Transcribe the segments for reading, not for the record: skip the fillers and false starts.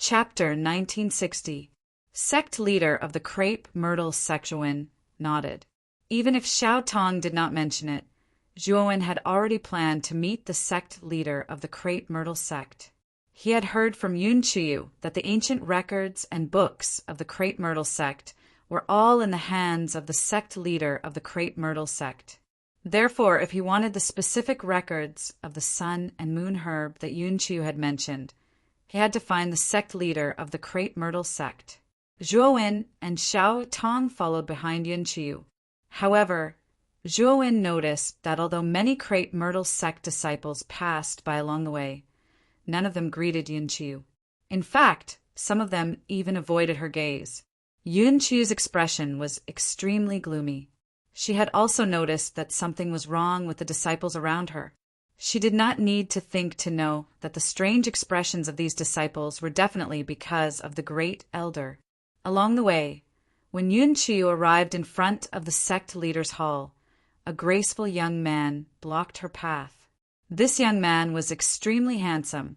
Chapter 1960. Sect leader of the Crepe Myrtle Section nodded. Even if Xiao Tong did not mention it, Zhuowen had already planned to meet the sect leader of the Crepe Myrtle sect. He had heard from Yun Qiu that the ancient records and books of the Crepe Myrtle sect were all in the hands of the sect leader of the Crepe Myrtle sect. Therefore, if he wanted the specific records of the sun and moon herb that Yun Qiu had mentioned, he had to find the sect leader of the Crepe Myrtle sect. Zhuowen and Xiao Tong followed behind Yun Qiu. However, Zhuowen noticed that although many Crepe Myrtle sect disciples passed by along the way, none of them greeted Yun Qiu. In fact, some of them even avoided her gaze. Yun Qiu's expression was extremely gloomy. She had also noticed that something was wrong with the disciples around her. She did not need to think to know that the strange expressions of these disciples were definitely because of the great elder. Along the way, when Yun Qiu arrived in front of the sect leader's hall, a graceful young man blocked her path. This young man was extremely handsome,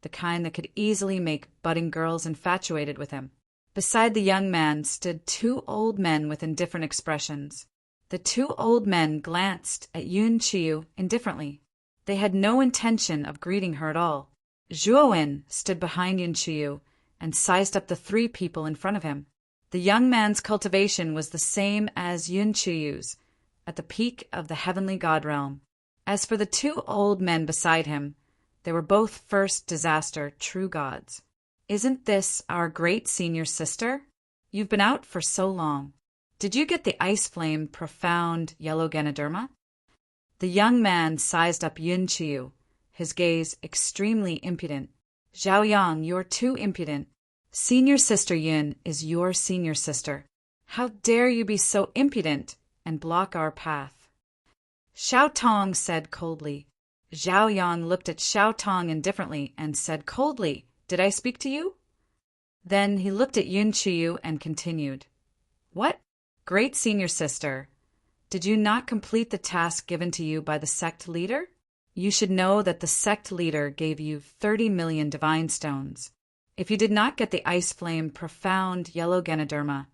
the kind that could easily make budding girls infatuated with him. Beside the young man stood two old men with indifferent expressions. The two old men glanced at Yun Qiu indifferently. They had no intention of greeting her at all. Zhuowen stood behind Yun Qiu and sized up the three people in front of him. The young man's cultivation was the same as Yun Qiu's, at the peak of the heavenly god realm. As for the two old men beside him, they were both first disaster true gods. "Isn't this our great senior sister? You've been out for so long. Did you get the ice flame profound yellow Ganoderma?" The young man sized up Yun Qiu, his gaze extremely impudent. "Zhao Yang, you're too impudent. Senior sister Yun is your senior sister. How dare you be so impudent and block our path?" Xiao Tong said coldly. Zhao Yang looked at Xiao Tong indifferently and said coldly, "Did I speak to you?" Then he looked at Yun Qiu and continued, "What? Great senior sister, did you not complete the task given to you by the sect leader? You should know that the sect leader gave you 30 million divine stones. If you did not get the ice flame profound yellow Ganoderma,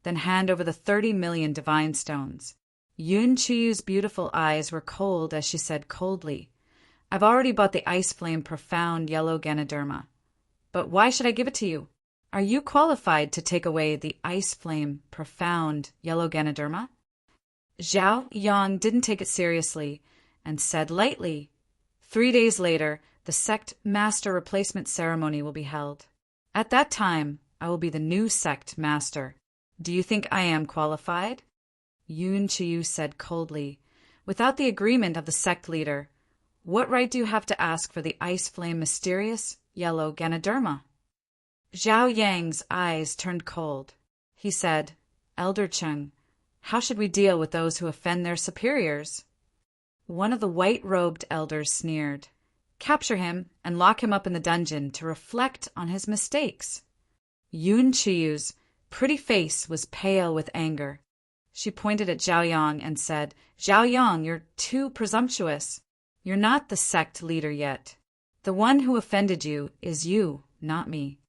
then hand over the 30 million divine stones." Yun Qiu's beautiful eyes were cold as she said coldly, "I've already bought the ice flame profound yellow Ganoderma. But why should I give it to you? Are you qualified to take away the ice flame profound yellow Ganoderma?" Zhao Yang didn't take it seriously and said lightly, 3 days later, the sect master replacement ceremony will be held. At that time, I will be the new sect master. Do you think I am qualified?" Yun Qiu said coldly, "Without the agreement of the sect leader, what right do you have to ask for the ice flame mysterious yellow Ganoderma?" Zhao Yang's eyes turned cold. He said, "Elder Cheng, how should we deal with those who offend their superiors?" One of the white-robed elders sneered, "Capture him and lock him up in the dungeon to reflect on his mistakes." Yun Qiu's pretty face was pale with anger. She pointed at Zhao Yang and said, "Zhao Yang, you're too presumptuous. You're not the sect leader yet. The one who offended you is you, not me."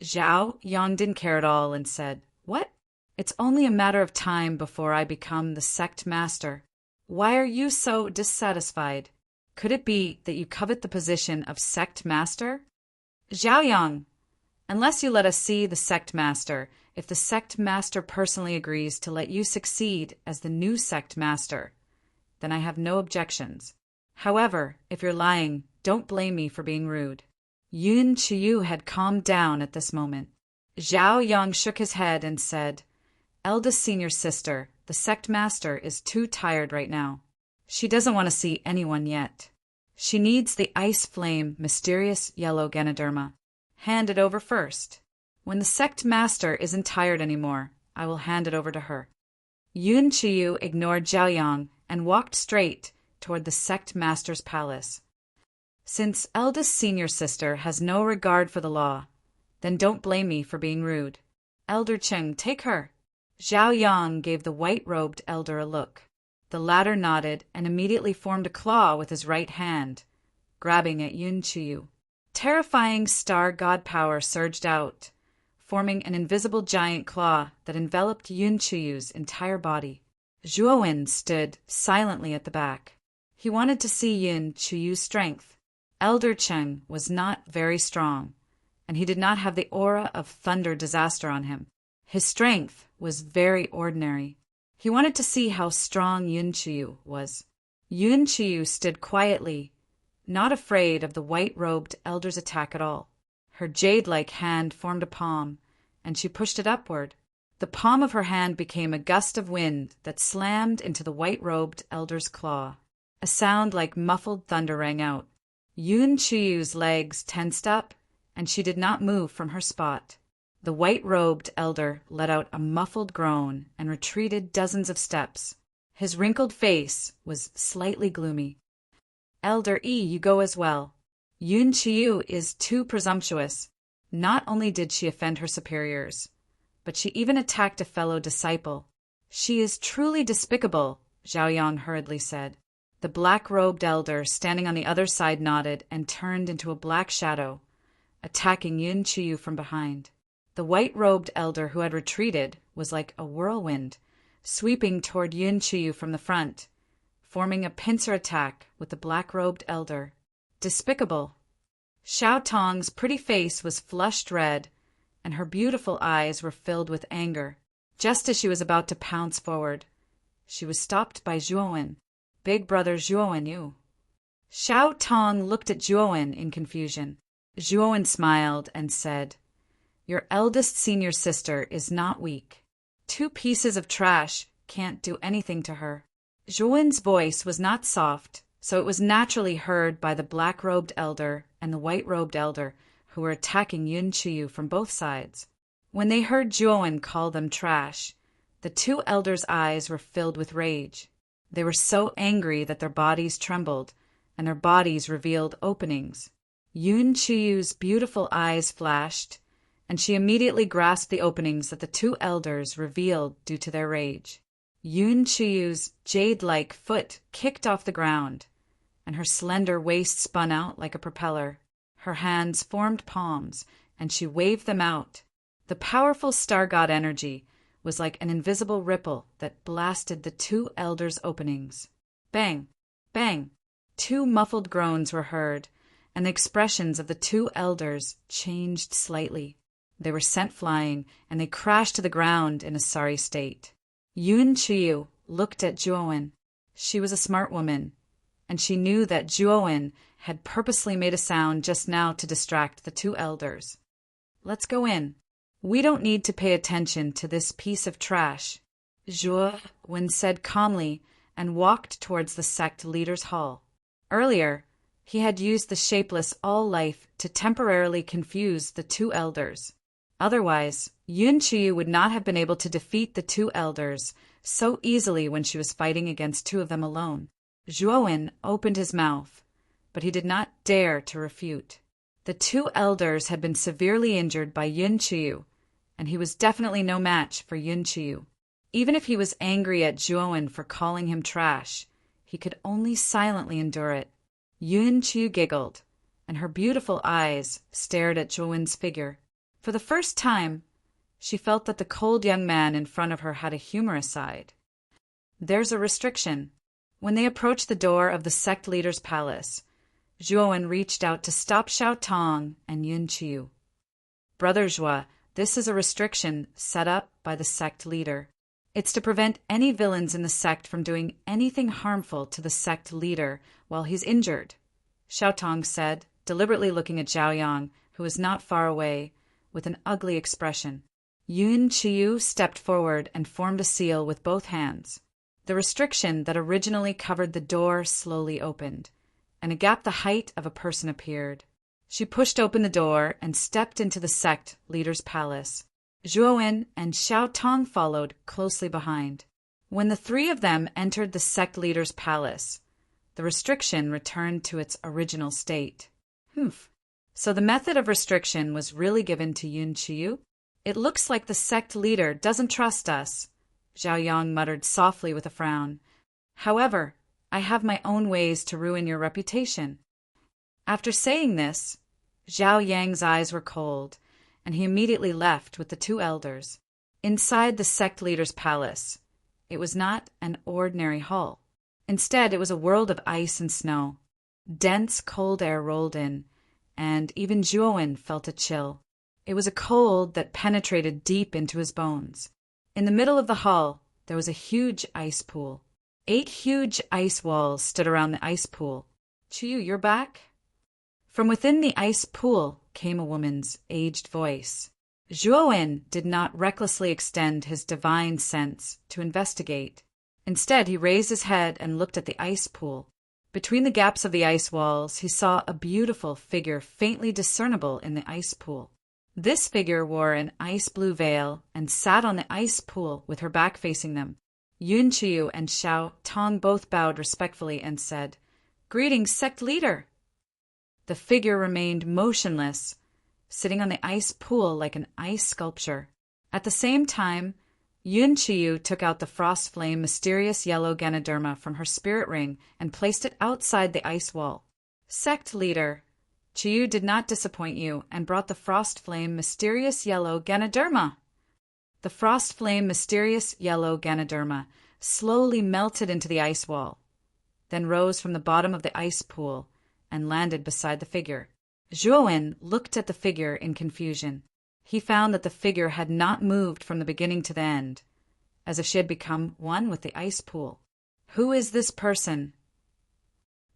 Zhao Yang didn't care at all and said, "What? It's only a matter of time before I become the sect master. Why are you so dissatisfied? Could it be that you covet the position of sect master?" "Zhao Yang, unless you let us see the sect master, if the sect master personally agrees to let you succeed as the new sect master, then I have no objections. However, if you're lying, don't blame me for being rude." Yun Qiu had calmed down at this moment. Zhao Yang shook his head and said, "Eldest senior sister, the sect master is too tired right now. She doesn't want to see anyone yet. She needs the ice flame mysterious yellow Ganoderma. Hand it over first. When the sect master isn't tired anymore, I will hand it over to her." Yun Qiu ignored Zhao Yang and walked straight toward the sect master's palace. "Since eldest senior sister has no regard for the law, then don't blame me for being rude. Elder Cheng, take her." Zhao Yang gave the white-robed elder a look. The latter nodded and immediately formed a claw with his right hand, grabbing at Yun Qiu. Terrifying star god power surged out, forming an invisible giant claw that enveloped Yun Chuyu's entire body. Zhuowen stood silently at the back. He wanted to see Yun Chuyu's strength. Elder Cheng was not very strong, and he did not have the aura of thunder disaster on him. His strength was very ordinary. He wanted to see how strong Yun Chuyu was. Yun Chuyu stood quietly, not afraid of the white-robed elder's attack at all. Her jade-like hand formed a palm, and she pushed it upward. The palm of her hand became a gust of wind that slammed into the white-robed elder's claw. A sound like muffled thunder rang out. Yun Chuyu's legs tensed up, and she did not move from her spot. The white-robed elder let out a muffled groan and retreated dozens of steps. His wrinkled face was slightly gloomy. Elder E, you go as well. Yun Chuyu is too presumptuous. Not only did she offend her superiors, but she even attacked a fellow disciple. She is truly despicable, Zhao Yang hurriedly said. The black-robed elder standing on the other side nodded and turned into a black shadow, attacking Yun Chuyu from behind. The white-robed elder who had retreated was like a whirlwind, sweeping toward Yun Chuyu from the front, forming a pincer attack with the black-robed elder. Despicable. Xiao Tong's pretty face was flushed red, and her beautiful eyes were filled with anger. Just as she was about to pounce forward, she was stopped by Zhuowen. Big brother Zhuowen, you. Xiao Tong looked at Zhuowen in confusion. Zhuowen smiled and said, Your eldest senior sister is not weak. 2 pieces of trash can't do anything to her. Zhuowen's voice was not soft, so it was naturally heard by the black-robed elder and the white-robed elder who were attacking Yun Chuyu from both sides. When they heard Zhuowen call them trash, the 2 elders' eyes were filled with rage. They were so angry that their bodies trembled, and their bodies revealed openings. Yun Chuyu's beautiful eyes flashed, and she immediately grasped the openings that the 2 elders revealed due to their rage. Yun Chuyu's jade-like foot kicked off the ground, and her slender waist spun out like a propeller. Her hands formed palms, and she waved them out. The powerful star god energy was like an invisible ripple that blasted the 2 elders' openings. Bang! Bang! 2 muffled groans were heard, and the expressions of the 2 elders changed slightly. They were sent flying, and they crashed to the ground in a sorry state. Yun Chuyu looked at Zhuowen. She was a smart woman, and she knew that Zhuowen had purposely made a sound just now to distract the 2 elders. Let's go in. We don't need to pay attention to this piece of trash, Zhuowen said calmly and walked towards the sect leader's hall. Earlier, he had used the shapeless all-life to temporarily confuse the 2 elders. Otherwise, Yun Chuyu would not have been able to defeat the 2 elders so easily when she was fighting against 2 of them alone. Zhuowen opened his mouth, but he did not dare to refute. The 2 elders had been severely injured by Yun Chuyu, and he was definitely no match for Yun Chuyu. Even if he was angry at Zhuowen for calling him trash, he could only silently endure it. Yun Chuyu giggled, and her beautiful eyes stared at Zhuowen's figure. For the first time, she felt that the cold young man in front of her had a humorous side. There's a restriction. When they approached the door of the sect leader's palace, Zhuowen reached out to stop Xiao Tong and Yun Chuyu. Brother Zhua, this is a restriction set up by the sect leader. It's to prevent any villains in the sect from doing anything harmful to the sect leader while he's injured, Xiao Tong said, deliberately looking at Zhao Yang, who was not far away, with an ugly expression. Yun Chuyu stepped forward and formed a seal with both hands. The restriction that originally covered the door slowly opened, and a gap the height of a person appeared. She pushed open the door and stepped into the sect leader's palace. Zhuowen and Xiao Tong followed closely behind. When the 3 of them entered the sect leader's palace, the restriction returned to its original state. So the method of restriction was really given to Yun Chuyu? It looks like the sect leader doesn't trust us, Zhao Yang muttered softly with a frown. However, I have my own ways to ruin your reputation. After saying this, Zhao Yang's eyes were cold, and he immediately left with the two elders. Inside the sect leader's palace, it was not an ordinary hall. Instead, it was a world of ice and snow. Dense, cold air rolled in, and even Zhuowen felt a chill. It was a cold that penetrated deep into his bones. In the middle of the hall, there was a huge ice pool. 8 huge ice walls stood around the ice pool. "Chiyu, you're back?" From within the ice pool came a woman's aged voice. Zhuowen did not recklessly extend his divine sense to investigate. Instead, he raised his head and looked at the ice pool. Between the gaps of the ice walls, he saw a beautiful figure faintly discernible in the ice pool. This figure wore an ice-blue veil and sat on the ice pool with her back facing them. Yun Qiu and Xiao Tong both bowed respectfully and said, "Greetings, sect leader." The figure remained motionless, sitting on the ice pool like an ice sculpture. At the same time, Yun Qiu took out the frost flame mysterious yellow Ganoderma from her spirit ring and placed it outside the ice wall. "Sect leader, Qiu did not disappoint you and brought the frost flame mysterious yellow Ganoderma." The frost flame mysterious yellow Ganoderma slowly melted into the ice wall, then rose from the bottom of the ice pool and landed beside the figure. Zhuowen looked at the figure in confusion. He found that the figure had not moved from the beginning to the end, as if she had become one with the ice pool. "Who is this person?"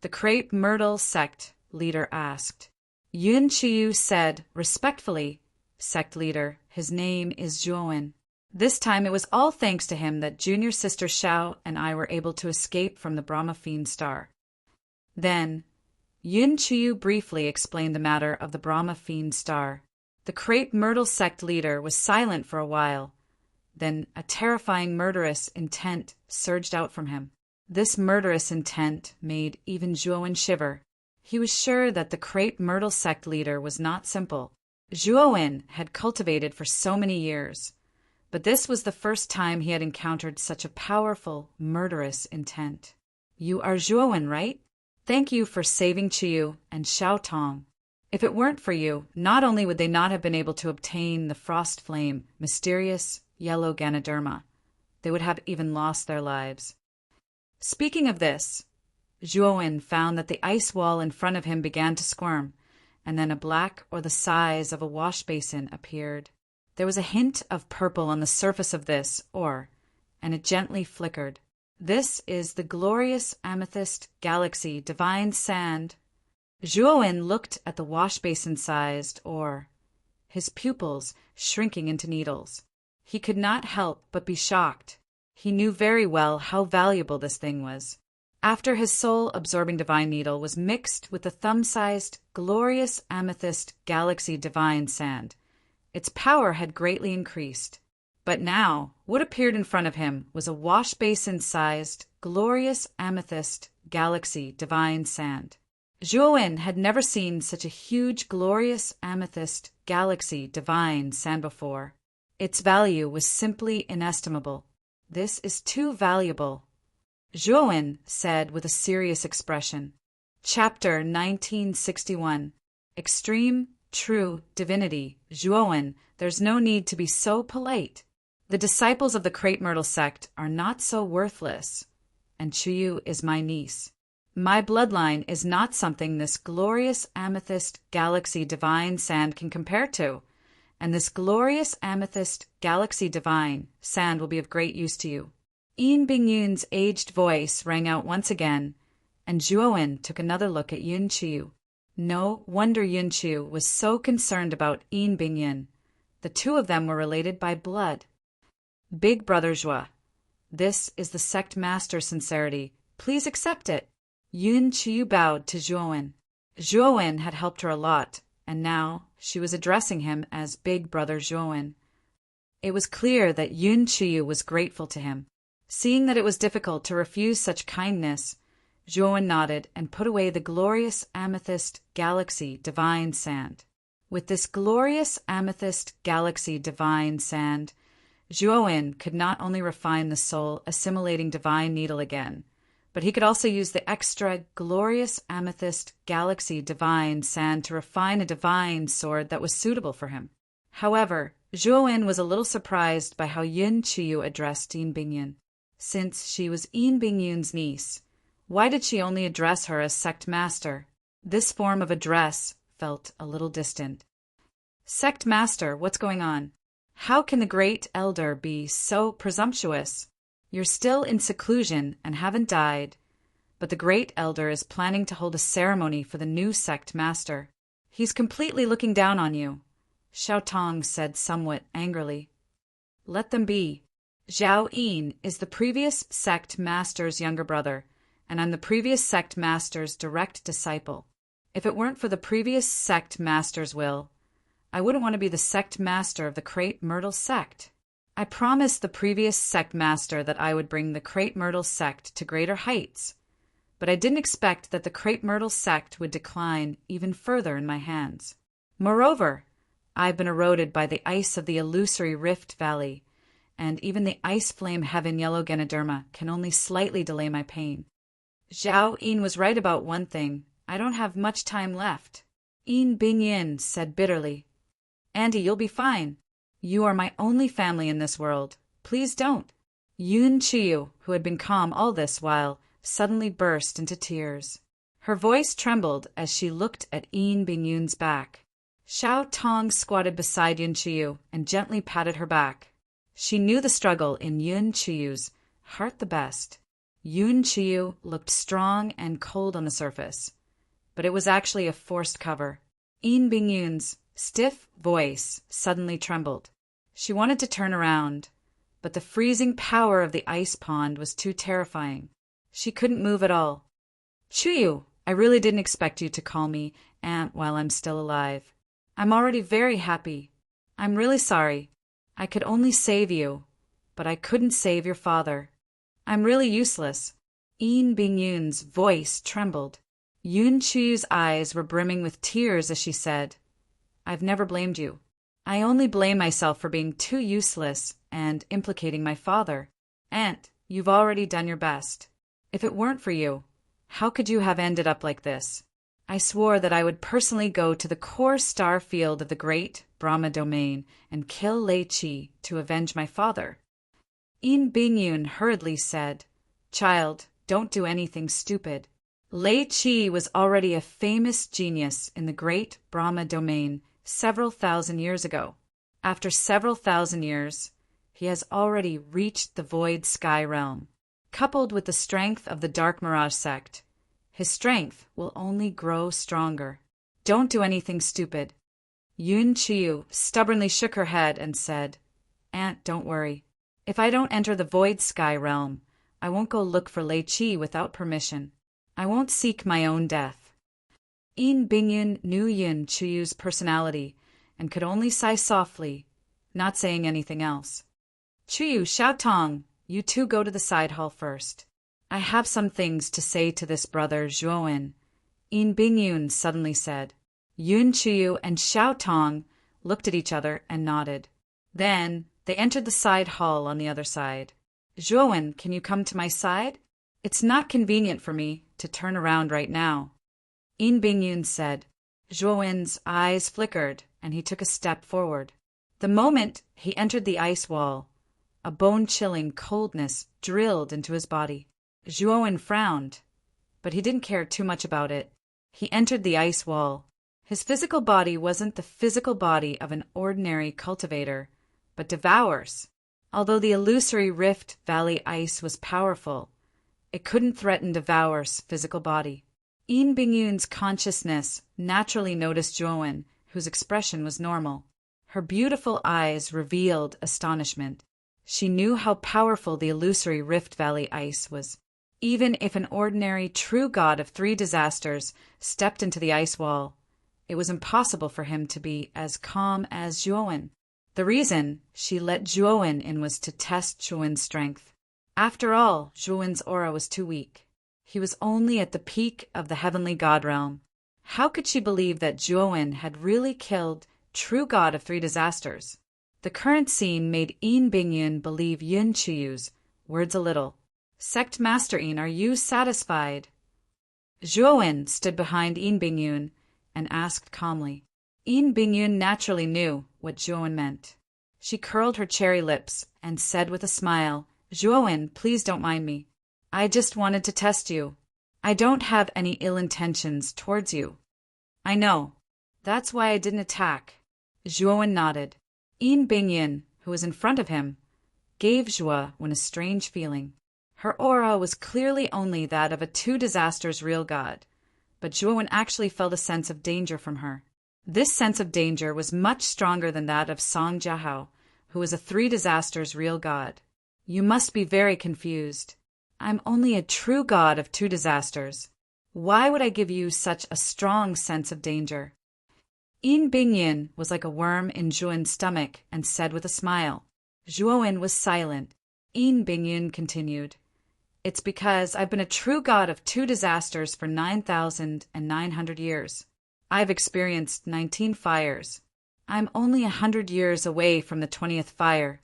the Crepe Myrtle sect leader asked. Yun Qiu said respectfully, "Sect leader, his name is Zhuowen." This time it was all thanks to him that junior sister Xiao and I were able to escape from the Brahma Fiend Star. Then Yun Qiu briefly explained the matter of the Brahma Fiend Star. The Crepe Myrtle sect leader was silent for a while. Then a terrifying murderous intent surged out from him. This murderous intent made even Zhuowen shiver. He was sure that the Crepe Myrtle sect leader was not simple. Zhuowen had cultivated for so many years, but this was the first time he had encountered such a powerful, murderous intent. "You are Zhuowen, right? Thank you for saving Qiu and Xiao Tong. If it weren't for you, not only would they not have been able to obtain the frost flame, mysterious yellow Ganoderma, they would have even lost their lives." Speaking of this, Zhuowen found that the ice wall in front of him began to squirm, and then a black or the size of a wash basin appeared. There was a hint of purple on the surface of this ore, and it gently flickered. "This is the glorious amethyst galaxy divine sand." Zhuowen looked at the wash basin-sized ore, his pupils shrinking into needles. He could not help but be shocked. He knew very well how valuable this thing was. After his soul-absorbing divine needle was mixed with the thumb-sized glorious amethyst galaxy divine sand, its power had greatly increased. But now, what appeared in front of him was a wash basin-sized, glorious amethyst galaxy divine sand. Zhuowen had never seen such a huge, glorious amethyst galaxy divine sand before. Its value was simply inestimable. "This is too valuable," Zhuowen said with a serious expression. Chapter 1961. Extreme True Divinity. Zhuowen, there's no need to be so polite. The disciples of the Crepe Myrtle sect are not so worthless, and Qiu is my niece. My bloodline is not something this glorious amethyst galaxy divine sand can compare to, and this glorious amethyst galaxy divine sand will be of great use to you. Yin Bingyun's aged voice rang out once again, and Zhuowen took another look at Yun Qiu. No wonder Yun Qiu was so concerned about Yin Bingyun. The two of them were related by blood. "Big Brother Zhua, this is the sect master's sincerity. Please accept it." Yun Qiu bowed to Zhuowen. Zhuowen had helped her a lot, and now she was addressing him as Big Brother Zhuowen. It was clear that Yun Qiu was grateful to him. Seeing that it was difficult to refuse such kindness, Zhuowen nodded and put away the glorious amethyst galaxy divine sand. With this glorious amethyst galaxy divine sand, Zhuowen could not only refine the soul assimilating divine needle again, but he could also use the extra glorious amethyst galaxy divine sand to refine a divine sword that was suitable for him. However, Zhuowen was a little surprised by how Yun Qiyu addressed Yin Bingyun. Since she was Yin Bingyun's niece, why did she only address her as sect master? This form of address felt a little distant. Sect master, what's going on? How can the great elder be so presumptuous? You're still in seclusion and haven't died, but the great elder is planning to hold a ceremony for the new sect master. He's completely looking down on you, Xiao Tong said somewhat angrily. Let them be. Zhao Yin is the previous sect master's younger brother, and I'm the previous sect master's direct disciple. If it weren't for the previous sect master's will, I wouldn't want to be the sect master of the Crepe Myrtle sect. I promised the previous sect master that I would bring the Crepe Myrtle sect to greater heights, but I didn't expect that the Crepe Myrtle sect would decline even further in my hands. Moreover, I've been eroded by the ice of the illusory Rift Valley, and even the ice flame heaven yellow Ganoderma can only slightly delay my pain. Zhao Yin was right about one thing. I don't have much time left. Yin Bingyun said bitterly. Andy, you'll be fine. You are my only family in this world. Please don't. Yun Qiyu, who had been calm all this while, suddenly burst into tears. Her voice trembled as she looked at Yin Bingyun's back. Xiao Tong squatted beside Yun Qiyu and gently patted her back. She knew the struggle in Yun Qiyu's heart the best. Yun Qiyu looked strong and cold on the surface, but it was actually a forced cover. Yin Bingyun's stiff voice suddenly trembled. She wanted to turn around, but the freezing power of the ice pond was too terrifying. She couldn't move at all. Qiyu, I really didn't expect you to call me Aunt while I'm still alive. I'm already very happy. I'm really sorry. I could only save you, but I couldn't save your father. I'm really useless. Yin Bingyun's voice trembled. Yun Qiyu's eyes were brimming with tears as she said, I've never blamed you. I only blame myself for being too useless and implicating my father. Aunt, you've already done your best. If it weren't for you, how could you have ended up like this? I swore that I would personally go to the core star field of the great Brahma domain and kill Lei Qi to avenge my father. Yin Bingyun hurriedly said, Child, don't do anything stupid. Lei Qi was already a famous genius in the great Brahma domain several thousand years ago. After several thousand years, he has already reached the void sky realm. Coupled with the strength of the Dark Mirage sect, his strength will only grow stronger. Don't do anything stupid. Yun Qiyu stubbornly shook her head and said, Aunt, don't worry. If I don't enter the void sky realm, I won't go look for Lei Qi without permission. I won't seek my own death. Yin Bingyun knew Yun Qiyu's personality and could only sigh softly, not saying anything else. Qiyu, Xiao Tong, you two go to the side hall first. I have some things to say to this brother Zhuowen, Yin Bingyun suddenly said. Yun Qiyu and Xiao Tong looked at each other and nodded. Then they entered the side hall on the other side. Zhuowen, can you come to my side? It's not convenient for me to turn around right now. Yin Bingyun said. Zhuowen's eyes flickered, and he took a step forward. The moment he entered the ice wall, a bone-chilling coldness drilled into his body. Zhuowen frowned, but he didn't care too much about it. He entered the ice wall. His physical body wasn't the physical body of an ordinary cultivator, but devours. Although the illusory Rift Valley ice was powerful, it couldn't threaten Devour's physical body. Yin Bingyun's consciousness naturally noticed Zhuowen, whose expression was normal. Her beautiful eyes revealed astonishment. She knew how powerful the illusory Rift Valley ice was. Even if an ordinary true god of 3 disasters stepped into the ice wall, it was impossible for him to be as calm as Zhuowen. The reason she let Zhuowen in was to test Zhuowen's strength. After all, Zhuowen's aura was too weak. He was only at the peak of the heavenly god realm. How could she believe that Zhuowen had really killed true god of 3 disasters? The current scene made Yin Bingyun believe Yun Qiyu's words a little. Sect Master In, are you satisfied? Zhuowen stood behind Yin Bingyun and asked calmly. Yin Bingyun naturally knew what Zhuowen meant. She curled her cherry lips and said with a smile, Zhuowen, please don't mind me. I just wanted to test you. I don't have any ill intentions towards you. I know. That's why I didn't attack. Zhuowen nodded. Yin Bingyun, who was in front of him, gave Zhuowen a strange feeling. Her aura was clearly only that of a two disasters real god, but Zhuowen actually felt a sense of danger from her. This sense of danger was much stronger than that of Song Jiahao, who was a three disasters real god. You must be very confused. I'm only a true god of two disasters. Why would I give you such a strong sense of danger? Yin Bingyun was like a worm in Zhuowen's stomach and said with a smile. Zhuowen was silent. Yin Bingyun continued. It's because I've been a true god of two disasters for 9,900 years. I've experienced 19 fires. I'm only 100 years away from the 20th fire.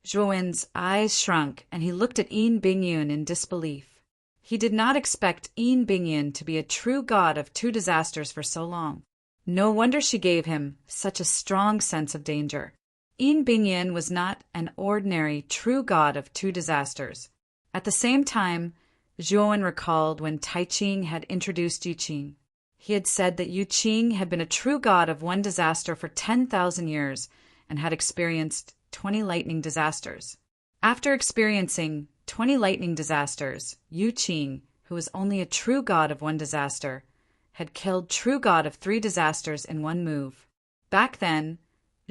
Zhuowen's eyes shrunk, and he looked at Yin Bingyun in disbelief. He did not expect Yin Bingyun to be a true god of two disasters for so long. No wonder she gave him such a strong sense of danger. Yin Bingyun was not an ordinary true god of two disasters. At the same time, Zhuowen recalled when Tai Ching had introduced Yu Qing. He had said that Yu Qing had been a true god of one disaster for 10,000 years and had experienced 20 lightning disasters. After experiencing 20 lightning disasters, Yu Qing, who was only a true god of one disaster, had killed true god of three disasters in one move. Back then,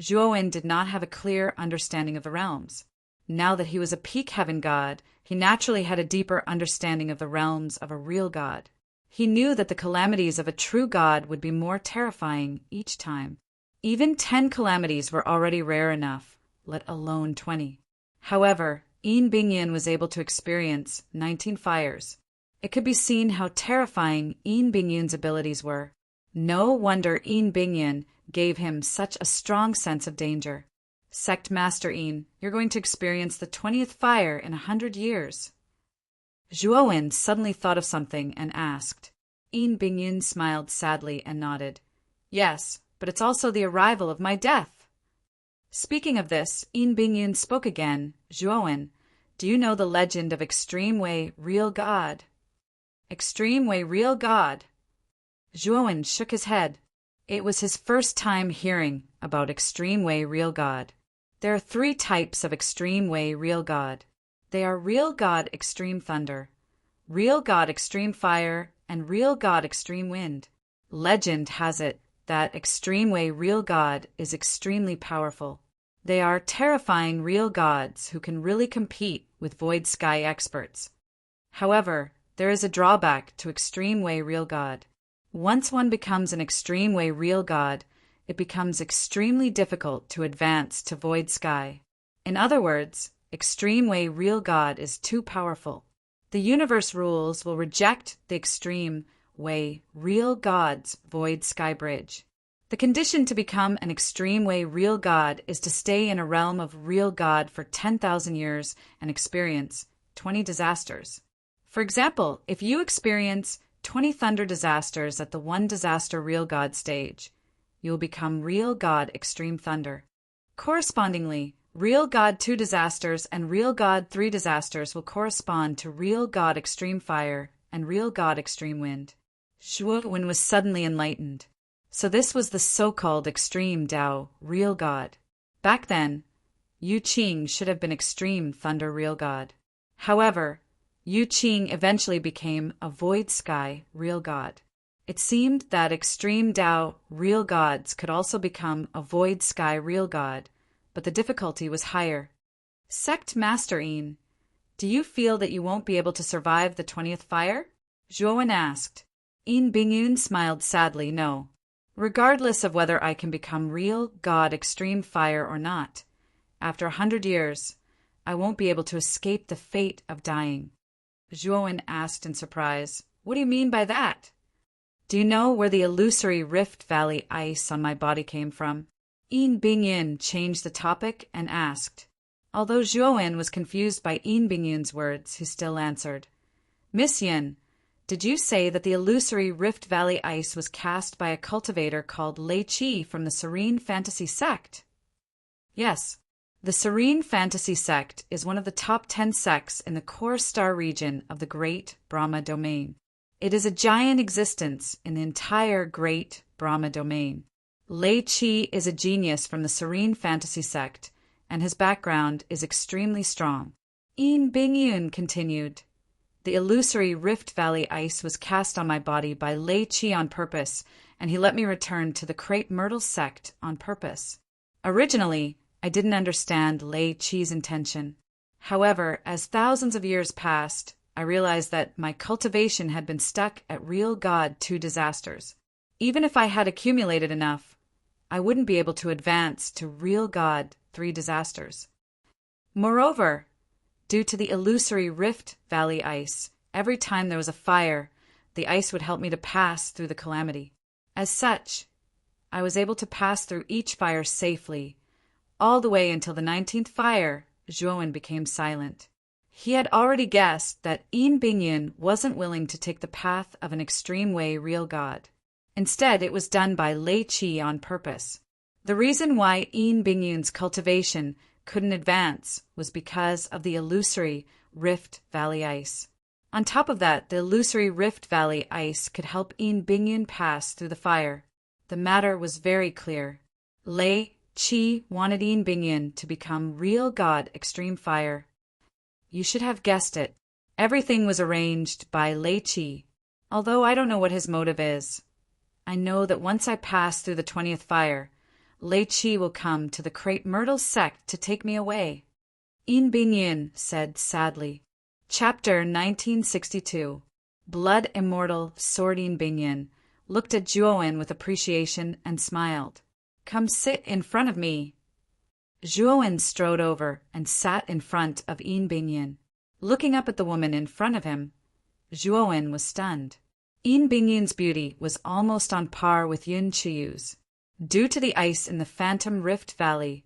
Zhuowen did not have a clear understanding of the realms. Now that he was a peak heaven god, he naturally had a deeper understanding of the realms of a real god. He knew that the calamities of a true god would be more terrifying each time. Even 10 calamities were already rare enough, let alone 20. However, Yin Bingyun was able to experience 19 fires. It could be seen how terrifying Yin Bingyun's abilities were. No wonder Yin Bingyun gave him such a strong sense of danger. Sect Master Yin, you're going to experience the 20th fire in 100 years. Zhuowen suddenly thought of something and asked. Yin Bingyun smiled sadly and nodded. Yes, but it's also the arrival of my death. Speaking of this, Yin Bingyun spoke again. Zhuowen, do you know the legend of Extreme Way Real God? Extreme Way Real God? Zhuowen shook his head. It was his first time hearing about Extreme Way Real God. There are 3 types of Extreme Way Real God. They are Real God Extreme Thunder, Real God Extreme Fire, and Real God Extreme Wind. Legend has it that Extreme Way Real God is extremely powerful. They are terrifying real gods who can really compete with Void Sky experts. However, there is a drawback to Extreme Way Real God. Once one becomes an Extreme Way Real God, it becomes extremely difficult to advance to Void Sky. In other words, Extreme Way Real God is too powerful. The universe rules will reject the Extreme Way Real God's Void Sky Bridge. The condition to become an Extreme Way Real God is to stay in a realm of Real God for 10,000 years and experience 20 disasters. For example, if you experience 20 thunder disasters at the 1 disaster Real God stage, you will become Real God Extreme Thunder. Correspondingly, Real God 2 disasters and Real God 3 disasters will correspond to Real God Extreme Fire and Real God Extreme Wind. Zhuowen was suddenly enlightened. So this was the so-called Extreme Tao Real God. Back then, Yu Qing should have been Extreme Thunder Real God. However, Yu Qing eventually became a Void Sky Real God. It seemed that Extreme Tao Real Gods could also become a Void Sky Real God, but the difficulty was higher. Sect Master Yin, do you feel that you won't be able to survive the 20th fire? Zhuowen asked. Yin Bingyun smiled sadly, no. Regardless of whether I can become Real God Extreme Fire or not, after 100 years, I won't be able to escape the fate of dying. Zhuowen asked in surprise, what do you mean by that? Do you know where the illusory Rift Valley ice on my body came from? Yin Bingyun changed the topic and asked. Although Zhuowen was confused by Yin Bingyun's words, he still answered, Miss Yin, did you say that the illusory Rift Valley ice was cast by a cultivator called Lei Qi from the Serene Fantasy sect? Yes. The Serene Fantasy sect is one of the top 10 sects in the core star region of the Great Brahma domain. It is a giant existence in the entire Great Brahma domain. Lei Qi is a genius from the Serene Fantasy sect, and his background is extremely strong. Yin Bingyun continued, The illusory Rift Valley ice was cast on my body by Lei Qi on purpose, and he let me return to the Crepe Myrtle sect on purpose. Originally, I didn't understand Lei Qi's intention. However, as thousands of years passed, I realized that my cultivation had been stuck at Real God 2 disasters. Even if I had accumulated enough, I wouldn't be able to advance to Real God 3 disasters. Moreover, due to the illusory Rift Valley ice, every time there was a fire, the ice would help me to pass through the calamity. As such, I was able to pass through each fire safely, all the way until the 19th fire. Zhuowen became silent. He had already guessed that Yin Bingyun wasn't willing to take the path of an extreme way real God. Instead, it was done by Lei Qi on purpose. The reason why Yin Bingyun's cultivation couldn't advance was because of the illusory Rift Valley ice. On top of that, the illusory Rift Valley ice could help Yin Bingyun pass through the fire. The matter was very clear. Lei Qi wanted Yin Bingyun to become real God Extreme Fire. You should have guessed it. Everything was arranged by Lei Qi. Although I don't know what his motive is, I know that once I pass through the 20th fire, Lei Qi will come to the Crepe Myrtle sect to take me away. Yin Bingyun said sadly. Chapter 1962. Blood Immortal Sword Yin Bingyun looked at Zhuowen with appreciation and smiled. Come sit in front of me. Zhuowen strode over and sat in front of Yin Bingyun. Looking up at the woman in front of him, Zhuowen was stunned. Yin Bingyun's beauty was almost on par with Yun Chiyu's. Due to the ice in the Phantom Rift Valley,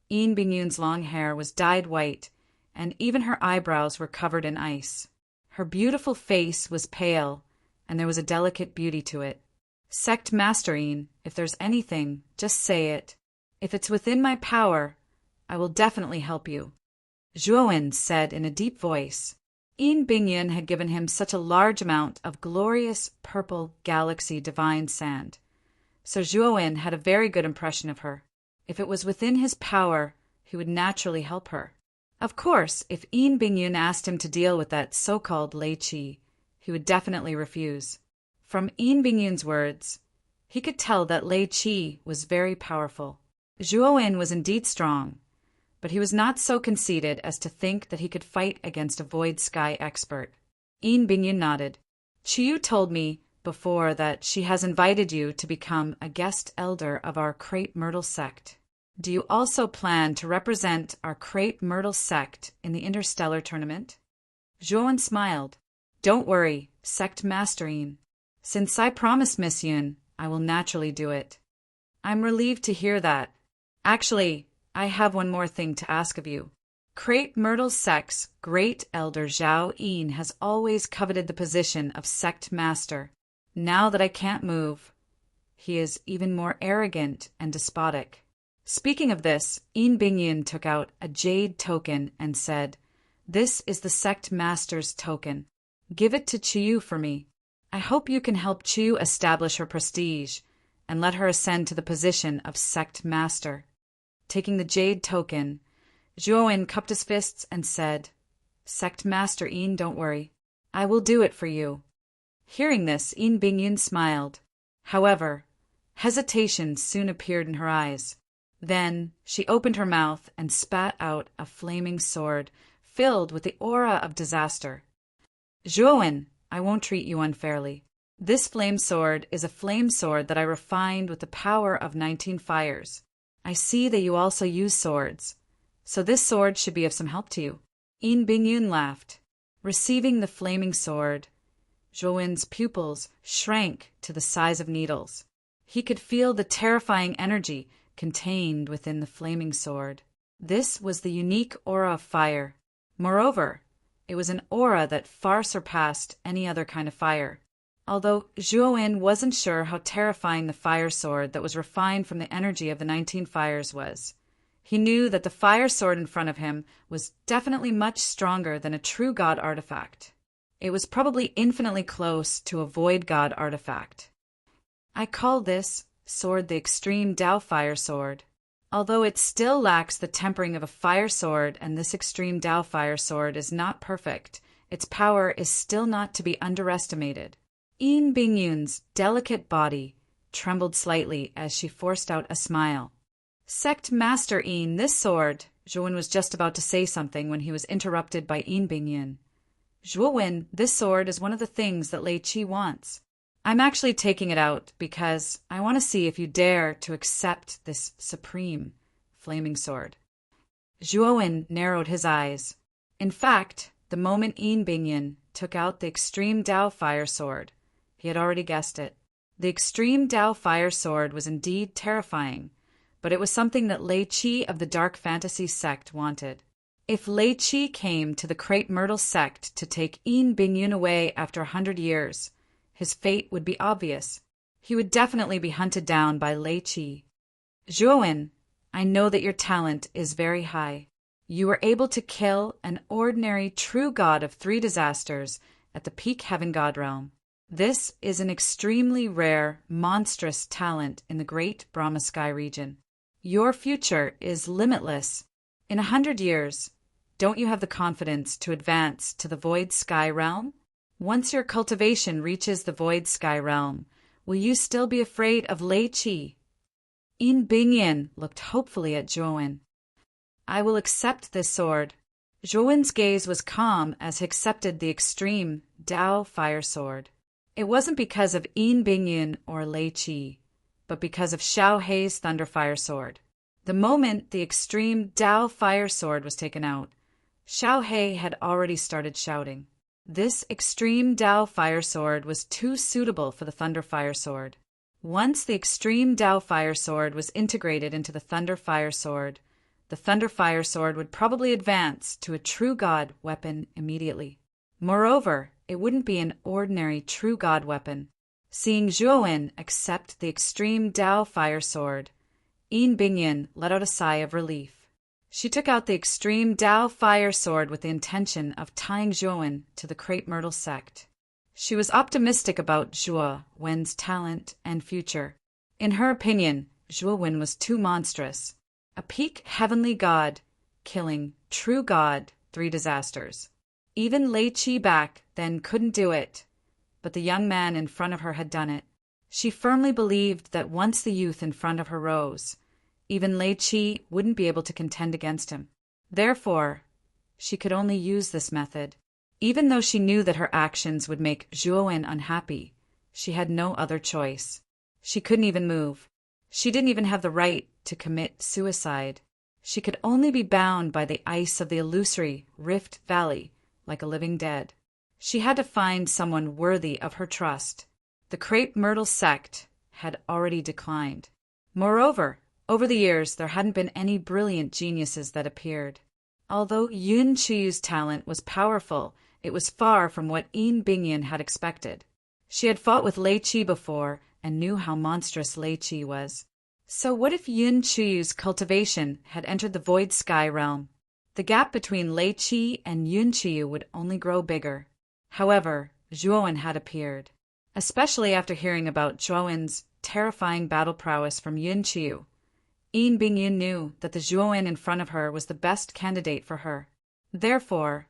Yin Bingyun's long hair was dyed white, and even her eyebrows were covered in ice. Her beautiful face was pale, and there was a delicate beauty to it. Sect Master Yin, if there's anything, just say it. If it's within my power, I will definitely help you. Zhuowen said in a deep voice. Yin Bingyun had given him such a large amount of glorious purple galaxy divine sand, so Zhuowen had a very good impression of her. If it was within his power, he would naturally help her. Of course, if Yin Bingyun asked him to deal with that so-called Lei Qi, he would definitely refuse. From Yin Bingyun's words, he could tell that Lei Qi was very powerful. Zhuowen was indeed strong, but he was not so conceited as to think that he could fight against a void sky expert. Yin Bingyun nodded. Chiyu told me before that she has invited you to become a guest elder of our Crepe Myrtle sect. Do you also plan to represent our Crepe Myrtle sect in the Interstellar Tournament? Zhuowen smiled. Don't worry, Sect Master Yin. Since I promised Miss Yun, I will naturally do it. I'm relieved to hear that. Actually, I have one more thing to ask of you. Crepe Myrtle Sect's Great Elder Zhao Yin has always coveted the position of Sect Master. Now that I can't move, he is even more arrogant and despotic. Speaking of this, Yin Bingyun took out a jade token and said, This is the Sect Master's token. Give it to Chiyu for me. I hope you can help Chiyu establish her prestige and let her ascend to the position of Sect Master. Taking the jade token, Zhuowen cupped his fists and said, Sect Master Yin, don't worry. I will do it for you. Hearing this, Yin Bingyun smiled. However, hesitation soon appeared in her eyes. Then she opened her mouth and spat out a flaming sword filled with the aura of disaster. Zhuowen, I won't treat you unfairly. This flame sword is a flame sword that I refined with the power of 19 fires. I see that you also use swords, so this sword should be of some help to you. Yin Bingyun laughed. Receiving the flaming sword, Zhuowen's pupils shrank to the size of needles. He could feel the terrifying energy contained within the flaming sword. This was the unique aura of fire. Moreover, it was an aura that far surpassed any other kind of fire. Although Zhuowen wasn't sure how terrifying the fire sword that was refined from the energy of the 19 fires was, he knew that the fire sword in front of him was definitely much stronger than a true god artifact. It was probably infinitely close to a void god artifact. I call this sword the extreme Dao fire sword. Although it still lacks the tempering of a fire sword and this extreme Dao fire sword is not perfect, its power is still not to be underestimated. Yin Bingyun's delicate body trembled slightly as she forced out a smile. Sect Master Yin, this sword. Zhuowen was just about to say something when he was interrupted by Yin Bingyun. Zhuowen, this sword is one of the things that Lei Qi wants. I'm actually taking it out because I want to see if you dare to accept this supreme flaming sword. Zhuowen narrowed his eyes. In fact, the moment Yin Bingyun took out the extreme Dao fire sword, he had already guessed it. The extreme Dao fire sword was indeed terrifying, but it was something that Lei Qi of the Dark Fantasy sect wanted. If Lei Qi came to the Crepe Myrtle sect to take Yin Bingyun away after 100 years, his fate would be obvious. He would definitely be hunted down by Lei Qi. Zhuowen, I know that your talent is very high. You were able to kill an ordinary true god of 3 disasters at the peak heaven god realm. This is an extremely rare, monstrous talent in the great Brahma Sky region. Your future is limitless. In 100 years, don't you have the confidence to advance to the Void Sky realm? Once your cultivation reaches the Void Sky realm, will you still be afraid of Lei Qi? Yin Bingyun looked hopefully at Zhuowen. I will accept this sword. Zhuowen's gaze was calm as he accepted the extreme Dao fire sword. It wasn't because of Yin Bingyun or Lei Qi, but because of Xiao Hei's thunder fire sword. The moment the extreme Dao fire sword was taken out, Xiao Hei had already started shouting. This extreme Dao fire sword was too suitable for the thunder fire sword. Once the extreme Dao fire sword was integrated into the thunder fire sword, the thunder fire sword would probably advance to a true god weapon immediately. Moreover, it wouldn't be an ordinary true god weapon. Seeing Zhuowen accept the extreme Dao fire sword, Yin Bingyun let out a sigh of relief. She took out the extreme Dao fire sword with the intention of tying Zhuowen to the Crepe Myrtle sect. She was optimistic about Zhuowen's talent and future. In her opinion, Zhuowen was too monstrous. A peak heavenly god, killing true god 3 disasters. Even Lei Qi back then couldn't do it, but the young man in front of her had done it. She firmly believed that once the youth in front of her rose, even Lei Qi wouldn't be able to contend against him. Therefore, she could only use this method. Even though she knew that her actions would make Zhuowen unhappy, she had no other choice. She couldn't even move. She didn't even have the right to commit suicide. She could only be bound by the ice of the illusory Rift Valley, like a living dead. She had to find someone worthy of her trust. The Crepe Myrtle sect had already declined. Moreover, over the years there hadn't been any brilliant geniuses that appeared. Although Yun Chiyu's talent was powerful, it was far from what Yin Bingyun had expected. She had fought with Lei Qi before and knew how monstrous Lei Qi was. So what if Yun Chiyu's cultivation had entered the Void Sky realm? The gap between Lei Qi and Yun Qiyu would only grow bigger. However, Zhuowen had appeared. Especially after hearing about Zhuowen's terrifying battle prowess from Yun Qiyu, Yin Bingyun knew that the Zhuowen in front of her was the best candidate for her. Therefore,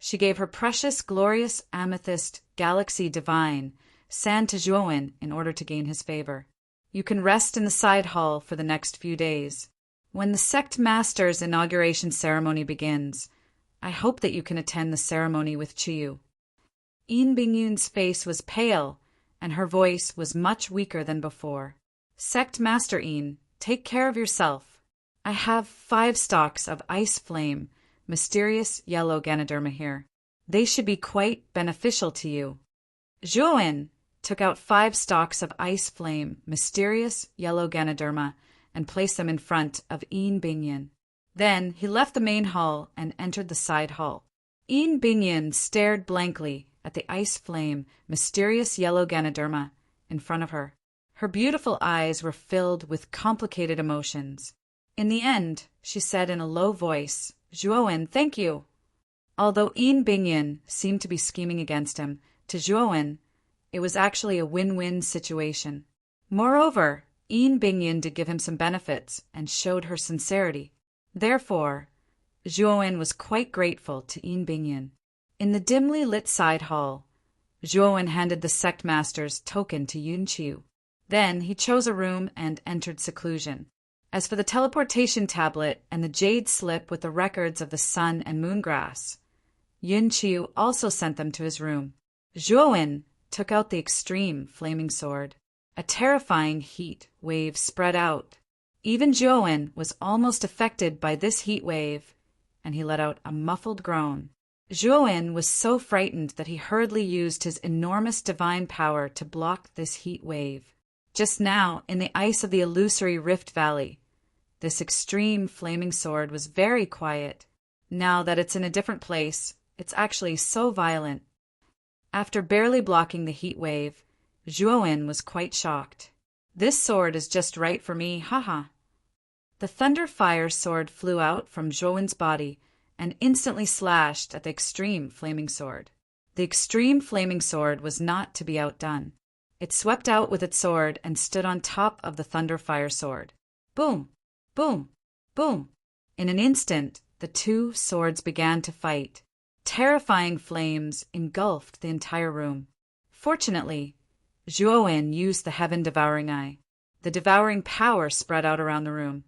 she gave her precious, glorious amethyst galaxy divine sand to Zhuowen in order to gain his favor. You can rest in the side hall for the next few days. When the sect master's inauguration ceremony begins, I hope that you can attend the ceremony with Qiyu. Yin Bingyun's face was pale, and her voice was much weaker than before. Sect Master Yin, take care of yourself. I have 5 stalks of Ice Flame, mysterious yellow Ganoderma here. They should be quite beneficial to you. Zhuowen took out 5 stalks of Ice Flame, mysterious yellow Ganoderma, and placed them in front of Yin Bingyun. Then he left the main hall and entered the side hall. Yin Bingyin stared blankly at the ice flame, mysterious yellow Ganoderma in front of her. Her beautiful eyes were filled with complicated emotions. In the end, she said in a low voice, "Zhuowen, thank you." Although Yin Bingyin seemed to be scheming against him, to Zhuowen, it was actually a win-win situation. Moreover, Yin Bingyin did give him some benefits and showed her sincerity. Therefore, Zhuowen was quite grateful to Yin Bingyin. In the dimly lit side hall, Zhuowen handed the sect master's token to Yun Qiu. Then he chose a room and entered seclusion. As for the teleportation tablet and the jade slip with the records of the sun and moon grass, Yun Qiu also sent them to his room. Zhuowen took out the extreme flaming sword. A terrifying heat wave spread out. Even Zhuowen was almost affected by this heat wave, and he let out a muffled groan. Zhuowen was so frightened that he hurriedly used his enormous divine power to block this heat wave. Just now, in the ice of the illusory Rift Valley, this extreme flaming sword was very quiet. Now that it's in a different place, it's actually so violent. After barely blocking the heat wave, Zhuowen was quite shocked. "This sword is just right for me, haha." The thunder fire sword flew out from Zhuowen's body and instantly slashed at the extreme flaming sword. The extreme flaming sword was not to be outdone. It swept out with its sword and stood on top of the thunder fire sword. Boom! Boom! Boom! In an instant, the two swords began to fight. Terrifying flames engulfed the entire room. Fortunately, Zhuowen used the heaven-devouring eye. The devouring power spread out around the room,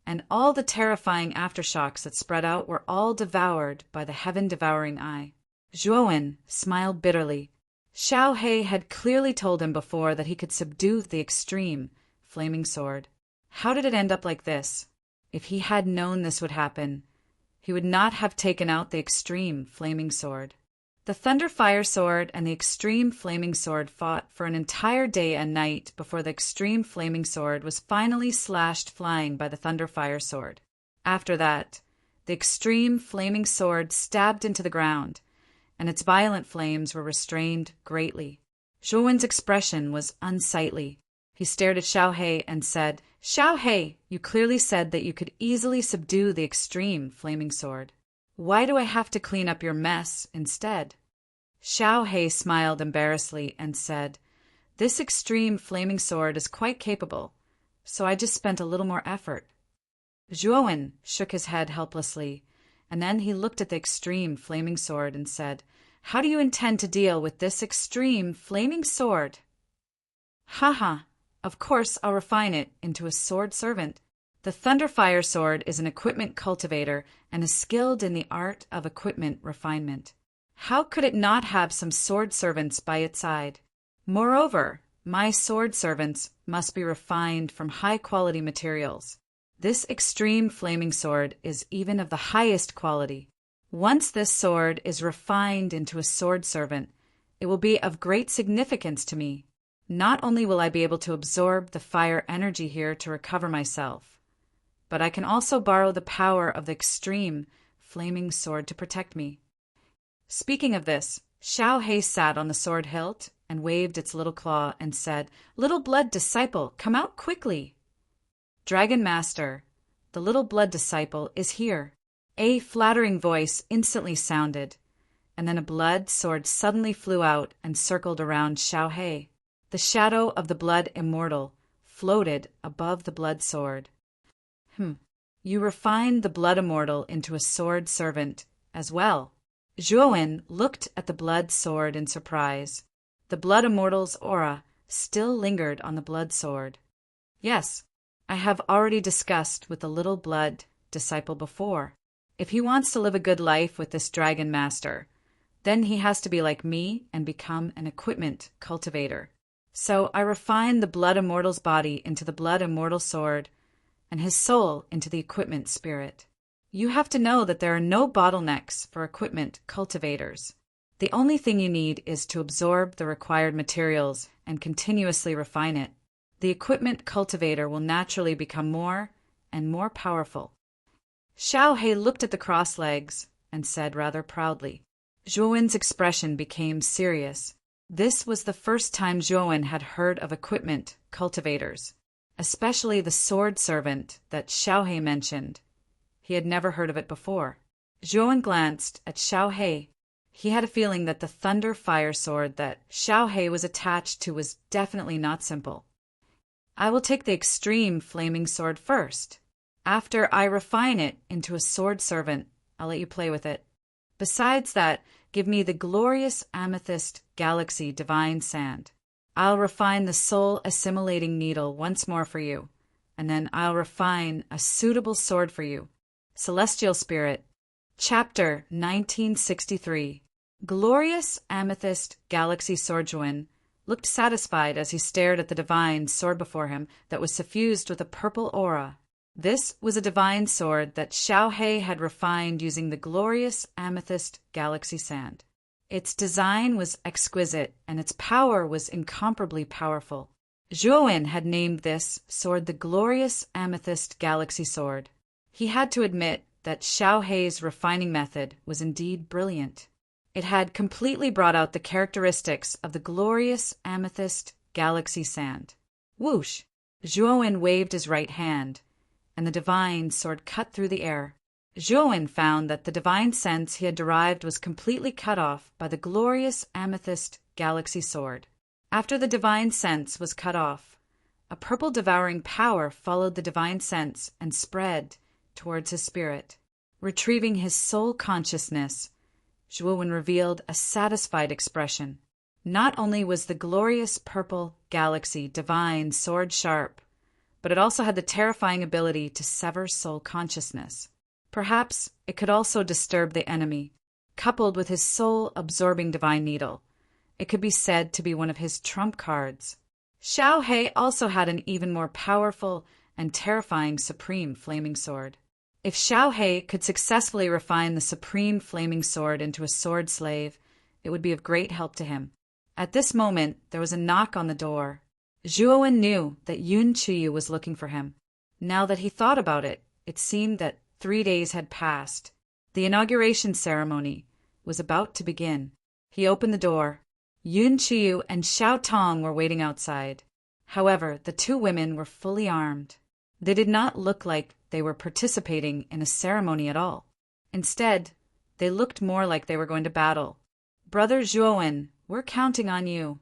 and all the terrifying aftershocks that spread out were all devoured by the heaven-devouring eye. Zhuowen smiled bitterly. Xiao He had clearly told him before that he could subdue the extreme flaming sword. How did it end up like this? If he had known this would happen, he would not have taken out the extreme flaming sword. The thunder fire sword and the extreme flaming sword fought for an entire day and night before the extreme flaming sword was finally slashed flying by the thunder fire sword. After that, the extreme flaming sword stabbed into the ground, and its violent flames were restrained greatly. Zhuowen's expression was unsightly. He stared at Xiao He and said, "Xiao He, you clearly said that you could easily subdue the extreme flaming sword. Why do I have to clean up your mess instead?" Xiao He smiled embarrassedly and said, "This extreme flaming sword is quite capable, so I just spent a little more effort." Zhuowen shook his head helplessly, and then he looked at the extreme flaming sword and said, "How do you intend to deal with this extreme flaming sword?" "Haha, of course I'll refine it into a sword servant. The Thunderfire sword is an equipment cultivator and is skilled in the art of equipment refinement. How could it not have some sword servants by its side? Moreover, my sword servants must be refined from high-quality materials. This extreme flaming sword is even of the highest quality. Once this sword is refined into a sword servant, it will be of great significance to me. Not only will I be able to absorb the fire energy here to recover myself, but I can also borrow the power of the extreme flaming sword to protect me." Speaking of this, Xiao He sat on the sword hilt and waved its little claw and said, "Little blood disciple, come out quickly." "Dragon Master, the little blood disciple is here." A flattering voice instantly sounded, and then a blood sword suddenly flew out and circled around Xiao He. The shadow of the blood immortal floated above the blood sword. You refined the blood immortal into a sword servant as well." Zhuowen looked at the blood sword in surprise. The blood immortal's aura still lingered on the blood sword. "Yes, I have already discussed with the little blood disciple before. If he wants to live a good life with this dragon master, then he has to be like me and become an equipment cultivator. So I refined the blood immortal's body into the blood immortal sword, and his soul into the equipment spirit. You have to know that there are no bottlenecks for equipment cultivators. The only thing you need is to absorb the required materials and continuously refine it. The equipment cultivator will naturally become more and more powerful." Xiao He looked at the crossed legs and said rather proudly. Zhuowen's expression became serious. This was the first time Zhuowen had heard of equipment cultivators, especially the sword servant that Xiao He mentioned. He had never heard of it before. Zhuowen glanced at Xiao He. He had a feeling that the thunder fire sword that Xiao He was attached to was definitely not simple. I will take the extreme flaming sword first. After I refine it into a sword servant, I'll let you play with it. Besides that, give me the glorious amethyst galaxy divine sand. I'll refine the soul assimilating needle once more for you, and then I'll refine a suitable sword for you. Celestial Spirit. Chapter 1963. Glorious amethyst galaxy Swordjuan looked satisfied as he stared at the divine sword before him that was suffused with a purple aura. This was a divine sword that Xiao He had refined using the glorious amethyst galaxy sand. Its design was exquisite, and its power was incomparably powerful. Zhuowen had named this sword the glorious amethyst galaxy sword. He had to admit that Xiao He's refining method was indeed brilliant. It had completely brought out the characteristics of the glorious amethyst galaxy sand. Whoosh! Zhuowen waved his right hand, and the divine sword cut through the air. Zhuowen found that the divine sense he had derived was completely cut off by the glorious amethyst galaxy sword. After the divine sense was cut off, a purple devouring power followed the divine sense and spread towards his spirit. Retrieving his soul consciousness, Zhuowen revealed a satisfied expression. Not only was the glorious purple galaxy divine sword sharp, but it also had the terrifying ability to sever soul consciousness. Perhaps it could also disturb the enemy. Coupled with his soul-absorbing divine needle, it could be said to be one of his trump cards. Xiao He also had an even more powerful and terrifying supreme flaming sword. If Xiao He could successfully refine the supreme flaming sword into a sword slave, it would be of great help to him. At this moment, there was a knock on the door. Zhuowen knew that Yun Qiyu was looking for him. Now that he thought about it, it seemed that 3 days had passed. The inauguration ceremony was about to begin. He opened the door. Yun Qiyu and Xiao Tong were waiting outside. However, the two women were fully armed. They did not look like they were participating in a ceremony at all. Instead, they looked more like they were going to battle. Brother Zhuowen, we're counting on you.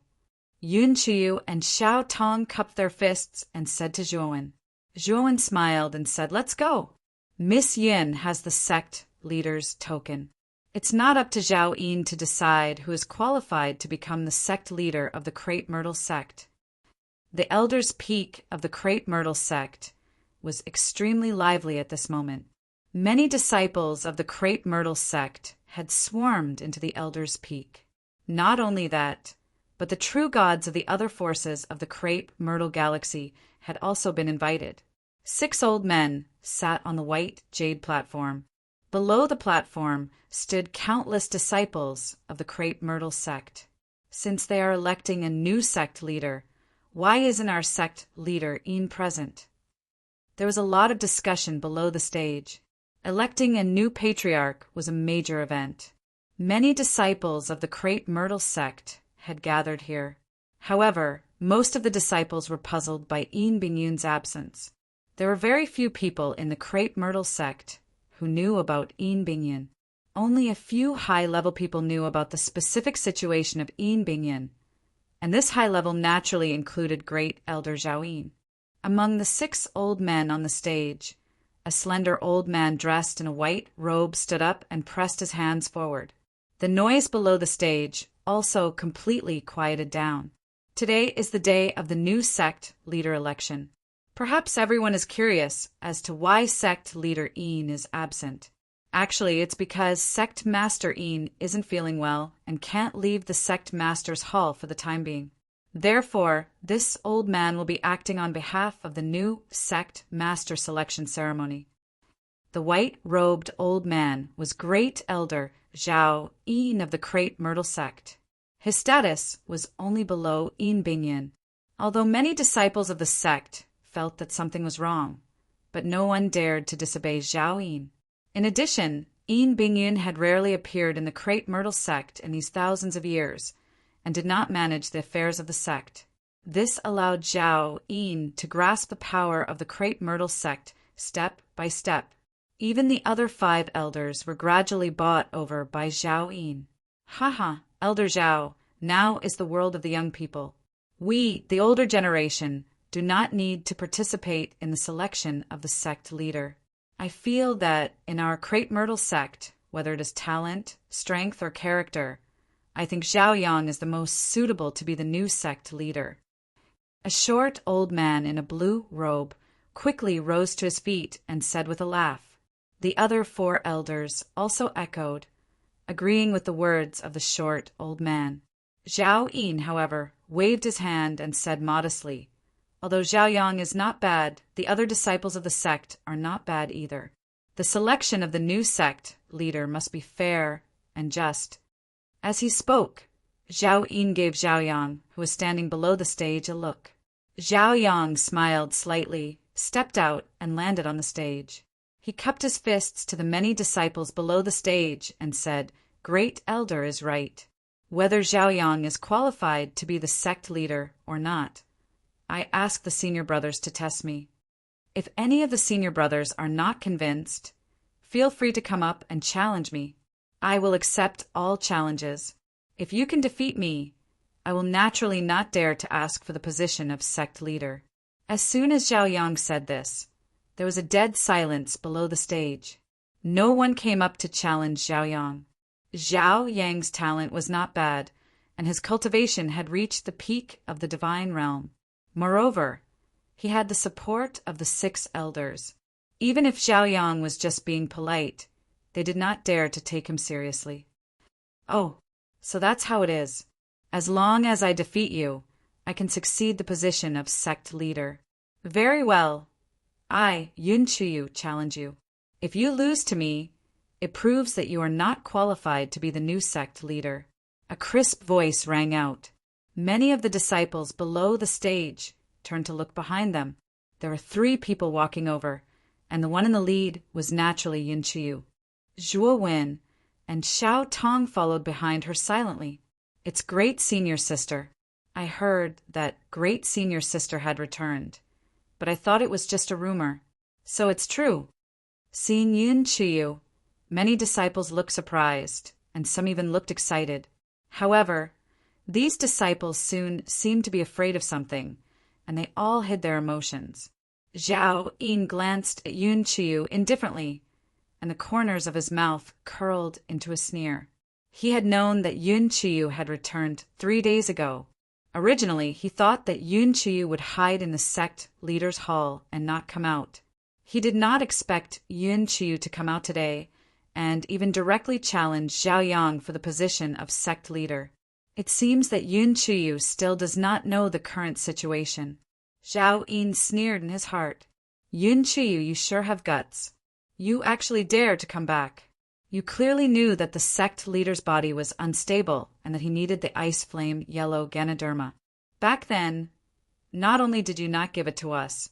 Yun Qiyu and Xiao Tong cupped their fists and said to Zhuowen. Zhuowen smiled and said, "Let's go." Miss Yin has the sect leader's token. It's not up to Zhao Yin to decide who is qualified to become the sect leader of the Crepe Myrtle sect. The Elder's Peak of the Crepe Myrtle sect was extremely lively at this moment. Many disciples of the Crepe Myrtle sect had swarmed into the Elder's Peak. Not only that, but the true gods of the other forces of the Crepe Myrtle galaxy had also been invited. 6 old men sat on the white jade platform. Below the platform stood countless disciples of the Crepe Myrtle sect. Since they are electing a new sect leader, why isn't our sect leader Yin present? There was a lot of discussion below the stage. Electing a new patriarch was a major event. Many disciples of the Crepe Myrtle sect had gathered here. However, most of the disciples were puzzled by Yin Bingyun's absence. There were very few people in the Crepe Myrtle sect who knew about Yin Bingyun. Only a few high-level people knew about the specific situation of Yin Bingyun, and this high level naturally included Great Elder Zhao Yin. Among the 6 old men on the stage, a slender old man dressed in a white robe stood up and pressed his hands forward. The noise below the stage also completely quieted down. Today is the day of the new sect leader election. Perhaps everyone is curious as to why sect leader Yin is absent. Actually, it's because sect master Yin isn't feeling well and can't leave the sect master's hall for the time being. Therefore, this old man will be acting on behalf of the new sect master selection ceremony. The white-robed old man was Great Elder Zhao Yin of the Crepe Myrtle sect. His status was only below Yin Bingyun, although many disciples of the sect felt that something was wrong, but no one dared to disobey Zhao Yin. In addition, Yin Bingyun had rarely appeared in the crepe myrtle sect in these thousands of years, and did not manage the affairs of the sect. This allowed Zhao Yin to grasp the power of the crepe myrtle sect step by step. Even the other 5 elders were gradually bought over by Zhao Yin. Haha, Elder Zhao, now is the world of the young people. We, the older generation, do not need to participate in the selection of the sect leader. I feel that in our crepe myrtle sect, whether it is talent, strength, or character, I think Zhao Yang is the most suitable to be the new sect leader. A short old man in a blue robe quickly rose to his feet and said with a laugh. The other 4 elders also echoed, agreeing with the words of the short old man. Zhao Yin, however, waved his hand and said modestly, "Although Zhao Yang is not bad, the other disciples of the sect are not bad either. The selection of the new sect leader must be fair and just." As he spoke, Zhao Yin gave Zhao Yang, who was standing below the stage, a look. Zhao Yang smiled slightly, stepped out, and landed on the stage. He cupped his fists to the many disciples below the stage and said, "Great Elder is right. Whether Zhao Yang is qualified to be the sect leader or not, I ask the senior brothers to test me. If any of the senior brothers are not convinced, feel free to come up and challenge me. I will accept all challenges. If you can defeat me, I will naturally not dare to ask for the position of sect leader." As soon as Zhao Yang said this, there was a dead silence below the stage. No one came up to challenge Zhao Yang. Zhao Yang's talent was not bad, and his cultivation had reached the peak of the divine realm. Moreover, he had the support of the 6 elders. Even if Zhao Yang was just being polite, they did not dare to take him seriously. "Oh, so that's how it is. As long as I defeat you, I can succeed the position of sect leader. Very well. I, Yun Chuyu, challenge you. If you lose to me, it proves that you are not qualified to be the new sect leader." A crisp voice rang out. Many of the disciples below the stage turned to look behind them. There were 3 people walking over, and the one in the lead was naturally Yun Chuyu. Zhuo Wen and Xiao Tong followed behind her silently. "It's great senior sister." I heard that great senior sister had returned, but I thought it was just a rumor. So it's true. Seeing Yun Chuyu, many disciples looked surprised, and some even looked excited. However, these disciples soon seemed to be afraid of something, and they all hid their emotions. Zhao Yin glanced at Yun Chuyu indifferently, and the corners of his mouth curled into a sneer. He had known that Yun Chuyu had returned 3 days ago. Originally, he thought that Yun Chuyu would hide in the sect leader's hall and not come out. He did not expect Yun Chuyu to come out today and even directly challenge Zhao Yang for the position of sect leader. It seems that Yun Chuyu still does not know the current situation. Zhao Yin sneered in his heart. "Yun Chuyu, you sure have guts. You actually dare to come back. You clearly knew that the sect leader's body was unstable and that he needed the ice flame yellow Ganoderma. Back then, not only did you not give it to us,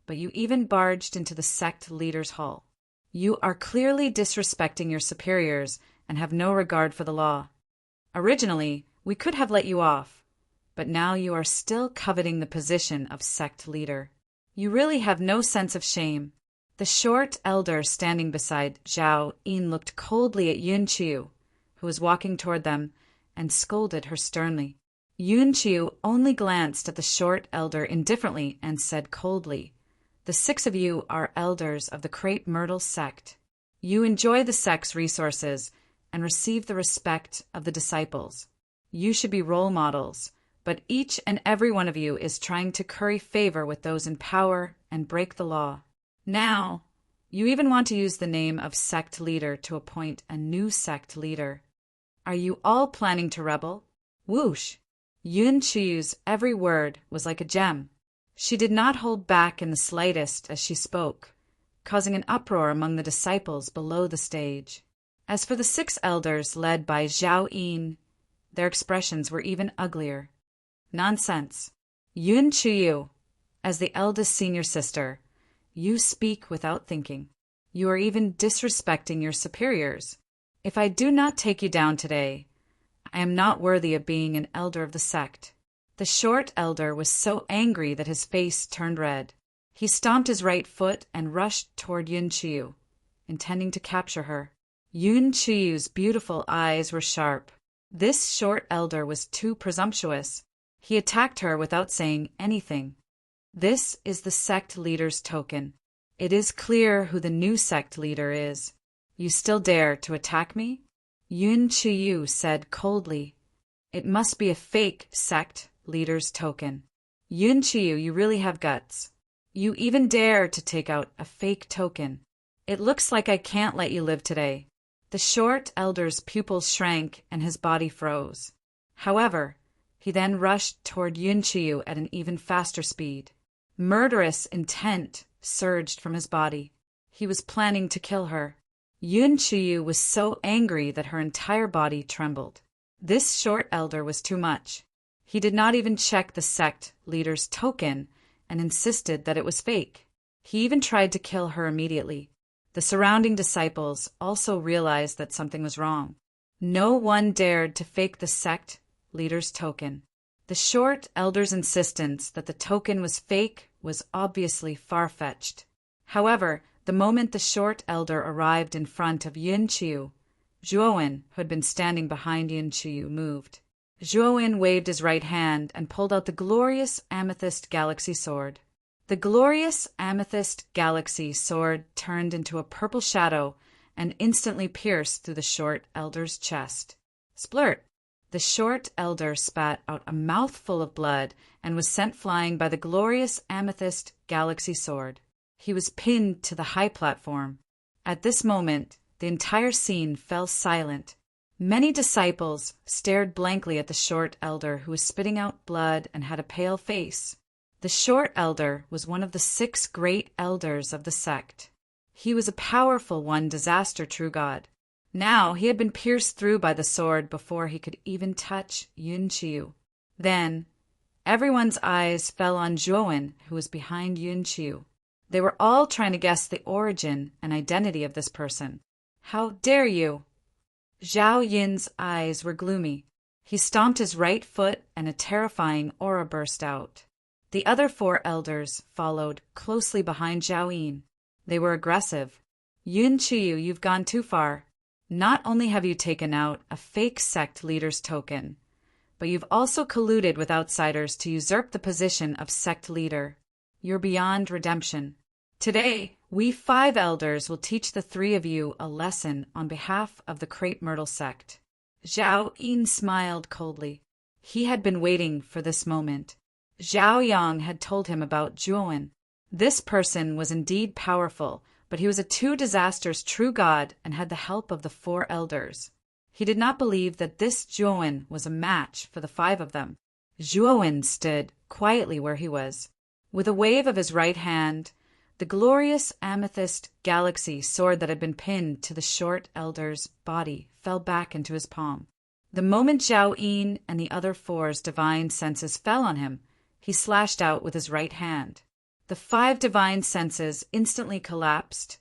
but you even barged into the sect leader's hall. You are clearly disrespecting your superiors and have no regard for the law. Originally, we could have let you off, but now you are still coveting the position of sect leader. You really have no sense of shame." The short elder standing beside Zhao Yin looked coldly at Yun Chuyu, who was walking toward them, and scolded her sternly. Yun Chuyu only glanced at the short elder indifferently and said coldly, "The 6 of you are elders of the crepe myrtle sect. You enjoy the sect's resources and receive the respect of the disciples. You should be role models, but each and every one of you is trying to curry favor with those in power and break the law. Now, you even want to use the name of sect leader to appoint a new sect leader. Are you all planning to rebel?" Whoosh! Yun Chuyu's every word was like a gem. She did not hold back in the slightest as she spoke, causing an uproar among the disciples below the stage. As for the 6 elders led by Zhao Yin, their expressions were even uglier. "Nonsense. Yun Chuyu, as the eldest senior sister, you speak without thinking. You are even disrespecting your superiors. If I do not take you down today, I am not worthy of being an elder of the sect." The short elder was so angry that his face turned red. He stomped his right foot and rushed toward Yun Qiu, intending to capture her. Yun Qiu's beautiful eyes were sharp. This short elder was too presumptuous. He attacked her without saying anything. "This is the sect leader's token. It is clear who the new sect leader is. You still dare to attack me?" Yun Qiu said coldly. "It must be a fake sect leader's token. Yun Qiu, you really have guts. You even dare to take out a fake token. It looks like I can't let you live today." The short elder's pupils shrank and his body froze. However, he then rushed toward Yun Qiu at an even faster speed. Murderous intent surged from his body. He was planning to kill her. Yun Qiu was so angry that her entire body trembled. This short elder was too much. He did not even check the sect leader's token and insisted that it was fake. He even tried to kill her immediately. The surrounding disciples also realized that something was wrong. No one dared to fake the sect leader's token. The short elder's insistence that the token was fake was obviously far-fetched. However, the moment the short elder arrived in front of Yun Qiu, Zhuowen, who had been standing behind Yun Qiu, moved. Zhuowen waved his right hand and pulled out the glorious amethyst galaxy sword. The glorious amethyst galaxy sword turned into a purple shadow and instantly pierced through the short elder's chest. Splurt! The short elder spat out a mouthful of blood and was sent flying by the glorious amethyst galaxy sword. He was pinned to the high platform. At this moment, the entire scene fell silent. Many disciples stared blankly at the short elder, who was spitting out blood and had a pale face. The short elder was one of the 6 great elders of the sect. He was a powerful one, disaster true god. Now he had been pierced through by the sword before he could even touch Yun Qiu. Then, everyone's eyes fell on Zhuowen, who was behind Yun Qiu. They were all trying to guess the origin and identity of this person. "How dare you?" Zhao Yin's eyes were gloomy. He stomped his right foot and a terrifying aura burst out. The other 4 elders followed closely behind Zhao Yin. They were aggressive. "Yun Qiu, you've gone too far. Not only have you taken out a fake sect leader's token, but you've also colluded with outsiders to usurp the position of sect leader. You're beyond redemption. Today, we 5 elders will teach the 3 of you a lesson on behalf of the Crepe Myrtle sect." Zhao Yin smiled coldly. He had been waiting for this moment. Zhao Yang had told him about Zhuowen. This person was indeed powerful, but he was a 2 disasters true god and had the help of the 4 elders. He did not believe that this Zhuowen was a match for the 5 of them. Zhuowen stood quietly where he was. With a wave of his right hand, the glorious amethyst galaxy sword that had been pinned to the short elder's body fell back into his palm. The moment Zhao Yin and the other 4's divine senses fell on him, he slashed out with his right hand. The 5 divine senses instantly collapsed,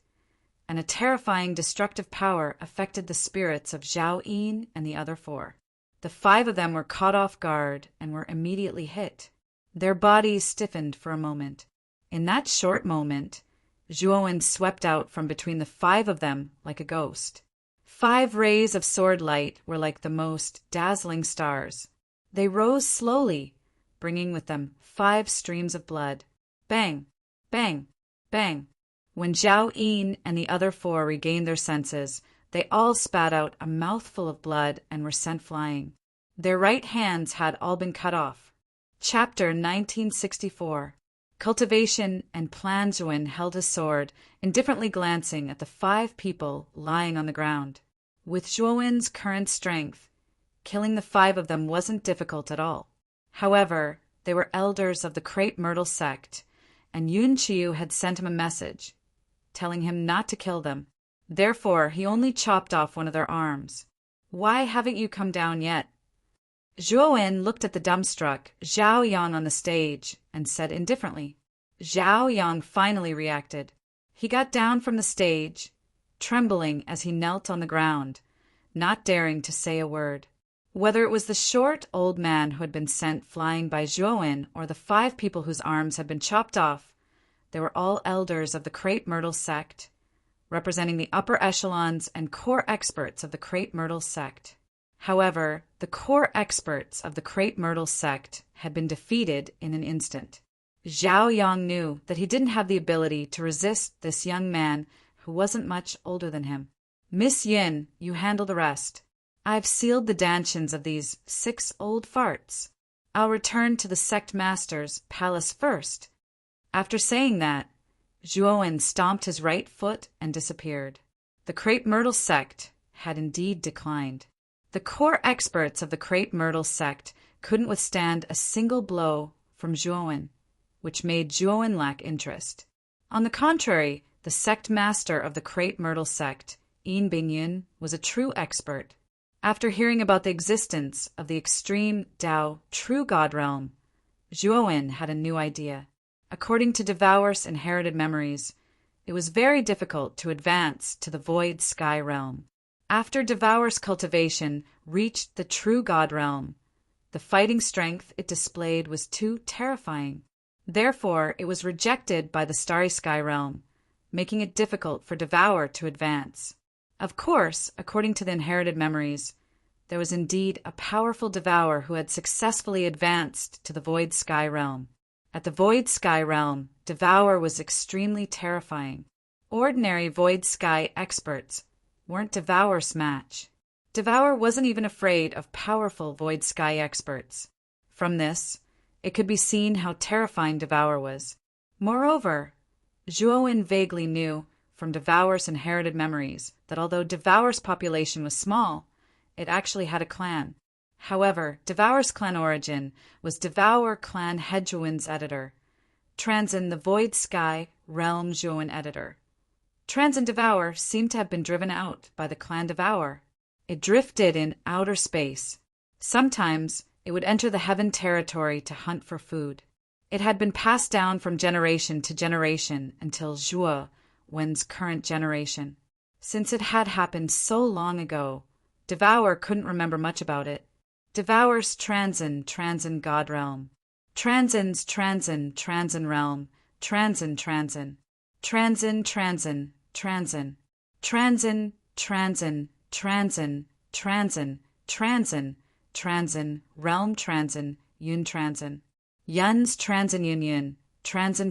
and a terrifying destructive power affected the spirits of Zhao Yin and the other 4. The 5 of them were caught off guard and were immediately hit. Their bodies stiffened for a moment. In that short moment, Zhuowen swept out from between the 5 of them like a ghost. 5 rays of sword light were like the most dazzling stars. They rose slowly, bringing with them 5 streams of blood. Bang! Bang! Bang! When Zhao Yin and the other 4 regained their senses, they all spat out a mouthful of blood and were sent flying. Their right hands had all been cut off. Chapter 1964. Cultivation and Planzuin held his sword, indifferently glancing at the 5 people lying on the ground. With Zhuowen's current strength, killing the 5 of them wasn't difficult at all. However, they were elders of the Crepe Myrtle sect, and Yun Qiu had sent him a message, telling him not to kill them. Therefore, he only chopped off one of their arms. "Why haven't you come down yet?" Zhuowen looked at the dumbstruck Zhao Yang on the stage and said indifferently. Zhao Yang finally reacted. He got down from the stage, trembling as he knelt on the ground, not daring to say a word. Whether it was the short old man who had been sent flying by Zhuowen or the 5 people whose arms had been chopped off, they were all elders of the crepe myrtle sect, representing the upper echelons and core experts of the crepe myrtle sect. However, the core experts of the crepe myrtle sect had been defeated in an instant. Zhao Yang knew that he didn't have the ability to resist this young man who wasn't much older than him. Miss Yin, you handle the rest. I've sealed the dantians of these 6 old farts. I'll return to the sect master's palace first. After saying that, Zhuowen stomped his right foot and disappeared. The crepe myrtle sect had indeed declined. The core experts of the crepe myrtle sect couldn't withstand a single blow from Zhuowen, which made Zhuowen lack interest. On the contrary, the sect master of the crepe myrtle sect, Yin Bingyun, was a true expert. After hearing about the existence of the extreme Tao true God realm, Zhuowen had a new idea. According to Devour's inherited memories, it was very difficult to advance to the void sky realm. After Devour's cultivation reached the true God realm, the fighting strength it displayed was too terrifying. Therefore, it was rejected by the starry sky realm, making it difficult for Devour to advance. Of course, according to the inherited memories, there was indeed a powerful Devour who had successfully advanced to the void sky realm. At the void sky realm, Devour was extremely terrifying. Ordinary void sky experts weren't Devour's match. Devour wasn't even afraid of powerful void sky experts. From this, it could be seen how terrifying Devour was. Moreover, Zhuowen vaguely knew from Devour's inherited memories that although Devour's population was small, it actually had a clan. However, Devour's clan origin was Devour clan Hejuan's editor, Transin the Void Sky Realm Zhuowen editor. Transin Devour seemed to have been driven out by the clan Devour. It drifted in outer space. Sometimes it would enter the heaven territory to hunt for food. It had been passed down from generation to generation until Zhuowen's current generation. Since it had happened so long ago, Devour couldn't remember much about it. Devour's Transin God Realm. Transin's Transin Realm. Transin. Transin. Realm Transin. Yun Transin. Yun's Transin Union. Transin.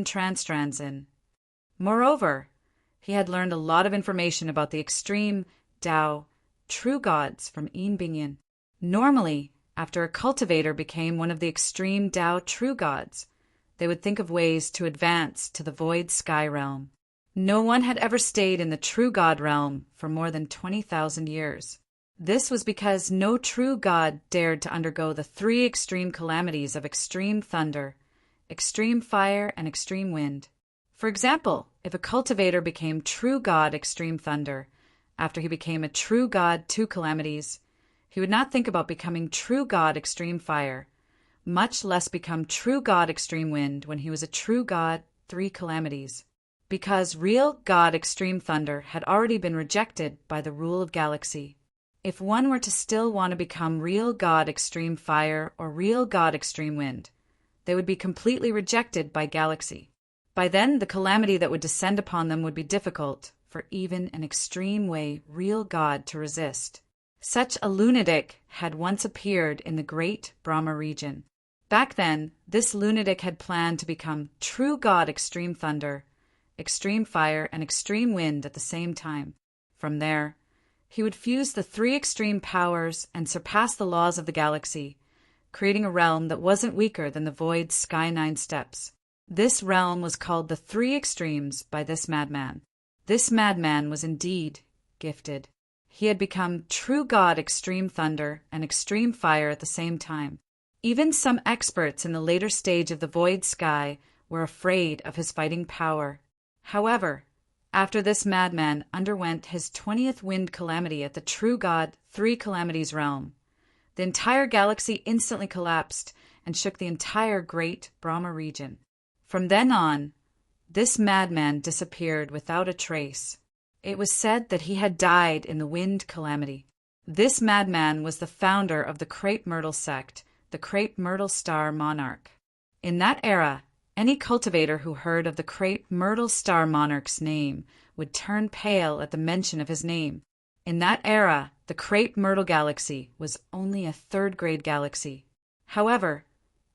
Transin. Moreover, he had learned a lot of information about the extreme Tao true gods from Yin Bingyun. Normally, after a cultivator became one of the extreme Tao true gods, they would think of ways to advance to the void sky realm. No one had ever stayed in the true God realm for more than 20,000 years. This was because no true god dared to undergo the 3 extreme calamities of extreme thunder, extreme fire, and extreme wind. For example, if a cultivator became true god extreme thunder, after he became a true god 2 calamities, he would not think about becoming true god extreme fire, much less become true god extreme wind when he was a true god 3 calamities, because real god extreme thunder had already been rejected by the rule of galaxy. If one were to still want to become real god extreme fire or real god extreme wind, they would be completely rejected by galaxy. By then, the calamity that would descend upon them would be difficult for even an extreme way real god to resist. Such a lunatic had once appeared in the great Brahma region. Back then, this lunatic had planned to become true god extreme thunder, extreme fire, and extreme wind at the same time. From there, he would fuse the 3 extreme powers and surpass the laws of the galaxy, creating a realm that wasn't weaker than the void Sky 9 steps. This realm was called the 3 extremes by this madman. This madman was indeed gifted. He had become true god extreme thunder and extreme fire at the same time. Even some experts in the later stage of the void sky were afraid of his fighting power. However, after this madman underwent his 20th wind calamity at the true god 3 calamities realm, the entire galaxy instantly collapsed and shook the entire great Brahma region. From then on, This madman disappeared without a trace. It was said that he had died in the wind calamity. This madman was the founder of the crepe myrtle sect, the crepe myrtle star monarch. In that era, any cultivator who heard of the crepe myrtle star monarch's name would turn pale at the mention of his name. In that era, the crepe myrtle galaxy was only a third-grade galaxy. However,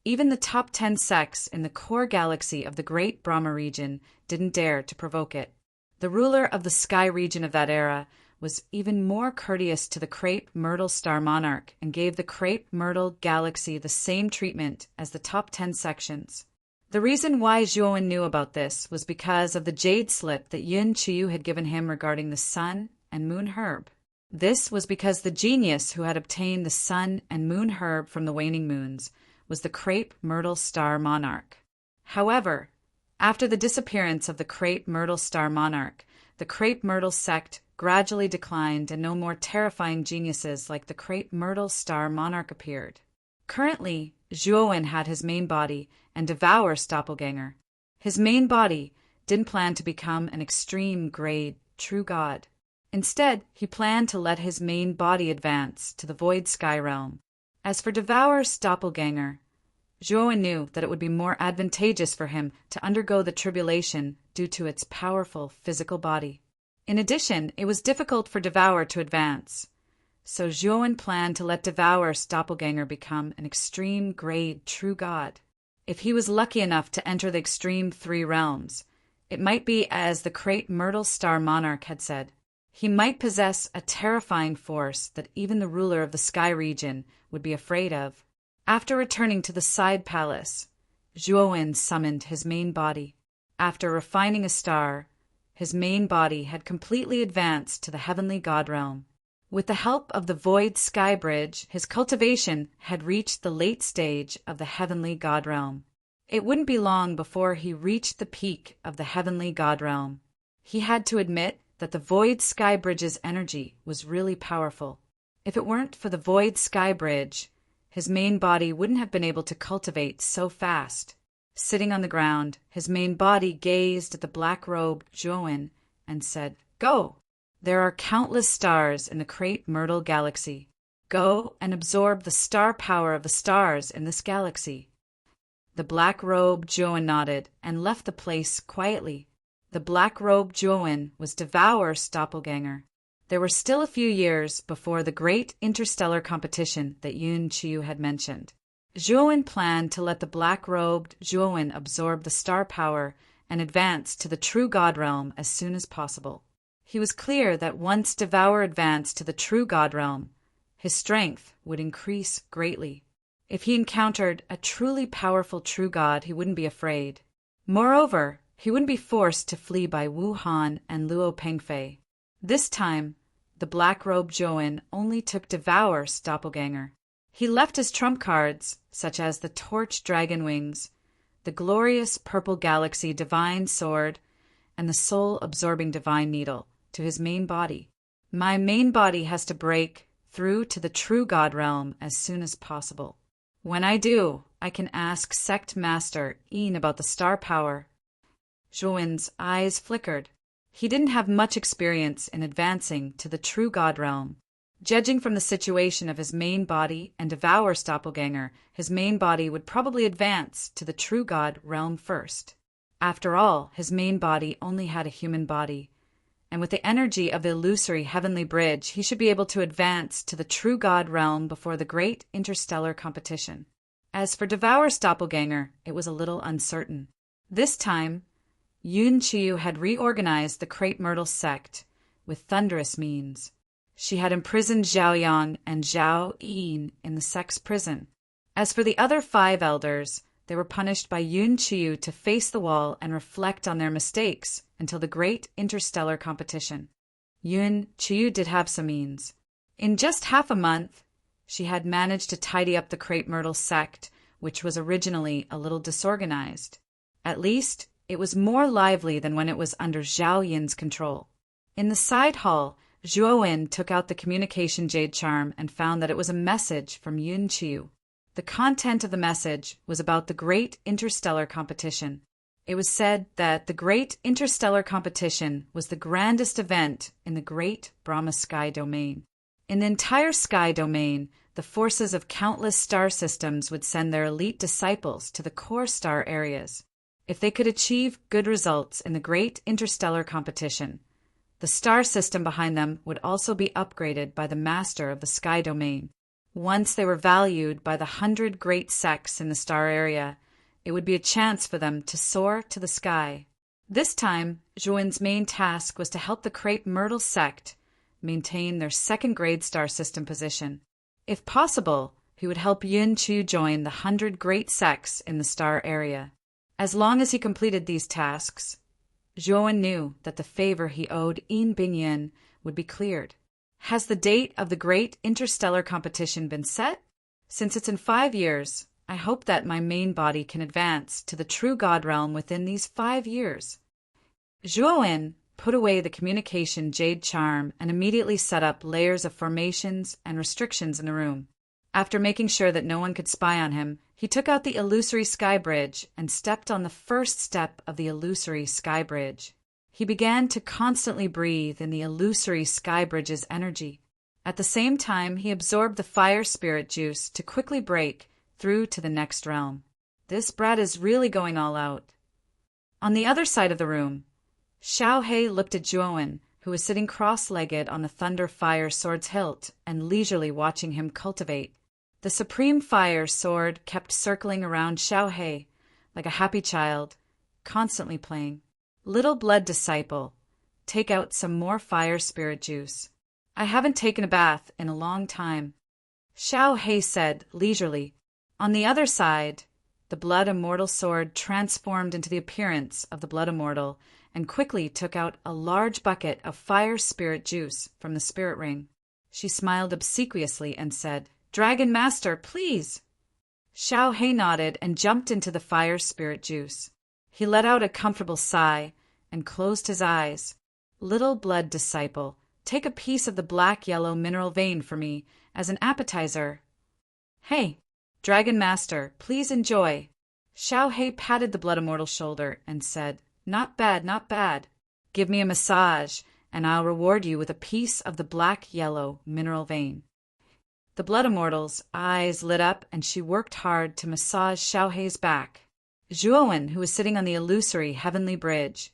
even the top 10 sects in the core galaxy of the Great Brahma region didn't dare to provoke it. The ruler of the sky region of that era was even more courteous to the crepe myrtle star monarch and gave the crepe myrtle galaxy the same treatment as the top 10 sections. The reason why Zhuowen knew about this was because of the jade slip that Yun Qiu had given him regarding the sun and moon herb. This was because the genius who had obtained the sun and moon herb from the waning moons was the crepe myrtle star monarch. However, after the disappearance of the crepe myrtle star monarch, the crepe myrtle sect gradually declined and no more terrifying geniuses like the crepe myrtle star monarch appeared. Currently, Zhuowen had his main body and Devour's doppelganger. His main body didn't plan to become an extreme grade true god. Instead, he planned to let his main body advance to the void sky realm. As for Devour's doppelganger, Zhuowen knew that it would be more advantageous for him to undergo the tribulation due to its powerful physical body. In addition, it was difficult for Devour to advance, so Zhuowen planned to let Devour's doppelganger become an extreme grade true god. If he was lucky enough to enter the extreme 3 realms, it might be as the crepe myrtle star monarch had said. He might possess a terrifying force that even the ruler of the sky region would be afraid of. After returning to the side palace, Zhuowen summoned his main body. After refining a star, his main body had completely advanced to the heavenly god realm. With the help of the void sky bridge, his cultivation had reached the late stage of the heavenly god realm. It wouldn't be long before he reached the peak of the heavenly god realm. He had to admit that the void sky bridge's energy was really powerful. If it weren't for the void sky bridge, his main body wouldn't have been able to cultivate so fast. Sitting on the ground, his main body gazed at the black-robed Zhuowen and said, "Go! There are countless stars in the crepe myrtle galaxy. Go and absorb the star power of the stars in this galaxy." The black-robed Zhuowen nodded and left the place quietly. The black-robed Zhuowen was Devour's doppelganger. There were still a few years before the great interstellar competition that Yun Qiu had mentioned. Zhuowen planned to let the black-robed Zhuowen absorb the star power and advance to the true god realm as soon as possible. He was clear that once Devour advanced to the true god realm, his strength would increase greatly. If he encountered a truly powerful true god, he wouldn't be afraid. Moreover, he wouldn't be forced to flee by Wu Han and Luo Pengfei. This time, the black-robed Zhuowen only took Devour's doppelganger. He left his trump cards, such as the Torch Dragon Wings, the glorious Purple Galaxy Divine Sword, and the Soul-Absorbing Divine Needle, to his main body. My main body has to break through to the true God realm as soon as possible. When I do, I can ask Sect Master Yin about the star power. Zhuowen's eyes flickered. He didn't have much experience in advancing to the true God realm. Judging from the situation of his main body and Devour's doppelganger, his main body would probably advance to the true God realm first. After all, his main body only had a human body, and with the energy of the illusory heavenly bridge, he should be able to advance to the true God realm before the great interstellar competition. As for Devour's doppelganger, it was a little uncertain. This time, Yun Qiu had reorganized the Crepe Myrtle sect with thunderous means. She had imprisoned Zhao Yang and Zhao Yin in the sect's prison. As for the other 5 elders, they were punished by Yun Qiu to face the wall and reflect on their mistakes until the great interstellar competition. Yun Qiu did have some means. In just half a month, she had managed to tidy up the Crepe Myrtle sect, which was originally a little disorganized. At least, it was more lively than when it was under Zhao Yin's control. In the side hall, Zhuowen took out the communication jade charm and found that it was a message from Yun Qiu. The content of the message was about the great interstellar competition. It was said that the Great Interstellar Competition was the grandest event in the Great Brahma Sky Domain. In the entire sky domain, the forces of countless star systems would send their elite disciples to the core star areas. If they could achieve good results in the Great Interstellar Competition, the star system behind them would also be upgraded by the master of the sky domain. Once they were valued by the 100 great sects in the star area, it would be a chance for them to soar to the sky. This time, Zhuan's main task was to help the Crepe Myrtle sect maintain their second-grade star system position. If possible, he would help Yun Chu join the 100 great sects in the star area. As long as he completed these tasks, Zhuan knew that the favor he owed Yin Bingyin would be cleared. Has the date of the Great Interstellar Competition been set? Since it's in 5 years, I hope that my main body can advance to the true God realm within these 5 years. Zhuan put away the communication jade charm and immediately set up layers of formations and restrictions in the room. After making sure that no one could spy on him, he took out the illusory sky bridge and stepped on the first step of the illusory sky bridge. He began to constantly breathe in the illusory sky bridge's energy. At the same time, he absorbed the fire spirit juice to quickly break through to the next realm. This brat is really going all out. On the other side of the room, Xiao He looked at Zhuan, who was sitting cross-legged on the thunder fire sword's hilt and leisurely watching him cultivate. The supreme fire sword kept circling around Xiao He like a happy child, constantly playing. Little blood disciple, take out some more fire spirit juice. I haven't taken a bath in a long time, Xiao He said leisurely. On the other side, the blood immortal sword transformed into the appearance of the blood immortal and quickly took out a large bucket of fire spirit juice from the spirit ring. She smiled obsequiously and said, "Dragon Master, please." Xiao He nodded and jumped into the fire spirit juice. He let out a comfortable sigh and closed his eyes. Little blood disciple, take a piece of the black-yellow mineral vein for me as an appetizer. Hey, Dragon Master, please enjoy. Xiao He patted the blood immortal's shoulder and said, "Not bad, not bad. Give me a massage, and I'll reward you with a piece of the black-yellow mineral vein." The blood immortal's eyes lit up, and she worked hard to massage Xiao He's back. Zhuan, who was sitting on the illusory heavenly bridge,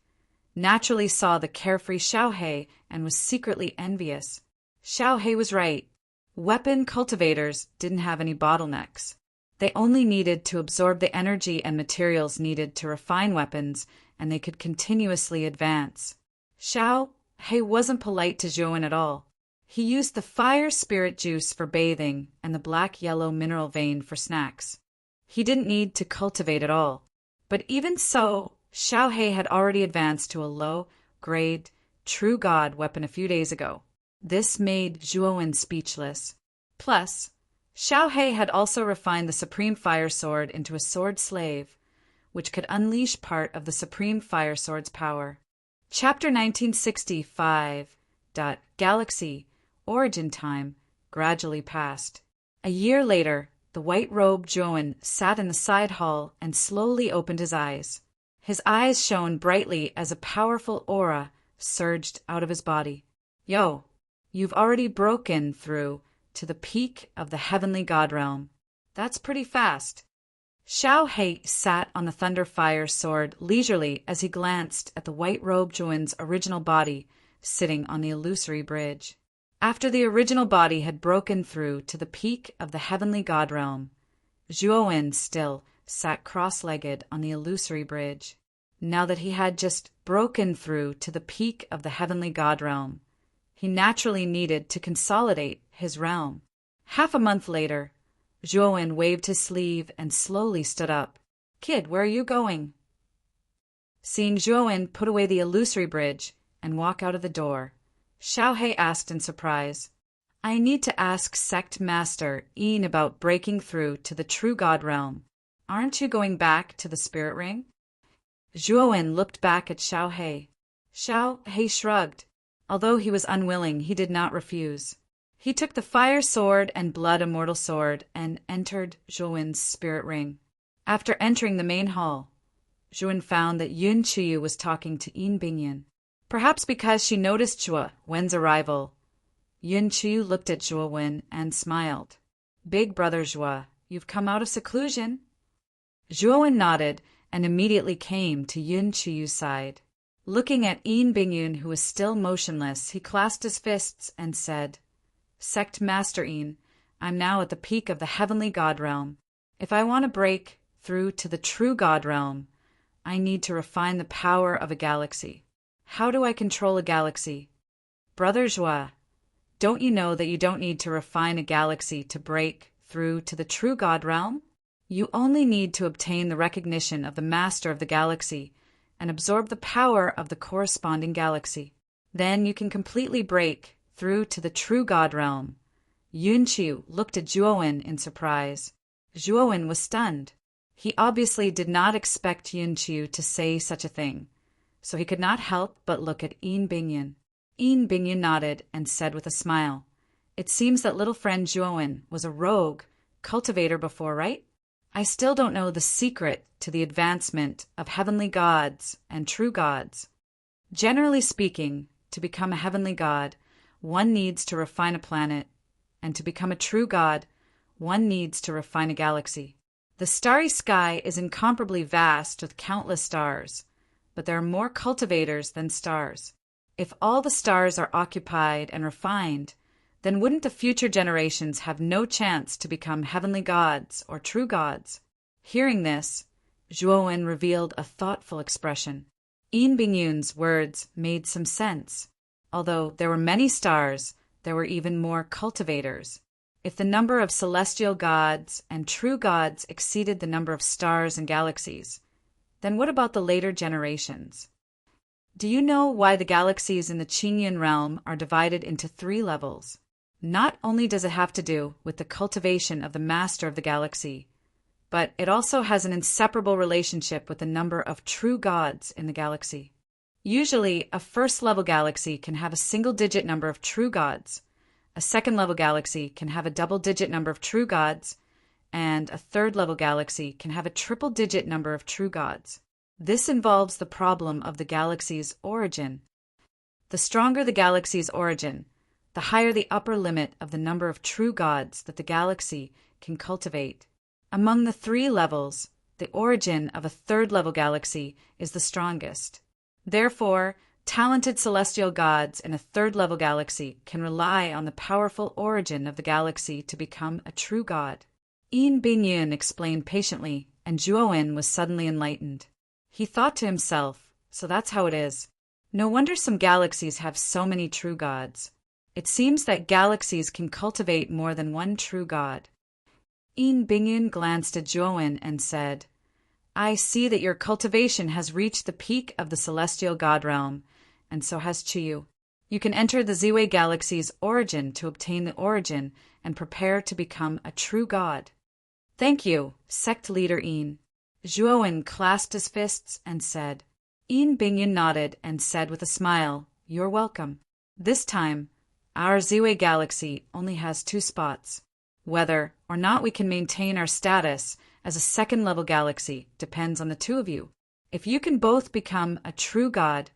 naturally saw the carefree Xiao He and was secretly envious. Xiao He was right. Weapon cultivators didn't have any bottlenecks. They only needed to absorb the energy and materials needed to refine weapons, and they could continuously advance. Xiao He wasn't polite to Zhuan at all. He used the fire spirit juice for bathing and the black-yellow mineral vein for snacks. He didn't need to cultivate at all. But even so, Xiao He had already advanced to a low-grade, true god weapon a few days ago. This made Zhuan speechless. Plus, Xiao He had also refined the Supreme Fire Sword into a sword slave, which could unleash part of the Supreme Fire Sword's power. Chapter 1965. Galaxy Origin Time gradually passed. A year later, the white-robed Zhuan sat in the side hall and slowly opened his eyes. His eyes shone brightly as a powerful aura surged out of his body. Yo, you've already broken through to the peak of the heavenly god realm. That's pretty fast. Xiao He sat on the thunder fire sword leisurely as he glanced at the white-robed Zhuan's original body sitting on the illusory bridge. After the original body had broken through to the peak of the heavenly god realm, Zhuan still sat cross-legged on the illusory bridge. Now that he had just broken through to the peak of the heavenly god realm, he naturally needed to consolidate his realm. Half a month later, Zhuan waved his sleeve and slowly stood up. "Kid, where are you going?" Seeing Zhuan put away the illusory bridge and walk out of the door, Xiao He asked in surprise, "I need to ask Sect Master Yin about breaking through to the true God realm. Aren't you going back to the spirit ring?" Zhuan looked back at Xiao He. Xiao He shrugged. Although he was unwilling, he did not refuse. He took the fire sword and blood immortal sword and entered Zhuan's spirit ring. After entering the main hall, Zhuan found that Yun Chuyu was talking to Yin Bingyun. Perhaps because she noticed Zhuo Wen's arrival, Yun Chuyu looked at Zhuo Wen and smiled. Big brother Zhuo, you've come out of seclusion. Zhuo Wen nodded and immediately came to Yun Chuyu's side. Looking at Yin Bingyun, who was still motionless, he clasped his fists and said, Sect Master Yin, I'm now at the peak of the heavenly God realm. If I want to break through to the true God realm, I need to refine the power of a galaxy. How do I control a galaxy? Brother Zhuo, don't you know that you don't need to refine a galaxy to break through to the true God realm? You only need to obtain the recognition of the master of the galaxy and absorb the power of the corresponding galaxy. Then you can completely break through to the true God realm. Yun Chu looked at Zhuo Wen in surprise. Zhuo Wen was stunned. He obviously did not expect Yun Chu to say such a thing, so he could not help but look at Yin Bingyun. Yin Bingyun nodded and said with a smile, It seems that little friend Zhuo Wen was a rogue cultivator before, right? I still don't know the secret to the advancement of heavenly gods and true gods. Generally speaking, to become a heavenly god, one needs to refine a planet, and to become a true god, one needs to refine a galaxy. The starry sky is incomparably vast with countless stars, but there are more cultivators than stars. If all the stars are occupied and refined, then wouldn't the future generations have no chance to become heavenly gods or true gods? Hearing this, Zhuo Wen revealed a thoughtful expression. Yin Bingyun's words made some sense. Although there were many stars, there were even more cultivators. If the number of celestial gods and true gods exceeded the number of stars and galaxies, then what about the later generations? Do you know why the galaxies in the Qingyun realm are divided into 3 levels? Not only does it have to do with the cultivation of the master of the galaxy, but it also has an inseparable relationship with the number of true gods in the galaxy. Usually, a first-level galaxy can have a single-digit number of true gods, a second-level galaxy can have a double-digit number of true gods, and a third-level galaxy can have a triple-digit number of true gods. This involves the problem of the galaxy's origin. The stronger the galaxy's origin, the higher the upper limit of the number of true gods that the galaxy can cultivate. Among the 3 levels, the origin of a third-level galaxy is the strongest. Therefore, talented celestial gods in a third-level galaxy can rely on the powerful origin of the galaxy to become a true god. Yin Bingyun explained patiently, and Zhuo Wen was suddenly enlightened. He thought to himself, so that's how it is. No wonder some galaxies have so many true gods. It seems that galaxies can cultivate more than one true god. Yin Bingyun glanced at Zhuo Wen and said, I see that your cultivation has reached the peak of the celestial god realm, and so has Chuyu. You can enter the Ziwei galaxy's origin to obtain the origin and prepare to become a true god. Thank you, sect leader Yin. Zhuo Wen clasped his fists and said. Yin Bingyun nodded and said with a smile, You're welcome. This time, our Ziwei galaxy only has 2 spots. Whether or not we can maintain our status as a second-level galaxy depends on the 2 of you. If you can both become a true god,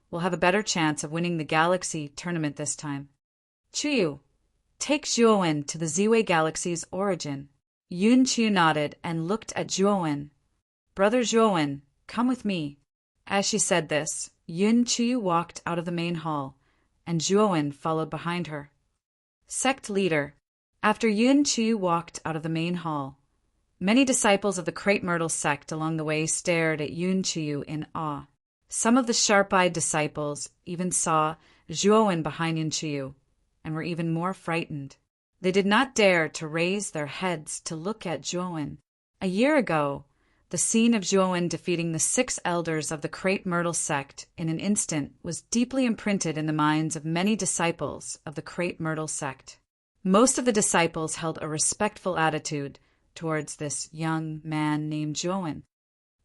we'll have a better chance of winning the galaxy tournament this time. Chuyu, take Zhuo Wen to the Ziwei galaxy's origin. Yun Chu nodded and looked at Zhuo Wen. Brother Zhuo Wen, come with me. As she said this, Yun Chu walked out of the main hall, and Zhuo Wen followed behind her. Sect leader. After Yun Chu walked out of the main hall, many disciples of the Crepe Myrtle sect along the way stared at Yun Chu in awe. Some of the sharp-eyed disciples even saw Zhuo Wen behind Yun Chu and were even more frightened. They did not dare to raise their heads to look at Zhuo Wen. A year ago, the scene of Zhuo Wen defeating the 6 elders of the Crepe Myrtle sect in an instant was deeply imprinted in the minds of many disciples of the Crepe Myrtle sect. Most of the disciples held a respectful attitude towards this young man named Zhuo Wen.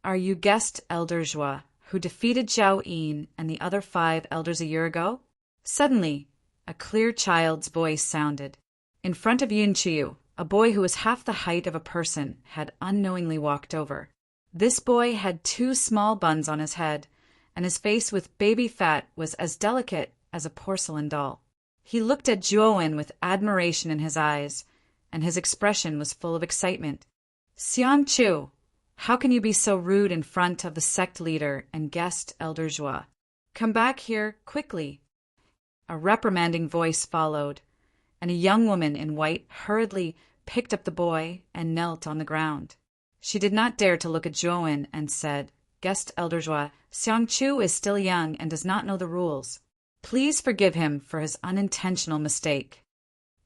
Are you guest Elder Zhuo, who defeated Zhao Yin and the other 5 elders a year ago? Suddenly, a clear child's voice sounded. In front of Yun Chu, a boy who was half the height of a person had unknowingly walked over. This boy had 2 small buns on his head, and his face with baby fat was as delicate as a porcelain doll. He looked at Zhuowen with admiration in his eyes, and his expression was full of excitement. Xiang Chu, how can you be so rude in front of the sect leader and guest Elder Zhuo? Come back here quickly. A reprimanding voice followed, and a young woman in white hurriedly picked up the boy and knelt on the ground. She did not dare to look at Zhuowen and said, Guest Elder Zhuo, Xiang Chu is still young and does not know the rules. Please forgive him for his unintentional mistake.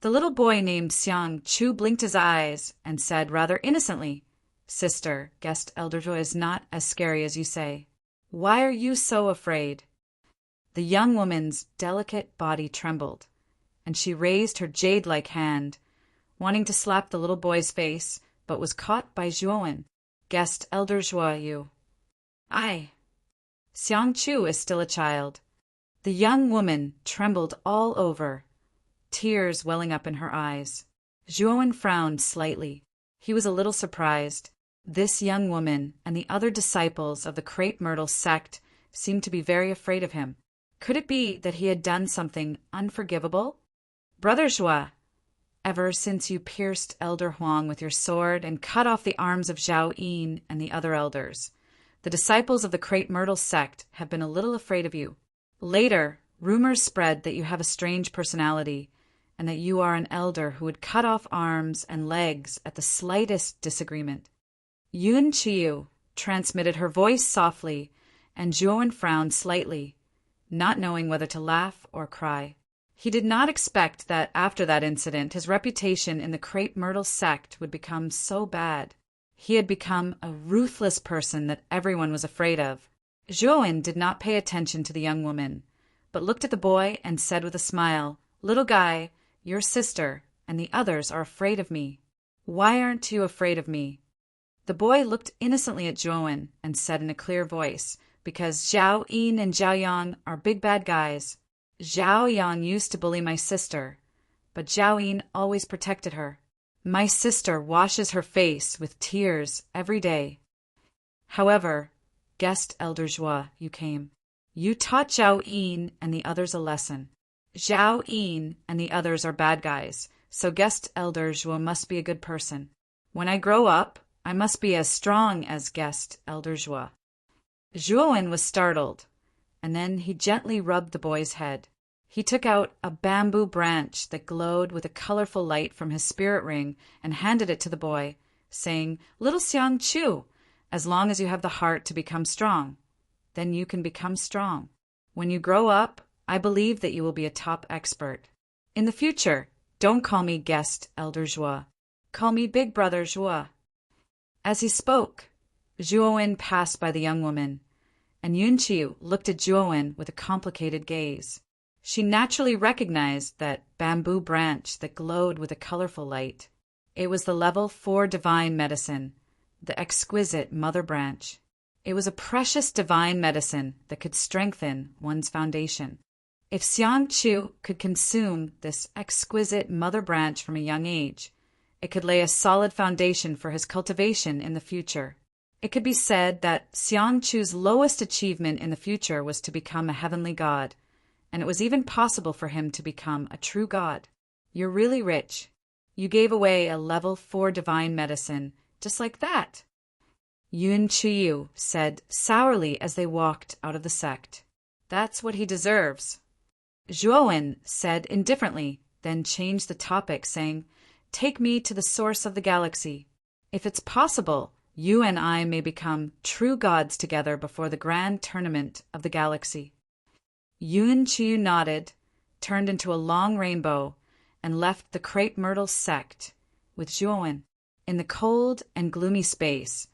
The little boy named Xiang Chu blinked his eyes and said rather innocently, Sister, Guest Elder Zhuo is not as scary as you say. Why are you so afraid? The young woman's delicate body trembled, and she raised her jade-like hand, wanting to slap the little boy's face, but was caught by Zhuowen. Guest Elder Zhuo, you. Xiang Chu is still a child. The young woman trembled all over, tears welling up in her eyes. Zhuowen frowned slightly. He was a little surprised. This young woman and the other disciples of the Crepe Myrtle sect seemed to be very afraid of him. Could it be that he had done something unforgivable? Brother Zhuo, ever since you pierced Elder Huang with your sword and cut off the arms of Zhao Yin and the other elders, the disciples of the Crepe Myrtle sect have been a little afraid of you. Later, rumors spread that you have a strange personality and that you are an elder who would cut off arms and legs at the slightest disagreement. Yun Chiu transmitted her voice softly, and Zhuowen frowned slightly, not knowing whether to laugh or cry. He did not expect that after that incident his reputation in the Crepe Myrtle sect would become so bad. He had become a ruthless person that everyone was afraid of. Zhuowen did not pay attention to the young woman, but looked at the boy and said with a smile, Little guy, your sister and the others are afraid of me. Why aren't you afraid of me? The boy looked innocently at Zhuowen and said in a clear voice, Because Zhao Yin and Zhao Yang are big bad guys. Zhao Yang used to bully my sister, but Zhao Yin always protected her. My sister washes her face with tears every day. However, Guest Elder Zhuo, you came. You taught Zhao Yin and the others a lesson. Zhao Yin and the others are bad guys, so Guest Elder Zhuo must be a good person. When I grow up, I must be as strong as Guest Elder Zhuo. Zhuowen was startled, and then he gently rubbed the boy's head. He took out a bamboo branch that glowed with a colorful light from his spirit ring and handed it to the boy, saying, Little Xiang Chu, as long as you have the heart to become strong, then you can become strong. When you grow up, I believe that you will be a top expert. In the future, don't call me Guest Elder Zhuo. Call me Big Brother Zhuo. As he spoke, Zhuowen passed by the young woman, and Yunqiu looked at Zhuowen with a complicated gaze. She naturally recognized that bamboo branch that glowed with a colorful light. It was the level 4 divine medicine, the exquisite mother branch. It was a precious divine medicine that could strengthen one's foundation. If Xiang Chu could consume this exquisite mother branch from a young age, it could lay a solid foundation for his cultivation in the future. It could be said that Xiang Chu's lowest achievement in the future was to become a heavenly god, and it was even possible for him to become a true god. You're really rich. You gave away a level 4 divine medicine, just like that. Yun Chiyu said sourly as they walked out of the sect. That's what he deserves. Zhuowen said indifferently, then changed the topic, saying, Take me to the source of the galaxy. If it's possible, you and I may become true gods together before the grand tournament of the galaxy. Yun Chiyu nodded, turned into a long rainbow, and left the Crepe Myrtle sect with Zhuowen. In the cold and gloomy space,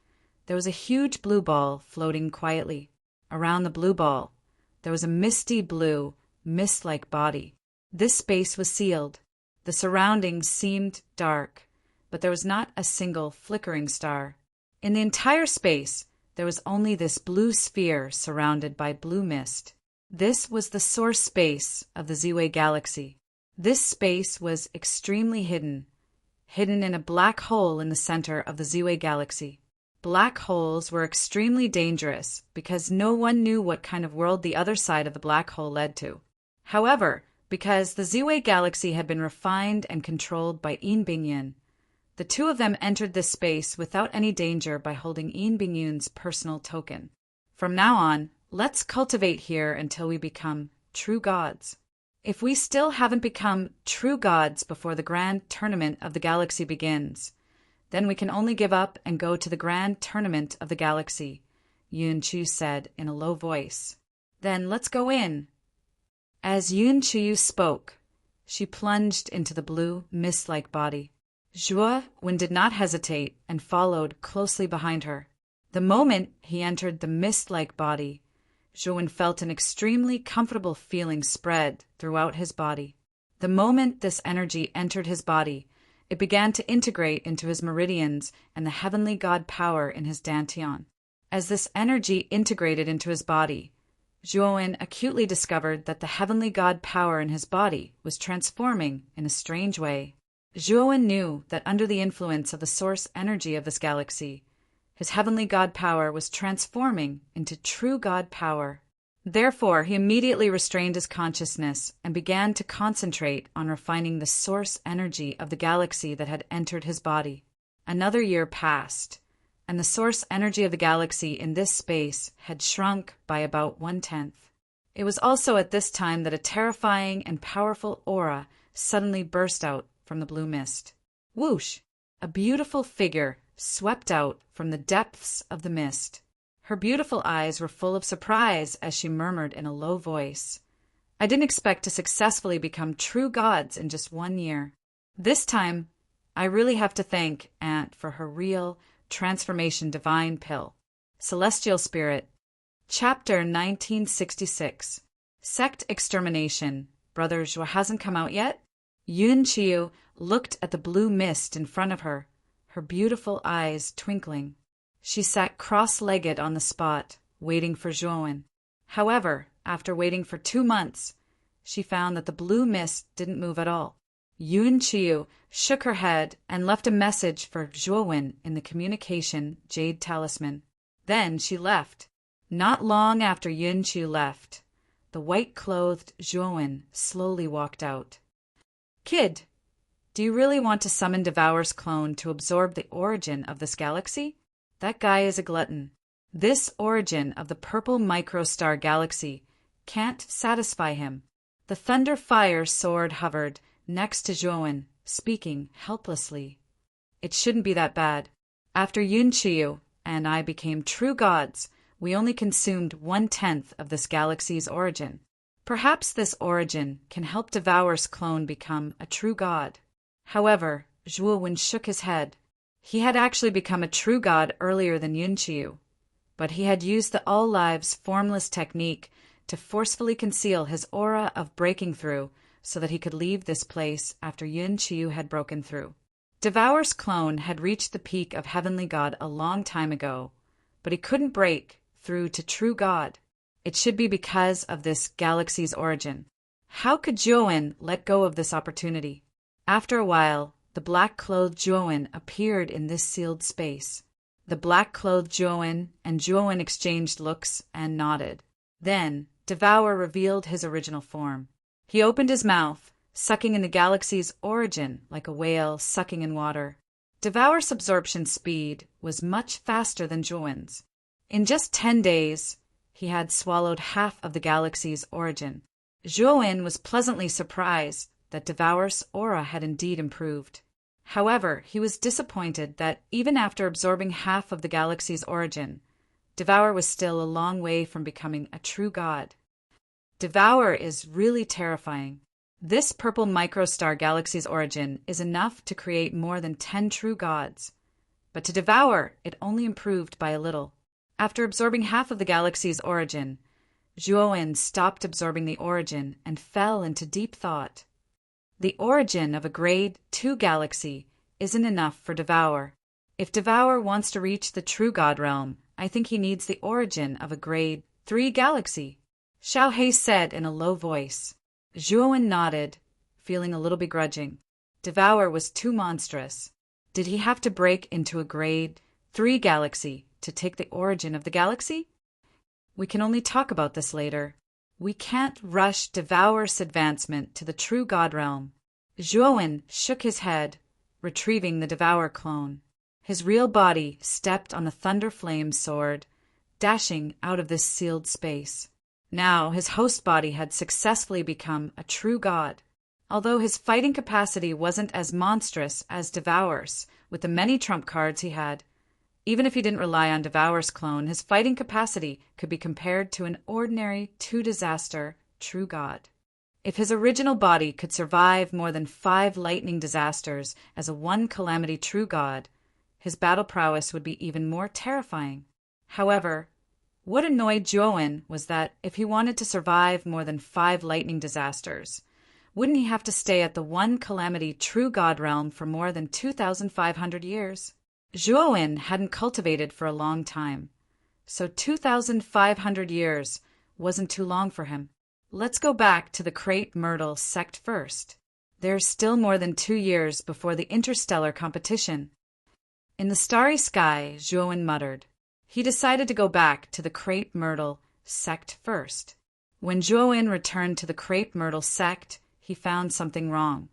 there was a huge blue ball floating quietly. Around the blue ball, there was a misty blue, mist-like body. This space was sealed. The surroundings seemed dark, but there was not a single flickering star. In the entire space, there was only this blue sphere surrounded by blue mist. This was the source space of the Ziwei galaxy. This space was extremely hidden in a black hole in the center of the Ziwei galaxy. Black holes were extremely dangerous because no one knew what kind of world the other side of the black hole led to. However, because the Ziwei galaxy had been refined and controlled by Yin Bingyun, the two of them entered this space without any danger by holding Yin Bingyun's personal token. From now on, let's cultivate here until we become true gods. If we still haven't become true gods before the grand tournament of the galaxy begins, then we can only give up and go to the grand tournament of the galaxy, Yun Chu said in a low voice. Then let's go in. As Yun Chu spoke, she plunged into the blue, mist-like body. Zhuo Wen did not hesitate and followed closely behind her. The moment he entered the mist-like body, Zhuo Wen felt an extremely comfortable feeling spread throughout his body. The moment this energy entered his body, it began to integrate into his meridians and the heavenly god power in his dantian. As this energy integrated into his body, Zhuo Wen acutely discovered that the heavenly god power in his body was transforming in a strange way. Zhuo Wen knew that under the influence of the source energy of this galaxy, his heavenly god power was transforming into true god power. Therefore, he immediately restrained his consciousness and began to concentrate on refining the source energy of the galaxy that had entered his body. Another year passed, and the source energy of the galaxy in this space had shrunk by about 1/10. It was also at this time that a terrifying and powerful aura suddenly burst out from the blue mist. Whoosh! A beautiful figure swept out from the depths of the mist. Her beautiful eyes were full of surprise as she murmured in a low voice, "I didn't expect to successfully become true gods in just 1 year. This time, I really have to thank Aunt for her real transformation divine pill." Celestial Spirit. Chapter 1966. Sect Extermination. Brother Zhuo hasn't come out yet? Yun Qiu looked at the blue mist in front of her, her beautiful eyes twinkling. She sat cross-legged on the spot, waiting for Zhuo Wen. However, after waiting for 2 months, she found that the blue mist didn't move at all. Yun Qiu shook her head and left a message for Zhuo Wen in the communication jade talisman. Then she left. Not long after Yun Qiu left, the white-clothed Zhuo Wen slowly walked out. "Kid, do you really want to summon Devour's clone to absorb the origin of this galaxy? That guy is a glutton. This origin of the purple microstar galaxy can't satisfy him." The thunder fire sword hovered next to Zhuo Wen, speaking helplessly. "It shouldn't be that bad. After Yun Qiu and I became true gods, we only consumed 1/10 of this galaxy's origin. Perhaps this origin can help Devour's clone become a true god." However, Zhuo Wen shook his head. He had actually become a true god earlier than Yun Qiu, but he had used the All Lives formless technique to forcefully conceal his aura of breaking through so that he could leave this place after Yun Qiu had broken through. Devour's clone had reached the peak of heavenly god a long time ago, but he couldn't break through to true god. It should be because of this galaxy's origin. How could Zhuo Wen let go of this opportunity? After a while, the black-clothed Zhuo Wen appeared in this sealed space. The black-clothed Zhuo Wen and Zhuo Wen exchanged looks and nodded. Then, Devour revealed his original form. He opened his mouth, sucking in the galaxy's origin like a whale sucking in water. Devour's absorption speed was much faster than Zhuo Wen's. In just 10 days, he had swallowed half of the galaxy's origin. Zhuo Wen was pleasantly surprised that Devour's aura had indeed improved. However, he was disappointed that even after absorbing half of the galaxy's origin, Devour was still a long way from becoming a true god. Devour is really terrifying. This purple microstar galaxy's origin is enough to create more than 10 true gods, but to Devour, it only improved by a little. After absorbing half of the galaxy's origin, Zhuo Wen stopped absorbing the origin and fell into deep thought. The origin of a grade 2 galaxy isn't enough for Devour. If Devour wants to reach the true god realm, I think he needs the origin of a grade 3 galaxy, Xiao He said in a low voice. Zhuo Wen nodded, feeling a little begrudging. Devour was too monstrous. Did he have to break into a grade 3 galaxy to take the origin of the galaxy? We can only talk about this later. We can't rush Devour's advancement to the true God realm. Zhuowen shook his head, retrieving the Devour clone. His real body stepped on the thunder flame sword, dashing out of this sealed space. Now his host body had successfully become a true god. Although his fighting capacity wasn't as monstrous as Devour's, with the many trump cards he had, even if he didn't rely on Devour's clone, his fighting capacity could be compared to an ordinary 2-disaster true god. If his original body could survive more than 5 lightning disasters as a 1-calamity true god, his battle prowess would be even more terrifying. However, what annoyed Zhuowen was that if he wanted to survive more than 5 lightning disasters, wouldn't he have to stay at the 1-calamity true god realm for more than 2,500 years? Zhuowen hadn't cultivated for a long time, so 2,500 years wasn't too long for him. Let's go back to the Crepe Myrtle sect first. There's still more than 2 years before the interstellar competition. In the starry sky, Zhuowen muttered. He decided to go back to the Crepe Myrtle sect first. When Zhuowen returned to the Crepe Myrtle sect, he found something wrong.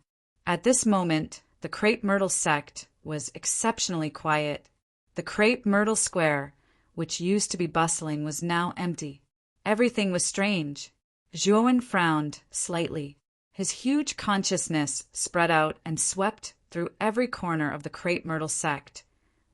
At this moment, the Crepe Myrtle sect was exceptionally quiet. The Crepe Myrtle Square, which used to be bustling, was now empty. Everything was strange. Zhuowen frowned slightly. His huge consciousness spread out and swept through every corner of the Crepe Myrtle sect,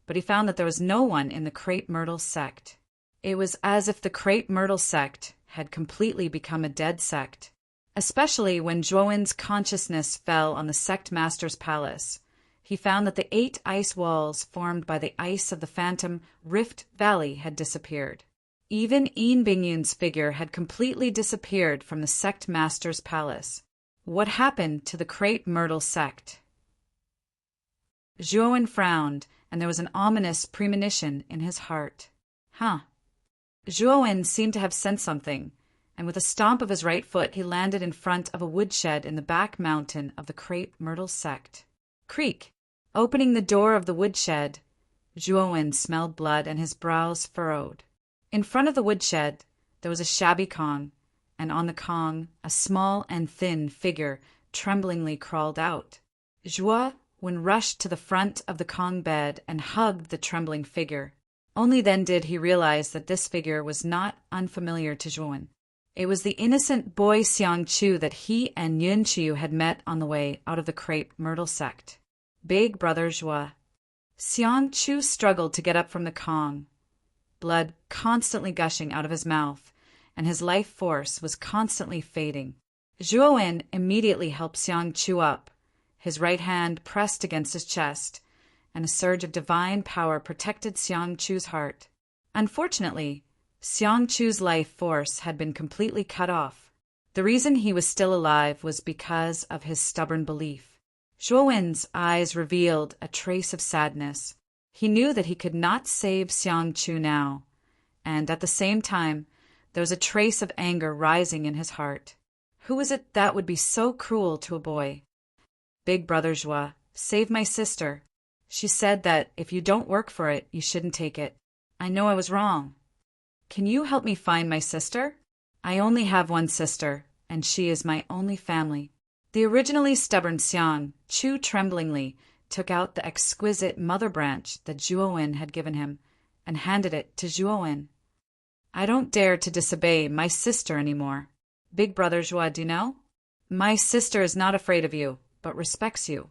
but he found that there was no one in the Crepe Myrtle sect. It was as if the Crepe Myrtle sect had completely become a dead sect, especially when Zhuowen's consciousness fell on the sect master's palace. He found that the 8 ice walls formed by the ice of the phantom Rift Valley had disappeared. Even Yin Bingyun's figure had completely disappeared from the sect master's palace. What happened to the Crepe Myrtle sect? Zhuowen frowned, and there was an ominous premonition in his heart. Zhuowen seemed to have sensed something, and with a stomp of his right foot he landed in front of a woodshed in the back mountain of the Crepe Myrtle sect. Creak! Opening the door of the woodshed, Zhuowen smelled blood and his brows furrowed. In front of the woodshed there was a shabby Kong, and on the Kong a small and thin figure tremblingly crawled out. Zhuowen rushed to the front of the Kong bed and hugged the trembling figure. Only then did he realize that this figure was not unfamiliar to Zhuowen. It was the innocent boy Xiangqiu that he and Yunqiu had met on the way out of the Crepe Myrtle sect. Big brother Zhuo. Xiangqiu struggled to get up from the Kong, blood constantly gushing out of his mouth, and his life force was constantly fading. Zhuowen immediately helped Xiangqiu up, his right hand pressed against his chest, and a surge of divine power protected Xiangqiu's heart. Unfortunately, Xiangqiu's life force had been completely cut off. The reason he was still alive was because of his stubborn belief. Zhuowen's eyes revealed a trace of sadness. He knew that he could not save Xiangqiu now, and at the same time, there was a trace of anger rising in his heart. Who was it that would be so cruel to a boy? Big brother Zhuo, save my sister. She said that if you don't work for it, you shouldn't take it. I know I was wrong. Can you help me find my sister? I only have one sister, and she is my only family. The originally stubborn Xiangqiu tremblingly took out the exquisite mother branch that Zhuowen had given him and handed it to Zhuowen. I don't dare to disobey my sister anymore. Big brother Zhuo, do you know? My sister is not afraid of you, but respects you.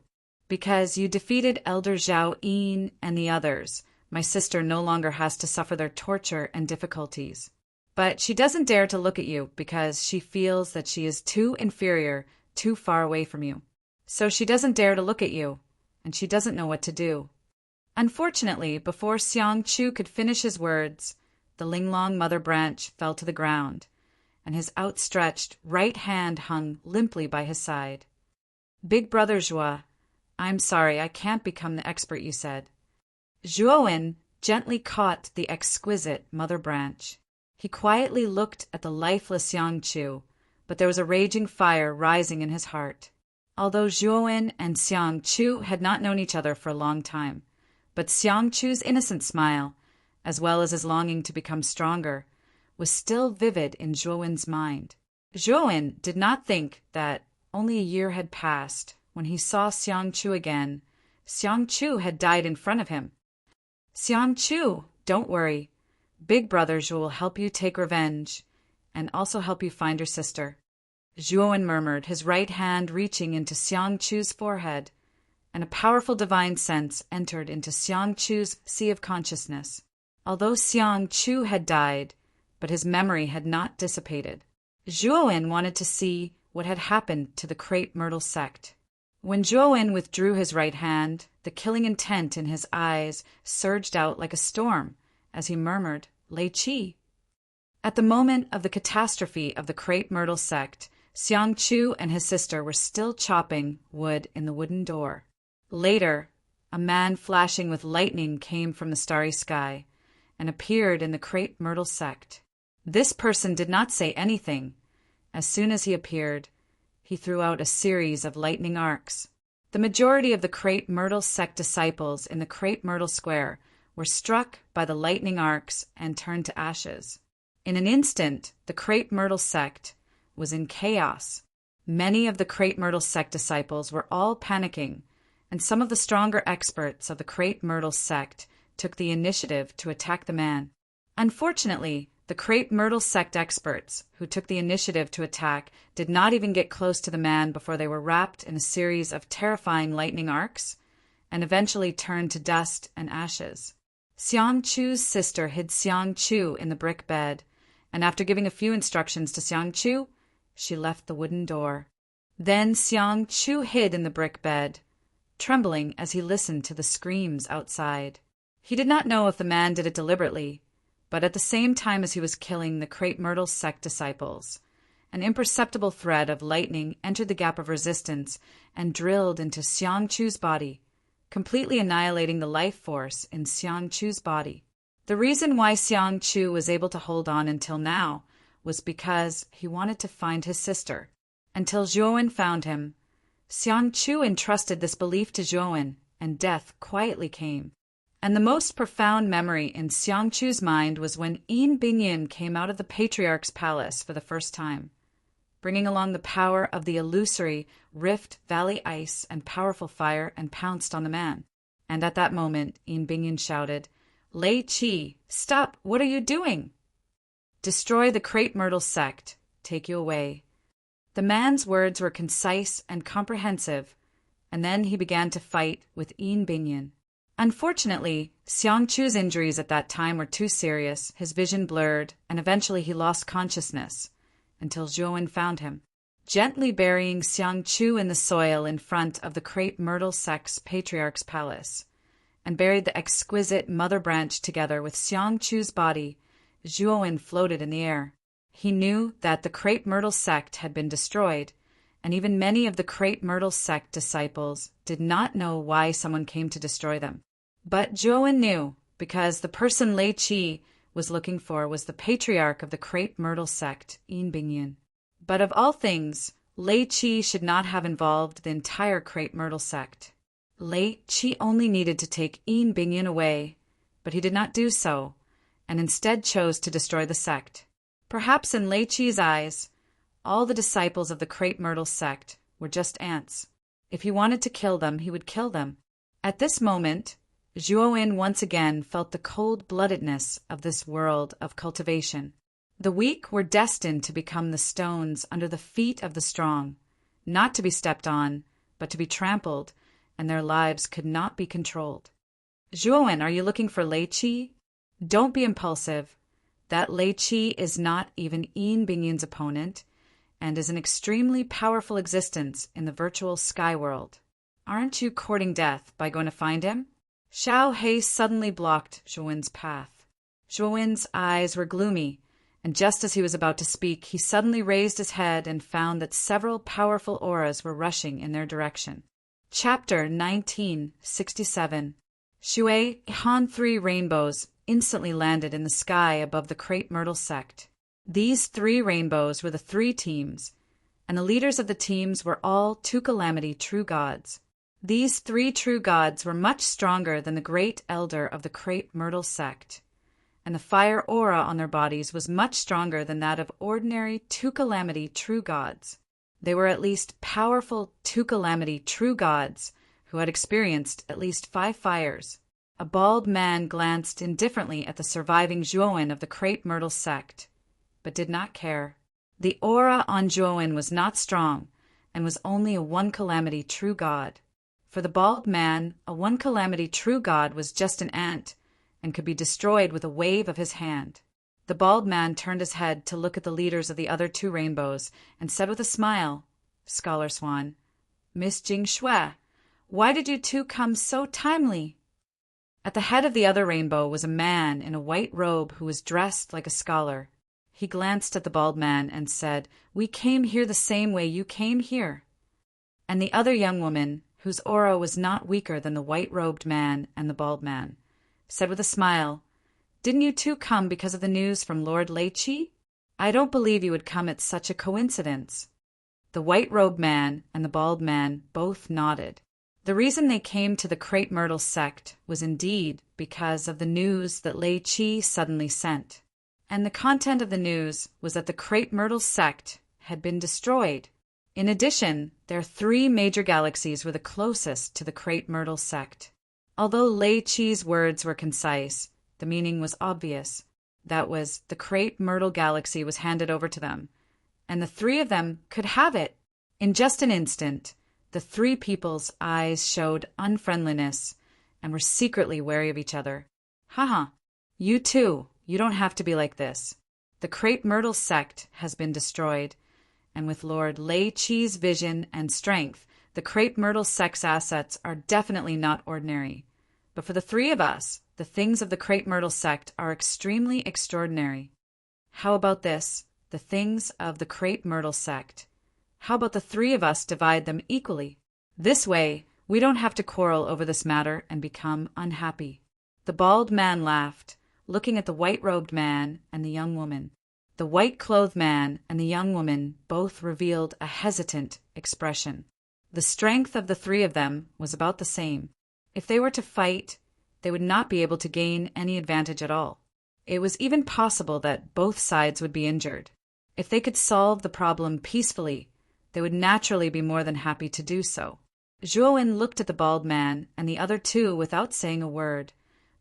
Because you defeated Elder Zhao Yin and the others, my sister no longer has to suffer their torture and difficulties. But she doesn't dare to look at you because she feels that she is too inferior, too far away from you. So she doesn't dare to look at you, and she doesn't know what to do. Unfortunately, before Xiangqiu could finish his words, the Linglong mother branch fell to the ground, and his outstretched right hand hung limply by his side. Big brother Zhuo, I'm sorry, I can't become the expert you said. Zhuowen gently caught the exquisite mother branch. He quietly looked at the lifeless Xiangqiu, but there was a raging fire rising in his heart. Although Zhuowen and Xiangqiu had not known each other for a long time, But Xiangchu's innocent smile, as well as his longing to become stronger, was still vivid in Zhuowen's mind. Zhuowen did not think that only a year had passed when he saw Xiangchu again. Xiangchu had died in front of him. "Xiangchu, don't worry. Big brother Zhuo will help you take revenge, and also help you find your sister," Zhuowen murmured, his right hand reaching into Xiangchu's forehead, and a powerful divine sense entered into Xiangchu's sea of consciousness. Although Xiangchu had died, but his memory had not dissipated. Zhuowen wanted to see what had happened to the crepe myrtle sect. When Zhuowen withdrew his right hand, the killing intent in his eyes surged out like a storm as he murmured, "Lei Qi." At the moment of the catastrophe of the crepe myrtle sect, Xiangchu and his sister were still chopping wood in the wooden door. Later, a man flashing with lightning came from the starry sky and appeared in the crepe myrtle sect. This person did not say anything. As soon as he appeared, he threw out a series of lightning arcs. The majority of the crepe myrtle sect disciples in the crepe myrtle square were struck by the lightning arcs and turned to ashes. In an instant, the crepe myrtle sect was in chaos. Many of the crepe myrtle sect disciples were all panicking, and some of the stronger experts of the crepe myrtle sect took the initiative to attack the man. Unfortunately, the crepe myrtle sect experts who took the initiative to attack did not even get close to the man before they were wrapped in a series of terrifying lightning arcs and eventually turned to dust and ashes. Xiangchu's sister hid Xiangchu in the brick bed, and after giving a few instructions to Xiangchu, she left the wooden door. Then Xiangchu hid in the brick bed, trembling as he listened to the screams outside. He did not know if the man did it deliberately, but at the same time as he was killing the crepe myrtle sect disciples, an imperceptible thread of lightning entered the gap of resistance and drilled into Xiangchu's body, completely annihilating the life force in Xiangchu's body. The reason why Xiangchu was able to hold on until now was because he wanted to find his sister. Until Zhuowen found him, Xiangchu entrusted this belief to Zhuowen, and death quietly came. And the most profound memory in Xiangchu's mind was when Yin Bingyin came out of the Patriarch's palace for the first time, bringing along the power of the illusory Rift Valley ice and powerful fire, and pounced on the man. And at that moment, Yin Bingyin shouted, "Lei Qi, stop! What are you doing?" "Destroy the crepe myrtle sect. Take you away." The man's words were concise and comprehensive, and then he began to fight with Yin Bingyin. Unfortunately, Xiangchu's injuries at that time were too serious, his vision blurred, and eventually he lost consciousness, until Zhuowen found him. Gently burying Xiangchu in the soil in front of the crepe myrtle sect's patriarch's palace, and buried the exquisite mother branch together with Xiangchu's body, Zhuowen floated in the air. He knew that the crepe myrtle sect had been destroyed, and even many of the crepe myrtle sect disciples did not know why someone came to destroy them. But Zhuowen knew, because the person Lei Qi was looking for was the patriarch of the crepe myrtle sect, Yin Bingyin. But of all things, Lei Qi should not have involved the entire crepe myrtle sect. Lei Qi only needed to take Yin Bingyin away, but he did not do so, and instead chose to destroy the sect. Perhaps in Lei Qi's eyes, all the disciples of the crepe myrtle sect were just ants. If he wanted to kill them, he would kill them. At this moment, Zhuowen once again felt the cold-bloodedness of this world of cultivation. The weak were destined to become the stones under the feet of the strong, not to be stepped on, but to be trampled, and their lives could not be controlled. "Zhuowen, are you looking for Lei Qi? Don't be impulsive. That Lei Qi is not even Yin Bingyin's opponent, and is an extremely powerful existence in the virtual sky world. Aren't you courting death by going to find him?" Xiao He suddenly blocked Zhuowen's path. Zhuowen's eyes were gloomy, and just as he was about to speak, he suddenly raised his head and found that several powerful auras were rushing in their direction. Chapter 1967. Shui Han 3 rainbows instantly landed in the sky above the crepe myrtle sect. These 3 rainbows were the 3 teams, and the leaders of the teams were all Two Calamity true gods. These three true gods were much stronger than the great elder of the crepe myrtle sect, and the fire aura on their bodies was much stronger than that of ordinary two-calamity true gods. They were at least powerful two-calamity true gods who had experienced at least 5 fires. A bald man glanced indifferently at the surviving Zhuowen of the crepe myrtle sect, but did not care. The aura on Zhuowen was not strong, and was only a one-calamity true god. For the bald man, a one-calamity true god was just an ant, and could be destroyed with a wave of his hand. The bald man turned his head to look at the leaders of the other 2 rainbows, and said with a smile, Scholar Swan, Miss Jing Shui, why did you 2 come so timely? At the head of the other rainbow was a man in a white robe who was dressed like a scholar. He glanced at the bald man and said, We came here the same way you came here. And the other young woman, whose aura was not weaker than the white-robed man and the bald man, said with a smile, Didn't you 2 come because of the news from Lord Lei Qi? I don't believe you would come at such a coincidence. The white-robed man and the bald man both nodded. The reason they came to the crepe myrtle sect was indeed because of the news that Lei Qi suddenly sent. And the content of the news was that the crepe myrtle sect had been destroyed. In addition, their 3 major galaxies were the closest to the crepe myrtle sect. Although Lei Qi's words were concise, the meaning was obvious. That was, the crepe myrtle galaxy was handed over to them, and the 3 of them could have it. In just an instant, the 3 people's eyes showed unfriendliness and were secretly wary of each other. Haha, you 2, you don't have to be like this. The crepe myrtle sect has been destroyed, and with Lord Lei Qi's vision and strength, the crepe myrtle sect's assets are definitely not ordinary. But for the 3 of us, the things of the crepe myrtle sect are extremely extraordinary. How about this? The things of the crepe myrtle sect. How about the 3 of us divide them equally? This way, we don't have to quarrel over this matter and become unhappy. The bald man laughed, looking at the white-robed man and the young woman. The white-clothed man and the young woman both revealed a hesitant expression. The strength of the 3 of them was about the same. If they were to fight, they would not be able to gain any advantage at all. It was even possible that both sides would be injured. If they could solve the problem peacefully, they would naturally be more than happy to do so. Zhuowen looked at the bald man and the other 2 without saying a word,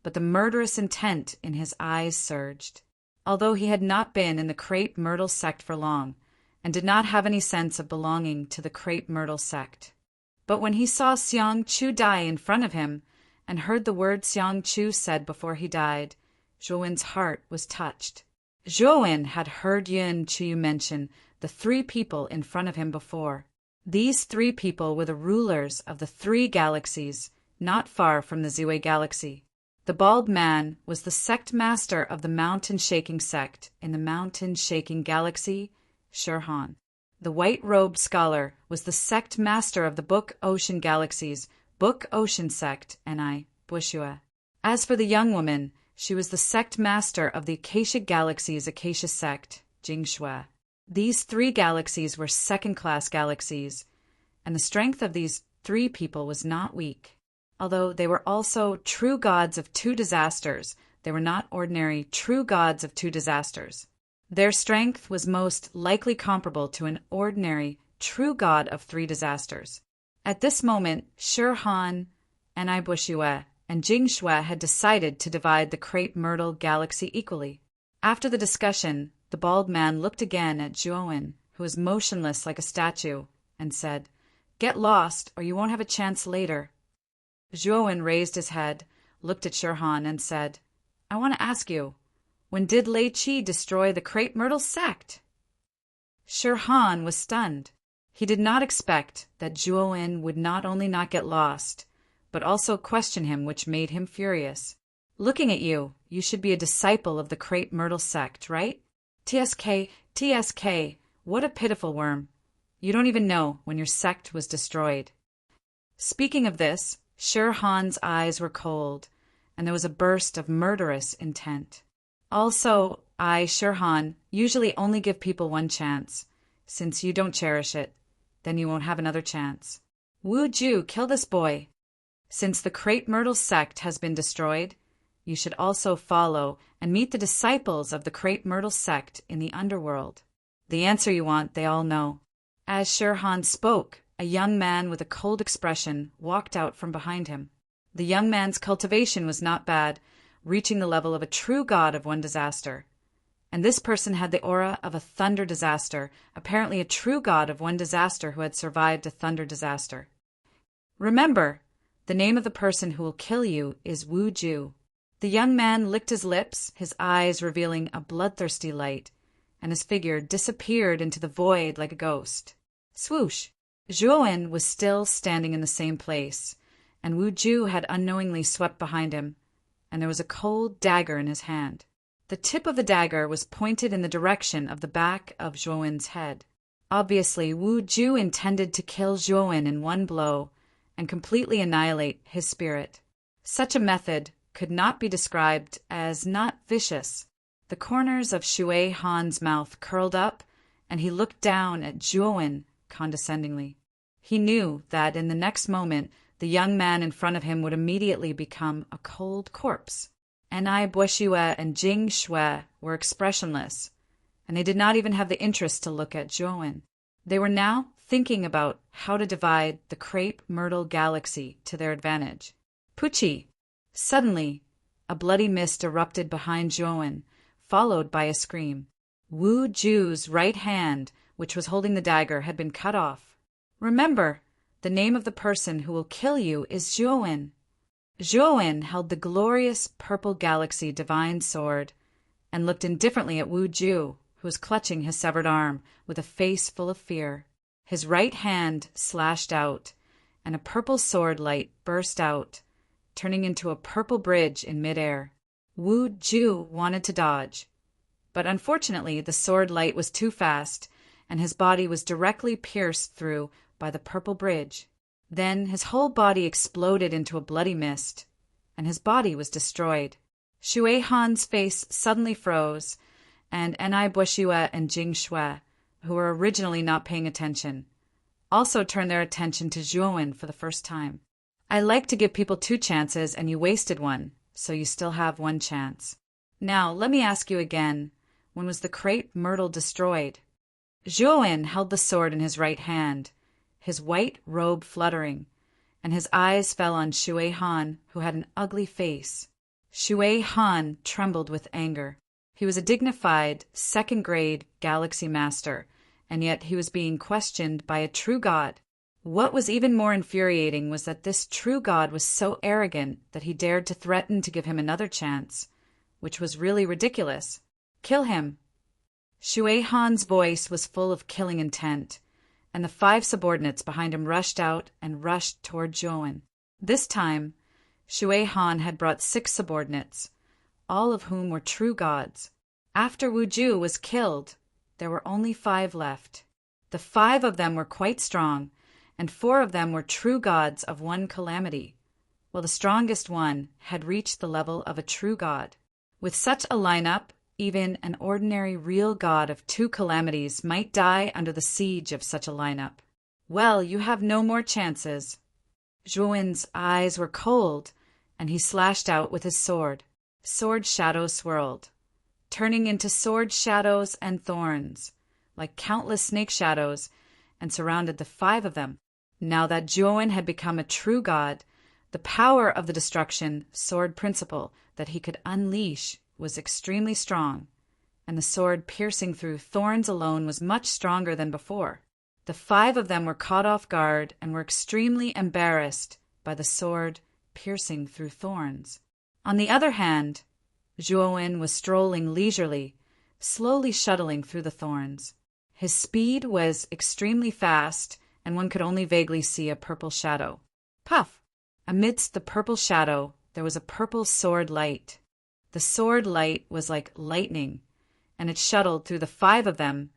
but the murderous intent in his eyes surged. Although he had not been in the crepe myrtle sect for long, and did not have any sense of belonging to the crepe myrtle sect. But when he saw Xiang Chu die in front of him, and heard the word Xiang Chu said before he died, Zhuowen's heart was touched. Zhuowen had heard Yun Chu mention the 3 people in front of him before. These 3 people were the rulers of the 3 galaxies, not far from the Ziwei galaxy. The bald man was the sect master of the mountain-shaking sect in the mountain-shaking galaxy, Shurhan. The white-robed scholar was the sect master of the Book Ocean galaxies, Book Ocean sect, Ni, Bushua. As for the young woman, she was the sect master of the Acacia galaxies, Acacia sect, Jingshui. These 3 galaxies were second-class galaxies, and the strength of these 3 people was not weak. Although they were also true gods of 2 disasters, they were not ordinary true gods of 2 disasters. Their strength was most likely comparable to an ordinary true god of 3 disasters. At this moment, Shurhan, Ni Bushue, and Jingshui had decided to divide the crepe myrtle galaxy equally. After the discussion, the bald man looked again at Zhuowen, who was motionless like a statue, and said, Get lost, or you won't have a chance later. Zhuowen raised his head, looked at Shurhan, and said, I want to ask you, when did Lei Qi destroy the crepe myrtle sect? Shurhan was stunned. He did not expect that Zhuowen would not only not get lost, but also question him, which made him furious. Looking at you, you should be a disciple of the crepe myrtle sect, right? TSK, what a pitiful worm. You don't even know when your sect was destroyed. Speaking of this, Shurhan's eyes were cold, and there was a burst of murderous intent. Also, I, Shurhan, usually only give people one chance. Since you don't cherish it, then you won't have another chance. Wu Ju, kill this boy. Since the crepe myrtle sect has been destroyed, you should also follow and meet the disciples of the crepe myrtle sect in the underworld. The answer you want, they all know. As Shirhan spoke, a young man with a cold expression walked out from behind him. The young man's cultivation was not bad, reaching the level of a true god of one disaster. And this person had the aura of a thunder disaster, apparently a true god of one disaster who had survived a thunder disaster. Remember, the name of the person who will kill you is Wu Ju. The young man licked his lips, his eyes revealing a bloodthirsty light, and his figure disappeared into the void like a ghost. Swoosh! Zhuowen was still standing in the same place, and Wu Ju had unknowingly swept behind him, and there was a cold dagger in his hand. The tip of the dagger was pointed in the direction of the back of Zhuowen's head. Obviously, Wu Ju intended to kill Zhuowen in one blow and completely annihilate his spirit. Such a method could not be described as not vicious. The corners of Shui Han's mouth curled up, and he looked down at Zhuowen condescendingly. He knew that in the next moment the young man in front of him would immediately become a cold corpse. Enai Buoshue and Jing Shui were expressionless, and they did not even have the interest to look at Zhuowen. They were now thinking about how to divide the crepe myrtle galaxy to their advantage. Pucci! Suddenly, a bloody mist erupted behind Zhuowen, followed by a scream. Wu Ju's right hand, which was holding the dagger, had been cut off. Remember, the name of the person who will kill you is Zhuowen. Zhuowen held the glorious purple galaxy divine sword and looked indifferently at Wu Ju, who was clutching his severed arm with a face full of fear. His right hand slashed out, and a purple sword light burst out, turning into a purple bridge in midair. Wu Ju wanted to dodge, but unfortunately the sword light was too fast, and his body was directly pierced through by the purple bridge. Then his whole body exploded into a bloody mist, and his body was destroyed. Shui Han's face suddenly froze, and Enai Buoshue and Jing Shui, who were originally not paying attention, also turned their attention to Zhuowen for the first time. I like to give people 2 chances, and you wasted one, so you still have 1 chance. Now, let me ask you again, when was the crepe myrtle destroyed? Zhuowen held the sword in his right hand, his white robe fluttering, and his eyes fell on Shui Han, who had an ugly face. Shui Han trembled with anger. He was a dignified, second-grade galaxy master, and yet he was being questioned by a true god. What was even more infuriating was that this true god was so arrogant that he dared to threaten to give him another chance, which was really ridiculous. Kill him! Shui Han's voice was full of killing intent, and the 5 subordinates behind him rushed out and rushed toward Zhuowen. This time, Shui Han had brought 6 subordinates, all of whom were true gods. After Wu Ju was killed, there were only 5 left. The 5 of them were quite strong, and 4 of them were true gods of one calamity, while the strongest one had reached the level of a true god. With such a lineup, even an ordinary real god of 2 calamities might die under the siege of such a lineup. Well, you have no more chances. Zhuowen's eyes were cold, and he slashed out with his sword. Sword shadows swirled, turning into sword shadows and thorns, like countless snake shadows, and surrounded the 5 of them. Now that Zhuowen had become a true god, the power of the destruction sword principle that he could unleash was extremely strong, and the sword piercing through thorns alone was much stronger than before. The 5 of them were caught off guard and were extremely embarrassed by the sword piercing through thorns. On the other hand, Zhuowen was strolling leisurely, slowly shuttling through the thorns. His speed was extremely fast, and one could only vaguely see a purple shadow. Puff! Amidst the purple shadow, there was a purple sword light. The sword light was like lightning, and it shuttled through the 5 of them,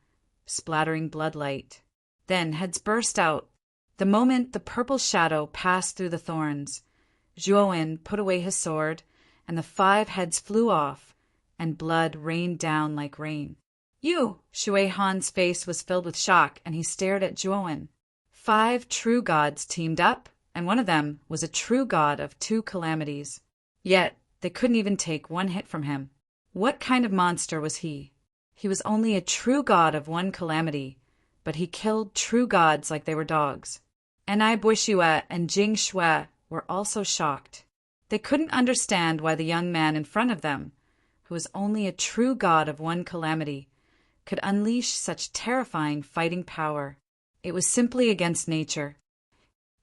splattering bloodlight. Then heads burst out. The moment the purple shadow passed through the thorns, Zhuowen put away his sword, and the 5 heads flew off, and blood rained down like rain. You! Shui Han's face was filled with shock, and he stared at Zhuowen. 5 true gods teamed up, and one of them was a true god of 2 calamities. Yet, they couldn't even take 1 hit from him. What kind of monster was he? He was only a true god of 1 calamity, but he killed true gods like they were dogs. Enai Buishue and Jing Shui were also shocked. They couldn't understand why the young man in front of them, who was only a true god of 1 calamity, could unleash such terrifying fighting power. It was simply against nature.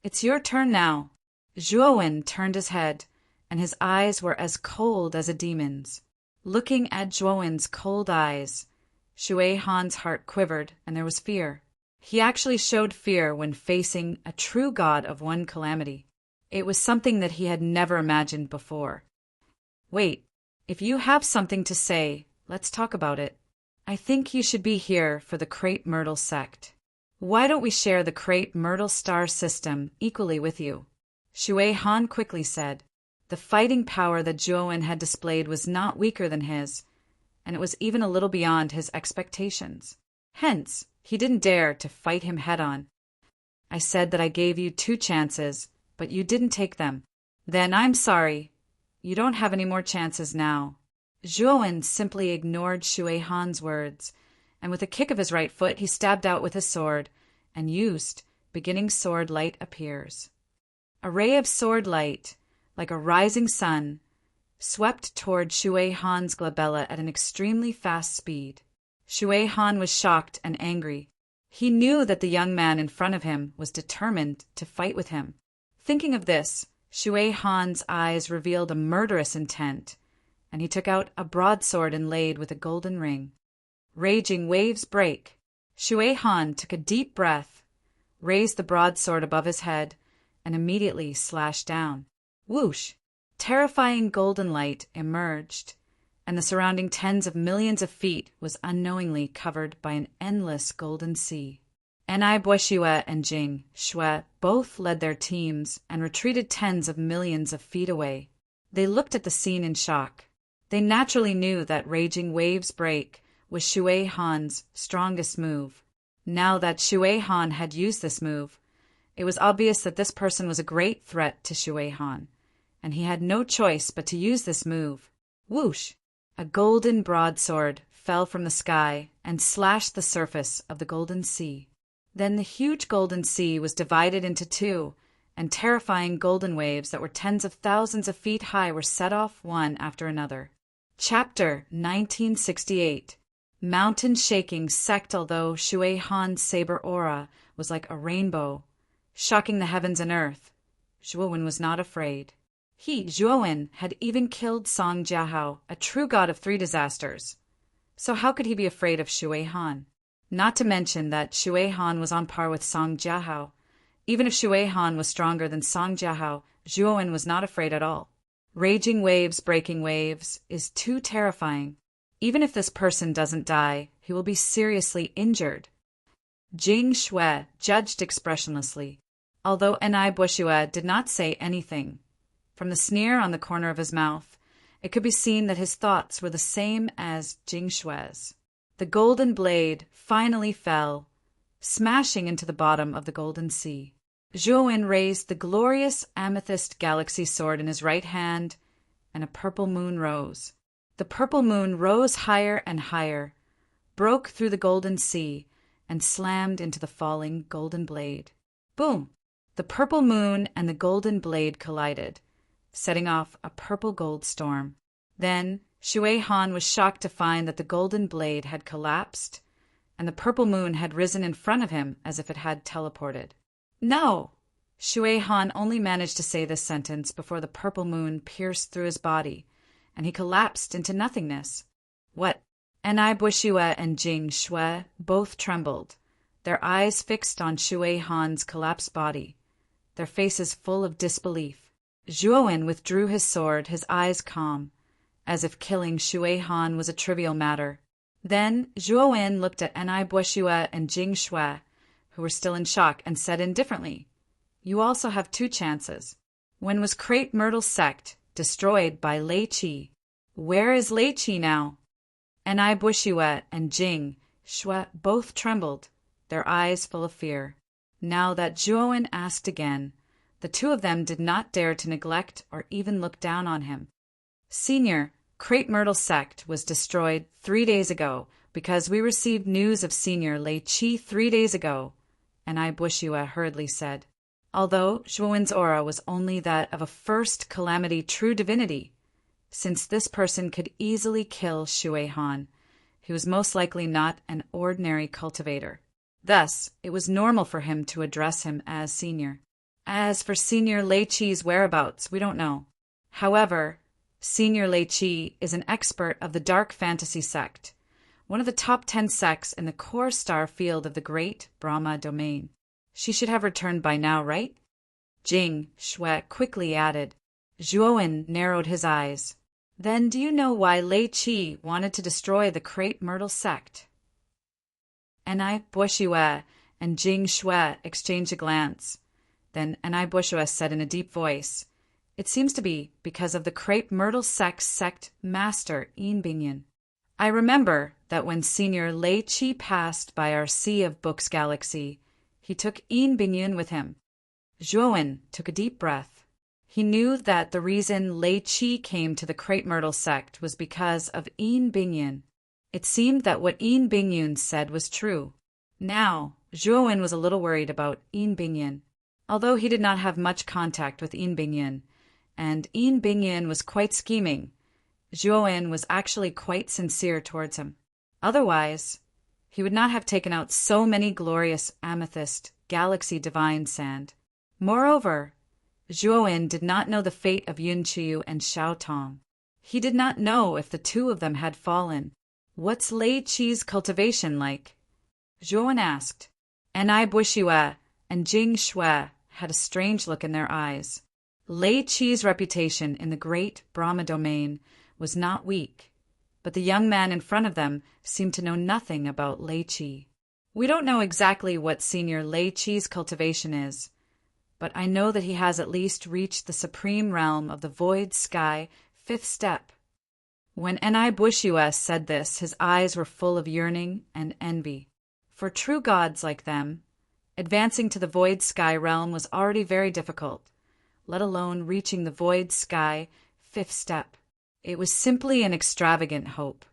"It's your turn now." Zhuowen turned his head, and his eyes were as cold as a demon's. Looking at Zhuowen's cold eyes, Shui Han's heart quivered, and there was fear. He actually showed fear when facing a true god of 1 calamity. It was something that he had never imagined before. "Wait, if you have something to say, let's talk about it. I think you should be here for the Crepe Myrtle sect. Why don't we share the Crepe Myrtle star system equally with you?" Shui Han quickly said. The fighting power that Zhuowen had displayed was not weaker than his, and it was even a little beyond his expectations. Hence, he didn't dare to fight him head-on. "I said that I gave you 2 chances, but you didn't take them. Then I'm sorry. You don't have any more chances now." Zhuowen simply ignored Shui Han's words, and with a kick of his right foot he stabbed out with his sword, and used beginning sword light appears. A ray of sword light, like a rising sun, swept toward Shui Han's glabella at an extremely fast speed. Shui Han was shocked and angry. He knew that the young man in front of him was determined to fight with him. Thinking of this, Shui Han's eyes revealed a murderous intent, and he took out a broadsword inlaid with a golden ring. Raging waves break. Shui Han took a deep breath, raised the broadsword above his head, and immediately slashed down. Whoosh! Terrifying golden light emerged, and the surrounding tens of millions of feet was unknowingly covered by an endless golden sea. Enai Buishue and Jing Shui both led their teams and retreated tens of millions of feet away. They looked at the scene in shock. They naturally knew that raging waves break was Shui Han's strongest move. Now that Shui Han had used this move, it was obvious that this person was a great threat to Shui Han, and he had no choice but to use this move. Whoosh! A golden broadsword fell from the sky and slashed the surface of the golden sea. Then the huge golden sea was divided into 2, and terrifying golden waves that were tens of thousands of feet high were set off one after another. Chapter 1968. Mountain shaking sect. Although Shui Han's saber aura was like a rainbow, shocking the heavens and earth, Zhuowen was not afraid. He, Zhuowen, had even killed Song Jiahao, a true god of 3 disasters. So how could he be afraid of Shui Han? Not to mention that Shui Han was on par with Song Jiahao. Even if Shui Han was stronger than Song Jiahao, Zhuowen was not afraid at all. Raging waves breaking waves is too terrifying. Even if this person doesn't die, he will be seriously injured. Jing Shui judged expressionlessly, although Enai Buishue did not say anything. From the sneer on the corner of his mouth, it could be seen that his thoughts were the same as Jing Shui's. The golden blade finally fell, smashing into the bottom of the golden sea. Zhuowen raised the glorious amethyst galaxy sword in his right hand, and a purple moon rose. The purple moon rose higher and higher, broke through the golden sea, and slammed into the falling golden blade. Boom! The purple moon and the golden blade collided, setting off a purple gold storm. Then Shui Han was shocked to find that the golden blade had collapsed, and the purple moon had risen in front of him as if it had teleported. "No!" Shui Han only managed to say this sentence before the purple moon pierced through his body, and he collapsed into nothingness. "What?" Enai Buishue and Jing Shui both trembled, their eyes fixed on Shui Han's collapsed body, their faces full of disbelief. Zhuowen withdrew his sword, his eyes calm, as if killing Shui Han was a trivial matter. Then Zhuowen looked at Enai Buishue and Jing Shui, who were still in shock, and said indifferently, "You also have 2 chances. When was Crepe Myrtle sect destroyed by Lei Qi? Where is Lei Qi now?" Enai Buishue and Jing Shui both trembled, their eyes full of fear. Now that Zhuowen asked again, the two of them did not dare to neglect or even look down on him. Senior, Crepe Myrtle sect was destroyed 3 days ago because we received news of Senior Lei Qi 3 days ago, and I Bushua hurriedly said, although Zhuowen's aura was only that of a first calamity true divinity. Since this person could easily kill Shui Han, he was most likely not an ordinary cultivator. Thus, it was normal for him to address him as Senior. As for Senior Lei Qi's whereabouts, we don't know. However, Senior Lei Qi is an expert of the dark fantasy sect, one of the top 10 sects in the core star field of the great Brahma domain. She should have returned by now, right? Jing Shui quickly added. Zhuowen narrowed his eyes. Then do you know why Lei Qi wanted to destroy the Crepe Myrtle sect? Enai Bushue and Jing Shui exchanged a glance. Then Enai Bushue said in a deep voice, it seems to be because of the Crepe Myrtle sect master Yin Bingyan. I remember that when Senior Lei Qi passed by our Sea of Books galaxy, he took Yin Bingyan with him. Zhuowen took a deep breath. He knew that the reason Lei Qi came to the Crepe Myrtle sect was because of Yin Bingyan. It seemed that what Yin Bingyan said was true. Now, Zhuowen was a little worried about Yin Bingyan. Although he did not have much contact with Yin Bingyan, and Yin Bingyan was quite scheming, Zhuowen was actually quite sincere towards him. Otherwise, he would not have taken out so many glorious amethyst, galaxy divine sand. Moreover, Zhuowen did not know the fate of Yun Qiu and Xiao Tong. He did not know if the two of them had fallen. What's Lei Qi's cultivation like? Zhuowen asked. Enai Bushue and Jing Shui had a strange look in their eyes. Lei Qi's reputation in the great Brahma domain was not weak, but the young man in front of them seemed to know nothing about Lei Qi. We don't know exactly what Senior Lei Qi's cultivation is, but I know that he has at least reached the supreme realm of the void sky, 5th step. When Enai Bushue said this, his eyes were full of yearning and envy. For true gods like them, advancing to the void sky realm was already very difficult, let alone reaching the void sky, 5th step. It was simply an extravagant hope.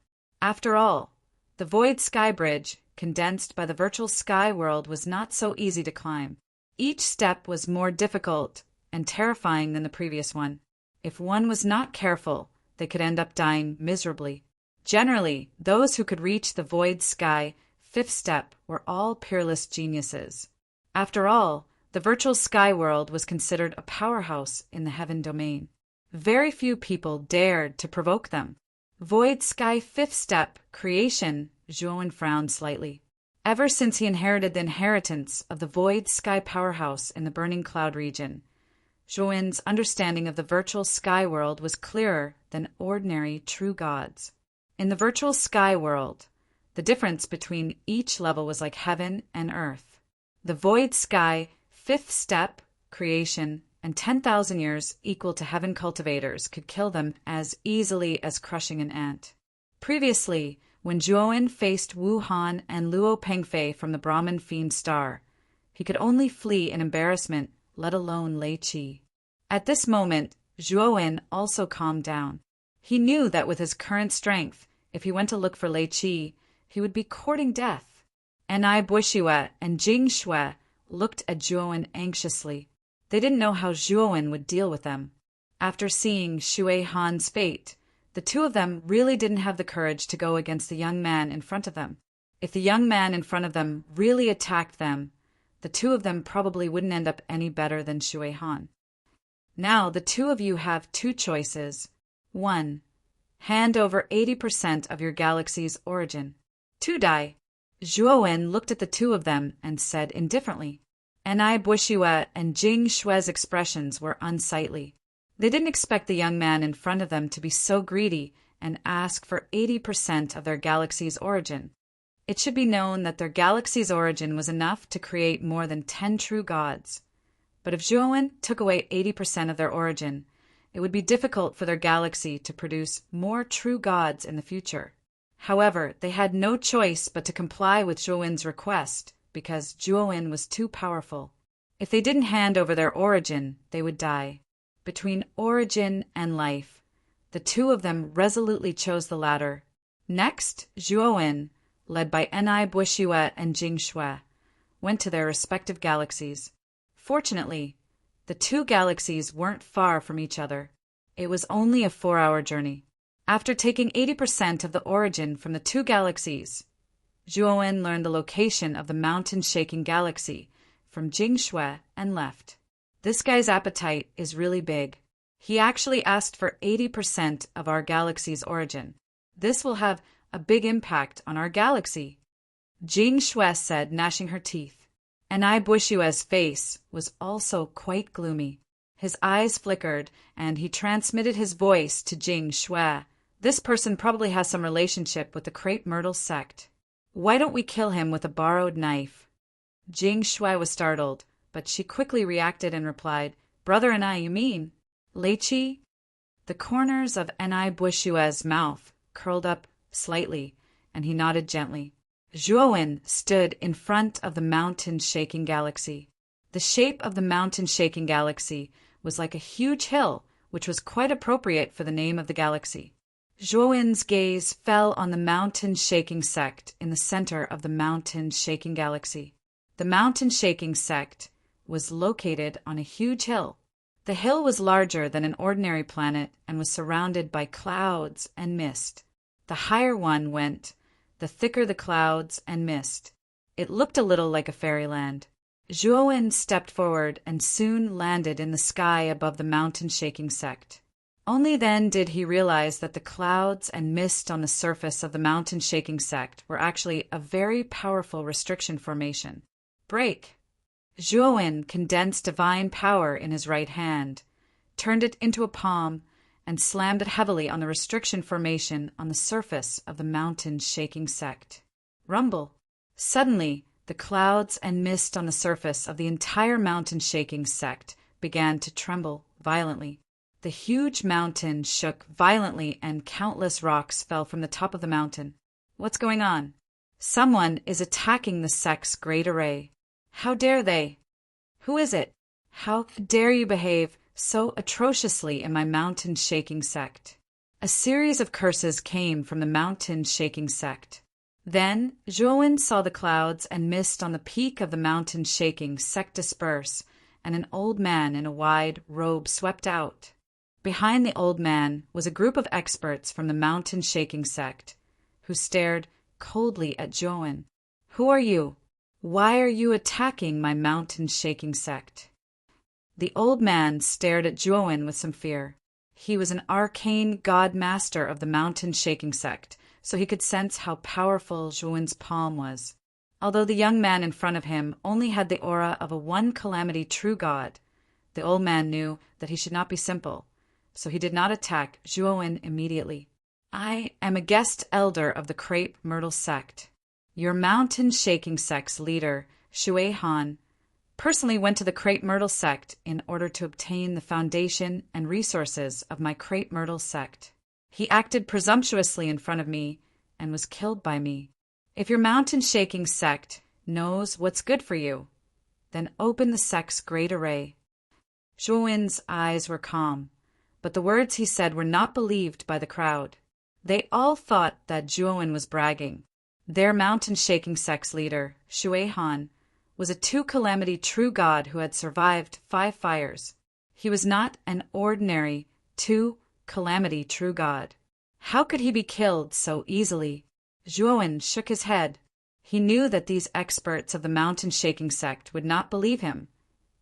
After all, the void sky bridge, condensed by the virtual sky world, was not so easy to climb. Each step was more difficult and terrifying than the previous one. If one was not careful, they could end up dying miserably. Generally, those who could reach the void sky, 5th step, were all peerless geniuses. After all, the virtual sky world was considered a powerhouse in the heaven domain. Very few people dared to provoke them. Void sky 5th step, creation, Zhuowen frowned slightly. Ever since he inherited the inheritance of the void sky powerhouse in the burning cloud region, Zhuowen's understanding of the virtual sky world was clearer than ordinary true gods. In the virtual sky world, the difference between each level was like heaven and earth. The void sky, 5th step, creation, and 10,000 years equal to heaven cultivators could kill them as easily as crushing an ant. Previously, when Zhuowen faced Wu Han and Luo Pengfei from the Brahmin fiend star, he could only flee in embarrassment, let alone Lei Qi. At this moment, Zhuowen also calmed down. He knew that with his current strength, if he went to look for Lei Qi, he would be courting death. Enai Bushue and Jing Shui looked at Zhuowen anxiously. They didn't know how Zhuowen would deal with them. After seeing Shui Han's fate, the two of them really didn't have the courage to go against the young man in front of them. If the young man in front of them really attacked them, the two of them probably wouldn't end up any better than Shui Han. Now the two of you have two choices. 1. Hand over 80% of your galaxy's origin. 2. Die. Zhuowen looked at the two of them and said indifferently. Enai Bushue and Jing Shui's expressions were unsightly. They didn't expect the young man in front of them to be so greedy and ask for 80% of their galaxy's origin. It should be known that their galaxy's origin was enough to create more than 10 true gods. But if Zhuowen took away 80% of their origin, it would be difficult for their galaxy to produce more true gods in the future. However, they had no choice but to comply with Zhuowen's request, because Zhuowen was too powerful. If they didn't hand over their origin, they would die. Between origin and life, the two of them resolutely chose the latter. Next, Zhuowen, led by Enai Buixue and Jing Shui, went to their respective galaxies. Fortunately, the two galaxies weren't far from each other. It was only a 4-hour journey. After taking 80% of the origin from the two galaxies, Zhuowen learned the location of the mountain-shaking galaxy from Jing Shui and left. This guy's appetite is really big. He actually asked for 80% of our galaxy's origin. This will have a big impact on our galaxy, Jing Shui said, gnashing her teeth. Enai Buixue's face was also quite gloomy. His eyes flickered, and he transmitted his voice to Jing Shui. This person probably has some relationship with the Crepe Myrtle sect. Why don't we kill him with a borrowed knife? Jing Shui was startled, but she quickly reacted and replied, Brother Enai, you mean? Leichi? The corners of Enai Buixue's mouth curled up slightly, and he nodded gently. Zhuowen stood in front of the mountain-shaking galaxy. The shape of the mountain-shaking galaxy was like a huge hill, which was quite appropriate for the name of the galaxy. Zhuowen's gaze fell on the mountain-shaking sect in the center of the mountain-shaking galaxy. The mountain-shaking sect was located on a huge hill. The hill was larger than an ordinary planet and was surrounded by clouds and mist. The higher one went, the thicker the clouds and mist. It looked a little like a fairyland. Zhuowen stepped forward and soon landed in the sky above the mountain-shaking sect. Only then did he realize that the clouds and mist on the surface of the mountain-shaking sect were actually a very powerful restriction formation. Break! Zhuowen condensed divine power in his right hand, turned it into a palm, and slammed it heavily on the restriction formation on the surface of the mountain-shaking sect. Rumble! Suddenly, the clouds and mist on the surface of the entire mountain-shaking sect began to tremble violently. The huge mountain shook violently and countless rocks fell from the top of the mountain. What's going on? Someone is attacking the sect's great array. How dare they? Who is it? How dare you behave so atrociously in my mountain-shaking sect? A series of curses came from the mountain-shaking sect. Then Zhuowen saw the clouds and mist on the peak of the mountain-shaking sect disperse, and an old man in a wide robe swept out. Behind the old man was a group of experts from the mountain-shaking sect, who stared coldly at Zhuowen. Who are you? Why are you attacking my mountain-shaking sect? The old man stared at Zhuowen with some fear. He was an arcane god master of the mountain-shaking sect, so he could sense how powerful Zhuowen's palm was. Although the young man in front of him only had the aura of a one-calamity true god, the old man knew that he should not be simple, so he did not attack Zhuowen immediately. I am a guest elder of the Crepe Myrtle sect. Your mountain-shaking sect's leader, Shui Han, personally went to the Crepe Myrtle sect in order to obtain the foundation and resources of my Crepe Myrtle sect. He acted presumptuously in front of me and was killed by me. If your mountain-shaking sect knows what's good for you, then open the sect's great array. Zhuowen's eyes were calm, but the words he said were not believed by the crowd. They all thought that Zhuowen was bragging. Their mountain-shaking sect's leader, Shui Han, was a two-calamity true god who had survived 5 fires. He was not an ordinary two-calamity true god. How could he be killed so easily? Zhuowen shook his head. He knew that these experts of the mountain-shaking sect would not believe him,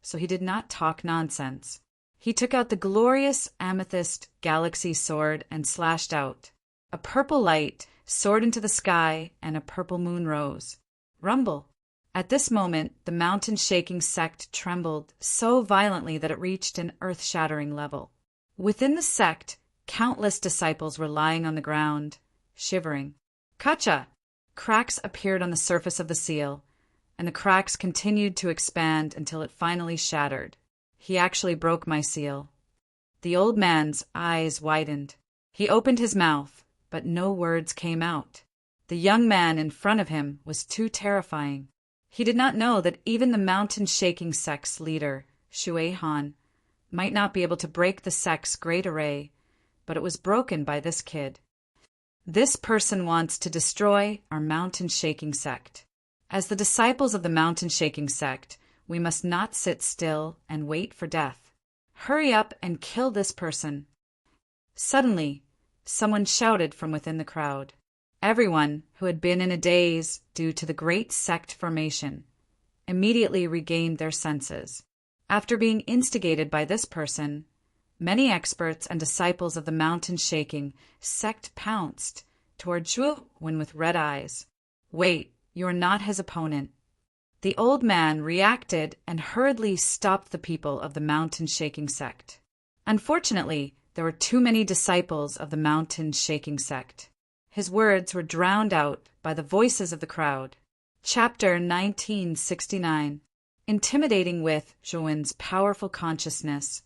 so he did not talk nonsense. He took out the glorious amethyst galaxy sword and slashed out. A purple light soared into the sky, and a purple moon rose. Rumble! At this moment, the mountain-shaking sect trembled so violently that it reached an earth-shattering level. Within the sect, countless disciples were lying on the ground, shivering. Kacha! Cracks appeared on the surface of the seal, and the cracks continued to expand until it finally shattered. He actually broke my seal. The old man's eyes widened. He opened his mouth, but no words came out. The young man in front of him was too terrifying. He did not know that even the mountain-shaking sect's leader, Shui Han, might not be able to break the sect's great array, but it was broken by this kid. This person wants to destroy our mountain-shaking sect. As the disciples of the mountain-shaking sect, we must not sit still and wait for death. Hurry up and kill this person. Suddenly, someone shouted from within the crowd. Everyone, who had been in a daze due to the great sect formation, immediately regained their senses. After being instigated by this person, many experts and disciples of the mountain-shaking sect pounced toward Zhuowen with red eyes. Wait, you are not his opponent. The old man reacted and hurriedly stopped the people of the mountain-shaking sect. Unfortunately, there were too many disciples of the mountain-shaking sect. His words were drowned out by the voices of the crowd. Chapter 1969. Intimidating with Zhuowen's powerful consciousness,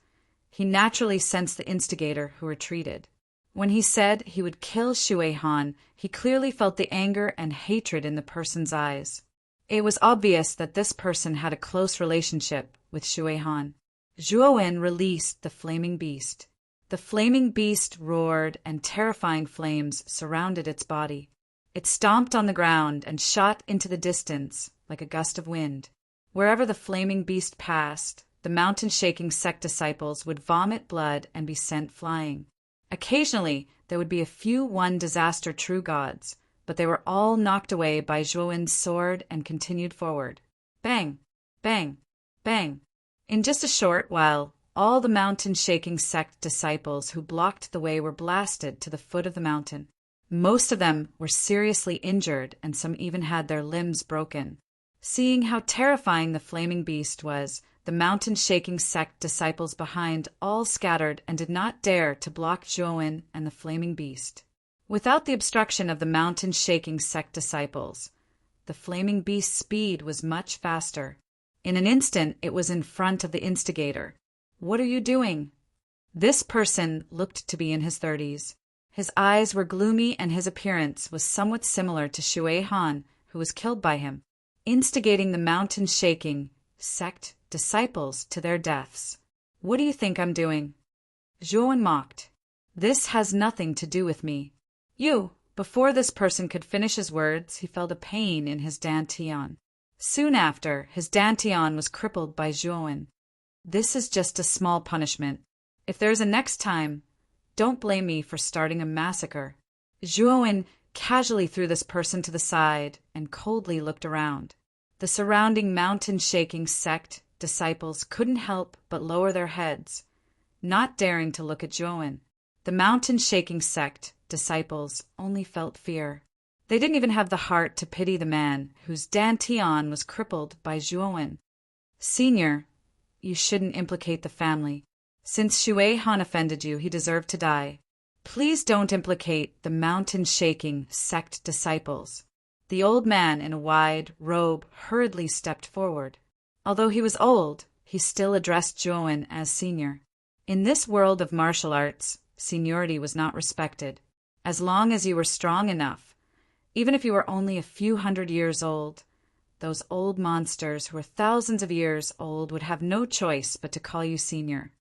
he naturally sensed the instigator who retreated. When he said he would kill Shui Han, he clearly felt the anger and hatred in the person's eyes. It was obvious that this person had a close relationship with Shui Han. Zhuowen released the flaming beast. The flaming beast roared and terrifying flames surrounded its body. It stomped on the ground and shot into the distance like a gust of wind. Wherever the flaming beast passed, the mountain-shaking sect disciples would vomit blood and be sent flying. Occasionally, there would be a few one-disaster true gods, but they were all knocked away by Zhuowen's sword and continued forward. Bang! Bang! Bang! In just a short while, all the mountain-shaking sect disciples who blocked the way were blasted to the foot of the mountain. Most of them were seriously injured, and some even had their limbs broken. Seeing how terrifying the flaming beast was, the mountain-shaking sect disciples behind all scattered and did not dare to block Zhuowen and the flaming beast. Without the obstruction of the mountain-shaking sect disciples, the flaming beast's speed was much faster. In an instant, it was in front of the instigator. What are you doing? This person looked to be in his 30s. His eyes were gloomy and his appearance was somewhat similar to Shui Han, who was killed by him, instigating the mountain-shaking sect disciples to their deaths. What do you think I'm doing? Zhuowen mocked. This has nothing to do with me. You. Before this person could finish his words, he felt a pain in his dantian. Soon after, his dantian was crippled by Zhuowen. This is just a small punishment. If there's a next time, don't blame me for starting a massacre. Zhuowen casually threw this person to the side and coldly looked around. The surrounding mountain-shaking sect disciples couldn't help but lower their heads, not daring to look at Zhuowen. The mountain-shaking sect disciples only felt fear. They didn't even have the heart to pity the man whose dantian was crippled by Zhuowen. Senior, you shouldn't implicate the family. Since Shui Han offended you, he deserved to die. Please don't implicate the mountain-shaking sect disciples. The old man in a wide robe hurriedly stepped forward. Although he was old, he still addressed Zhuowen as senior. In this world of martial arts, seniority was not respected. As long as you were strong enough, even if you were only a few hundred years old, those old monsters who were thousands of years old would have no choice but to call you senior.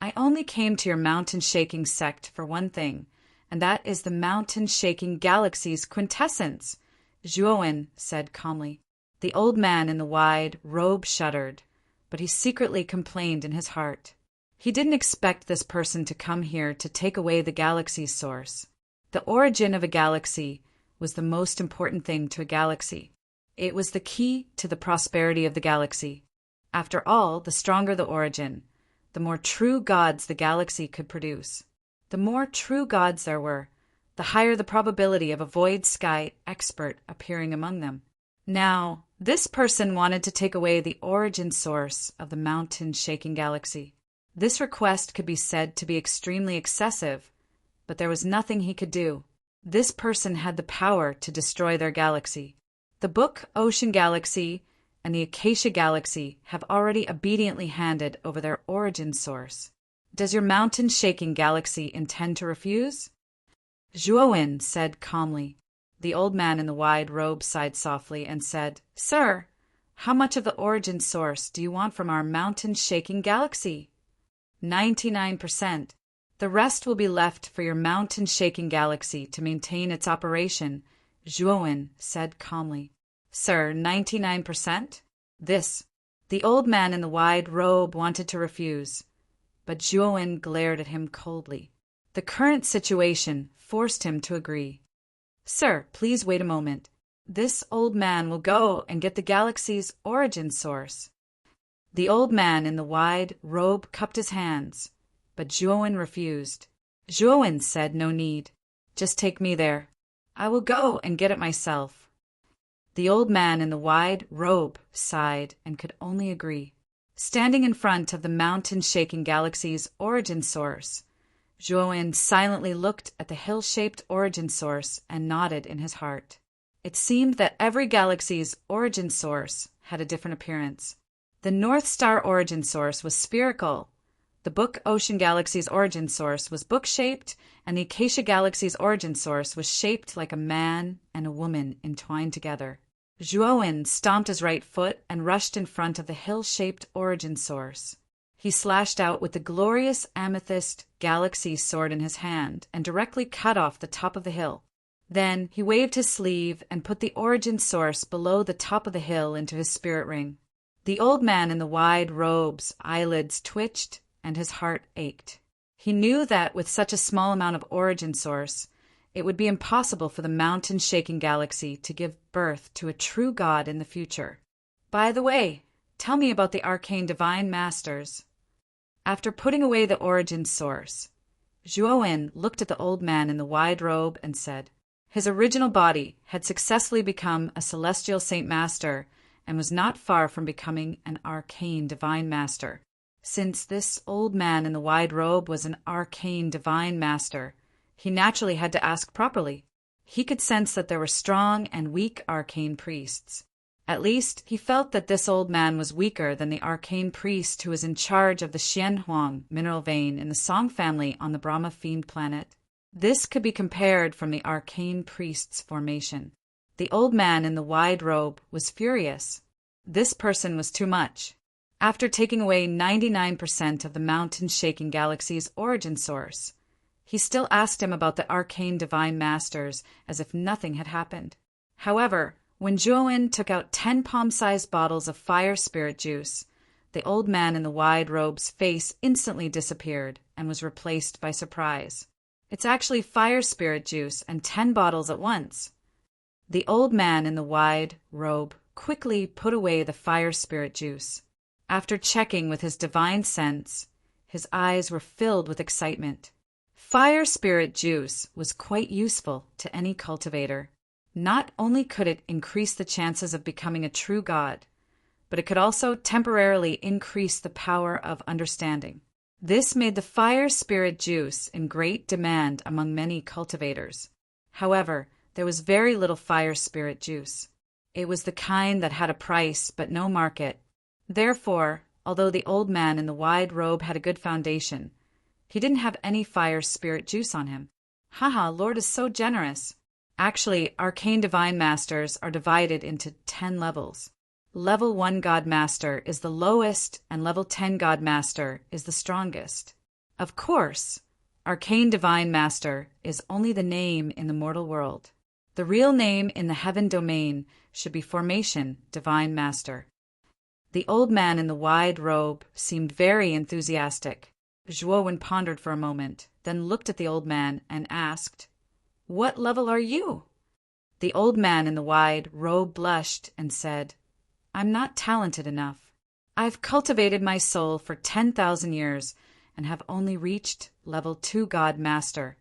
I only came to your mountain-shaking sect for one thing, and that is the mountain-shaking galaxy's quintessence, Zhuowen said calmly. The old man in the wide robe shuddered, but he secretly complained in his heart. He didn't expect this person to come here to take away the galaxy's source. The origin of a galaxy was the most important thing to a galaxy. It was the key to the prosperity of the galaxy. After all, the stronger the origin, the more true gods the galaxy could produce. The more true gods there were, the higher the probability of a void sky expert appearing among them. Now, this person wanted to take away the origin source of the mountain-shaking galaxy. This request could be said to be extremely excessive, but there was nothing he could do. This person had the power to destroy their galaxy. The Book Ocean Galaxy and the Acacia Galaxy have already obediently handed over their origin source. Does your mountain-shaking galaxy intend to refuse? Zhuowen said calmly. The old man in the wide robe sighed softly and said, Sir, How much of the origin source do you want from our mountain-shaking galaxy? 99%. The rest will be left for your mountain-shaking galaxy to maintain its operation, Zhuowen said calmly. Sir, 99%? The old man in the wide robe wanted to refuse, but Zhuowen glared at him coldly. The current situation forced him to agree. Sir, please wait a moment. This old man will go and get the galaxy's origin source. The old man in the wide robe cupped his hands, but Zhuowen refused. Zhuowen said no need. Just take me there. I will go and get it myself. The old man in the wide robe sighed and could only agree. Standing in front of the mountain-shaking galaxy's origin source, Zhuowen silently looked at the hill-shaped origin source and nodded in his heart. It seemed that every galaxy's origin source had a different appearance. The North Star origin source was spherical, the Book Ocean Galaxy's origin source was book-shaped, and the Acacia Galaxy's origin source was shaped like a man and a woman entwined together. Zhuowen stomped his right foot and rushed in front of the hill-shaped origin source. He slashed out with the glorious amethyst galaxy sword in his hand and directly cut off the top of the hill. Then he waved his sleeve and put the origin source below the top of the hill into his spirit ring. The old man in the wide robe's eyelids twitched and his heart ached. He knew that with such a small amount of origin source, it would be impossible for the mountain-shaking galaxy to give birth to a true god in the future. By the way, tell me about the arcane divine masters. After putting away the origin source, Zhuowen looked at the old man in the wide robe and said, his original body had successfully become a celestial saint master and was not far from becoming an arcane divine master. Since this old man in the wide robe was an arcane divine master, he naturally had to ask properly. He could sense that there were strong and weak arcane priests. At least, he felt that this old man was weaker than the arcane priest who was in charge of the Xianhuang mineral vein in the Song family on the Brahma fiend planet. This could be compared from the arcane priest's formation. The old man in the wide robe was furious. This person was too much. After taking away 99% of the mountain-shaking galaxy's origin source, he still asked him about the arcane divine masters as if nothing had happened. However, when Zhuowen took out 10 palm-sized bottles of fire spirit juice, the old man in the wide robe's face instantly disappeared and was replaced by surprise. It's actually fire spirit juice and 10 bottles at once. The old man in the wide robe quickly put away the fire spirit juice. After checking with his divine sense, his eyes were filled with excitement. Fire spirit juice was quite useful to any cultivator. Not only could it increase the chances of becoming a true god, but it could also temporarily increase the power of understanding. This made the fire spirit juice in great demand among many cultivators. However, there was very little fire spirit juice. It was the kind that had a price but no market. Therefore, although the old man in the wide robe had a good foundation, he didn't have any fire spirit juice on him. Haha, Lord is so generous. Actually, arcane divine masters are divided into 10 levels. Level 1 God Master is the lowest, and level 10 God Master is the strongest. Of course, Arcane Divine Master is only the name in the mortal world. The real name in the heaven domain should be Formation Divine Master. The old man in the wide robe seemed very enthusiastic. Zhuowen pondered for a moment, then looked at the old man and asked, "What level are you?" The old man in the wide robe blushed and said, "I'm not talented enough. I've cultivated my soul for 10,000 years and have only reached level 2 God Master."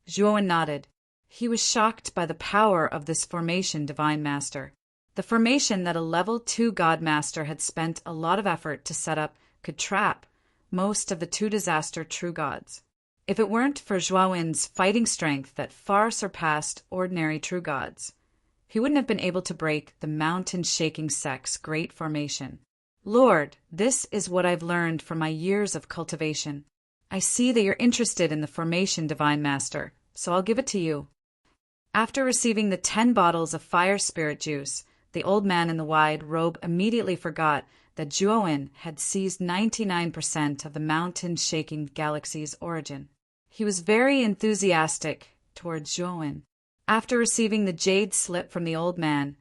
Zhuowen nodded. He was shocked by the power of this Formation Divine Master. The formation that a level 2 God Master had spent a lot of effort to set up could trap most of the 2 disaster true gods. If it weren't for Zhuowen's fighting strength that far surpassed ordinary true gods, he wouldn't have been able to break the mountain-shaking sect's great formation. Lord, this is what I've learned from my years of cultivation. I see that you're interested in the Formation Divine Master, so I'll give it to you. After receiving the 10 bottles of fire spirit juice, The old man in the wide robe immediately forgot that Zhuowen had seized 99% of the mountain-shaking galaxy's origin. He was very enthusiastic toward Zhuowen. After receiving the jade slip from the old man,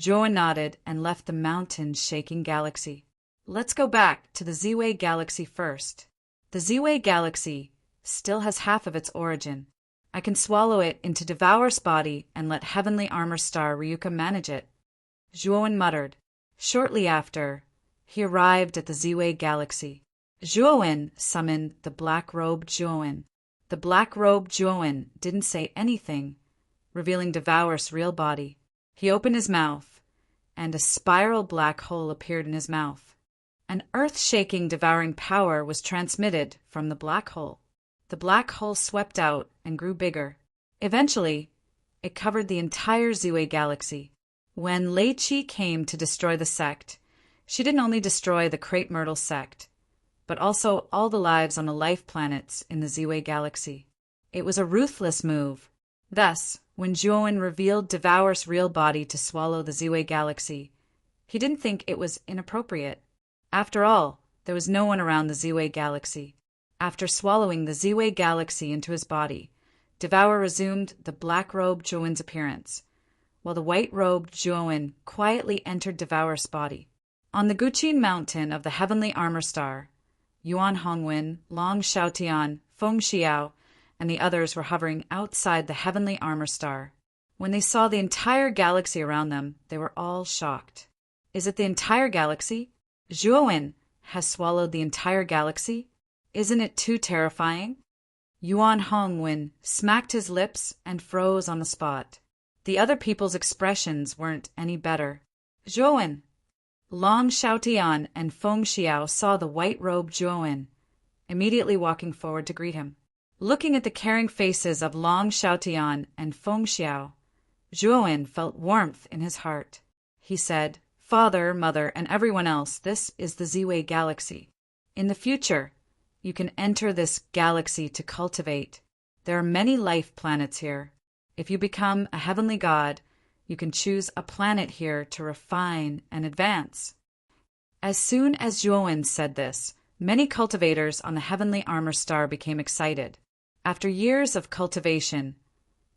Zhuowen nodded and left the mountain-shaking galaxy. Let's go back to the Ziwei galaxy first. The Ziwei galaxy still has half of its origin. I can swallow it into Devour's body and let Heavenly Armor Star Ryuka manage it, Zhuowen muttered. Shortly after, he arrived at the Ziwei galaxy. Zhuowen summoned the black-robed Zhuowen. The black-robed Zhuowen didn't say anything, revealing Devour's real body. He opened his mouth, and a spiral black hole appeared in his mouth. An earth-shaking devouring power was transmitted from the black hole. The black hole swept out and grew bigger. Eventually, it covered the entire Ziwei galaxy. When Lei Qi came to destroy the sect, she didn't only destroy the Crepe Myrtle sect, but also all the lives on the life planets in the Ziwei galaxy. It was a ruthless move. Thus, when Zhuowen revealed Devour's real body to swallow the Ziwei galaxy, he didn't think it was inappropriate. After all, there was no one around the Ziwei galaxy. After swallowing the Ziwei galaxy into his body, Devour resumed the black-robed Zhuowen's appearance, while the white-robed Zhuowen quietly entered Devour's body. On the Guqin mountain of the Heavenly Armor Star, Yuan Hongwen, Long Xiaotian, Feng Xiao, and the others were hovering outside the Heavenly Armor Star. When they saw the entire galaxy around them, they were all shocked. Is it the entire galaxy? Zhuowen has swallowed the entire galaxy? Isn't it too terrifying? Yuan Hongwen smacked his lips and froze on the spot. The other people's expressions weren't any better. Zhuowen! Long Xiaotian and Feng Xiao saw the white-robed Zhuowen, immediately walking forward to greet him. Looking at the caring faces of Long Xiaotian and Feng Xiao, Zhuowen felt warmth in his heart. He said, Father, Mother, and everyone else, this is the Ziwei galaxy. In the future, you can enter this galaxy to cultivate. There are many life planets here. If you become a heavenly god, you can choose a planet here to refine and advance. As soon as Zhuowen said this, many cultivators on the Heavenly Armor Star became excited. After years of cultivation,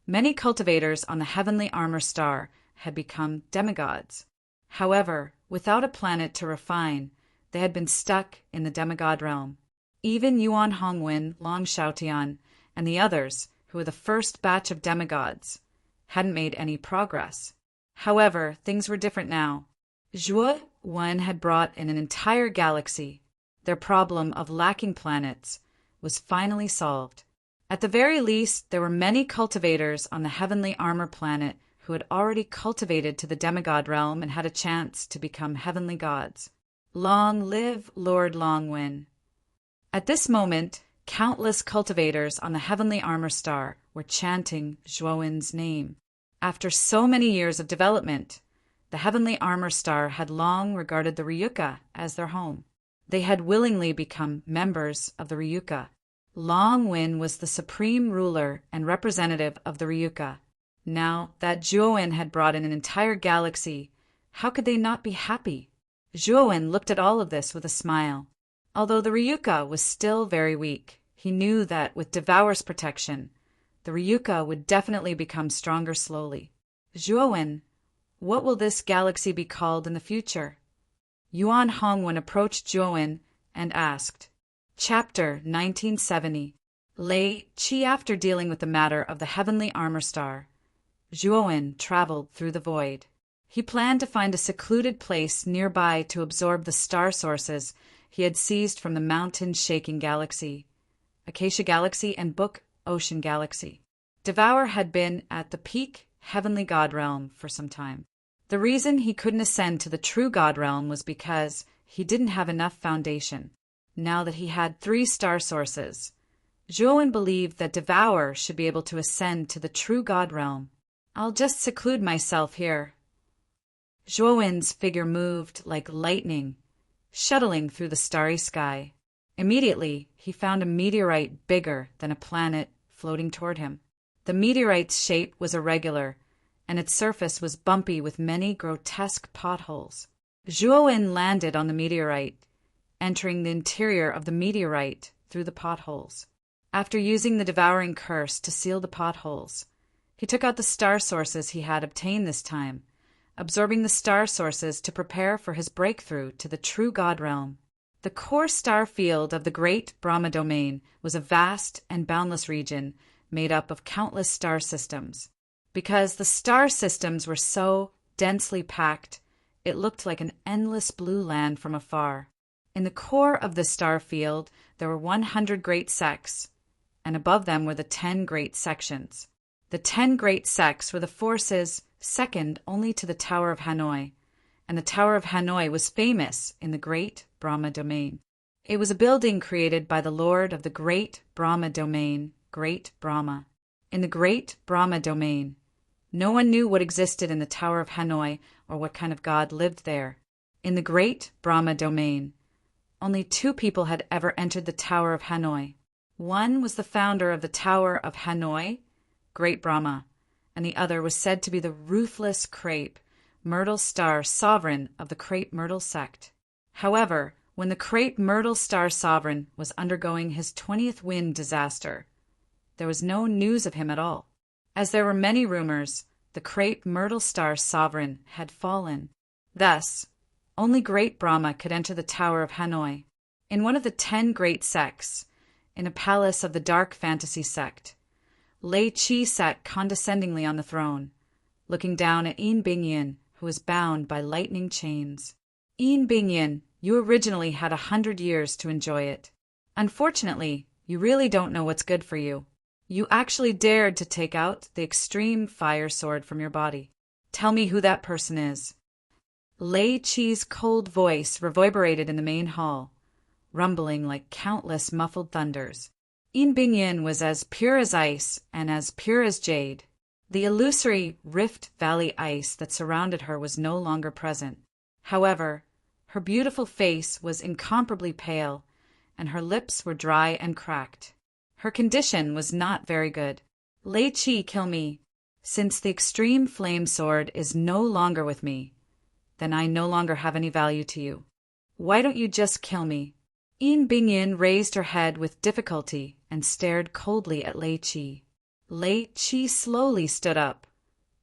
many cultivators on the Heavenly Armor Star had become demigods. However, without a planet to refine, they had been stuck in the demigod realm. Even Yuan Hongwen, Long Xiaotian, and the others, who were the first batch of demigods, hadn't made any progress. However, things were different now. Zhuowen had brought in an entire galaxy. Their problem of lacking planets was finally solved. At the very least, there were many cultivators on the Heavenly Armor planet who had already cultivated to the demigod realm and had a chance to become heavenly gods. Long live Lord Longwen! At this moment, countless cultivators on the Heavenly Armor Star were chanting Zhuowen's name. After so many years of development, the Heavenly Armor Star had long regarded the Ryuka as their home. They had willingly become members of the Ryuka. Longwen was the supreme ruler and representative of the Ryuka. Now that Zhuowen had brought in an entire galaxy, how could they not be happy? Zhuowen looked at all of this with a smile. Although the Ryuka was still very weak, he knew that with Devour's protection, the Ryuka would definitely become stronger slowly. Zhuowen, what will this galaxy be called in the future? Yuan Hongwen approached Zhuowen and asked. Chapter 1970. Lei Qi. After dealing with the matter of the Heavenly Armor Star, Zhuowen traveled through the void. He planned to find a secluded place nearby to absorb the star sources he had seized from the mountain-shaking galaxy, Acacia Galaxy and Book Ocean Galaxy. Devour had been at the peak heavenly god realm for some time. The reason he couldn't ascend to the true god realm was because he didn't have enough foundation. Now that he had 3 star sources, Zhuowen believed that Devour should be able to ascend to the true god realm. I'll just seclude myself here. Zhuowen's figure moved like lightning, shuttling through the starry sky. Immediately, he found a meteorite bigger than a planet floating toward him. The meteorite's shape was irregular, and its surface was bumpy with many grotesque potholes. Zhuowen landed on the meteorite, entering the interior of the meteorite through the potholes. After using the devouring curse to seal the potholes, he took out the star sources he had obtained this time, absorbing the star sources to prepare for his breakthrough to the true God realm. The core star field of the great Brahma domain was a vast and boundless region made up of countless star systems. Because the star systems were so densely packed, it looked like an endless blue land from afar. In the core of the star field, there were 100 great sects, and above them were the 10 great sections. The 10 great sects were the forces second only to the Tower of Hanoi, and the Tower of Hanoi was famous in the great Brahma domain. It was a building created by the Lord of the great Brahma domain, Great Brahma. In the great Brahma domain, no one knew what existed in the Tower of Hanoi or what kind of god lived there. In the great Brahma domain, only 2 people had ever entered the Tower of Hanoi. One was the founder of the Tower of Hanoi, Great Brahma, and the other was said to be the ruthless Crepe Myrtle Star sovereign of the Crepe Myrtle sect. However, when the Crepe Myrtle Star sovereign was undergoing his 20th wind disaster, there was no news of him at all. As there were many rumors, the Crepe Myrtle Star sovereign had fallen. Thus, only Great Brahma could enter the Tower of Hanoi. In one of the 10 great sects, in a palace of the dark fantasy sect, Lei Qi sat condescendingly on the throne, looking down at Yin Bingyin, who was bound by lightning chains. Yin Bingyin, you originally had 100 years to enjoy it. Unfortunately, you really don't know what's good for you. You actually dared to take out the extreme fire sword from your body. Tell me who that person is. Lei Qi's cold voice reverberated in the main hall, rumbling like countless muffled thunders. Yin Bingyin was as pure as ice and as pure as jade. The illusory Rift Valley ice that surrounded her was no longer present. However, her beautiful face was incomparably pale, and her lips were dry and cracked. Her condition was not very good. Lei Qi, kill me. Since the extreme flame sword is no longer with me, then I no longer have any value to you. Why don't you just kill me? Yin Bingyin raised her head with difficulty and stared coldly at Lei Qi. Lei Qi slowly stood up,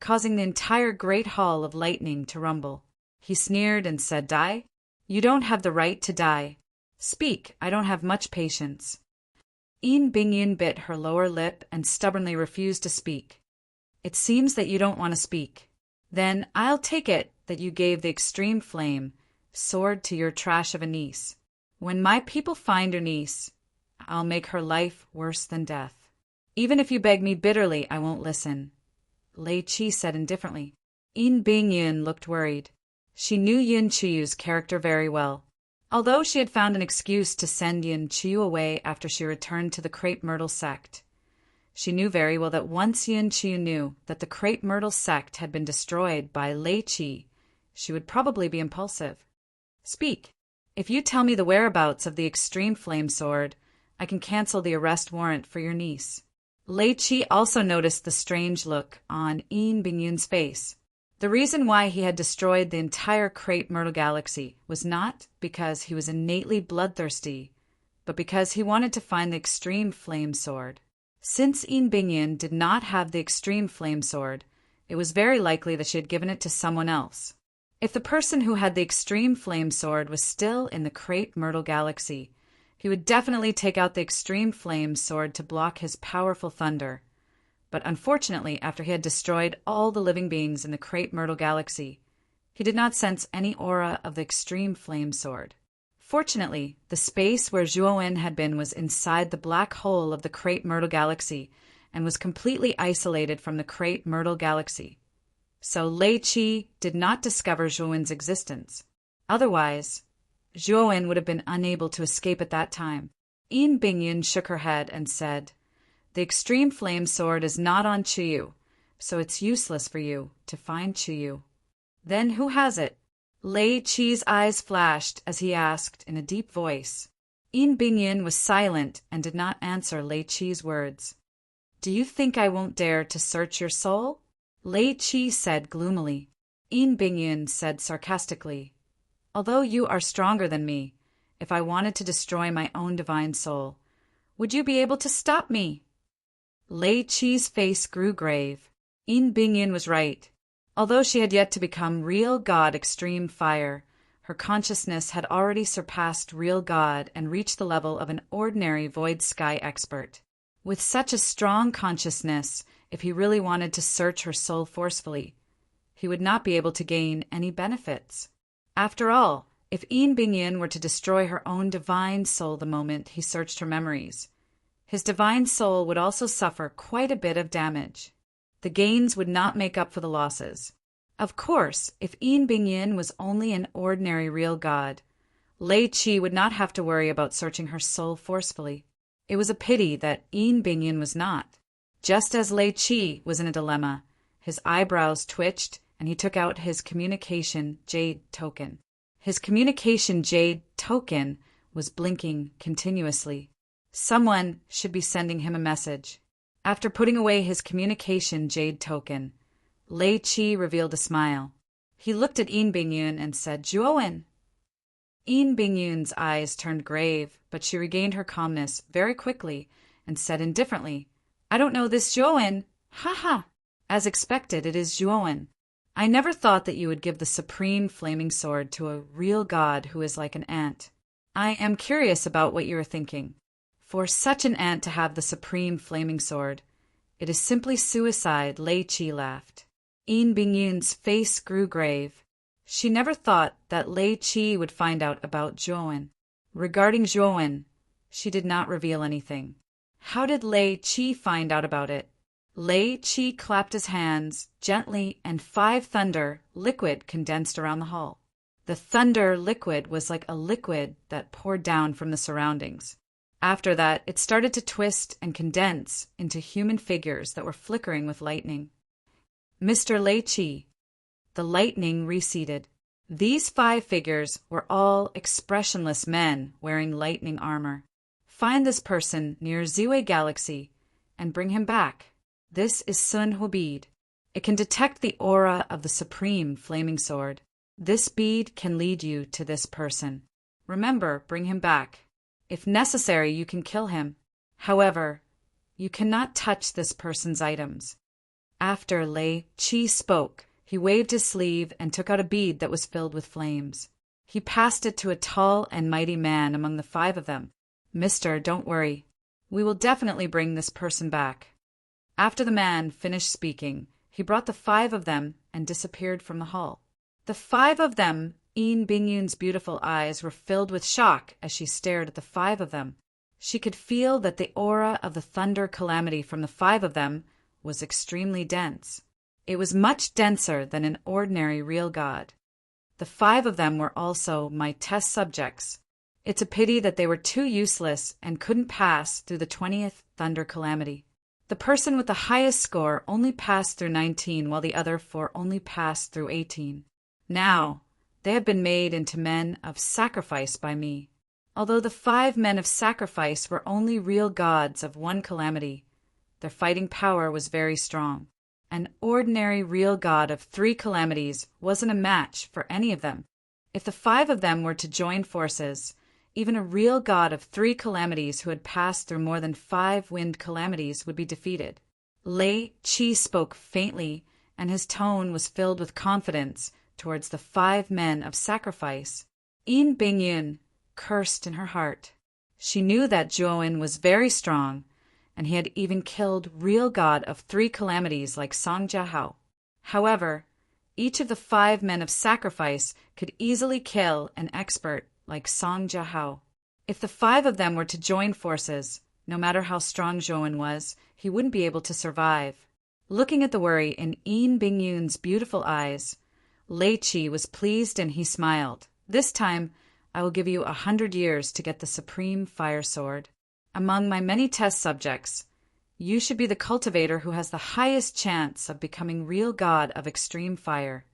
causing the entire great hall of lightning to rumble. He sneered and said, Die? You don't have the right to die. Speak, I don't have much patience. Yin Bingyin bit her lower lip and stubbornly refused to speak. It seems that you don't want to speak. Then I'll take it that you gave the extreme flame sword to your trash of a niece. When my people find your niece, I'll make her life worse than death. Even if you beg me bitterly, I won't listen. Lei Qi said indifferently. Yin Bingyin looked worried. She knew Yin Chiyu's character very well. Although she had found an excuse to send Yin Chiyu away after she returned to the Crepe Myrtle sect, she knew very well that once Yin Chiyu knew that the Crepe Myrtle sect had been destroyed by Lei Qi, she would probably be impulsive. Speak. If you tell me the whereabouts of the extreme flame sword, I can cancel the arrest warrant for your niece. Lei Qi also noticed the strange look on Yin Bingyin's face. The reason why he had destroyed the entire Crepe Myrtle galaxy was not because he was innately bloodthirsty, but because he wanted to find the extreme flame sword. Since Yin Bingyin did not have the extreme flame sword, it was very likely that she had given it to someone else. If the person who had the extreme flame sword was still in the Crepe Myrtle galaxy, he would definitely take out the extreme flame sword to block his powerful thunder. But unfortunately, after he had destroyed all the living beings in the Crepe Myrtle galaxy, he did not sense any aura of the extreme flame sword. Fortunately, the space where Zhuowen had been was inside the black hole of the Crepe Myrtle galaxy and was completely isolated from the Crepe Myrtle galaxy. So Lei Qi did not discover Zhuowen's existence. Otherwise, Zhuowen would have been unable to escape at that time. Yin Bingyin shook her head and said, The extreme flame sword is not on Chiyu, so it's useless for you to find Chiyu. Then who has it? Lei Qi's eyes flashed as he asked in a deep voice. Yin Bingyin was silent and did not answer Lei Qi's words. Do you think I won't dare to search your soul? Lei Qi said gloomily. Yin Bingyun said sarcastically, although you are stronger than me, if I wanted to destroy my own divine soul, would you be able to stop me? Lei Qi's face grew grave. Yin Bingyun was right. Although she had yet to become real God Extreme Fire, her consciousness had already surpassed real God and reached the level of an ordinary void sky expert. With such a strong consciousness, if he really wanted to search her soul forcefully, he would not be able to gain any benefits. After all, if Yin Bingyun were to destroy her own divine soul the moment he searched her memories, his divine soul would also suffer quite a bit of damage. The gains would not make up for the losses. Of course, if Yin Bingyun was only an ordinary real god, Lei Qi would not have to worry about searching her soul forcefully. It was a pity that Yin Bingyun was not. Just as Lei Qi was in a dilemma, his eyebrows twitched and he took out his communication jade token. His communication jade token was blinking continuously. Someone should be sending him a message. After putting away his communication jade token, Lei Qi revealed a smile. He looked at Yin Bingyun and said, "Zhuowen." Yin Bingyun's eyes turned grave, but she regained her calmness very quickly and said indifferently, "I don't know this Zhuowen. Ha ha! As expected, it is Zhuowen. I never thought that you would give the supreme flaming sword to a real god who is like an ant. I am curious about what you are thinking. For such an ant to have the supreme flaming sword, it is simply suicide." Lei Qi laughed. Yin Bingyun's face grew grave. She never thought that Lei Qi would find out about Zhuowen. Regarding Zhuowen, she did not reveal anything. How did Lei Qi find out about it? Lei Qi clapped his hands gently and 5 thunder liquid condensed around the hall. The thunder liquid was like a liquid that poured down from the surroundings. After that, it started to twist and condense into human figures that were flickering with lightning. Mr. Lei Qi. The lightning receded. These 5 figures were all expressionless men wearing lightning armor. Find this person near Ziwei Galaxy and bring him back. This is Sun Hu bead. It can detect the aura of the supreme flaming sword. This bead can lead you to this person. Remember, bring him back. If necessary, you can kill him. However, you cannot touch this person's items. After Lei Qi spoke, he waved his sleeve and took out a bead that was filled with flames. He passed it to a tall and mighty man among the 5 of them. "Mister, don't worry. We will definitely bring this person back." After the man finished speaking, he brought the 5 of them and disappeared from the hall. The 5 of them, Yin Bingyun's beautiful eyes were filled with shock as she stared at the 5 of them. She could feel that the aura of the thunder calamity from the 5 of them was extremely dense. It was much denser than an ordinary real god. The 5 of them were also my test subjects. It's a pity that they were too useless and couldn't pass through the 20th thunder calamity. The person with the highest score only passed through 19, while the other 4 only passed through 18. Now, they have been made into men of sacrifice by me. Although the 5 men of sacrifice were only real gods of 1 calamity, their fighting power was very strong. An ordinary real god of 3 calamities wasn't a match for any of them. If the 5 of them were to join forces, even a real god of 3 calamities who had passed through more than 5 wind calamities would be defeated. Lei Qi spoke faintly, and his tone was filled with confidence towards the 5 men of sacrifice. Yin Bingyun cursed in her heart. She knew that Zhuowen was very strong, and he had even killed real god of 3 calamities like Song Jiahao. However, each of the 5 men of sacrifice could easily kill an expert like Song Jiahao. If the 5 of them were to join forces, no matter how strong Zhuowen was, he wouldn't be able to survive. Looking at the worry in Yin Bingyun's beautiful eyes, Lei Qi was pleased and he smiled. "This time, I will give you 100 years to get the supreme fire sword. Among my many test subjects, you should be the cultivator who has the highest chance of becoming real god of extreme fire."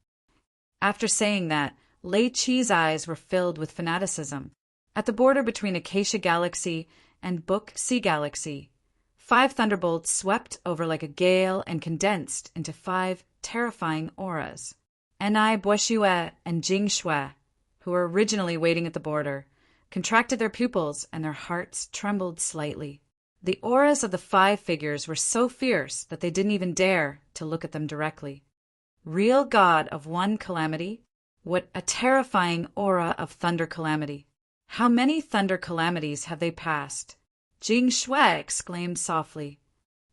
After saying that, Lei Qi's eyes were filled with fanaticism. At the border between Acacia Galaxy and Book Sea Galaxy, 5 thunderbolts swept over like a gale and condensed into 5 terrifying auras. Enai Boishue and Jing Shui, who were originally waiting at the border, contracted their pupils and their hearts trembled slightly. The auras of the 5 figures were so fierce that they didn't even dare to look at them directly. Real god of one calamity? What a terrifying aura of thunder calamity! How many thunder calamities have they passed? Jing Shui exclaimed softly.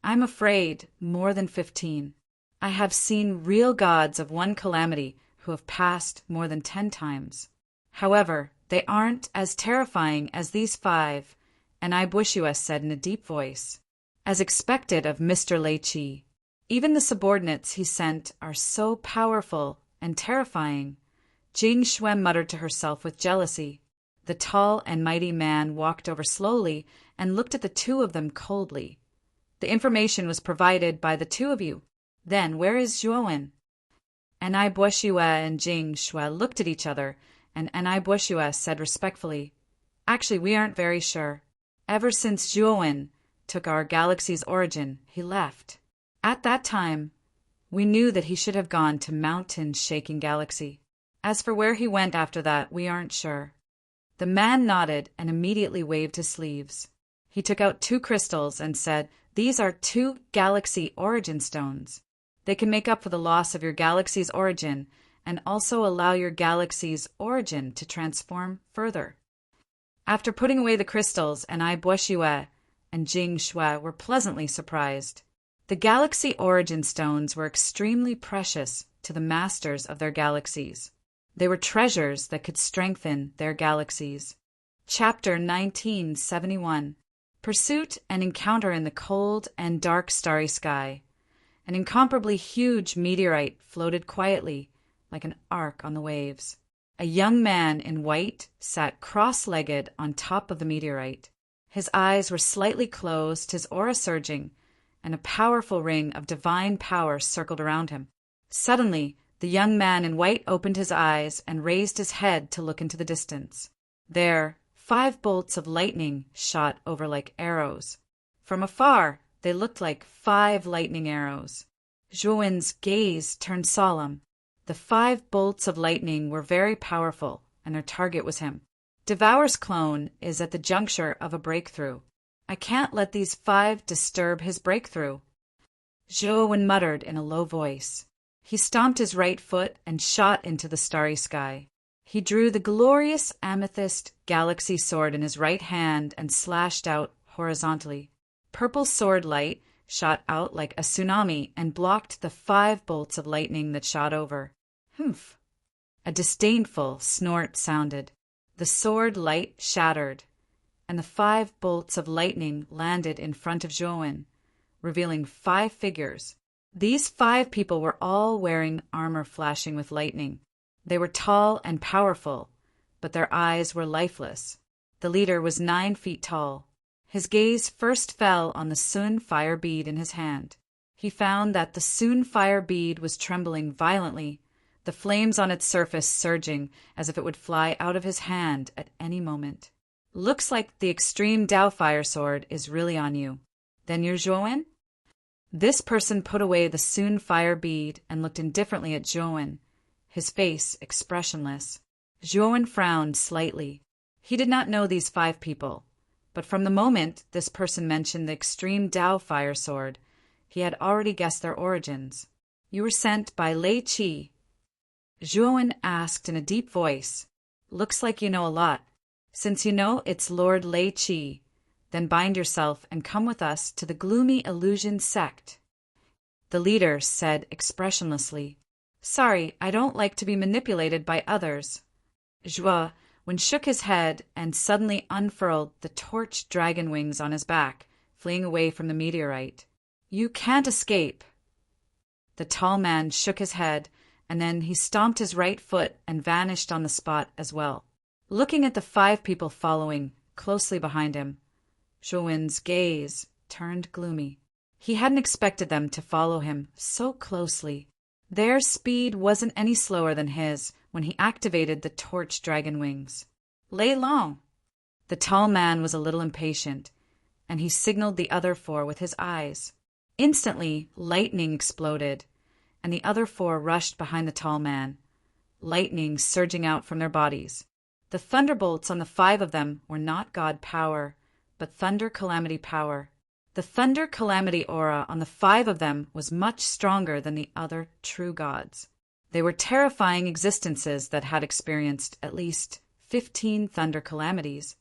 I'm afraid more than 15. I have seen real gods of one calamity who have passed more than 10 times. However, they aren't as terrifying as these 5, and Boishue said in a deep voice, as expected of Mr. Lei Qi. Even the subordinates he sent are so powerful and terrifying. Jing Shui muttered to herself with jealousy. The tall and mighty man walked over slowly and looked at the 2 of them coldly. The information was provided by the 2 of you. Then where is Zhuowen? Enai Boishue and Jing Shui looked at each other, and Enai Boishue said respectfully, Actually, we aren't very sure. Ever since Zhuowen took our galaxy's origin, he left. At that time, we knew that he should have gone to mountain-shaking galaxy. As for where he went after that, we aren't sure. The man nodded and immediately waved his sleeves. He took out 2 crystals and said, These are 2 galaxy origin stones. They can make up for the loss of your galaxy's origin and also allow your galaxy's origin to transform further. After putting away the crystals, Enai Boishue and Jing Shui were pleasantly surprised. The galaxy origin stones were extremely precious to the masters of their galaxies. They were treasures that could strengthen their galaxies. Chapter 1971. Pursuit and encounter in the cold and dark starry sky. An incomparably huge meteorite floated quietly, like an ark on the waves. A young man in white sat cross-legged on top of the meteorite. His eyes were slightly closed, his aura surging, and a powerful ring of divine power circled around him. Suddenly, the young man in white opened his eyes and raised his head to look into the distance. There, 5 bolts of lightning shot over like arrows. From afar, they looked like 5 lightning arrows. Zhuowen's gaze turned solemn. The 5 bolts of lightning were very powerful, and their target was him. Devour's clone is at the juncture of a breakthrough. I can't let these 5 disturb his breakthrough. Zhuowen muttered in a low voice. He stomped his right foot and shot into the starry sky. He drew the glorious amethyst galaxy sword in his right hand and slashed out horizontally. Purple sword light shot out like a tsunami and blocked the 5 bolts of lightning that shot over. Humph! A disdainful snort sounded. The sword light shattered, and the 5 bolts of lightning landed in front of Zhuowen, revealing 5 figures. These 5 people were all wearing armor flashing with lightning. They were tall and powerful, but their eyes were lifeless. The leader was 9 feet tall. His gaze first fell on the Sun fire bead in his hand. He found that the Sun fire bead was trembling violently, the flames on its surface surging as if it would fly out of his hand at any moment. Looks like the extreme Dao fire sword is really on you. Then you're Zhuowen? This person put away the Sun fire bead and looked indifferently at Zhuowen, his face expressionless. Zhuowen frowned slightly. He did not know these 5 people, but from the moment this person mentioned the extreme Dao fire sword, he had already guessed their origins. You were sent by Lei Qi. Zhuowen asked in a deep voice. Looks like you know a lot. Since you know it's Lord Lei Qi, then bind yourself and come with us to the gloomy illusion sect. The leader said expressionlessly, Sorry, I don't like to be manipulated by others. Zhuowen shook his head and suddenly unfurled the torch dragon wings on his back, fleeing away from the meteorite. You can't escape. The tall man shook his head, and then he stomped his right foot and vanished on the spot as well. Looking at the 5 people following closely behind him, Zhuowen's gaze turned gloomy. He hadn't expected them to follow him so closely. Their speed wasn't any slower than his when he activated the torch dragon wings. Lei Long! The tall man was a little impatient, and he signaled the other 4 with his eyes. Instantly, lightning exploded, and the other 4 rushed behind the tall man, lightning surging out from their bodies. The thunderbolts on the 5 of them were not god power, but thunder calamity power. The thunder calamity aura on the 5 of them was much stronger than the other true gods. They were terrifying existences that had experienced at least 15 thunder calamities.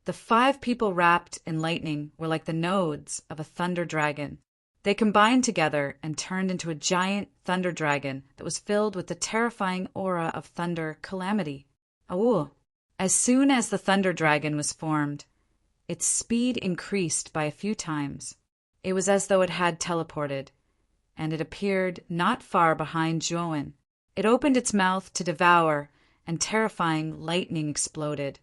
The 5 people wrapped in lightning were like the nodes of a thunder dragon. They combined together and turned into a giant thunder dragon that was filled with the terrifying aura of thunder calamity. Awoo! As soon as the thunder dragon was formed, its speed increased by a few times. It was as though it had teleported, and it appeared not far behind Zhuowen. It opened its mouth to devour, and terrifying lightning exploded,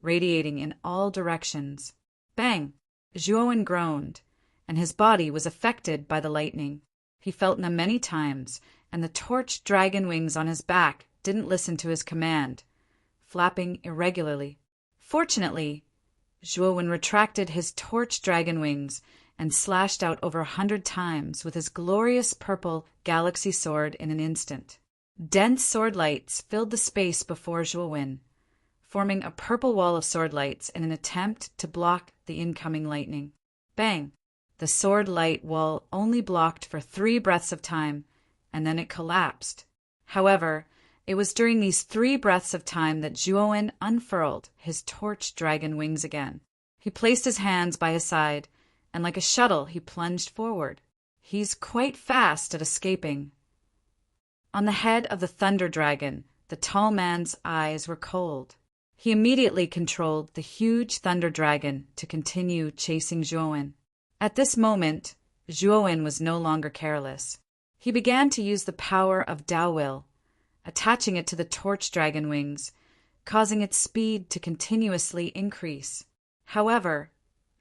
radiating in all directions. Bang! Zhuowen groaned, and his body was affected by the lightning. He felt them many times, and the torch dragon wings on his back didn't listen to his command, flapping irregularly. Fortunately, Zhuowen retracted his torch dragon wings and slashed out over 100 times with his glorious purple galaxy sword in an instant. Dense sword lights filled the space before Zhuowen, forming a purple wall of sword lights in an attempt to block the incoming lightning. Bang! The sword light wall only blocked for 3 breaths of time, and then it collapsed. However, it was during these 3 breaths of time that Zhuowen unfurled his torch dragon wings again. He placed his hands by his side, and like a shuttle he plunged forward. He's quite fast at escaping. On the head of the thunder dragon, the tall man's eyes were cold. He immediately controlled the huge thunder dragon to continue chasing Zhuowen. At this moment, Zhuowen was no longer careless. He began to use the power of Dao Will, attaching it to the torch dragon wings, causing its speed to continuously increase. However,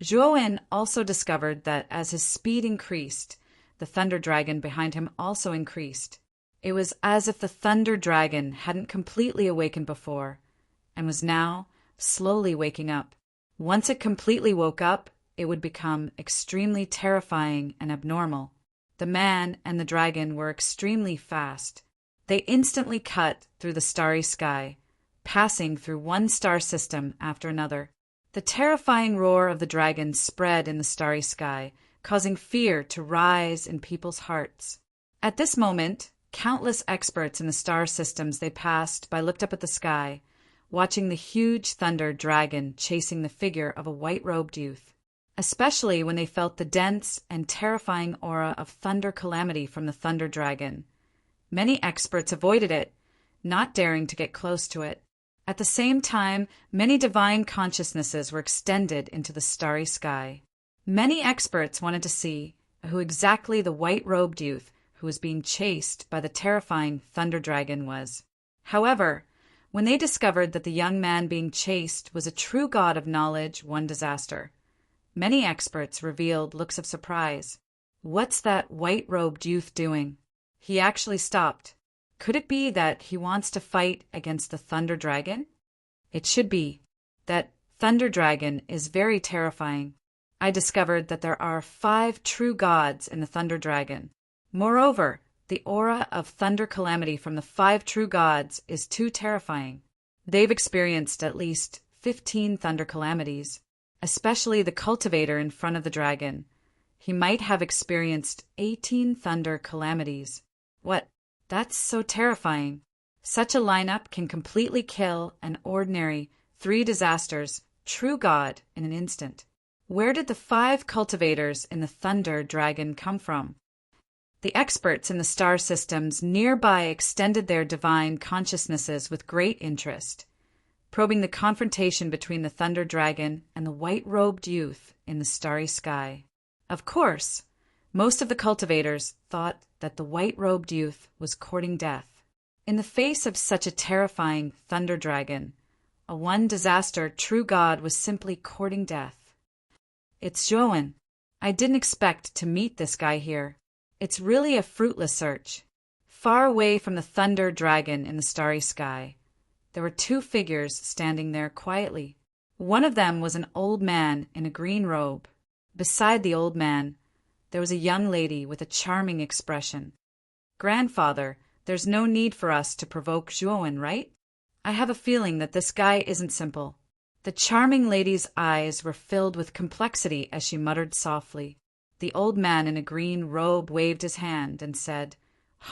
Zhuowen also discovered that as his speed increased, the thunder dragon behind him also increased. It was as if the thunder dragon hadn't completely awakened before, and was now slowly waking up. Once it completely woke up, it would become extremely terrifying and abnormal. The man and the dragon were extremely fast. They instantly cut through the starry sky, passing through one star system after another. The terrifying roar of the dragon spread in the starry sky, causing fear to rise in people's hearts. At this moment, countless experts in the star systems they passed by looked up at the sky, watching the huge thunder dragon chasing the figure of a white-robed youth, especially when they felt the dense and terrifying aura of thunder calamity from the thunder dragon. Many experts avoided it, not daring to get close to it. At the same time, many divine consciousnesses were extended into the starry sky. Many experts wanted to see who exactly the white-robed youth who was being chased by the terrifying thunder dragon was. However, when they discovered that the young man being chased was a true god of knowledge, one disaster, many experts revealed looks of surprise. What's that white-robed youth doing? He actually stopped. Could it be that he wants to fight against the thunder dragon? It should be. That thunder dragon is very terrifying. I discovered that there are 5 true gods in the thunder dragon. Moreover, the aura of thunder calamity from the 5 true gods is too terrifying. They've experienced at least 15 thunder calamities, especially the cultivator in front of the dragon. He might have experienced 18 thunder calamities. What? That's so terrifying. Such a lineup can completely kill an ordinary 3 disasters true god in an instant. Where did the 5 cultivators in the thunder dragon come from? The experts in the star systems nearby extended their divine consciousnesses with great interest, probing the confrontation between the thunder dragon and the white-robed youth in the starry sky. Of course, most of the cultivators thought that the white-robed youth was courting death. In the face of such a terrifying thunder dragon, a one disaster true god was simply courting death. It's Zhuowen. I didn't expect to meet this guy here. It's really a fruitless search. Far away from the thunder dragon in the starry sky, there were 2 figures standing there quietly. One of them was an old man in a green robe. Beside the old man, there was a young lady with a charming expression. "Grandfather, there's no need for us to provoke Zhuowen, right? I have a feeling that this guy isn't simple." The charming lady's eyes were filled with complexity as she muttered softly. The old man in a green robe waved his hand and said,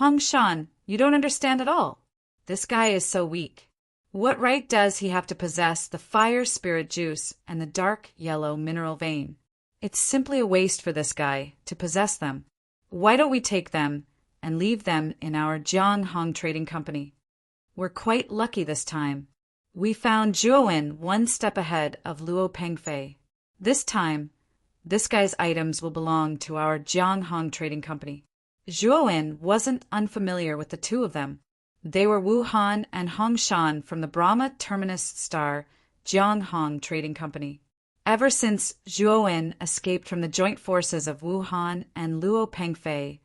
"Hong Shan, you don't understand at all. This guy is so weak. What right does he have to possess the fire spirit juice and the dark yellow mineral vein? It's simply a waste for this guy to possess them. Why don't we take them and leave them in our Jianhong Trading Company? We're quite lucky this time. We found Zhuowen one step ahead of Luo Pengfei. This time, this guy's items will belong to our Jianhong Trading Company." Zhuowen wasn't unfamiliar with the two of them. They were Wu Han and Hong Shan from the Brahma Terminus Star Jianhong Trading Company. Ever since Zhuowen escaped from the joint forces of Wu Han and Luo Pengfei,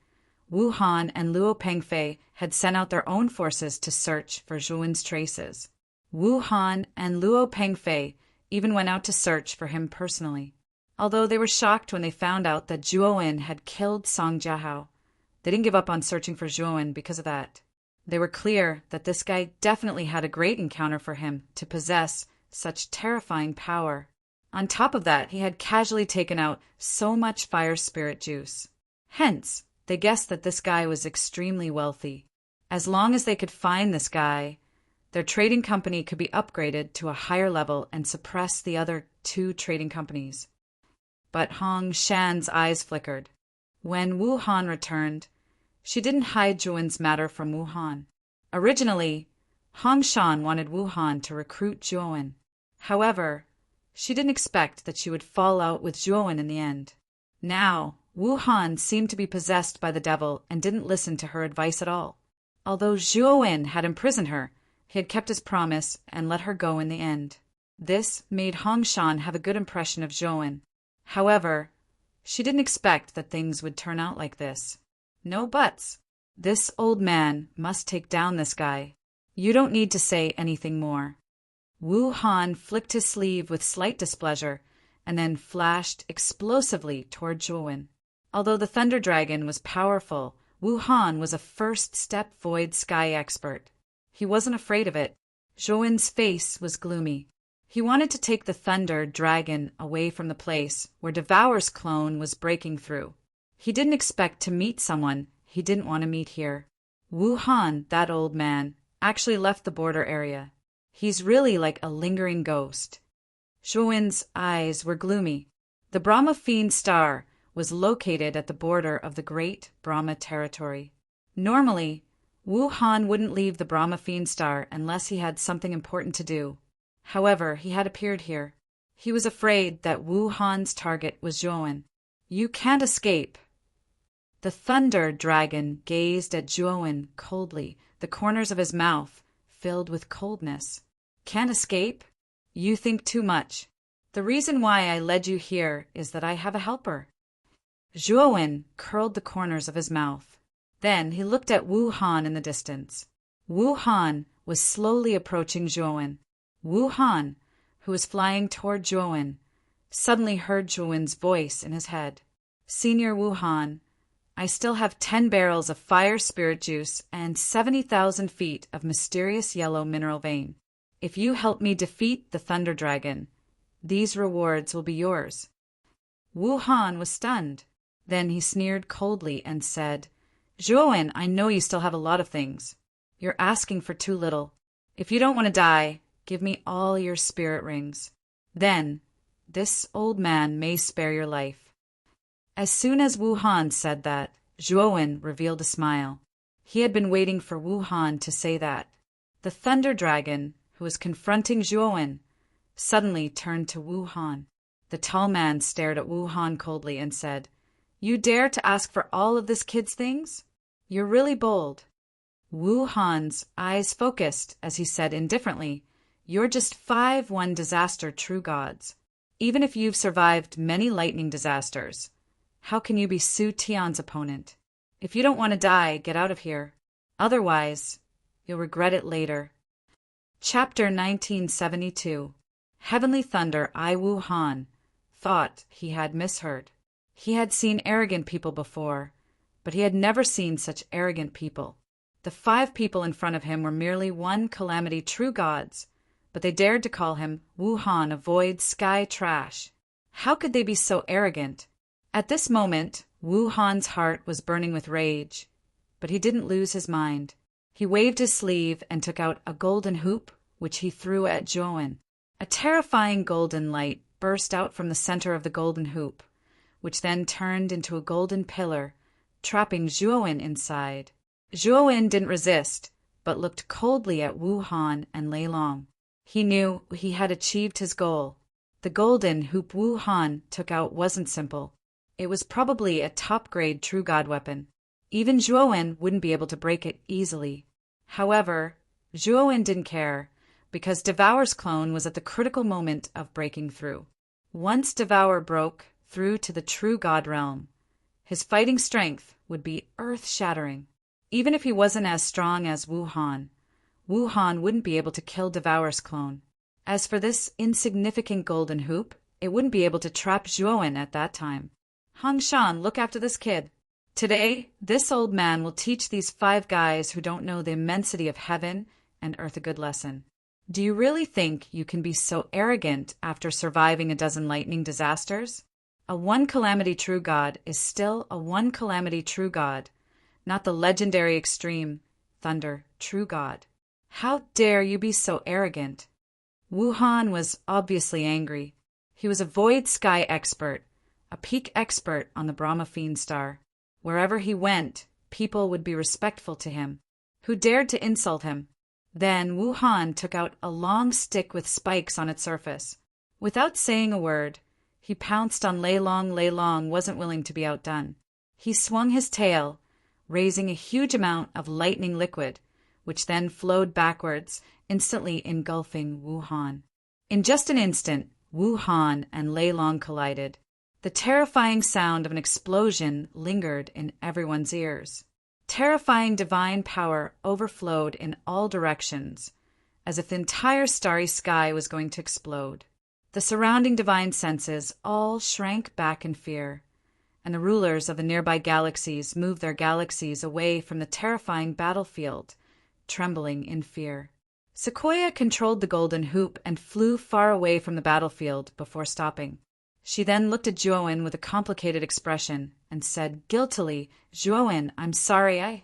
Wu Han and Luo Pengfei had sent out their own forces to search for Zhuowen's traces. Wu Han and Luo Pengfei even went out to search for him personally. Although they were shocked when they found out that Zhuowen had killed Song Jiahao, they didn't give up on searching for Zhuowen because of that. They were clear that this guy definitely had a great encounter for him to possess such terrifying power. On top of that, he had casually taken out so much fire spirit juice. Hence, they guessed that this guy was extremely wealthy. As long as they could find this guy, their trading company could be upgraded to a higher level and suppress the other two trading companies. But Hong Shan's eyes flickered. When Wu Han returned, she didn't hide Zhuowen's matter from Wu Han. Originally, Hong Shan wanted Wu Han to recruit Zhuowen. However, she didn't expect that she would fall out with Zhuowen in the end. Now, Wu Han seemed to be possessed by the devil and didn't listen to her advice at all. Although Zhuowen had imprisoned her, he had kept his promise and let her go in the end. This made Hong Shan have a good impression of Zhuowen. However, she didn't expect that things would turn out like this. No buts. This old man must take down this guy. You don't need to say anything more. Wu Han flicked his sleeve with slight displeasure and then flashed explosively toward Zhuowen. Although the Thunder Dragon was powerful, Wu Han was a first-step void sky expert. He wasn't afraid of it. Zhuowen's face was gloomy. He wanted to take the Thunder Dragon away from the place where Devour's clone was breaking through. He didn't expect to meet someone he didn't want to meet here. Wu Han, that old man, actually left the border area. He's really like a lingering ghost. Zhuowen's eyes were gloomy. The Brahma Fiend Star was located at the border of the Great Brahma Territory. Normally, Wu Han wouldn't leave the Brahma Fiend Star unless he had something important to do. However, he had appeared here. He was afraid that Wu Han's target was Zhuowen. "You can't escape." The Thunder Dragon gazed at Zhuowen coldly, the corners of his mouth filled with coldness. "Can't escape? You think too much. The reason why I led you here is that I have a helper." Zhuowen curled the corners of his mouth. Then he looked at Wu Han in the distance. Wu Han was slowly approaching Zhuowen. Wu Han, who was flying toward Zhuowen, suddenly heard Zhuowen's voice in his head. "Senior Wu Han, I still have 10 barrels of fire spirit juice and 70,000 feet of mysterious yellow mineral vein. If you help me defeat the Thunder Dragon, these rewards will be yours." Wu Han was stunned. Then he sneered coldly and said, "Zhuowen, I know you still have a lot of things. You're asking for too little. If you don't want to die, give me all your spirit rings. Then, this old man may spare your life." As soon as Wu Han said that, Zhuowen revealed a smile. He had been waiting for Wu Han to say that. The Thunder Dragon, who was confronting Zhuowen, suddenly turned to Wu Han. The tall man stared at Wu Han coldly and said, "You dare to ask for all of this kid's things? You're really bold." Wu Han's eyes focused as he said indifferently, "You're just 5-1 disaster true gods. Even if you've survived many lightning disasters, how can you be Su Tian's opponent? If you don't want to die, get out of here. Otherwise, you'll regret it later." Chapter 1972. Heavenly Thunder I Wu Han thought he had misheard. He had seen arrogant people before, but he had never seen such arrogant people. The 5 people in front of him were merely one calamity true gods, but they dared to call him Wu Han, a void sky trash. How could they be so arrogant? At this moment, Wu Han's heart was burning with rage, but he didn't lose his mind. He waved his sleeve and took out a golden hoop, which he threw at Zhuo. A terrifying golden light burst out from the center of the golden hoop, which then turned into a golden pillar, trapping Zhuo inside. Zhuo didn't resist, but looked coldly at Wu Han and Lei Long. He knew he had achieved his goal. The golden hoop Wu Han took out wasn't simple. It was probably a top-grade true god weapon. Even Zhuo wouldn't be able to break it easily. However, Zhuo didn't care, because Devour's clone was at the critical moment of breaking through. Once Devour broke through to the true god realm, his fighting strength would be earth-shattering. Even if he wasn't as strong as Wu Han wouldn't be able to kill Devour's clone. As for this insignificant golden hoop, it wouldn't be able to trap Zhuo at that time. Hong Shan, look after this kid. Today, this old man will teach these 5 guys who don't know the immensity of heaven and earth a good lesson. Do you really think you can be so arrogant after surviving a dozen lightning disasters? A one calamity true god is still a one calamity true god, not the legendary extreme thunder true god. How dare you be so arrogant? Wu Han was obviously angry. He was a void sky expert, a peak expert on the Brahma Fiend star. Wherever he went, people would be respectful to him. Who dared to insult him? Then Wu Han took out a long stick with spikes on its surface. Without saying a word, he pounced on Lei Long. Lei Long wasn't willing to be outdone. He swung his tail, raising a huge amount of lightning liquid, which then flowed backwards, instantly engulfing Wu Han. In just an instant, Wu Han and Lei Long collided. The terrifying sound of an explosion lingered in everyone's ears. Terrifying divine power overflowed in all directions, as if the entire starry sky was going to explode. The surrounding divine senses all shrank back in fear, and the rulers of the nearby galaxies moved their galaxies away from the terrifying battlefield, trembling in fear. Sequoia controlled the golden hoop and flew far away from the battlefield before stopping. She then looked at Zhuo with a complicated expression and said guiltily, "Zhuo, I'm sorry,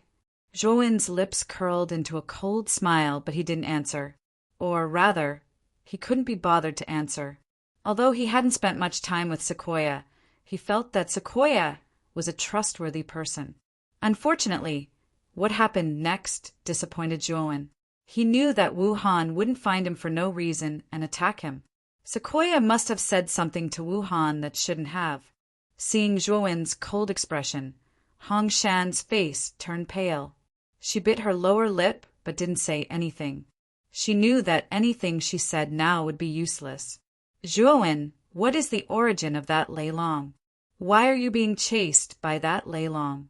Zhuo's lips curled into a cold smile, but he didn't answer. Or rather, he couldn't be bothered to answer. Although he hadn't spent much time with Sequoia, he felt that Sequoia was a trustworthy person. Unfortunately, what happened next disappointed Zhuo. He knew that Wu Han wouldn't find him for no reason and attack him. Sequoia must have said something to Wu Han that shouldn't have. Seeing Zhuo's cold expression, Hong Shan's face turned pale. She bit her lower lip but didn't say anything. She knew that anything she said now would be useless. "Zhuo, what is the origin of that Lei Long? Why are you being chased by that Lei Long?"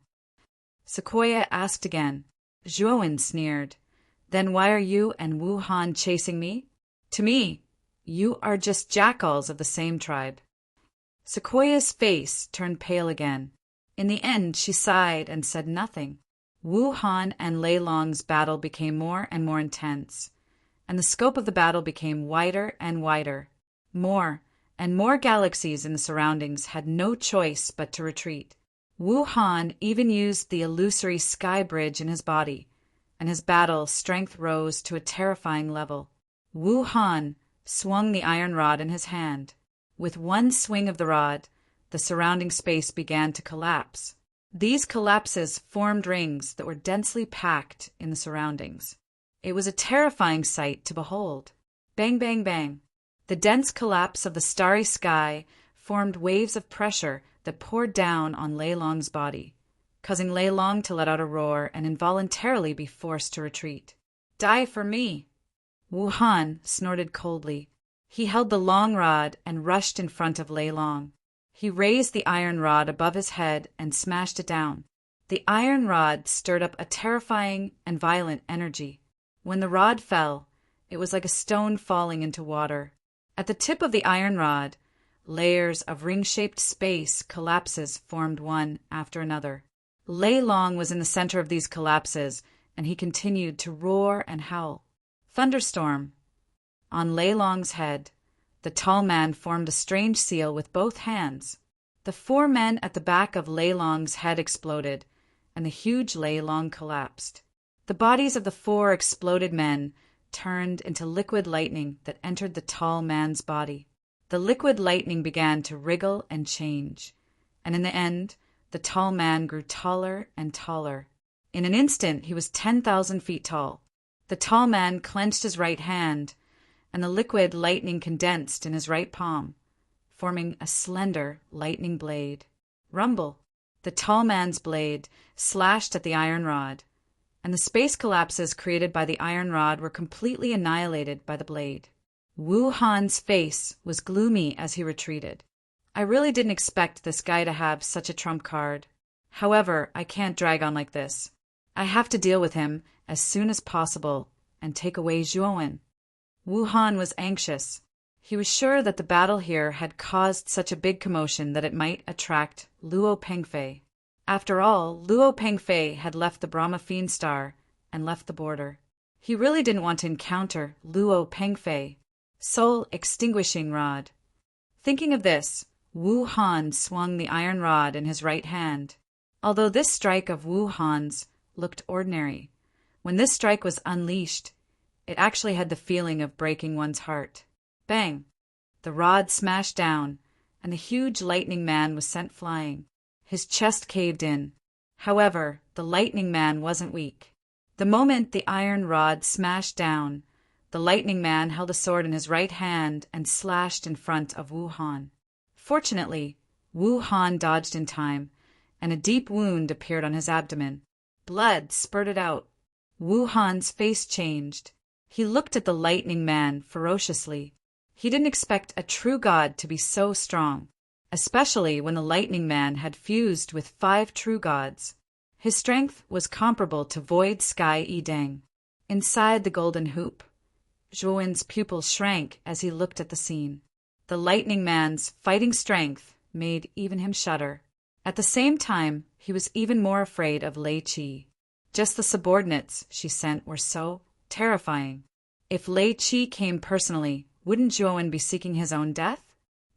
Sequoia asked again. Zhuo sneered. "Then why are you and Wu Han chasing me? To me, you are just jackals of the same tribe." Sequoia's face turned pale again. In the end, she sighed and said nothing. Wu Han and Lei Long's battle became more and more intense, and the scope of the battle became wider and wider. More and more galaxies in the surroundings had no choice but to retreat. Wu Han even used the illusory sky bridge in his body, and his battle strength rose to a terrifying level. Wu Han swung the iron rod in his hand. With one swing of the rod, the surrounding space began to collapse. These collapses formed rings that were densely packed in the surroundings. It was a terrifying sight to behold. Bang, bang, bang. The dense collapse of the starry sky formed waves of pressure that poured down on Lei Long's body, causing Lei Long to let out a roar and involuntarily be forced to retreat. "Die for me!" Wu Han snorted coldly. He held the long rod and rushed in front of Lei Long. He raised the iron rod above his head and smashed it down. The iron rod stirred up a terrifying and violent energy. When the rod fell, it was like a stone falling into water. At the tip of the iron rod, layers of ring-shaped space collapses formed one after another. Lei Long was in the center of these collapses, and he continued to roar and howl. Thunderstorm. On Lei Long's head, the tall man formed a strange seal with both hands. The four men at the back of Lei Long's head exploded, and the huge Lei Long collapsed. The bodies of the four exploded men turned into liquid lightning that entered the tall man's body. The liquid lightning began to wriggle and change, and in the end, the tall man grew taller and taller. In an instant, he was 10,000 feet tall. The tall man clenched his right hand, and the liquid lightning condensed in his right palm, forming a slender lightning blade. Rumble! The tall man's blade slashed at the iron rod, and the space collapses created by the iron rod were completely annihilated by the blade. Wu Han's face was gloomy as he retreated. I really didn't expect this guy to have such a trump card. However, I can't drag on like this. I have to deal with him as soon as possible and take away Zhuowen. Wu Han was anxious. He was sure that the battle here had caused such a big commotion that it might attract Luo Pengfei. After all, Luo Pengfei had left the Brahma Fiend Star and left the border. He really didn't want to encounter Luo Pengfei. Soul Extinguishing Rod. Thinking of this, Wu Han swung the iron rod in his right hand. Although this strike of Wu Han's looked ordinary, when this strike was unleashed, it actually had the feeling of breaking one's heart. Bang! The rod smashed down, and the huge lightning man was sent flying. His chest caved in. However, the lightning man wasn't weak. The moment the iron rod smashed down, the lightning man held a sword in his right hand and slashed in front of Wu Han. Fortunately, Wu Han dodged in time, and a deep wound appeared on his abdomen. Blood spurted out. Wu Han's face changed. He looked at the lightning man ferociously. He didn't expect a true god to be so strong, especially when the lightning man had fused with 5 true gods. His strength was comparable to Void Sky Yideng. Inside the golden hoop, Zhuowen's pupils shrank as he looked at the scene. The lightning man's fighting strength made even him shudder. At the same time, he was even more afraid of Lei Qi. Just the subordinates she sent were so terrifying. If Lei Qi came personally, wouldn't Zhuowen be seeking his own death?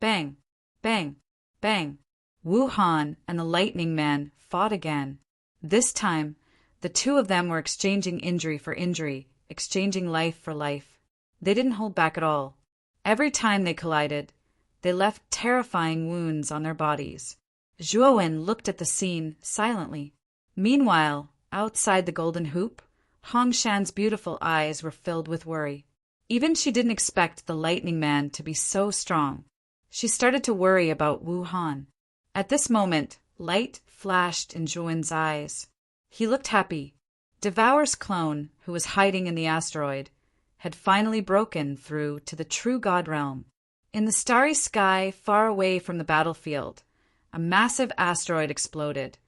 Bang! Bang! Bang! Wu Han and the lightning man fought again. This time, the two of them were exchanging injury for injury, exchanging life for life. They didn't hold back at all. Every time they collided, they left terrifying wounds on their bodies. Zhuowen looked at the scene silently. Meanwhile, outside the golden hoop, Hongshan's beautiful eyes were filled with worry. Even she didn't expect the lightning man to be so strong. She started to worry about Wu Han. At this moment, light flashed in Zhuowen's eyes. He looked happy. Devour's clone, who was hiding in the asteroid, had finally broken through to the true god realm. In the starry sky far away from the battlefield, a massive asteroid exploded,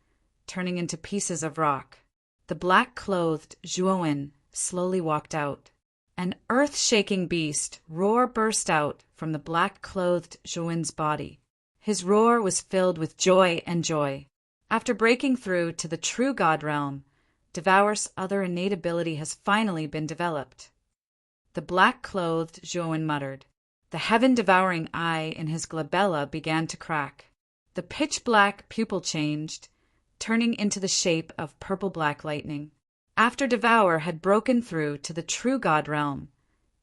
turning into pieces of rock. The black-clothed Zhuowen slowly walked out. An earth-shaking beast roar burst out from the black-clothed Zhuowen's body. His roar was filled with joy and joy. After breaking through to the true god realm, Devour's other innate ability has finally been developed. The black-clothed Zhuowen muttered. The heaven-devouring eye in his glabella began to crack. The pitch-black pupil changed, turning into the shape of purple-black lightning. After Devour had broken through to the true god realm,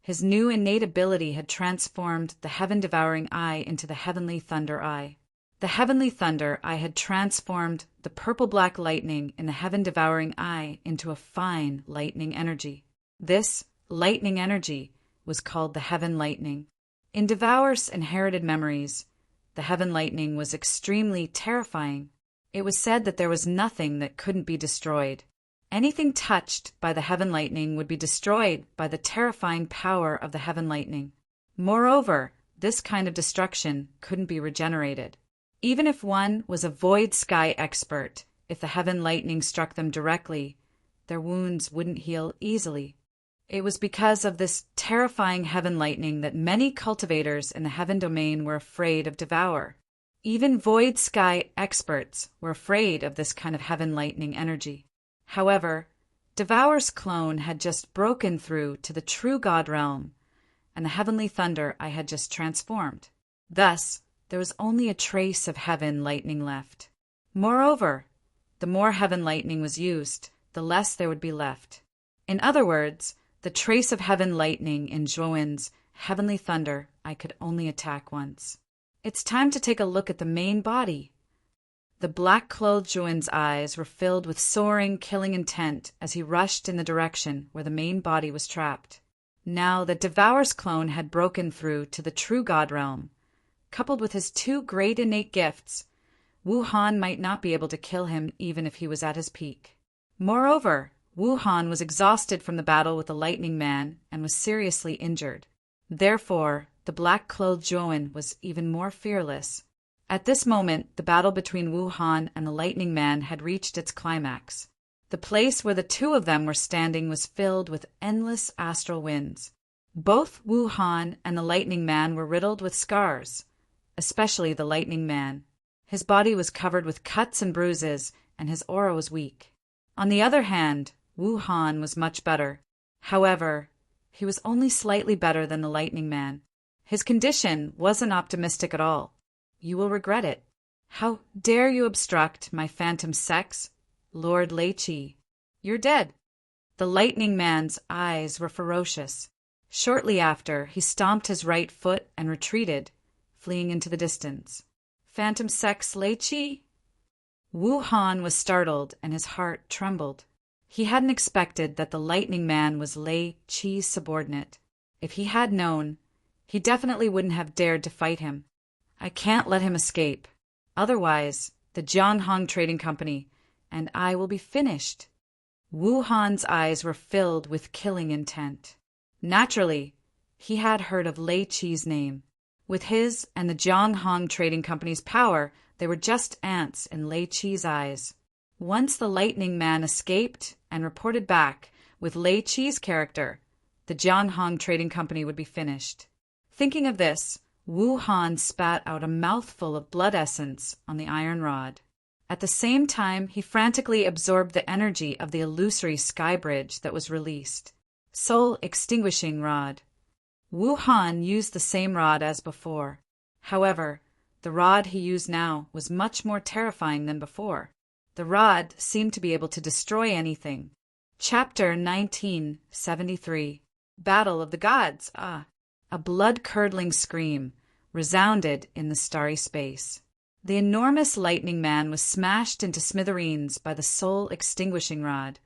his new innate ability had transformed the heaven-devouring eye into the heavenly thunder eye. The heavenly thunder eye had transformed the purple-black lightning in the heaven-devouring eye into a fine lightning energy. This lightning energy was called the heaven lightning. In Devour's inherited memories, the heaven lightning was extremely terrifying. It was said that there was nothing that couldn't be destroyed. Anything touched by the heaven lightning would be destroyed by the terrifying power of the heaven lightning. Moreover, this kind of destruction couldn't be regenerated. Even if one was a void sky expert, if the heaven lightning struck them directly, their wounds wouldn't heal easily. It was because of this terrifying heaven lightning that many cultivators in the heaven domain were afraid of Devour. Even void sky experts were afraid of this kind of heaven lightning energy. However, Devour's clone had just broken through to the true God realm and the heavenly thunder I had just transformed. Thus, there was only a trace of heaven lightning left. Moreover, the more heaven lightning was used, the less there would be left. In other words, the trace of heaven lightning in Zhuowen's heavenly thunder I could only attack once. It's time to take a look at the main body. The black-clothed Zhuowen's eyes were filled with soaring, killing intent as he rushed in the direction where the main body was trapped. Now that Devour's clone had broken through to the true God realm, coupled with his two great innate gifts, Wu Han might not be able to kill him even if he was at his peak. Moreover, Wu Han was exhausted from the battle with the Lightning Man and was seriously injured. Therefore, the black-clothed Zhuowen was even more fearless. At this moment, the battle between Wu Han and the Lightning Man had reached its climax. The place where the two of them were standing was filled with endless astral winds. Both Wu Han and the Lightning Man were riddled with scars, especially the Lightning Man. His body was covered with cuts and bruises, and his aura was weak. On the other hand, Wu Han was much better. However, he was only slightly better than the Lightning Man. His condition wasn't optimistic at all. You will regret it. How dare you obstruct my phantom sex, Lord Lei Qi? You're dead. The Lightning Man's eyes were ferocious. Shortly after, he stomped his right foot and retreated, fleeing into the distance. Phantom sex Lei Qi? Wu Han was startled and his heart trembled. He hadn't expected that the Lightning Man was Lei Qi's subordinate. If he had known, he definitely wouldn't have dared to fight him. I can't let him escape. Otherwise, the Jianghong Trading Company and I will be finished. Wu Han's eyes were filled with killing intent. Naturally, he had heard of Lei Qi's name. With his and the Jianghong Trading Company's power, they were just ants in Lei Qi's eyes. Once the Lightning Man escaped and reported back with Lei Qi's character, the Jianghong Trading Company would be finished. Thinking of this, Wu Han spat out a mouthful of blood essence on the iron rod. At the same time, he frantically absorbed the energy of the illusory sky bridge that was released. Soul extinguishing rod. Wu Han used the same rod as before. However, the rod he used now was much more terrifying than before. The rod seemed to be able to destroy anything. Chapter 1973. Battle of the Gods. A blood-curdling scream resounded in the starry space. The enormous Lightning Man was smashed into smithereens by the soul-extinguishing rod,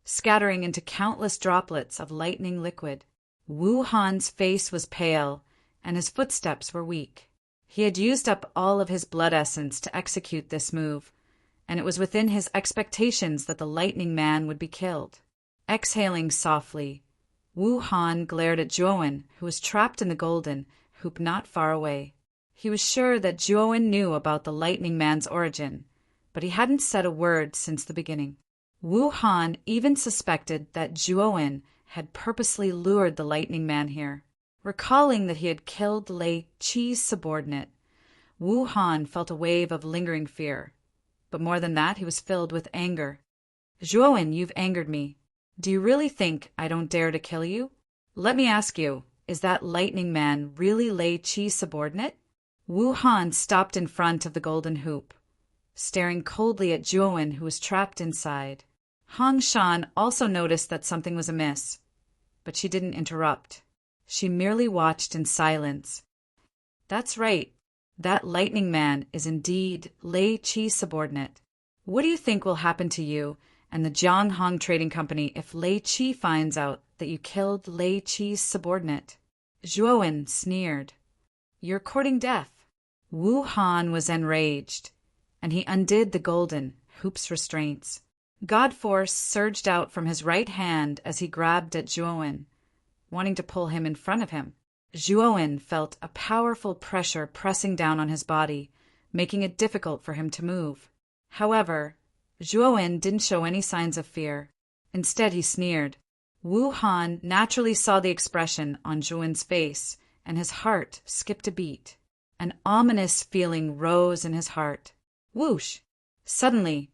scattering into countless droplets of lightning liquid. Wu Han's face was pale, and his footsteps were weak. He had used up all of his blood essence to execute this move, and it was within his expectations that the Lightning Man would be killed. Exhaling softly, Wu Han glared at Zhuowen, who was trapped in the golden hoop not far away. He was sure that Zhuowen knew about the Lightning Man's origin, but he hadn't said a word since the beginning. Wu Han even suspected that Zhuowen had purposely lured the Lightning Man here. Recalling that he had killed Lei Qi's subordinate, Wu Han felt a wave of lingering fear. But more than that, he was filled with anger. Zhuowen, you've angered me. Do you really think I don't dare to kill you? Let me ask you, is that Lightning Man really Lei Qi's subordinate? Wu Han stopped in front of the golden hoop, staring coldly at Zhuowen, who was trapped inside. Hong Shan also noticed that something was amiss, but she didn't interrupt. She merely watched in silence. That's right. That Lightning Man is indeed Lei Qi's subordinate. What do you think will happen to you and the Jianghong Trading Company if Lei Qi finds out that you killed Lei Qi's subordinate? Zhuowen sneered. You're courting death. Wu Han was enraged, and he undid the golden hoop's restraints. God Force surged out from his right hand as he grabbed at Zhuowen, wanting to pull him in front of him. Zhuowen felt a powerful pressure pressing down on his body, making it difficult for him to move. However, Zhuowen didn't show any signs of fear. Instead, he sneered. Wu Han naturally saw the expression on Zhuowen's face, and his heart skipped a beat. An ominous feeling rose in his heart. Whoosh! Suddenly,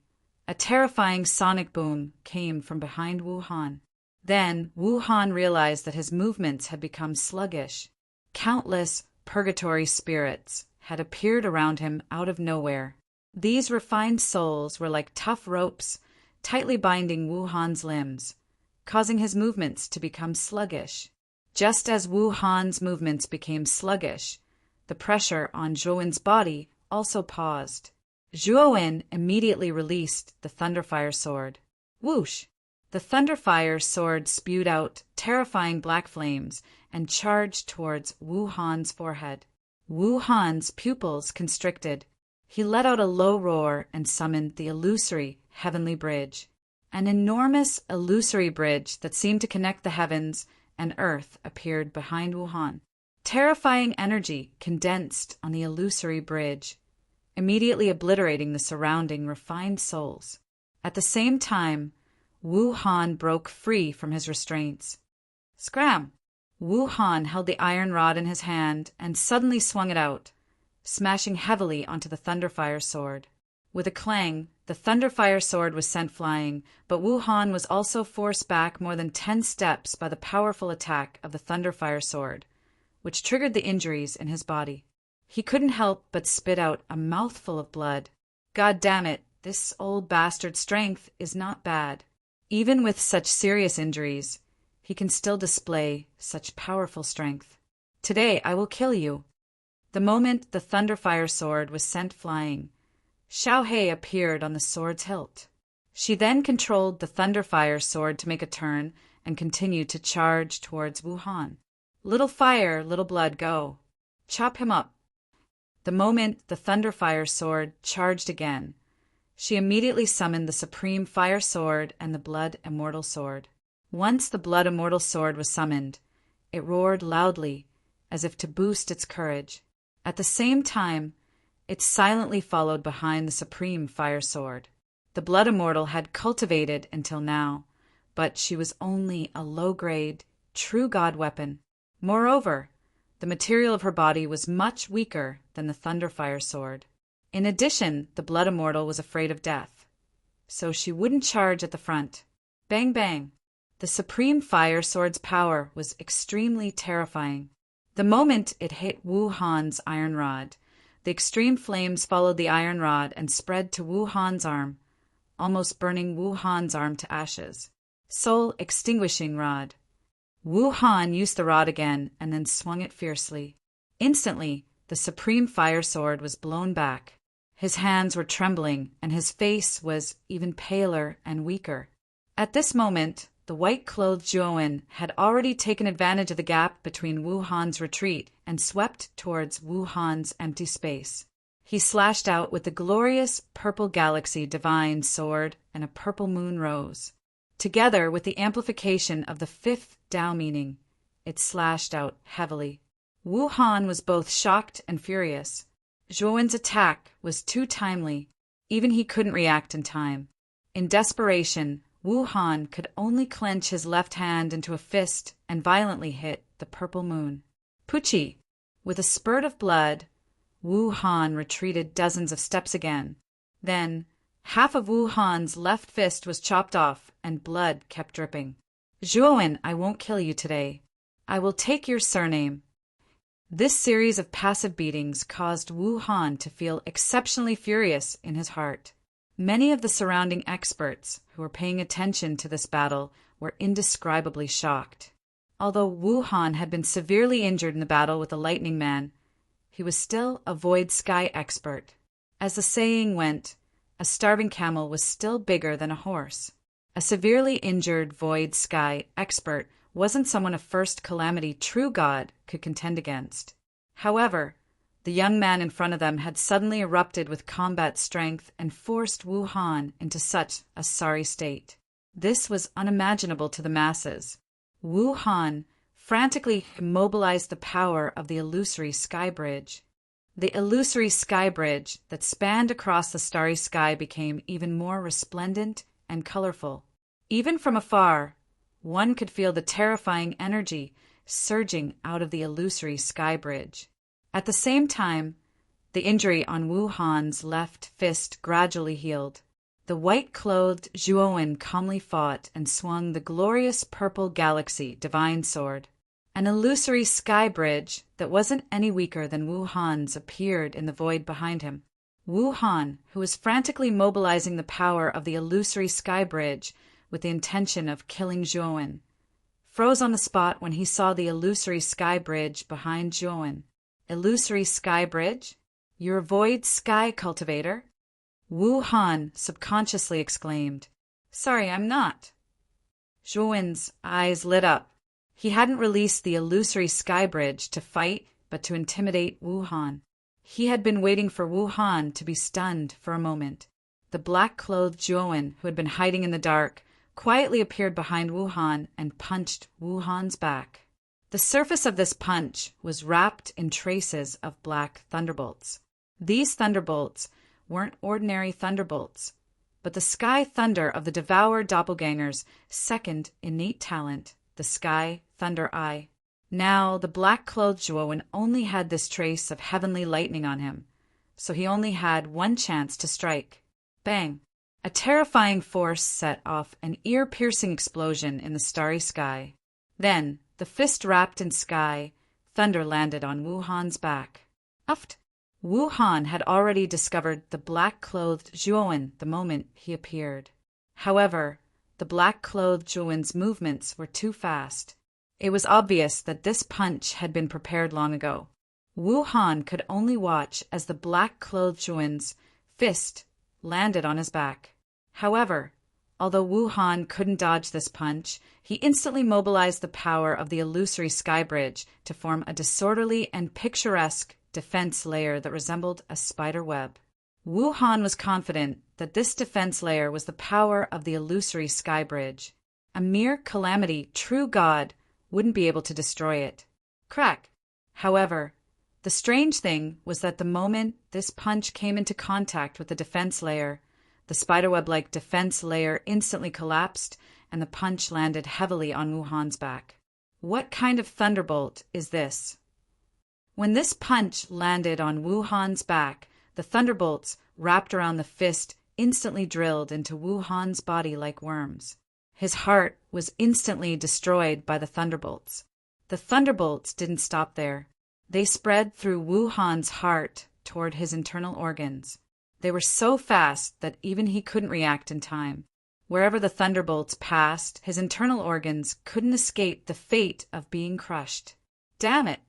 a terrifying sonic boom came from behind Wu Han. Then Wu Han realized that his movements had become sluggish. Countless purgatory spirits had appeared around him out of nowhere. These refined souls were like tough ropes, tightly binding Wu Han's limbs, causing his movements to become sluggish. Just as Wu Han's movements became sluggish, the pressure on Zhuowen's body also paused. Zhuowen immediately released the Thunderfire Sword. Whoosh! The Thunderfire Sword spewed out terrifying black flames and charged towards Wu Han's forehead. Wu Han's pupils constricted. He let out a low roar and summoned the illusory heavenly bridge. An enormous illusory bridge that seemed to connect the heavens and earth appeared behind Wu Han. Terrifying energy condensed on the illusory bridge, immediately obliterating the surrounding refined souls. At the same time, Wu Han broke free from his restraints. Scram! Wu Han held the iron rod in his hand and suddenly swung it out, smashing heavily onto the Thunderfire Sword. With a clang, the Thunderfire Sword was sent flying, but Wu Han was also forced back more than 10 steps by the powerful attack of the Thunderfire Sword, which triggered the injuries in his body. He couldn't help but spit out a mouthful of blood. God damn it, this old bastard's strength is not bad. Even with such serious injuries, he can still display such powerful strength. Today I will kill you. The moment the Thunderfire Sword was sent flying, Xiao He appeared on the sword's hilt. She then controlled the Thunderfire Sword to make a turn and continued to charge towards Wu Han. Little fire, little blood, go. Chop him up. The moment the Thunderfire Sword charged again, she immediately summoned the Supreme Fire Sword and the Blood Immortal Sword. Once the Blood Immortal Sword was summoned, it roared loudly, as if to boost its courage. At the same time, it silently followed behind the Supreme Fire Sword. The Blood Immortal had cultivated until now, but she was only a low-grade, true god weapon. Moreover, the material of her body was much weaker than the Thunderfire Sword. In addition, the Blood Immortal was afraid of death, so she wouldn't charge at the front. Bang bang! The Supreme Fire Sword's power was extremely terrifying. The moment it hit Wu Han's iron rod, the extreme flames followed the iron rod and spread to Wu Han's arm, almost burning Wu Han's arm to ashes. Soul Extinguishing Rod. Wu Han used the rod again and then swung it fiercely. Instantly, the Supreme Fire Sword was blown back. His hands were trembling, and his face was even paler and weaker. At this moment, the white-clothed Zhuowen had already taken advantage of the gap between Wu Han's retreat and swept towards Wu Han's empty space. He slashed out with the glorious purple galaxy divine sword and a purple moon rose. Together with the amplification of the fifth Tao meaning, it slashed out heavily. Wu Han was both shocked and furious. Zhuowen's attack was too timely. Even he couldn't react in time. In desperation, Wu Han could only clench his left hand into a fist and violently hit the purple moon. Pucci! With a spurt of blood, Wu Han retreated dozens of steps again. Then, half of Wu Han's left fist was chopped off, and blood kept dripping. Zhuowen, I won't kill you today. I will take your surname. This series of passive beatings caused Wu Han to feel exceptionally furious in his heart. Many of the surrounding experts who were paying attention to this battle were indescribably shocked. Although Wu Han had been severely injured in the battle with the Lightning Man, he was still a Void Sky expert. As the saying went, a starving camel was still bigger than a horse. A severely injured Void Sky expert wasn't someone a First Calamity true god could contend against. However, the young man in front of them had suddenly erupted with combat strength and forced Wu Han into such a sorry state. This was unimaginable to the masses. Wu Han frantically immobilized the power of the illusory sky bridge. The illusory sky bridge that spanned across the starry sky became even more resplendent and colorful. Even from afar, one could feel the terrifying energy surging out of the illusory sky bridge. At the same time, The injury on Wu Han's left fist gradually healed. The white-clothed Zhuowen calmly fought and swung the glorious purple galaxy divine sword. An illusory sky bridge that wasn't any weaker than Wu Han's appeared in the void behind him. Wu Han, who was frantically mobilizing the power of the illusory sky bridge with the intention of killing Zhuowen, froze on the spot when he saw the illusory sky bridge behind Zhuowen. Illusory sky bridge? You're a void sky cultivator? Wu Han subconsciously exclaimed. Sorry, I'm not. Zhuowen's eyes lit up. He hadn't released the illusory sky bridge to fight, but to intimidate Wu Han. He had been waiting for Wu Han to be stunned for a moment. The black-clothed Zhuowen, who had been hiding in the dark, quietly appeared behind Wu Han and punched Wu Han's back. The surface of this punch was wrapped in traces of black thunderbolts. These thunderbolts weren't ordinary thunderbolts, but the sky thunder of the devoured doppelganger's second innate talent, the sky thunder eye. Now the black-clothed Zhuowen only had this trace of heavenly lightning on him, so he only had one chance to strike. Bang! A terrifying force set off an ear-piercing explosion in the starry sky. Then, the fist wrapped in sky, thunder landed on Wu Han's back. Uft! Wu Han had already discovered the black-clothed Zhuowen the moment he appeared. However, the black-clothed Zhuowen's movements were too fast. It was obvious that this punch had been prepared long ago. Wu Han could only watch as the black-clothed Zhuowen's fist landed on his back. However, although Wu Han couldn't dodge this punch, he instantly mobilized the power of the illusory sky bridge to form a disorderly and picturesque defense layer that resembled a spider web. Wu Han was confident that this defense layer was the power of the illusory sky bridge. A mere calamity, true God, wouldn't be able to destroy it. Crack! However, the strange thing was that the moment this punch came into contact with the defense layer, the spiderweb-like defense layer instantly collapsed and the punch landed heavily on Wu Han's back. What kind of thunderbolt is this? When this punch landed on Wu Han's back, the thunderbolts wrapped around the fist instantly drilled into Wu Han's body like worms. His heart was instantly destroyed by the thunderbolts. The thunderbolts didn't stop there. They spread through Wu Han's heart toward his internal organs. They were so fast that even he couldn't react in time. Wherever the thunderbolts passed, his internal organs couldn't escape the fate of being crushed. Damn it!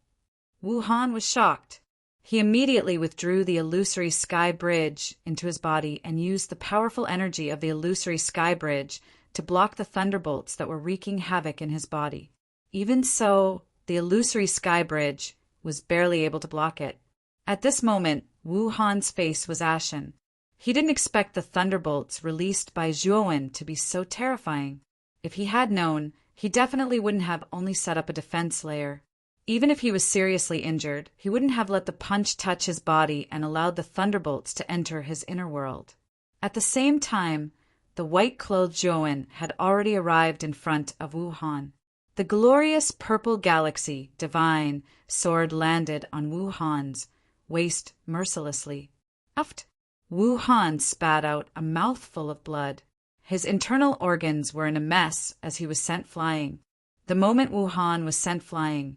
Wu Han was shocked. He immediately withdrew the illusory sky bridge into his body and used the powerful energy of the illusory sky bridge to block the thunderbolts that were wreaking havoc in his body. Even so, the illusory sky bridge was barely able to block it. At this moment, Wu Han's face was ashen. He didn't expect the thunderbolts released by Zhuowen to be so terrifying. If he had known, he definitely wouldn't have only set up a defense layer. Even if he was seriously injured, he wouldn't have let the punch touch his body and allowed the thunderbolts to enter his inner world. At the same time, the white-clothed Zhuowen had already arrived in front of Wu Han. The glorious purple galaxy, divine, sword landed on Wu Han's waist mercilessly. Uft! Wu Han spat out a mouthful of blood. His internal organs were in a mess as he was sent flying. The moment Wu Han was sent flying,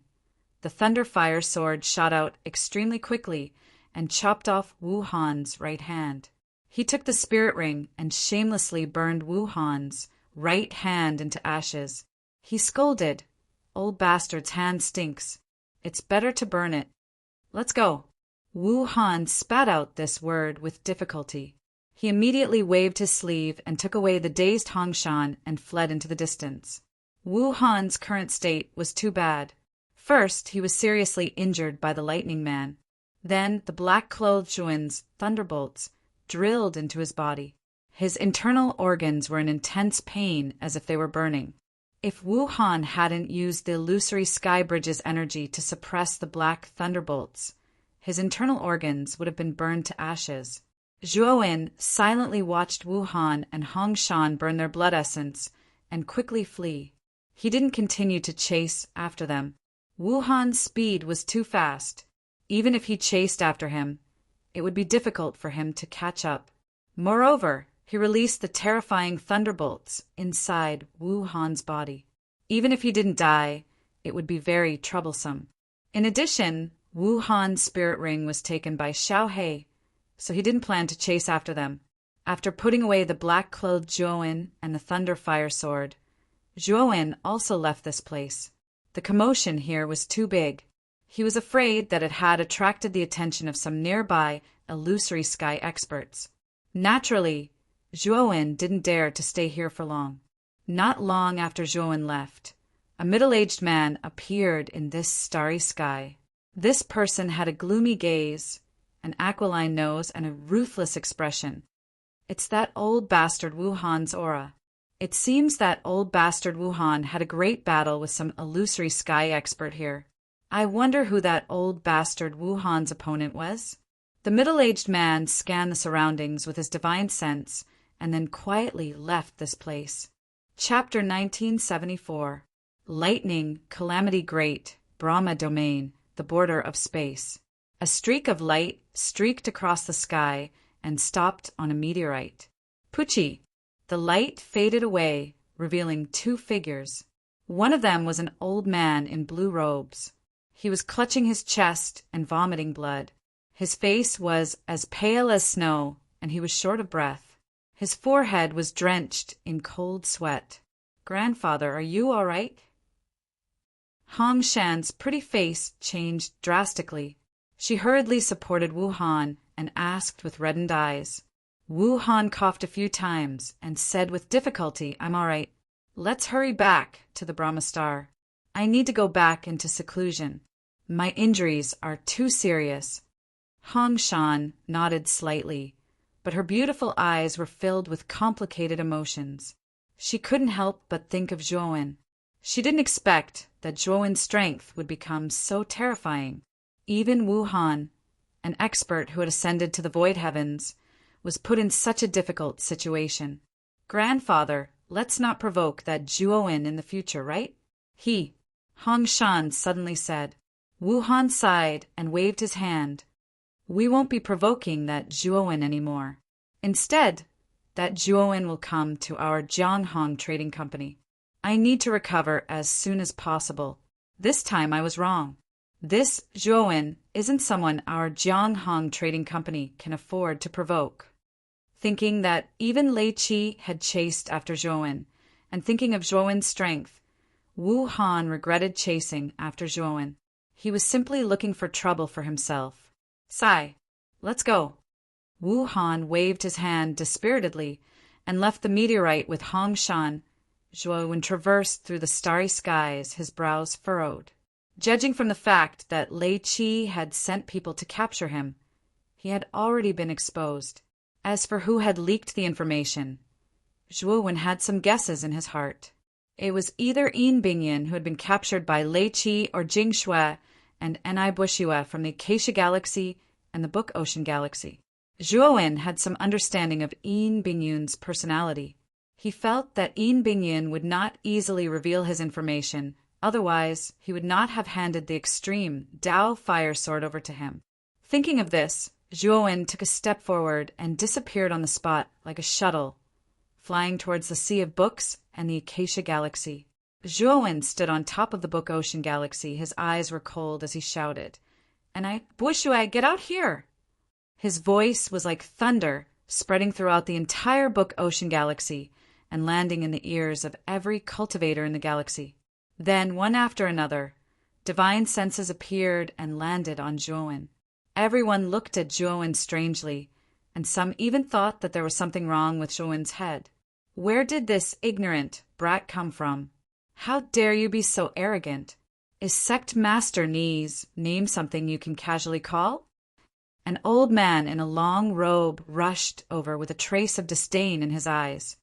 the Thunderfire sword shot out extremely quickly and chopped off Wu Han's right hand. He took the spirit ring and shamelessly burned Wu Han's right hand into ashes. He scolded, "Old bastard's hand stinks. It's better to burn it. Let's go." Wu Han spat out this word with difficulty. He immediately waved his sleeve and took away the dazed Hongshan and fled into the distance. Wu Han's current state was too bad. First, he was seriously injured by the Lightning Man. Then, the black-clothed Zhuowen's thunderbolts drilled into his body. His internal organs were in intense pain as if they were burning. If Wu Han hadn't used the illusory sky bridge's energy to suppress the black thunderbolts, his internal organs would have been burned to ashes. Zhuowen silently watched Wu Han and Hongshan burn their blood essence and quickly flee. He didn't continue to chase after them. Wu Han's speed was too fast. Even if he chased after him, it would be difficult for him to catch up. Moreover, he released the terrifying thunderbolts inside Wu Han's body. Even if he didn't die, it would be very troublesome. In addition, Wu Han's spirit ring was taken by Xiao He, so he didn't plan to chase after them. After putting away the black-clothed Zhuowen and the thunder fire sword, Zhuowen also left this place. The commotion here was too big. He was afraid that it had attracted the attention of some nearby illusory sky experts. Naturally, Zhuowen didn't dare to stay here for long. Not long after Zhuowen left, a middle-aged man appeared in this starry sky. This person had a gloomy gaze, an aquiline nose, and a ruthless expression. It's that old bastard Wu Han's aura. It seems that old bastard Wu Han had a great battle with some illusory sky expert here. I wonder who that old bastard Wu Han's opponent was? The middle-aged man scanned the surroundings with his divine sense and then quietly left this place. Chapter 1974. Lightning, Calamity Great, Brahma Domain, the Border of Space. A streak of light streaked across the sky and stopped on a meteorite. Pucci. The light faded away, revealing two figures. One of them was an old man in blue robes. He was clutching his chest and vomiting blood. His face was as pale as snow, and he was short of breath. His forehead was drenched in cold sweat. "Grandfather, are you all right?" Hong Shan's pretty face changed drastically. She hurriedly supported Wu Han and asked with reddened eyes. Wu Han coughed a few times and said with difficulty, "I'm all right. Let's hurry back to the Brahma Star. I need to go back into seclusion. My injuries are too serious." Hong Shan nodded slightly, but her beautiful eyes were filled with complicated emotions. She couldn't help but think of Zhuowen. She didn't expect that Zhuowen's strength would become so terrifying. Even Wu Han, an expert who had ascended to the void heavens, was put in such a difficult situation. "Grandfather, let's not provoke that Zhuowen in the future, right?" Hong Shan suddenly said. Wu Han sighed and waved his hand. "We won't be provoking that Zhuowen anymore. Instead, that Zhuowen will come to our Jianghong Trading Company. I need to recover as soon as possible. This time I was wrong. This Zhuowen isn't someone our Jianghong Trading Company can afford to provoke." Thinking that even Lei Qi had chased after Zhuowen, and thinking of Zhuowen's strength, Wu Han regretted chasing after Zhuowen. He was simply looking for trouble for himself. "Sai, let's go." Wu Han waved his hand dispiritedly and left the meteorite with Hong Shan. Zhuowen traversed through the starry skies, his brows furrowed. Judging from the fact that Lei Qi had sent people to capture him, he had already been exposed. As for who had leaked the information, Zhuowen had some guesses in his heart. It was either Yin Bingyan, who had been captured by Lei Qi, or Jing Shui and Enai Bushue from the Acacia Galaxy and the Book Ocean Galaxy. Zhuowen had some understanding of Yin Bingyan's personality. He felt that Yin Bingyan would not easily reveal his information, otherwise he would not have handed the extreme Dao fire sword over to him. Thinking of this, Zhuowen took a step forward and disappeared on the spot like a shuttle, flying towards the Sea of Books and the Acacia Galaxy. Zhuowen stood on top of the Book Ocean Galaxy. His eyes were cold as he shouted, "Enai Bushue, get out here!" His voice was like thunder, spreading throughout the entire Book Ocean Galaxy and landing in the ears of every cultivator in the galaxy. Then, one after another, divine senses appeared and landed on Zhuowen. Everyone looked at Zhuowen strangely, and some even thought that there was something wrong with Zhuowen's head. Where did this ignorant brat come from? How dare you be so arrogant? Is Sect Master Ni's name something you can casually call? An old man in a long robe rushed over with a trace of disdain in his eyes.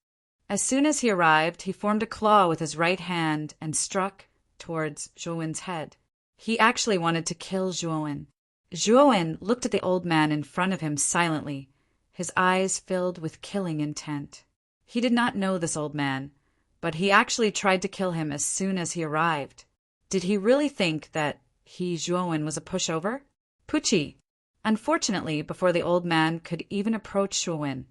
As soon as he arrived, he formed a claw with his right hand and struck towards Zhuowen's head. He actually wanted to kill Zhuowen. Zhuowen looked at the old man in front of him silently, his eyes filled with killing intent. He did not know this old man, but he actually tried to kill him as soon as he arrived. Did he really think that he, Zhuowen, was a pushover? "Pucci, Unfortunately, before the old man could even approach Shuwen,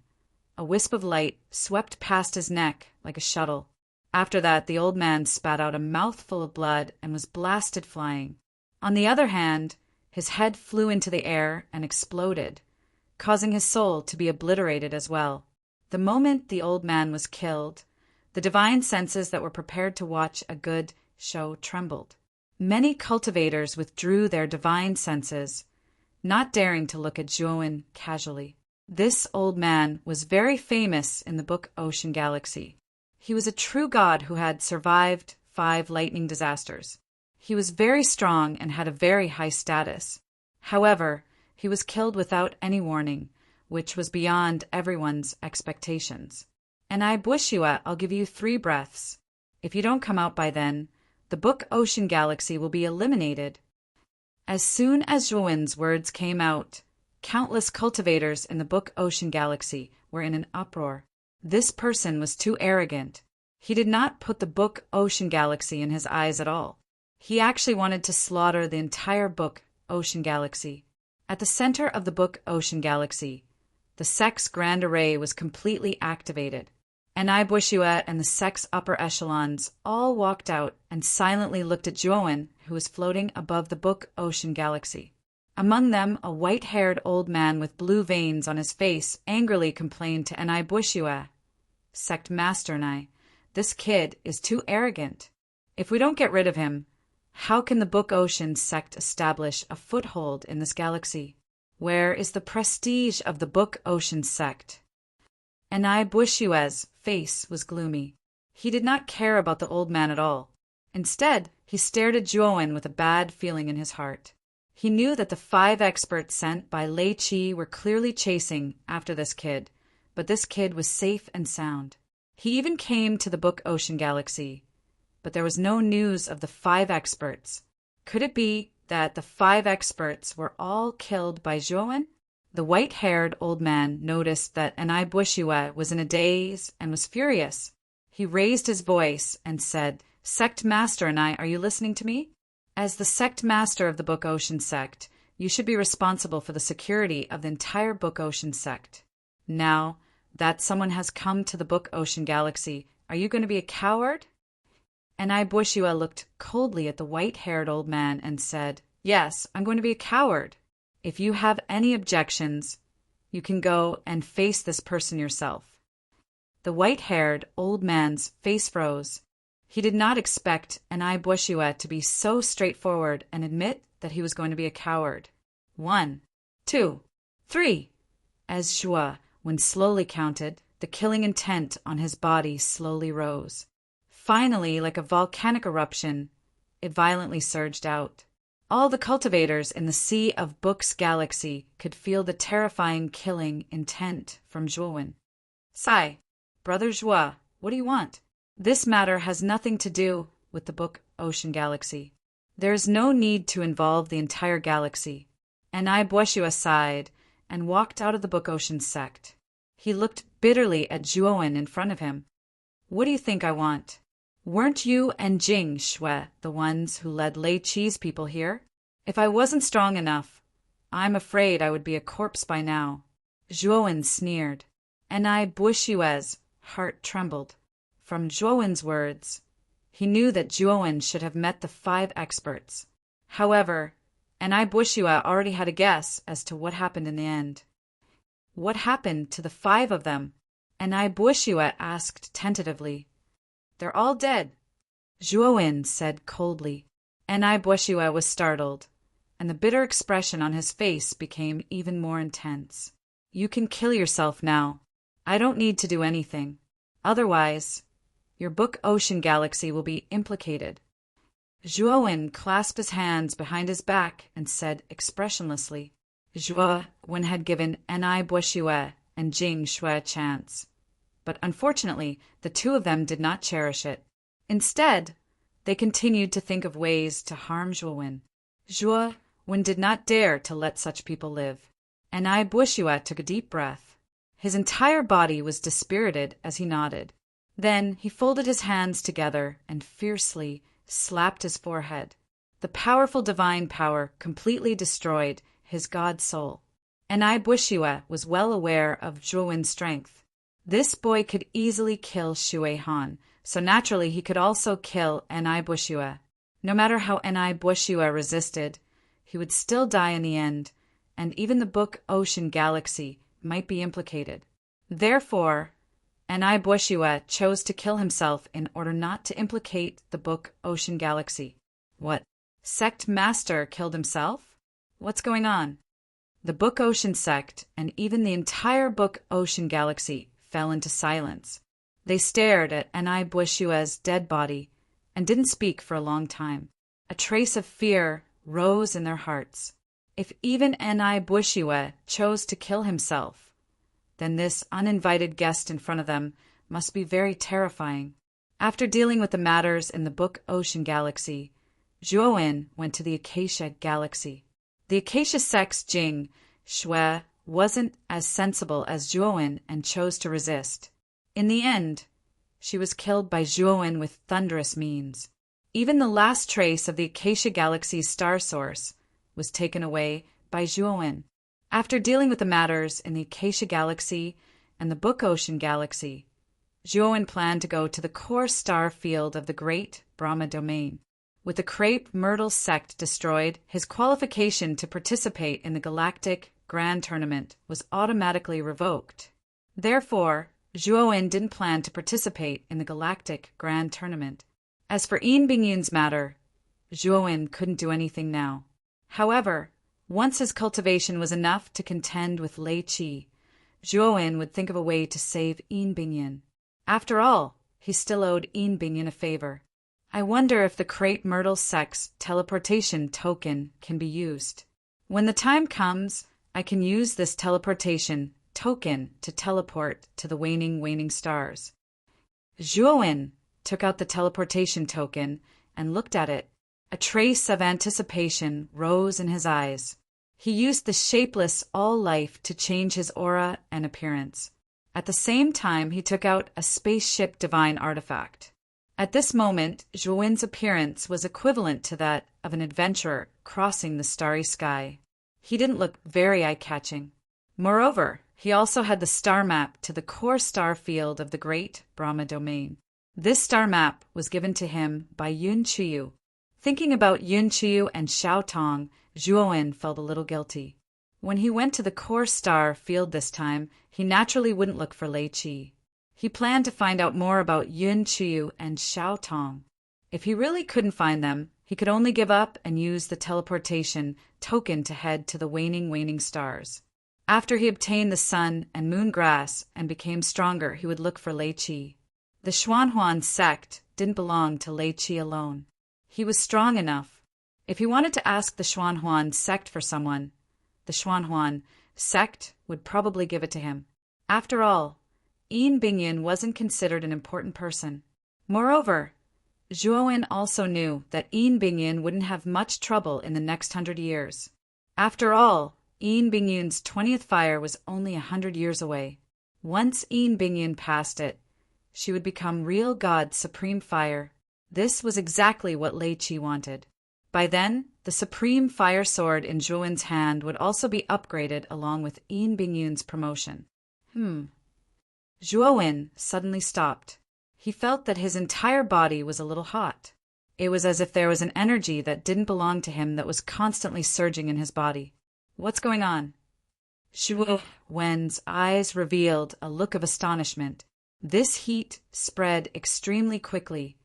a wisp of light swept past his neck like a shuttle. After that, the old man spat out a mouthful of blood and was blasted flying. On the other hand, his head flew into the air and exploded, causing his soul to be obliterated as well. The moment the old man was killed, the divine senses that were prepared to watch a good show trembled. Many cultivators withdrew their divine senses, not daring to look at Zhuowen casually. This old man was very famous in the book Ocean Galaxy. He was a true god who had survived 5 lightning disasters. He was very strong and had a very high status. However, he was killed without any warning, which was beyond everyone's expectations. And I wish you I'll give you 3 breaths. If you don't come out by then, the book Ocean Galaxy will be eliminated. As soon as Zhuowen's words came out, countless cultivators in the book Ocean Galaxy were in an uproar. This person was too arrogant. He did not put the book Ocean Galaxy in his eyes at all. He actually wanted to slaughter the entire book Ocean Galaxy. At the center of the book Ocean Galaxy, the Sex Grand Array was completely activated. Enai Bushua and the Sex upper echelons all walked out and silently looked at Zhuowen, who was floating above the book Ocean Galaxy. Among them, a white-haired old man with blue veins on his face angrily complained to Enai Bushua, Sect Master Enai, "This kid is too arrogant. If we don't get rid of him, how can the Book Ocean sect establish a foothold in this galaxy? Where is the prestige of the Book Ocean sect?" Enai Bushua's face was gloomy. He did not care about the old man at all. Instead, he stared at Zhuowen with a bad feeling in his heart. He knew that the 5 experts sent by Lei Qi were clearly chasing after this kid, but this kid was safe and sound. He even came to the Book Ocean Galaxy, but there was no news of the 5 experts. Could it be that the 5 experts were all killed by Zhuowen? The white-haired old man noticed that Enai Bushua was in a daze and was furious. He raised his voice and said, "Sect Master Enai, are you listening to me? As the Sect Master of the Book Ocean sect, you should be responsible for the security of the entire Book Ocean sect. Now that someone has come to the Book Ocean Galaxy, are you going to be a coward?" Enai Bushua looked coldly at the white-haired old man and said, "Yes, I'm going to be a coward. If you have any objections, you can go and face this person yourself." The white-haired old man's face froze. He did not expect Enai Bushua to be so straightforward and admit that he was going to be a coward. 1, 2, 3. As Zhuowen slowly counted, the killing intent on his body slowly rose. Finally, like a volcanic eruption, it violently surged out. All the cultivators in the Sea of Books galaxy could feel the terrifying killing intent from Zhuowen. "Sai, Brother Zhuo, what do you want? This matter has nothing to do with the Book Ocean Galaxy. There is no need to involve the entire galaxy." Enai Bushua sighed and walked out of the Book Ocean sect. He looked bitterly at Zhuowen in front of him. "What do you think I want? Weren't you and Jing Shui the ones who led Lei Qi's people here? If I wasn't strong enough, I'm afraid I would be a corpse by now." Zhuowen sneered. Enai Bushua's heart trembled. From Zhuowen's words, he knew that Zhuowen should have met the 5 experts. However, Enai Bushua already had a guess as to what happened in the end. "What happened to the 5 of them?" Enai Bushua asked tentatively. "They're all dead," Zhuowen said coldly. Enai Bushua was startled, and the bitter expression on his face became even more intense. "You can kill yourself now. I don't need to do anything. Otherwise, your Book Ocean Galaxy will be implicated." Zhuowen clasped his hands behind his back and said expressionlessly. Zhuowen had given Enai Bushua and Jing Shui a chance, but unfortunately the 2 of them did not cherish it. Instead, they continued to think of ways to harm Zhuowen. Zhuowen did not dare to let such people live. Enai Bushua took a deep breath. His entire body was dispirited as he nodded. Then he folded his hands together and fiercely slapped his forehead. The powerful divine power completely destroyed his god soul. Bushue was well aware of Zhuowen's strength. This boy could easily kill Shui Han, so naturally he could also kill Bushue. No matter how Bushue resisted, he would still die in the end, and even the book Ocean Galaxy might be implicated. Therefore, Bushue chose to kill himself in order not to implicate the book Ocean Galaxy. What? Sect Master killed himself? What's going on? The book Ocean Sect, and even the entire book Ocean Galaxy, fell into silence. They stared at Bushue's dead body and didn't speak for a long time. A trace of fear rose in their hearts. If even Bushue chose to kill himself, then this uninvited guest in front of them must be very terrifying. After dealing with the matters in the book Ocean Galaxy, Zhuowen went to the Acacia Galaxy. The Acacia Sect's Jing Shui wasn't as sensible as Zhuowen and chose to resist. In the end, she was killed by Zhuowen with thunderous means. Even the last trace of the Acacia Galaxy's star source was taken away by Zhuowen. After dealing with the matters in the Acacia Galaxy and the Book Ocean Galaxy, Zhuowen planned to go to the core star field of the Great Brahma Domain. With the Crepe Myrtle sect destroyed, his qualification to participate in the Galactic Grand Tournament was automatically revoked. Therefore, Zhuowen didn't plan to participate in the Galactic Grand Tournament. As for Bingyun's matter, Zhuowen couldn't do anything now. However, once his cultivation was enough to contend with Lei Qi, Zhuowen would think of a way to save Bingyun. After all, he still owed Bingyun a favor. I wonder if the Crepe Myrtle sect's teleportation token can be used. When the time comes, I can use this teleportation token to teleport to the waning stars. Zhuowen took out the teleportation token and looked at it. A trace of anticipation rose in his eyes. He used the shapeless all-life to change his aura and appearance. At the same time, he took out a spaceship divine artifact. At this moment, Zhuowen's appearance was equivalent to that of an adventurer crossing the starry sky. He didn't look very eye-catching. Moreover, he also had the star map to the core star field of the Great Brahma Domain. This star map was given to him by Yun Qiyu. Thinking about Yun Qiyu and Xiao Tong, Zhuowen felt a little guilty. When he went to the core star field this time, he naturally wouldn't look for Lei Qi. He planned to find out more about Yun Qiyu and Xiao Tong. If he really couldn't find them, he could only give up and use the teleportation token to head to the waning stars. After he obtained the sun and moon grass and became stronger, he would look for Lei Qi. The Xuanhuan sect didn't belong to Lei Qi alone. He was strong enough. If he wanted to ask the Xuanhuan sect for someone, the Xuanhuan sect would probably give it to him. After all, Bingyun wasn't considered an important person. Moreover, Zhuowen also knew that Bingyun wouldn't have much trouble in the next 100 years. After all, Bingyun's 20th fire was only 100 years away. Once Bingyun passed it, she would become real God's supreme fire. This was exactly what Lei Qi wanted. By then, the supreme fire sword in Zhuowen's hand would also be upgraded along with Bingyun's promotion. Zhuowen suddenly stopped. He felt that his entire body was a little hot. It was as if there was an energy that didn't belong to him that was constantly surging in his body. What's going on? Zhuowen's eyes revealed a look of astonishment. This heat spread extremely quickly,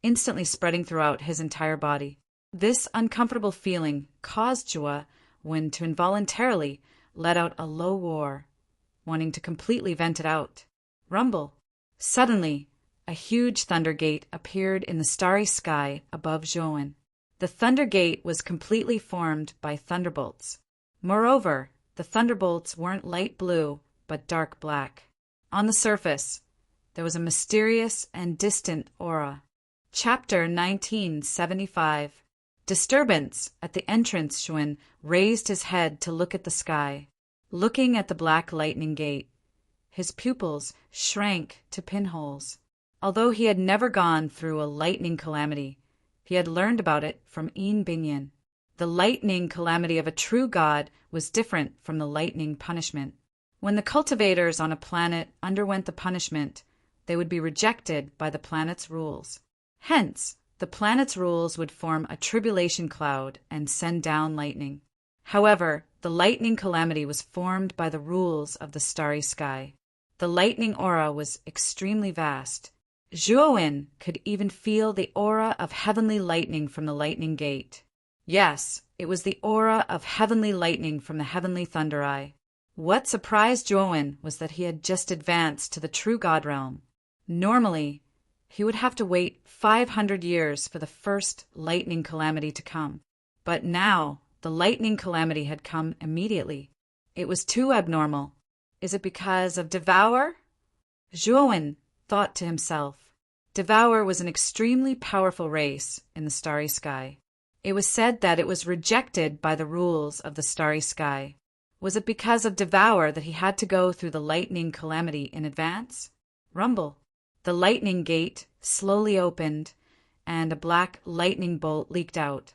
instantly spreading throughout his entire body. This uncomfortable feeling caused Zhuowen to involuntarily let out a low roar, wanting to completely vent it out. Rumble! Suddenly, a huge thunder gate appeared in the starry sky above Zhuowen. The thunder gate was completely formed by thunderbolts. Moreover, the thunderbolts weren't light blue, but dark black. On the surface, there was a mysterious and distant aura. Chapter 1975. Disturbance at the entrance. Zhuowen raised his head to look at the sky. Looking at the black lightning gate, his pupils shrank to pinholes. Although he had never gone through a lightning calamity, he had learned about it from Bingyun. The lightning calamity of a true god was different from the lightning punishment. When the cultivators on a planet underwent the punishment, they would be rejected by the planet's rules. Hence, the planet's rules would form a tribulation cloud and send down lightning. However, the lightning calamity was formed by the rules of the starry sky. The lightning aura was extremely vast. Zhuowen could even feel the aura of heavenly lightning from the lightning gate. Yes, it was the aura of heavenly lightning from the heavenly thunder eye. What surprised Zhuowen was that he had just advanced to the true god realm. Normally, he would have to wait 500 years for the first lightning calamity to come. But now, the lightning calamity had come immediately. It was too abnormal. Is it because of Devour? Zhuowen thought to himself. Devour was an extremely powerful race in the starry sky. It was said that it was rejected by the rules of the starry sky. Was it because of Devour that he had to go through the lightning calamity in advance? Rumble. The lightning gate slowly opened, and a black lightning bolt leaked out,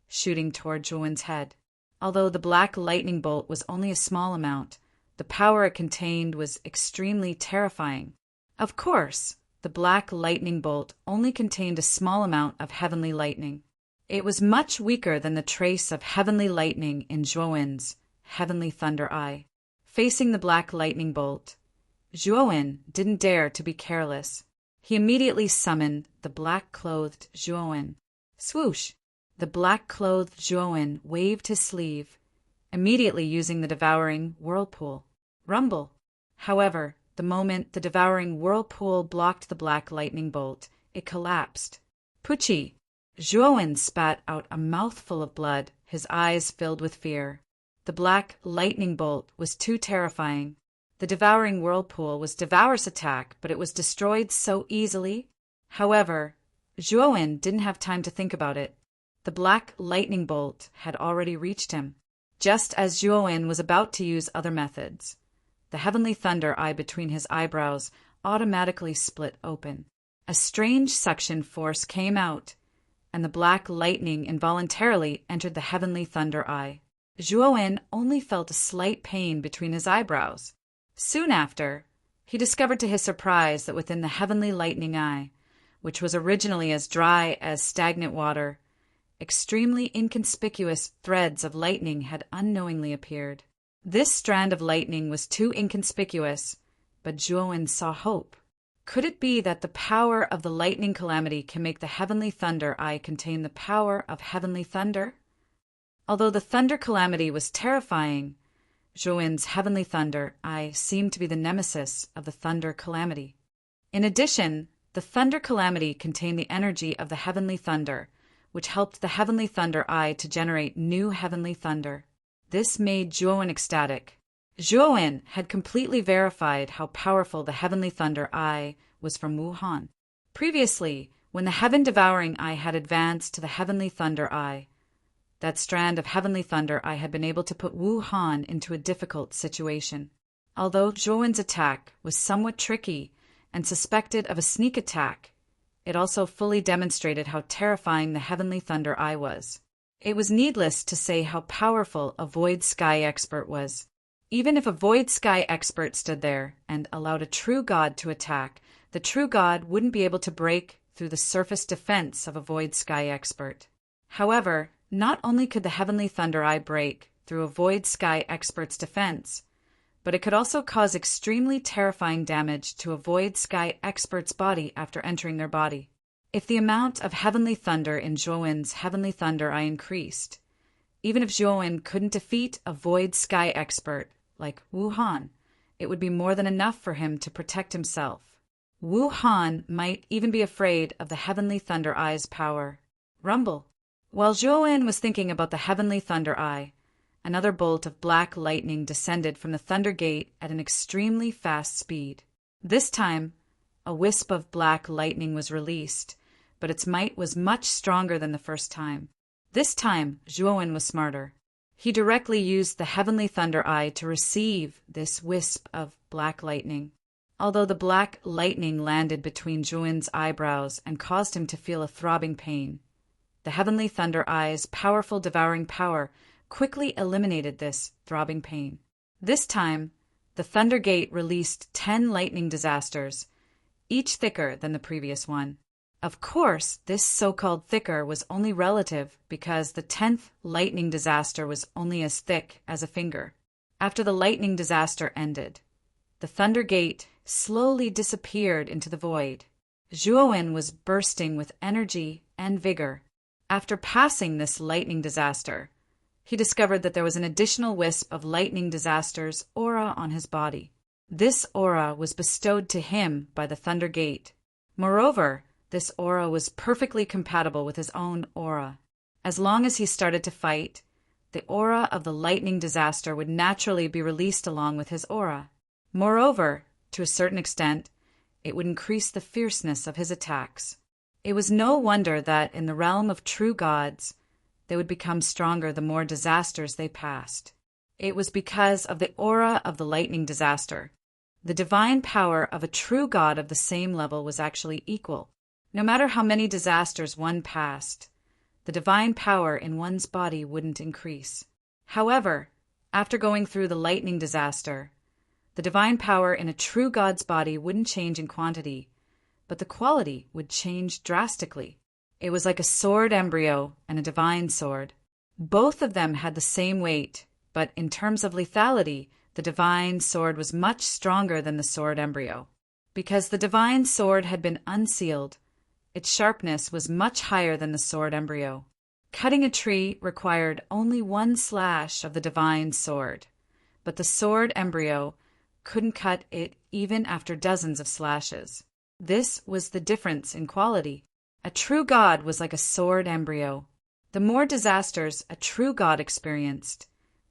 shooting toward Zhuowen's head. Although the black lightning bolt was only a small amount, the power it contained was extremely terrifying. Of course, the black lightning bolt only contained a small amount of heavenly lightning. It was much weaker than the trace of heavenly lightning in Zhuowen's heavenly thunder eye. Facing the black lightning bolt, Zhuowen didn't dare to be careless. He immediately summoned the black-clothed Zhuowen. Swoosh! The black-clothed Zhuowen waved his sleeve, immediately using the devouring whirlpool. Rumble! However, the moment the devouring whirlpool blocked the black lightning bolt, it collapsed. Pucci! Zhuowen spat out a mouthful of blood, his eyes filled with fear. The black lightning bolt was too terrifying. The devouring whirlpool was Devour's attack, but it was destroyed so easily. However, Zhuowen didn't have time to think about it. The black lightning bolt had already reached him. Just as Zhuowen was about to use other methods, the heavenly thunder eye between his eyebrows automatically split open. A strange suction force came out, and the black lightning involuntarily entered the heavenly thunder eye. Zhuowen only felt a slight pain between his eyebrows. Soon after, he discovered to his surprise that within the heavenly lightning eye, which was originally as dry as stagnant water, extremely inconspicuous threads of lightning had unknowingly appeared. This strand of lightning was too inconspicuous, but Zhuowen saw hope. Could it be that the power of the lightning calamity can make the heavenly thunder eye contain the power of heavenly thunder? Although the thunder calamity was terrifying, Zhuowen's heavenly thunder eye seemed to be the nemesis of the thunder calamity. In addition, the thunder calamity contained the energy of the heavenly thunder, which helped the heavenly thunder eye to generate new heavenly thunder. This made Zhuowen ecstatic. Zhuowen had completely verified how powerful the heavenly thunder eye was from Wuhan. Previously, when the heaven-devouring eye had advanced to the heavenly thunder eye, that strand of heavenly thunder eye had been able to put Wuhan into a difficult situation. Although Zhuowen's attack was somewhat tricky and suspected of a sneak attack, it also fully demonstrated how terrifying the heavenly thunder eye was. It was needless to say how powerful a void sky expert was. Even if a void sky expert stood there and allowed a true god to attack, the true god wouldn't be able to break through the surface defense of a void sky expert. However, not only could the heavenly thunder eye break through a void sky expert's defense, but it could also cause extremely terrifying damage to a void sky expert's body after entering their body. If the amount of heavenly thunder in Zhuowen's heavenly thunder eye increased, even if Zhuowen couldn't defeat a void sky expert like Wuhan, it would be more than enough for him to protect himself. Wuhan might even be afraid of the heavenly thunder eye's power. Rumble. While Zhuowen was thinking about the heavenly thunder eye, another bolt of black lightning descended from the thunder gate at an extremely fast speed. This time, a wisp of black lightning was released, but its might was much stronger than the first time. This time, Zhuowen was smarter. He directly used the heavenly thunder eye to receive this wisp of black lightning. Although the black lightning landed between Zhuowen's eyebrows and caused him to feel a throbbing pain, The heavenly thunder eye's powerful devouring power quickly eliminated this throbbing pain. This time, the Thunder Gate released 10 lightning disasters, each thicker than the previous one. Of course, this so-called thicker was only relative because the 10th lightning disaster was only as thick as a finger. After the lightning disaster ended, the Thunder Gate slowly disappeared into the void. Zhuowen was bursting with energy and vigor. After passing this lightning disaster, he discovered that there was an additional wisp of lightning disaster's aura on his body. This aura was bestowed to him by the Thunder Gate. Moreover, this aura was perfectly compatible with his own aura. As long as he started to fight, the aura of the lightning disaster would naturally be released along with his aura. Moreover, to a certain extent, it would increase the fierceness of his attacks. It was no wonder that in the realm of true gods, they would become stronger the more disasters they passed. It was because of the aura of the lightning disaster. The divine power of a true god of the same level was actually equal. No matter how many disasters one passed, the divine power in one's body wouldn't increase. However, after going through the lightning disaster, the divine power in a true god's body wouldn't change in quantity, but the quality would change drastically. It was like a sword embryo and a divine sword. Both of them had the same weight, but in terms of lethality, the divine sword was much stronger than the sword embryo. Because the divine sword had been unsealed, its sharpness was much higher than the sword embryo. Cutting a tree required only one slash of the divine sword, but the sword embryo couldn't cut it even after dozens of slashes. This was the difference in quality. A true god was like a sword embryo. The more disasters a true god experienced,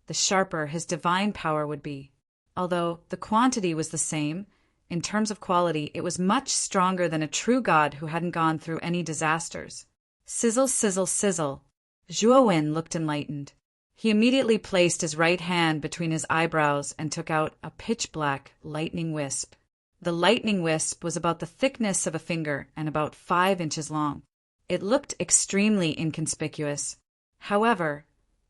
the sharper his divine power would be. Although the quantity was the same, in terms of quality, it was much stronger than a true god who hadn't gone through any disasters. Sizzle, sizzle, sizzle. Zhuowen looked enlightened. He immediately placed his right hand between his eyebrows and took out a pitch-black lightning wisp. The lightning wisp was about the thickness of a finger and about 5 inches long. It looked extremely inconspicuous. However,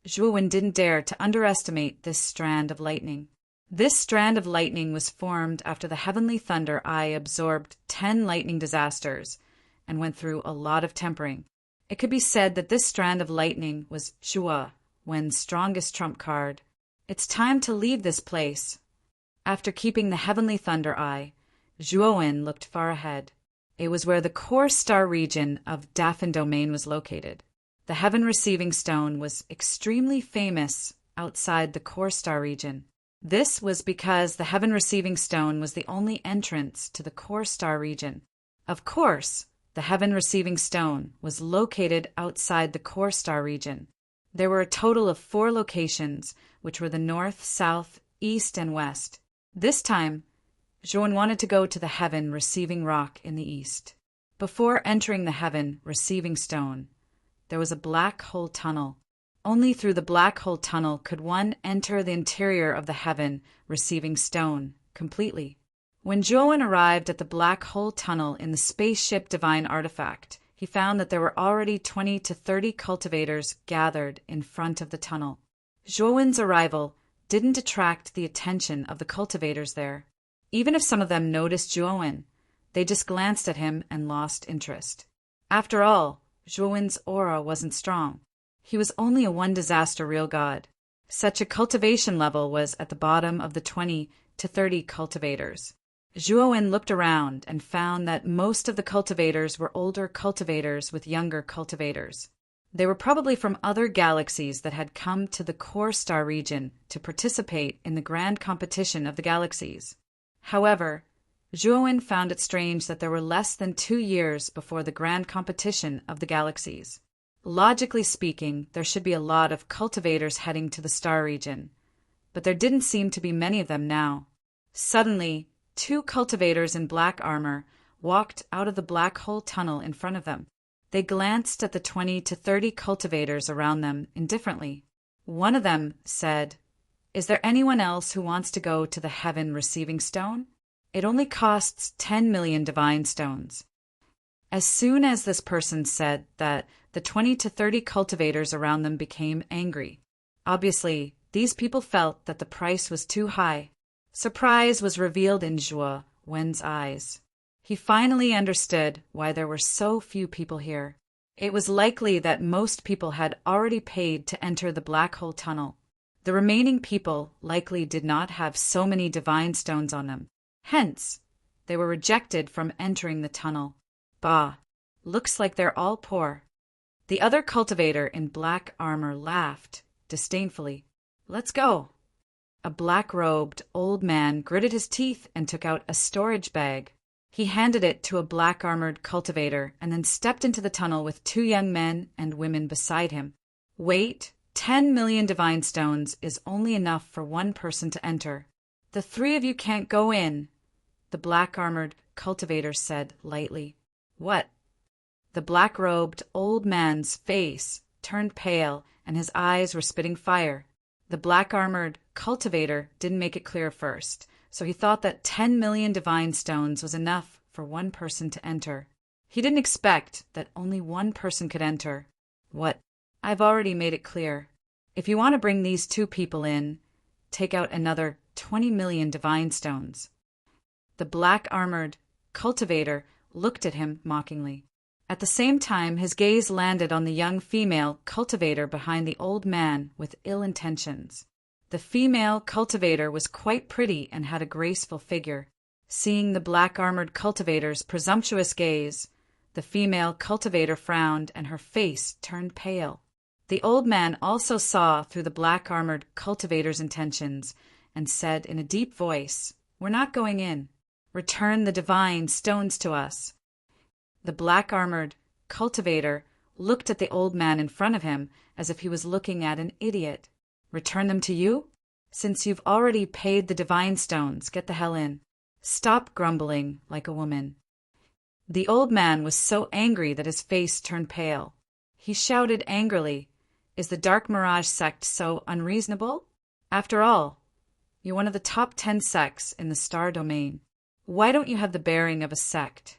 Zhuowen didn't dare to underestimate this strand of lightning. This strand of lightning was formed after the heavenly thunder eye absorbed 10 lightning disasters and went through a lot of tempering. It could be said that this strand of lightning was Zhuo Wen's strongest trump card. It's time to leave this place. After keeping the heavenly thunder eye, Zhuowen looked far ahead. It was where the core star region of Dafan Domain was located. The heaven receiving stone was extremely famous outside the core star region. This was because the heaven receiving stone was the only entrance to the core star region. Of course, the heaven receiving stone was located outside the core star region. There were a total of 4 locations, which were the north, south, east, and west. This time, Zhuowen wanted to go to the heaven receiving rock in the east. Before entering the heaven receiving stone, there was a black hole tunnel. Only through the black hole tunnel could one enter the interior of the heaven receiving stone completely. When Zhuowen arrived at the black hole tunnel in the spaceship Divine Artifact, he found that there were already 20 to 30 cultivators gathered in front of the tunnel. Zhuowen's arrival didn't attract the attention of the cultivators there. Even if some of them noticed Zhuowen, they just glanced at him and lost interest. After all, Zhuowen's aura wasn't strong. He was only a 1 disaster real god. Such a cultivation level was at the bottom of the 20 to 30 cultivators. Zhuowen looked around and found that most of the cultivators were older cultivators with younger cultivators. They were probably from other galaxies that had come to the core star region to participate in the grand competition of the galaxies. However, Zhuowen found it strange that there were less than 2 years before the grand competition of the galaxies. Logically speaking, there should be a lot of cultivators heading to the star region, but there didn't seem to be many of them now. Suddenly, 2 cultivators in black armor walked out of the black hole tunnel in front of them. They glanced at the 20 to 30 cultivators around them indifferently. One of them said, "Is there anyone else who wants to go to the heaven receiving stone? It only costs 10 million divine stones." As soon as this person said that, the 20 to 30 cultivators around them became angry. Obviously, these people felt that the price was too high. Surprise was revealed in Zhuo Wen's eyes. He finally understood why there were so few people here. It was likely that most people had already paid to enter the black hole tunnel. The remaining people likely did not have so many divine stones on them. Hence, they were rejected from entering the tunnel. Bah, looks like they're all poor. The other cultivator in black armor laughed disdainfully. Let's go. A black-robed old man gritted his teeth and took out a storage bag. He handed it to a black-armored cultivator and then stepped into the tunnel with 2 young men and women beside him. Wait, 10 million divine stones is only enough for 1 person to enter. The 3 of you can't go in, the black-armored cultivator said lightly. What? The black-robed old man's face turned pale and his eyes were spitting fire. The black-armored cultivator didn't make it clear first, so he thought that 10 million divine stones was enough for 1 person to enter. He didn't expect that only 1 person could enter. What? I've already made it clear. If you want to bring these 2 people in, take out another 20 million divine stones. The black-armored cultivator looked at him mockingly. At the same time, his gaze landed on the young female cultivator behind the old man with ill intentions. The female cultivator was quite pretty and had a graceful figure. Seeing the black-armored cultivator's presumptuous gaze, the female cultivator frowned and her face turned pale. The old man also saw through the black-armored cultivator's intentions and said in a deep voice, "We're not going in. Return the divine stones to us." The black-armored cultivator looked at the old man in front of him as if he was looking at an idiot. "Return them to you? Since you've already paid the divine stones, get the hell in. Stop grumbling like a woman." The old man was so angry that his face turned pale. He shouted angrily, "Is the Dark Mirage sect so unreasonable? After all, you're one of the top 10 sects in the star domain. Why don't you have the bearing of a sect?"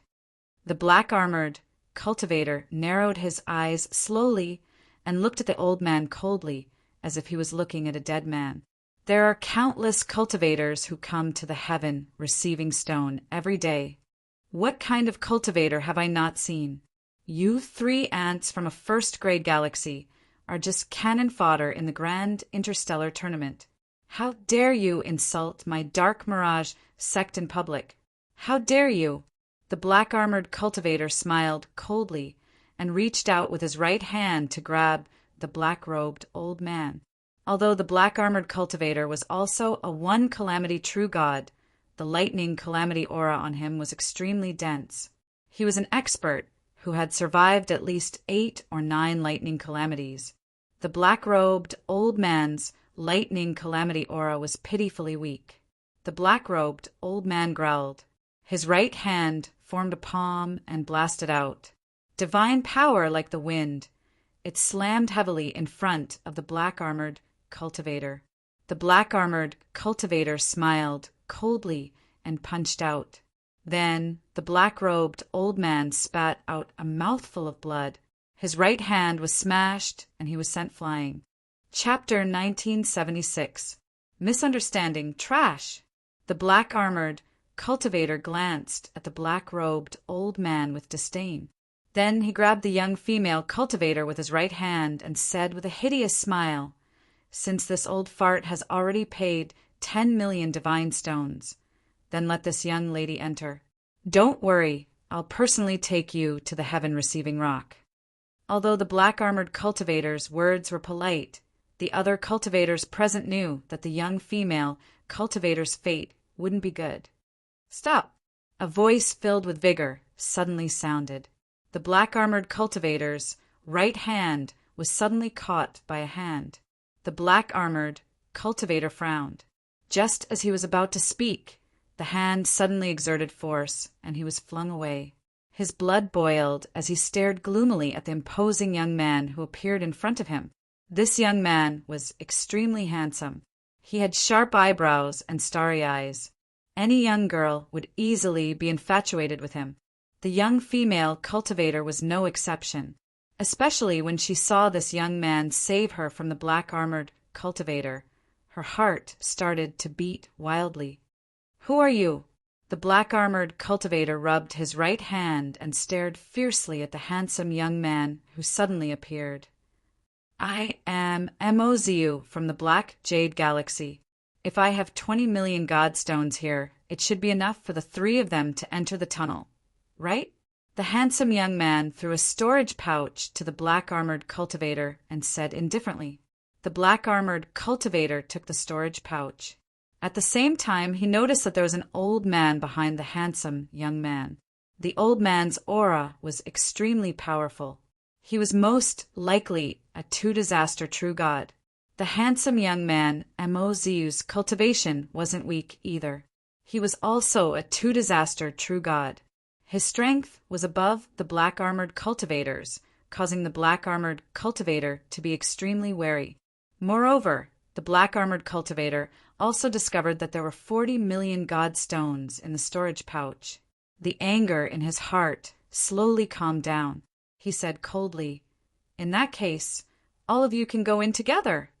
The black-armored cultivator narrowed his eyes slowly and looked at the old man coldly, as if he was looking at a dead man. "There are countless cultivators who come to the heaven receiving stone every day. What kind of cultivator have I not seen? You 3 ants from a first-grade galaxy are just cannon fodder in the grand interstellar tournament. How dare you insult my Dark Mirage sect in public? How dare you?" The black-armored cultivator smiled coldly and reached out with his right hand to grab the black-robed old man. Although the black-armored cultivator was also a 1 calamity true god, the lightning calamity aura on him was extremely dense. He was an expert who had survived at least 8 or 9 lightning calamities. The black-robed old man's lightning calamity aura was pitifully weak. The black-robed old man growled. His right hand formed a palm and blasted out. Divine power like the wind. It slammed heavily in front of the black-armored cultivator. The black-armored cultivator smiled coldly and punched out. Then the black-robed old man spat out a mouthful of blood. His right hand was smashed and he was sent flying. Chapter 1976. Misunderstanding Trash. The black-armored cultivator glanced at the black-robed old man with disdain. Then he grabbed the young female cultivator with his right hand and said with a hideous smile, "Since this old fart has already paid 10 million divine stones, then let this young lady enter. Don't worry, I'll personally take you to the heaven-receiving rock." Although the black-armored cultivator's words were polite, the other cultivators present knew that the young female cultivator's fate wouldn't be good. "Stop!" A voice filled with vigor suddenly sounded. The black-armored cultivator's right hand was suddenly caught by a hand. The black-armored cultivator frowned. Just as he was about to speak, the hand suddenly exerted force, and he was flung away. His blood boiled as he stared gloomily at the imposing young man who appeared in front of him. This young man was extremely handsome. He had sharp eyebrows and starry eyes. Any young girl would easily be infatuated with him. The young female cultivator was no exception, especially when she saw this young man save her from the black-armored cultivator. Her heart started to beat wildly. "Who are you?" The black-armored cultivator rubbed his right hand and stared fiercely at the handsome young man who suddenly appeared. "I am Amoziu from the Black Jade Galaxy. If I have 20 million godstones here, it should be enough for the three of them to enter the tunnel. Right?" The handsome young man threw a storage pouch to the black-armored cultivator and said indifferently. The black-armored cultivator took the storage pouch. At the same time, he noticed that there was an old man behind the handsome young man. The old man's aura was extremely powerful. He was most likely a two-disaster true god. The handsome young man, Amoziu's cultivation wasn't weak either. He was also a two-disaster true god. His strength was above the black-armored cultivator's, causing the black-armored cultivator to be extremely wary. Moreover, the black-armored cultivator also discovered that there were 40 million godstones in the storage pouch. The anger in his heart slowly calmed down. He said coldly, "In that case, all of you can go in together."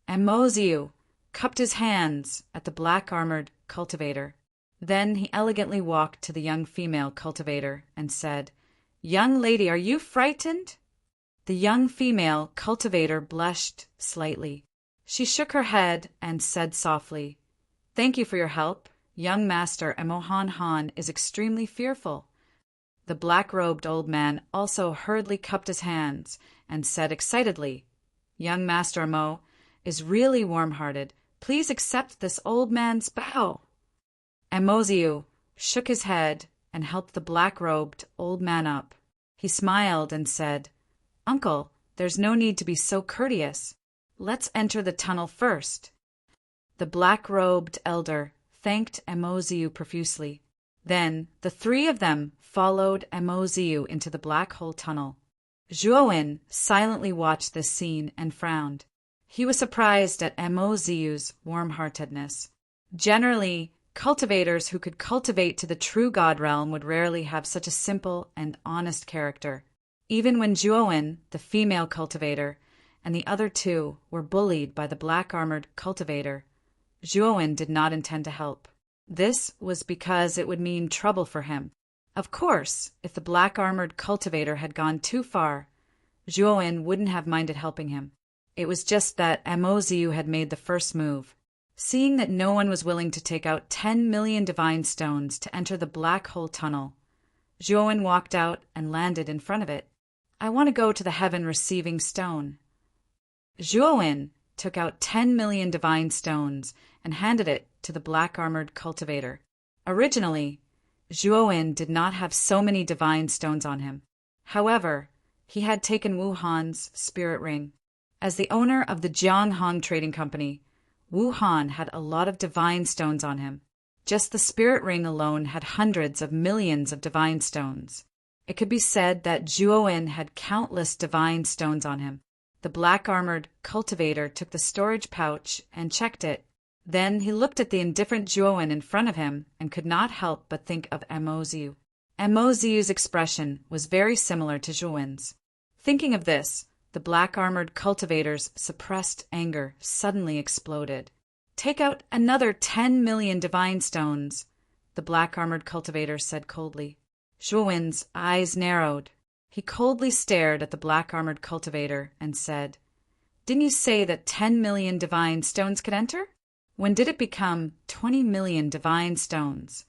Amoziu cupped his hands at the black-armored cultivator. Then he elegantly walked to the young female cultivator and said, "Young lady, are you frightened?" The young female cultivator blushed slightly. She shook her head and said softly, "Thank you for your help. Young Master Emohan Han is extremely fearful." The black-robed old man also hurriedly cupped his hands and said excitedly, "Young Master Emo is really warm-hearted. Please accept this old man's bow." Amoziu shook his head and helped the black-robed old man up. He smiled and said, "Uncle, there's no need to be so courteous. Let's enter the tunnel first." The black-robed elder thanked Amoziu profusely. Then the three of them followed Amoziu into the black hole tunnel. Zhuowen silently watched this scene and frowned. He was surprised at Amoziu's warm-heartedness. Generally, cultivators who could cultivate to the true god realm would rarely have such a simple and honest character. Even when Zhuowen, the female cultivator, and the other two were bullied by the black-armored cultivator, Zhuowen did not intend to help. This was because it would mean trouble for him. Of course, if the black-armored cultivator had gone too far, Zhuowen wouldn't have minded helping him. It was just that Amoziu had made the first move. Seeing that no one was willing to take out 10 million divine stones to enter the black hole tunnel, Zhuowen walked out and landed in front of it. "I want to go to the heaven receiving stone." Zhuowen took out 10 million divine stones and handed it to the black-armored cultivator. Originally, Zhuowen did not have so many divine stones on him. However, he had taken Wu Han's spirit ring. As the owner of the Jianghong Trading Company, Wu Han had a lot of divine stones on him. Just the spirit ring alone had hundreds of millions of divine stones. It could be said that Zhuowen had countless divine stones on him. The black-armored cultivator took the storage pouch and checked it. Then he looked at the indifferent Zhuowen in front of him and could not help but think of Amoziu. Amoziu's expression was very similar to Zhuowen's. Thinking of this, the black-armored cultivator's suppressed anger suddenly exploded. "Take out another 10 million divine stones," the black-armored cultivator said coldly. Zhuowen's eyes narrowed. He coldly stared at the black-armored cultivator and said, "Didn't you say that 10 million divine stones could enter? When did it become 20 million divine stones?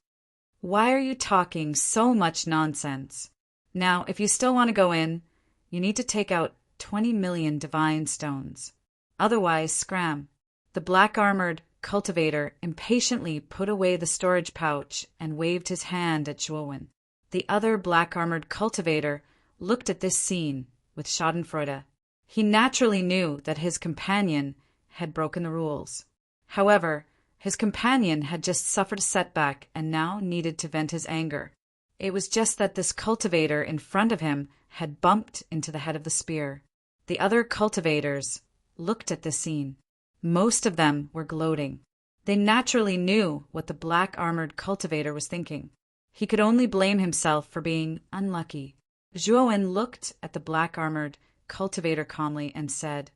Why are you talking so much nonsense? Now, if you still want to go in, you need to take out 20 million divine stones. Otherwise, scram." The black-armored cultivator impatiently put away the storage pouch and waved his hand at Zhuowen. The other black-armored cultivator looked at this scene with schadenfreude. He naturally knew that his companion had broken the rules. However, his companion had just suffered a setback and now needed to vent his anger. It was just that this cultivator in front of him had bumped into the head of the spear. The other cultivators looked at this scene. Most of them were gloating. They naturally knew what the black-armored cultivator was thinking. He could only blame himself for being unlucky. Zhuowen looked at the black-armored cultivator calmly and said,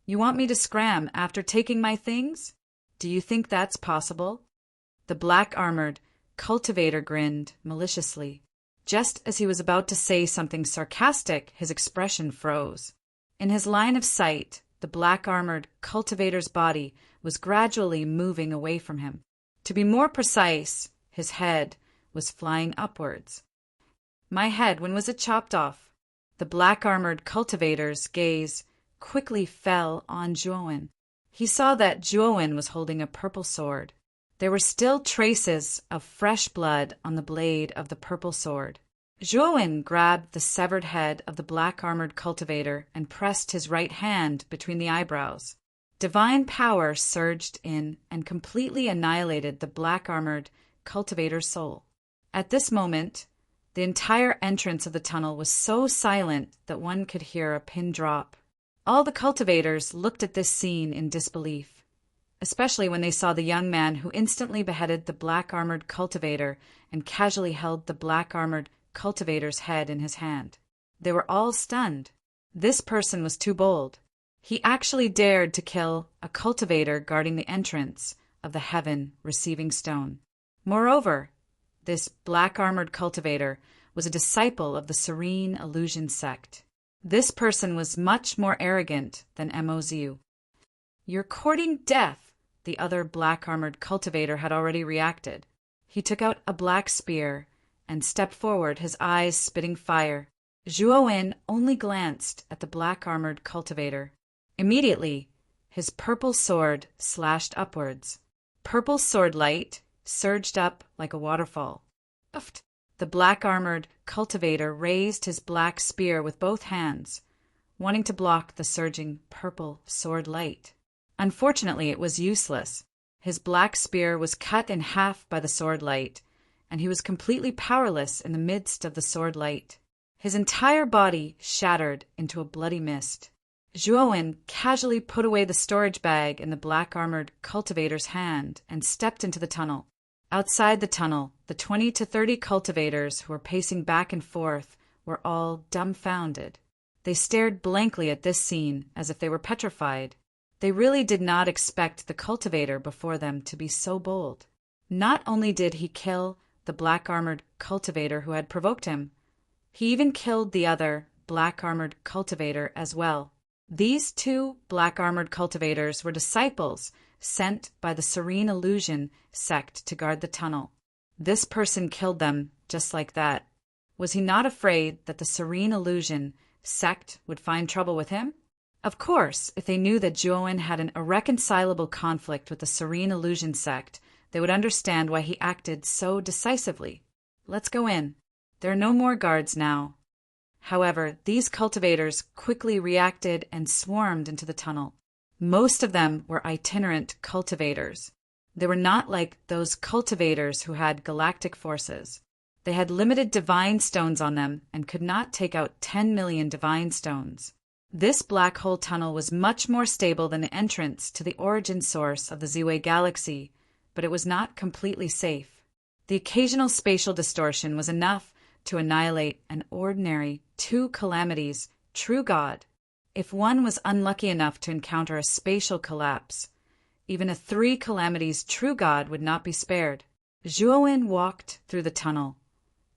"You want me to scram after taking my things? Do you think that's possible?" The black-armored cultivator grinned maliciously. Just as he was about to say something sarcastic, his expression froze. In his line of sight, the black-armored cultivator's body was gradually moving away from him. To be more precise, his head was flying upwards. "My head, when was it chopped off?" The black-armored cultivator's gaze quickly fell on Zhuowen. He saw that Zhuowen was holding a purple sword. There were still traces of fresh blood on the blade of the purple sword. Zhuowen grabbed the severed head of the black-armored cultivator and pressed his right hand between the eyebrows. Divine power surged in and completely annihilated the black-armored cultivator's soul. At this moment, the entire entrance of the tunnel was so silent that one could hear a pin drop. All the cultivators looked at this scene in disbelief, especially when they saw the young man who instantly beheaded the black-armored cultivator and casually held the black-armored cultivator's head in his hand. They were all stunned. This person was too bold. He actually dared to kill a cultivator guarding the entrance of the heaven receiving stone. Moreover, this black-armored cultivator was a disciple of the Serene Illusion sect. This person was much more arrogant than Mozu. "You're courting death," the other black-armored cultivator had already reacted. He took out a black spear and stepped forward, his eyes spitting fire. Zhuowen only glanced at the black-armored cultivator. Immediately, his purple sword slashed upwards. Purple sword light surged up like a waterfall. Uft! The black-armored cultivator raised his black spear with both hands, wanting to block the surging purple sword light. Unfortunately, it was useless. His black spear was cut in half by the sword light, and he was completely powerless in the midst of the sword light. His entire body shattered into a bloody mist. Zhuowen casually put away the storage bag in the black-armored cultivator's hand and stepped into the tunnel. Outside the tunnel, the 20 to 30 cultivators who were pacing back and forth were all dumbfounded. They stared blankly at this scene as if they were petrified. They really did not expect the cultivator before them to be so bold. Not only did he kill the black-armored cultivator who had provoked him, he even killed the other black-armored cultivator as well. These two black-armored cultivators were disciples sent by the Serene Illusion sect to guard the tunnel. This person killed them just like that. Was he not afraid that the Serene Illusion sect would find trouble with him? Of course, if they knew that Zhuowen had an irreconcilable conflict with the Serene Illusion sect, they would understand why he acted so decisively. "Let's go in. There are no more guards now." However, these cultivators quickly reacted and swarmed into the tunnel. Most of them were itinerant cultivators. They were not like those cultivators who had galactic forces. They had limited divine stones on them and could not take out 10 million divine stones. This black hole tunnel was much more stable than the entrance to the origin source of the Ziwei galaxy, but it was not completely safe. The occasional spatial distortion was enough to annihilate an ordinary two calamities true god. If one was unlucky enough to encounter a spatial collapse, even a three calamities true god would not be spared. Zhuowen walked through the tunnel,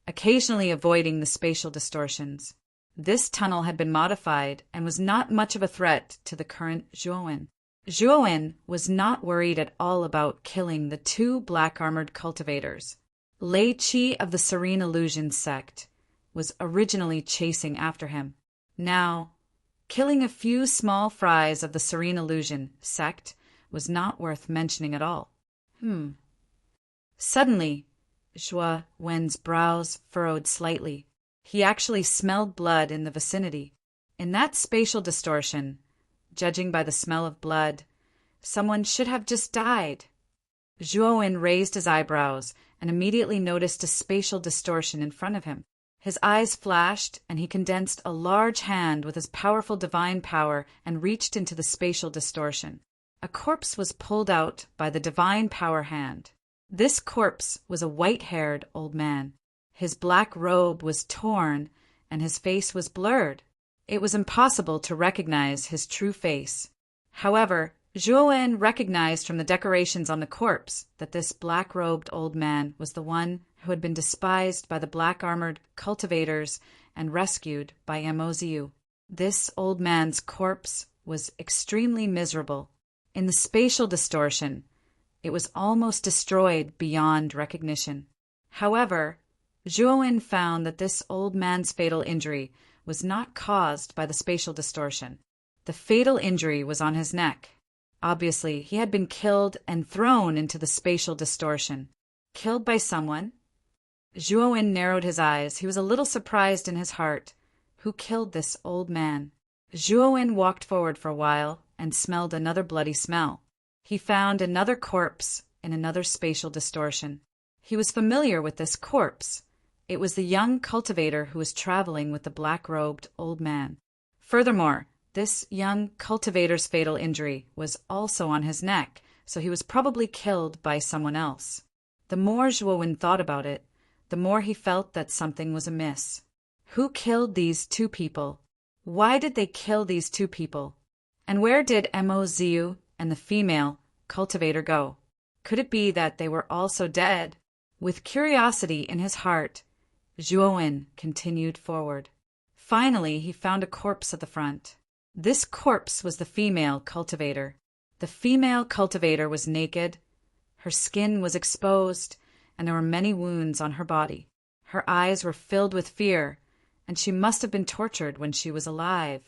occasionally avoiding the spatial distortions. This tunnel had been modified and was not much of a threat to the current Zhuowen. Zhuowen was not worried at all about killing the two black-armored cultivators. Lei Qi of the Serene Illusion sect was originally chasing after him. Now, killing a few small fries of the Serene Illusion sect was not worth mentioning at all. Suddenly, Zhuowen's brows furrowed slightly. He actually smelled blood in the vicinity. In that spatial distortion, judging by the smell of blood, someone should have just died. Zhuowen raised his eyebrows and immediately noticed a spatial distortion in front of him. His eyes flashed, and he condensed a large hand with his powerful divine power and reached into the spatial distortion. A corpse was pulled out by the divine power hand. This corpse was a white-haired old man. His black robe was torn, and his face was blurred. It was impossible to recognize his true face. However, Zhuo recognized from the decorations on the corpse that this black-robed old man was the one who had been despised by the black-armored cultivators and rescued by Moziu. This old man's corpse was extremely miserable. In the spatial distortion, it was almost destroyed beyond recognition. However, Zhuo found that this old man's fatal injury was not caused by the spatial distortion. The fatal injury was on his neck. Obviously, he had been killed and thrown into the spatial distortion. Killed by someone? Zhuo narrowed his eyes. He was a little surprised in his heart. Who killed this old man? Zhuo walked forward for a while and smelled another bloody smell. He found another corpse in another spatial distortion. He was familiar with this corpse. It was the young cultivator who was traveling with the black-robed old man. Furthermore, this young cultivator's fatal injury was also on his neck, so he was probably killed by someone else. The more Zhuo thought about it, the more he felt that something was amiss. Who killed these two people? Why did they kill these two people? And where did Moziu and the female cultivator go? Could it be that they were also dead? With curiosity in his heart, Zhuo continued forward. Finally, he found a corpse at the front. This corpse was the female cultivator. The female cultivator was naked, her skin was exposed, and there were many wounds on her body. Her eyes were filled with fear, and she must have been tortured when she was alive.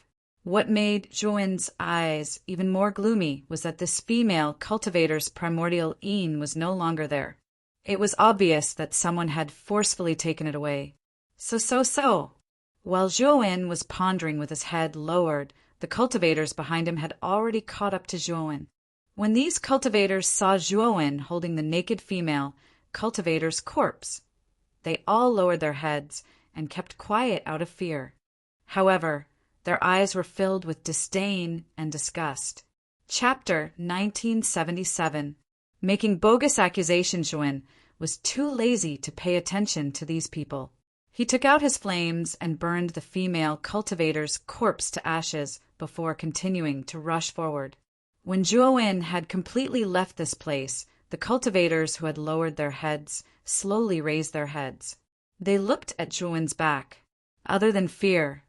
What made Zhuo's eyes even more gloomy was that this female cultivator's primordial yin was no longer there. It was obvious that someone had forcefully taken it away. So. While Zhuo was pondering with his head lowered, the cultivators behind him had already caught up to Zhuo. When these cultivators saw Zhuo holding the naked female cultivator's corpse, they all lowered their heads and kept quiet out of fear. However, their eyes were filled with disdain and disgust. Chapter 1977. Making bogus accusations, Zhuo was too lazy to pay attention to these people. He took out his flames and burned the female cultivator's corpse to ashes before continuing to rush forward. When Zhuo had completely left this place, the cultivators who had lowered their heads slowly raised their heads. They looked at Zhuo's back. Other than fear,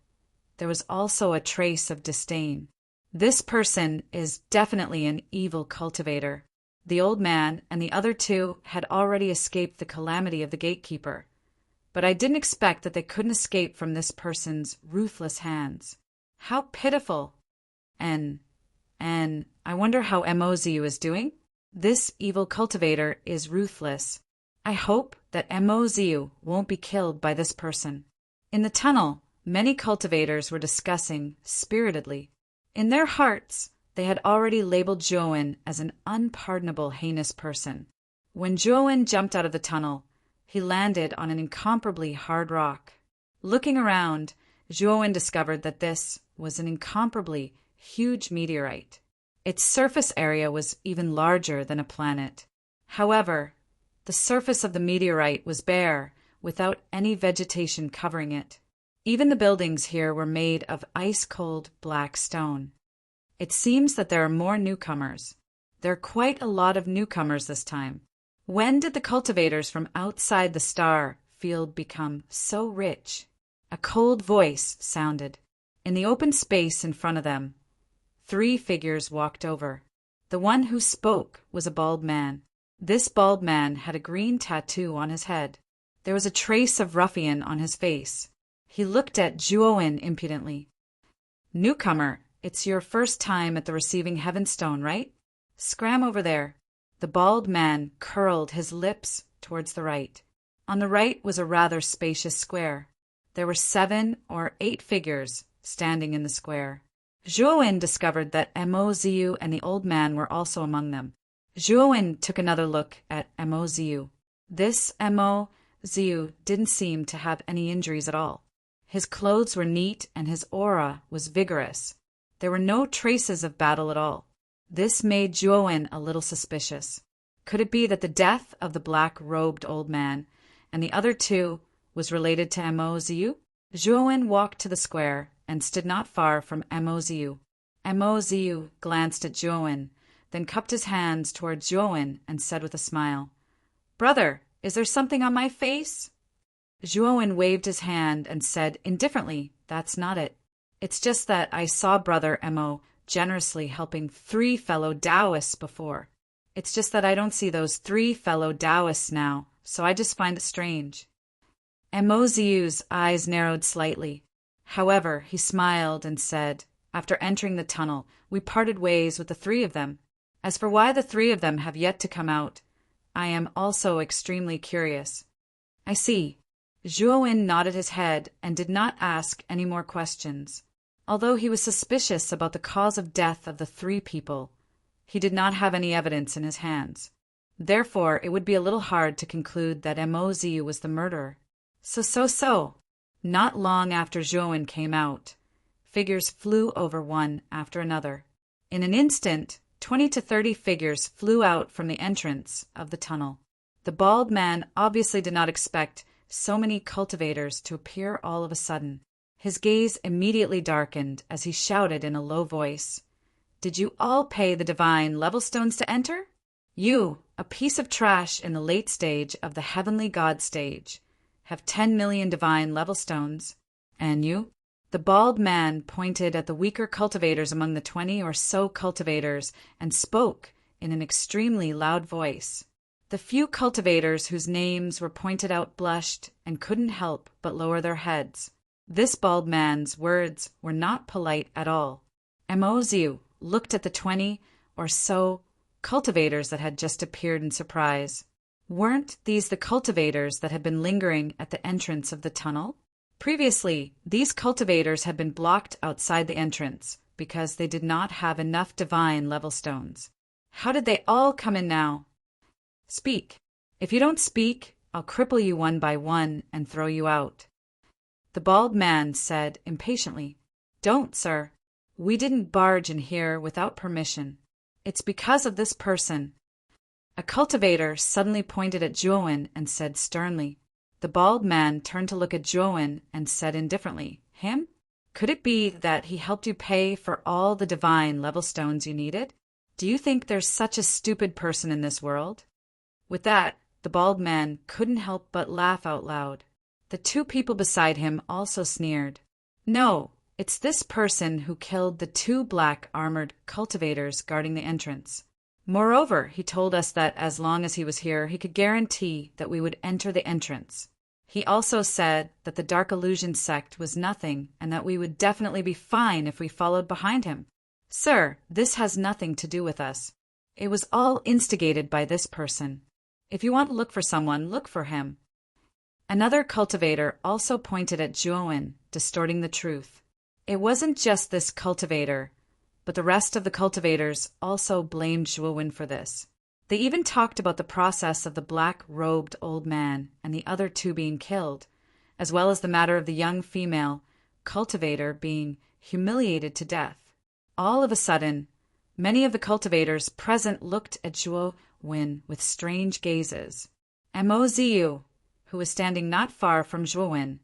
there was also a trace of disdain. This person is definitely an evil cultivator. The old man and the other two had already escaped the calamity of the gatekeeper, but I didn't expect that they couldn't escape from this person's ruthless hands. How pitiful! And I wonder how Moziu is doing? This evil cultivator is ruthless. I hope that Moziu won't be killed by this person. In the tunnel, many cultivators were discussing spiritedly. In their hearts, they had already labeled Zhuo as an unpardonable, heinous person. When Zhuo jumped out of the tunnel, he landed on an incomparably hard rock. Looking around, Zhuo discovered that this was an incomparably huge meteorite. Its surface area was even larger than a planet. However, the surface of the meteorite was bare, without any vegetation covering it. Even the buildings here were made of ice-cold black stone. It seems that there are more newcomers. There are quite a lot of newcomers this time. When did the cultivators from outside the star field become so rich? A cold voice sounded. In the open space in front of them, 3 figures walked over. The one who spoke was a bald man. This bald man had a green tattoo on his head. There was a trace of ruffian on his face. He looked at Zhuo impudently. "Newcomer, it's your first time at the receiving Heavenstone, right? Scram over there." The bald man curled his lips towards the right. On the right was a rather spacious square. There were 7 or 8 figures standing in the square. Zhuo discovered that Moziu and the old man were also among them. Zhuo took another look at Moziu. This Moziu didn't seem to have any injuries at all. His clothes were neat and his aura was vigorous. There were no traces of battle at all. This made Zhuo a little suspicious. Could it be that the death of the black-robed old man and the other two was related to Mo Ziu? Zhuowen walked to the square and stood not far from Mo Ziu. Mo Ziu glanced at Zhuowen, then cupped his hands toward Zhuowen and said with a smile, "Brother, is there something on my face?" Zhuowen waved his hand and said indifferently, "That's not it. It's just that I saw Brother Mo generously helping 3 fellow Taoists before. It's just that I don't see those 3 fellow Taoists now, so I just find it strange." Mo Ziu's eyes narrowed slightly. However, he smiled and said, "After entering the tunnel, we parted ways with the 3 of them. As for why the 3 of them have yet to come out, I am also extremely curious." "I see." Zhuowen nodded his head and did not ask any more questions. Although he was suspicious about the cause of death of the 3 people, he did not have any evidence in his hands. Therefore, it would be a little hard to conclude that Mo Ziu was the murderer. So. Not long after Zhuowen came out, figures flew over one after another. In an instant, 20 to 30 figures flew out from the entrance of the tunnel. The bald man obviously did not expect so many cultivators to appear all of a sudden. His gaze immediately darkened as he shouted in a low voice, "Did you all pay the divine level stones to enter? You, a piece of trash in the late stage of the heavenly god stage, have 10 million divine level stones. And you?" The bald man pointed at the weaker cultivators among the 20 or so cultivators and spoke in an extremely loud voice. The few cultivators whose names were pointed out blushed and couldn't help but lower their heads. This bald man's words were not polite at all. Mo Ziu looked at the 20 or so cultivators that had just appeared in surprise. Weren't these the cultivators that had been lingering at the entrance of the tunnel? Previously, these cultivators had been blocked outside the entrance because they did not have enough divine level stones. How did they all come in now? "Speak. If you don't speak, I'll cripple you one by one and throw you out." The bald man said impatiently, "Don't, sir. We didn't barge in here without permission. It's because of this person." A cultivator suddenly pointed at Zhuowen and said sternly. The bald man turned to look at Zhuowen and said indifferently, "Him? Could it be that he helped you pay for all the divine level stones you needed? Do you think there's such a stupid person in this world?" With that, the bald man couldn't help but laugh out loud. The 2 people beside him also sneered. "No, it's this person who killed the 2 black armored cultivators guarding the entrance. Moreover, he told us that as long as he was here, he could guarantee that we would enter the entrance. He also said that the Dark Illusion sect was nothing and that we would definitely be fine if we followed behind him. Sir, this has nothing to do with us. It was all instigated by this person. If you want to look for someone, look for him." Another cultivator also pointed at Zhuowen, distorting the truth. It wasn't just this cultivator, but the rest of the cultivators also blamed Zhuowen for this. They even talked about the process of the black-robed old man and the other 2 being killed, as well as the matter of the young female cultivator being humiliated to death. All of a sudden, many of the cultivators present looked at Zhuowen with strange gazes. Mo Ziu, who was standing not far from Zhuowen,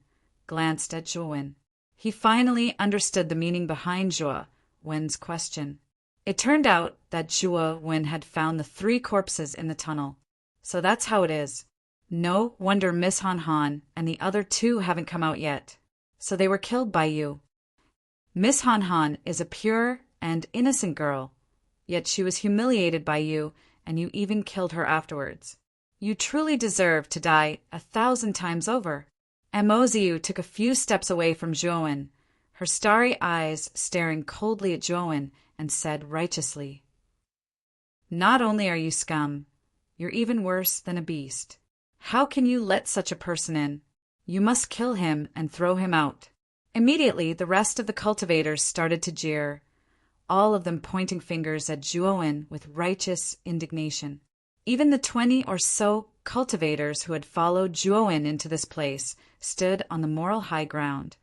glanced at Zhuowen. He finally understood the meaning behind Zhuowen's question. It turned out that Zhuowen had found the 3 corpses in the tunnel. So that's how it is. No wonder Miss Han Han and the other 2 haven't come out yet. So they were killed by you. Miss Han Han is a pure and innocent girl, yet she was humiliated by you, and you even killed her afterwards. You truly deserve to die 1,000 times over. Mo Ziu took a few steps away from Zhuowen, her starry eyes staring coldly at Zhuowen, and said righteously, "Not only are you scum, you're even worse than a beast. How can you let such a person in? You must kill him and throw him out." Immediately, the rest of the cultivators started to jeer, all of them pointing fingers at Zhuowen with righteous indignation. Even the 20 or so cultivators who had followed Zhuowen into this place stood on the moral high ground,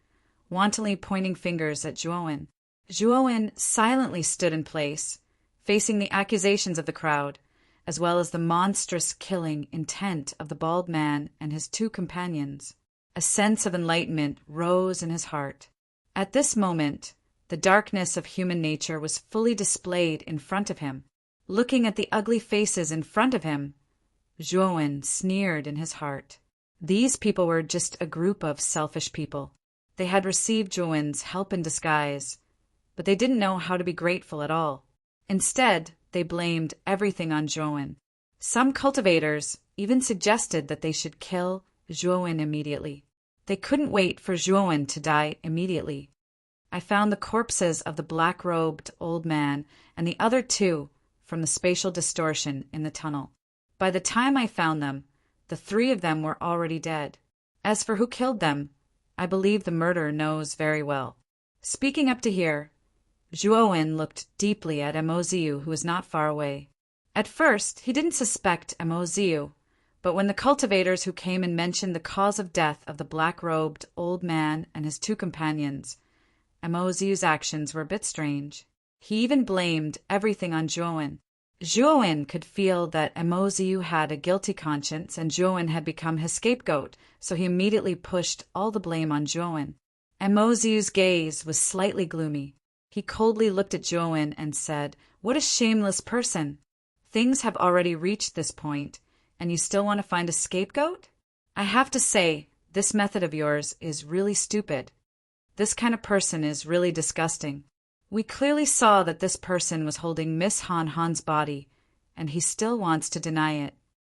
wantonly pointing fingers at Zhuowen. Zhuowen silently stood in place, facing the accusations of the crowd, as well as the monstrous killing intent of the bald man and his two companions. A sense of enlightenment rose in his heart. At this moment, the darkness of human nature was fully displayed in front of him. Looking at the ugly faces in front of him, Zhuowen sneered in his heart. These people were just a group of selfish people. They had received Zhuowen's help in disguise, but they didn't know how to be grateful at all. Instead, they blamed everything on Zhuowen. Some cultivators even suggested that they should kill Zhuowen immediately. They couldn't wait for Zhuowen to die immediately. I found the corpses of the black-robed old man and the other two from the spatial distortion in the tunnel. By the time I found them, the three of them were already dead. As for who killed them, I believe the murderer knows very well. Speaking up to here, Zhuowen looked deeply at Emoziu, who was not far away. At first, he didn't suspect Emoziu, but when the cultivators who came and mentioned the cause of death of the black-robed old man and his two companions, Emoziu's actions were a bit strange. He even blamed everything on Zhuowen. Zhuowen could feel that Emoziu had a guilty conscience and Zhuowen had become his scapegoat, so he immediately pushed all the blame on Zhuowen. Emoziu's gaze was slightly gloomy. He coldly looked at Zhuowen and said, "What a shameless person! Things have already reached this point, and you still want to find a scapegoat? I have to say, this method of yours is really stupid. This kind of person is really disgusting. We clearly saw that this person was holding Miss Han Han's body, and he still wants to deny it.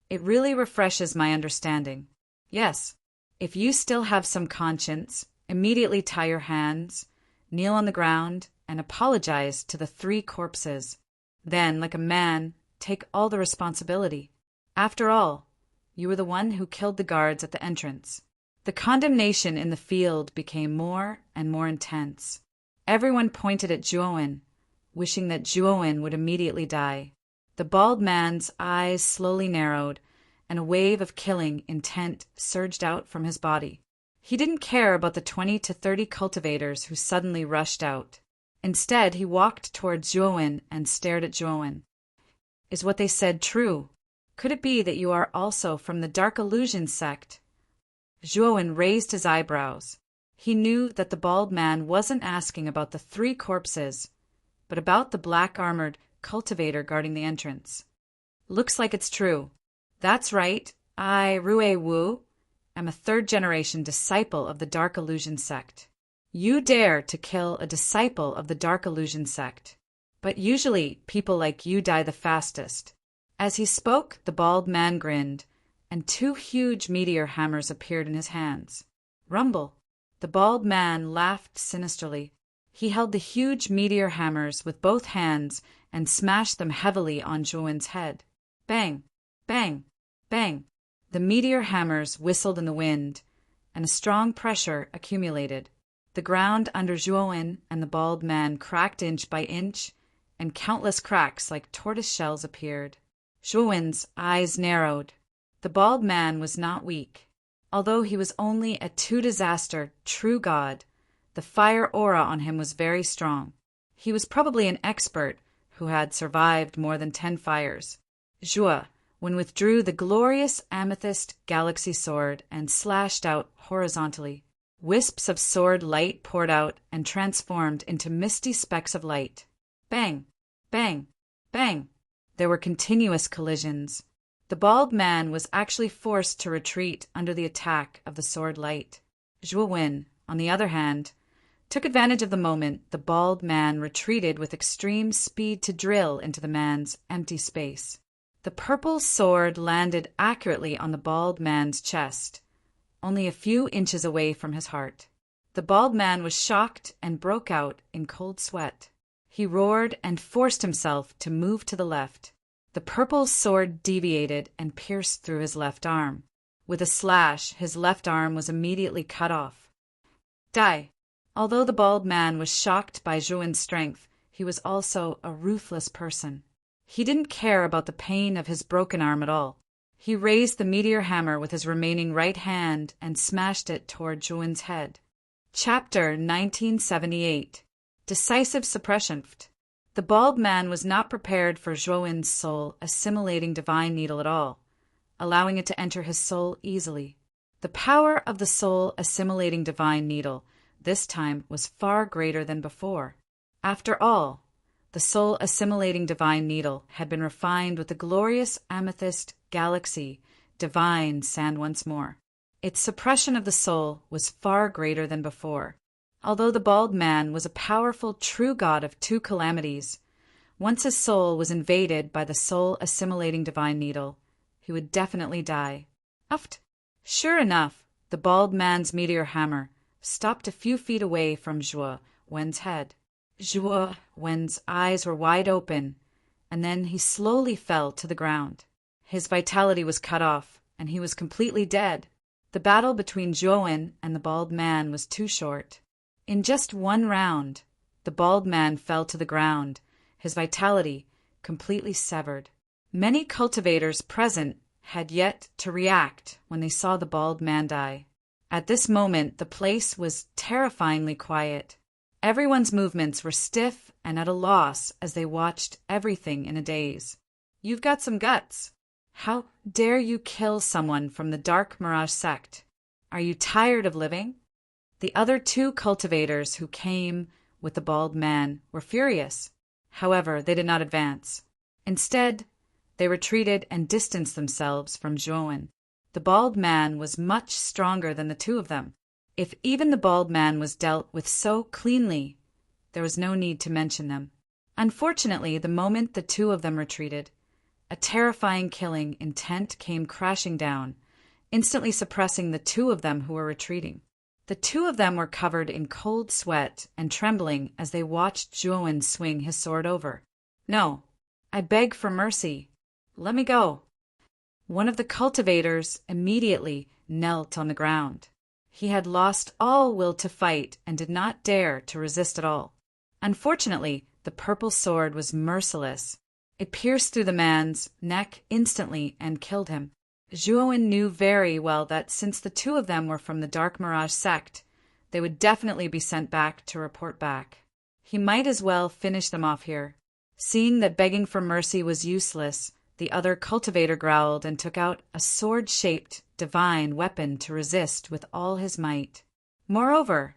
It really refreshes my understanding. Yes, if you still have some conscience, immediately tie your hands, kneel on the ground, and apologize to the three corpses. Then, like a man, take all the responsibility. After all, you were the one who killed the guards at the entrance." The condemnation in the field became more and more intense. Everyone pointed at Zhuowen, wishing that Zhuowen would immediately die. The bald man's eyes slowly narrowed, and a wave of killing intent surged out from his body. He didn't care about the 20 to 30 cultivators who suddenly rushed out. Instead, he walked toward Zhuowen and stared at Zhuowen. "Is what they said true? Could it be that you are also from the Dark Illusion sect?" Zhuowen raised his eyebrows. He knew that the bald man wasn't asking about the three corpses, but about the black-armored cultivator guarding the entrance. "Looks like it's true. That's right. I, Rue Wu, am a third-generation disciple of the Dark Illusion sect. You dare to kill a disciple of the Dark Illusion sect. But usually people like you die the fastest." As he spoke, the bald man grinned, and two huge meteor hammers appeared in his hands. Rumble! The bald man laughed sinisterly. He held the huge meteor hammers with both hands and smashed them heavily on Zhuowen's head. Bang! Bang! Bang! The meteor hammers whistled in the wind, and a strong pressure accumulated. The ground under Zhuowen and the bald man cracked inch by inch, and countless cracks like tortoise shells appeared. Zhuowen's eyes narrowed. The bald man was not weak. Although he was only a two-disaster true god, the fire aura on him was very strong. He was probably an expert who had survived more than 10 fires. Zhuo, when withdrew the glorious amethyst galaxy sword and slashed out horizontally. Wisps of sword light poured out and transformed into misty specks of light. Bang! Bang! Bang! There were continuous collisions. The bald man was actually forced to retreat under the attack of the sword light. Zhuowen, on the other hand, took advantage of the moment the bald man retreated with extreme speed to drill into the man's empty space. The purple sword landed accurately on the bald man's chest, only a few inches away from his heart. The bald man was shocked and broke out in cold sweat. He roared and forced himself to move to the left. The purple sword deviated and pierced through his left arm. With a slash, his left arm was immediately cut off. Die! Although the bald man was shocked by Zhuowen's strength, he was also a ruthless person. He didn't care about the pain of his broken arm at all. He raised the meteor hammer with his remaining right hand and smashed it toward Zhuowen's head. Chapter 1978. Decisive Suppression. The bald man was not prepared for Zhuowen's soul-assimilating divine needle at all, allowing it to enter his soul easily. The power of the soul-assimilating divine needle this time was far greater than before. After all, the soul-assimilating divine needle had been refined with the glorious amethyst galaxy divine sand once more. Its suppression of the soul was far greater than before. Although the bald man was a powerful true god of two calamities, once his soul was invaded by the soul-assimilating divine needle, he would definitely die. Uft! Sure enough, the bald man's meteor hammer stopped a few feet away from Zhuo Wen's head. Zhuo Wen's eyes were wide open, and then he slowly fell to the ground. His vitality was cut off, and he was completely dead. The battle between Zhuo Wen and the bald man was too short. In just one round, the bald man fell to the ground, his vitality completely severed. Many cultivators present had yet to react when they saw the bald man die. At this moment, the place was terrifyingly quiet. Everyone's movements were stiff and at a loss as they watched everything in a daze. You've got some guts. How dare you kill someone from the Dark Mirage sect? Are you tired of living? The other two cultivators who came with the bald man were furious. However, they did not advance. Instead, they retreated and distanced themselves from Zhuo Wen. The bald man was much stronger than the two of them. If even the bald man was dealt with so cleanly, there was no need to mention them. Unfortunately, the moment the two of them retreated, a terrifying killing intent came crashing down, instantly suppressing the two of them who were retreating. The two of them were covered in cold sweat and trembling as they watched Zhuo Wen swing his sword over. No, I beg for mercy. Let me go. One of the cultivators immediately knelt on the ground. He had lost all will to fight and did not dare to resist at all. Unfortunately, the purple sword was merciless. It pierced through the man's neck instantly and killed him. Zhuo Wen knew very well that since the two of them were from the Dark Mirage sect, they would definitely be sent back to report back. He might as well finish them off here. Seeing that begging for mercy was useless, the other cultivator growled and took out a sword-shaped divine weapon to resist with all his might. Moreover,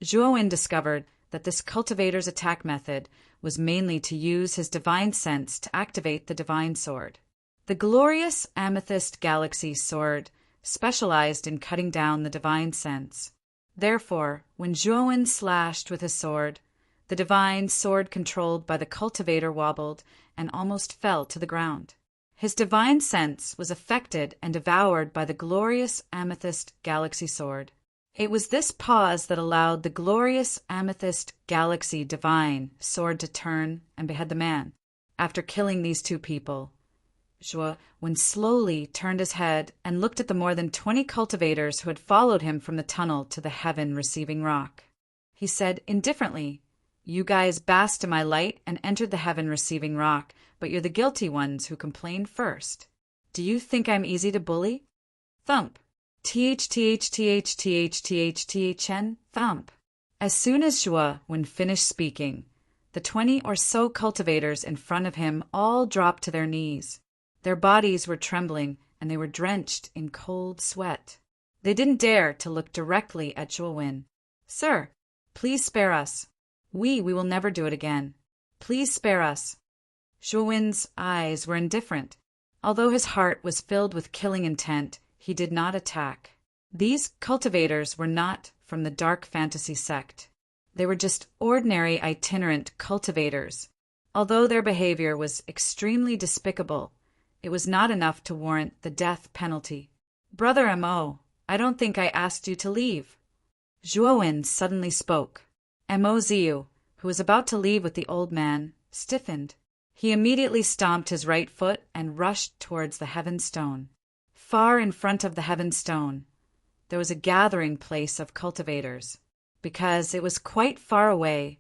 Zhuo Wen discovered that this cultivator's attack method was mainly to use his divine sense to activate the divine sword. The glorious amethyst galaxy sword specialized in cutting down the divine sense. Therefore, when Zhuo Wen slashed with his sword, the divine sword controlled by the cultivator wobbled and almost fell to the ground. His divine sense was affected and devoured by the glorious amethyst galaxy sword. It was this pause that allowed the glorious amethyst galaxy divine sword to turn and behead the man. After killing these two people, Zhuo Wen slowly turned his head and looked at the more than 20 cultivators who had followed him from the tunnel to the heaven-receiving rock. He said indifferently, "You guys basked in my light and entered the heaven-receiving rock, but you're the guilty ones who complained first. Do you think I'm easy to bully?" Thump. THTHTHTHTHTHTHN. Thump. As soon as Zhuo Wen finished speaking, the 20 or so cultivators in front of him all dropped to their knees. Their bodies were trembling, and they were drenched in cold sweat. They didn't dare to look directly at Zhuo Wen. "Sir, please spare us. We will never do it again. Please spare us." Zhuo Wen's eyes were indifferent. Although his heart was filled with killing intent, he did not attack. These cultivators were not from the dark fantasy sect. They were just ordinary itinerant cultivators. Although their behavior was extremely despicable, it was not enough to warrant the death penalty. "Brother M.O., I don't think I asked you to leave." Zhuo Wen suddenly spoke. M.O. Ziyu, who was about to leave with the old man, stiffened. He immediately stomped his right foot and rushed towards the heaven stone. Far in front of the heaven stone, there was a gathering place of cultivators. Because it was quite far away,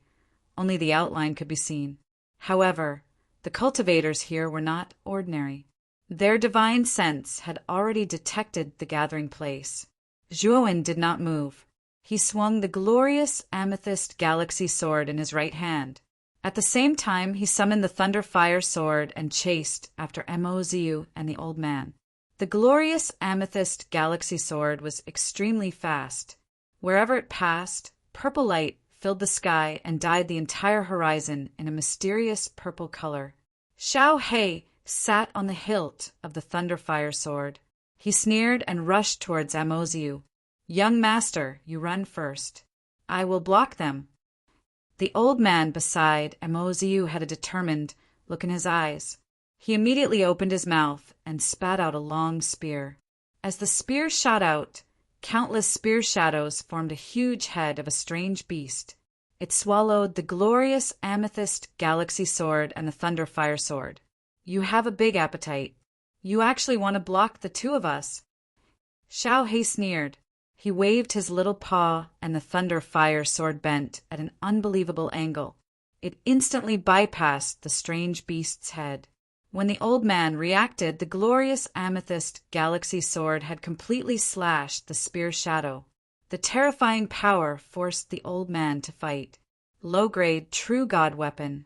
only the outline could be seen. However, the cultivators here were not ordinary. Their divine sense had already detected the gathering place. Zhuo Wen did not move. He swung the glorious amethyst galaxy sword in his right hand. At the same time, he summoned the Thunder Fire Sword and chased after Mozu and the old man. The glorious amethyst galaxy sword was extremely fast. Wherever it passed, purple light filled the sky and dyed the entire horizon in a mysterious purple color. Xiao He sat on the hilt of the Thunder Fire Sword. He sneered and rushed towards Mozu. "Young master, you run first. I will block them." The old man beside Mozu had a determined look in his eyes. He immediately opened his mouth and spat out a long spear. As the spear shot out, countless spear shadows formed a huge head of a strange beast. It swallowed the glorious amethyst galaxy sword and the Thunder Fire Sword. "You have a big appetite. You actually want to block the two of us." Xiao He sneered. He waved his little paw, and the Thunder Fire Sword bent at an unbelievable angle. It instantly bypassed the strange beast's head. When the old man reacted, the glorious amethyst galaxy sword had completely slashed the spear shadow. The terrifying power forced the old man to fight. Low-grade true god weapon.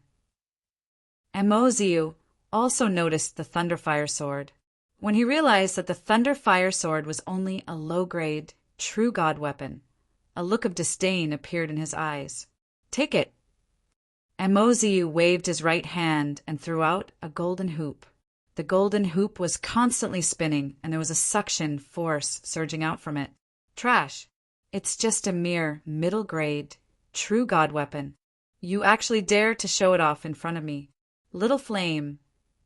Mozu also noticed the Thunder Fire Sword. When he realized that the Thunder Fire Sword was only a low-grade true god weapon, a look of disdain appeared in his eyes. "Take it." Mozu waved his right hand and threw out a golden hoop. The golden hoop was constantly spinning, and there was a suction force surging out from it. "Trash. It's just a mere middle-grade true god weapon. You actually dare to show it off in front of me. Little flame,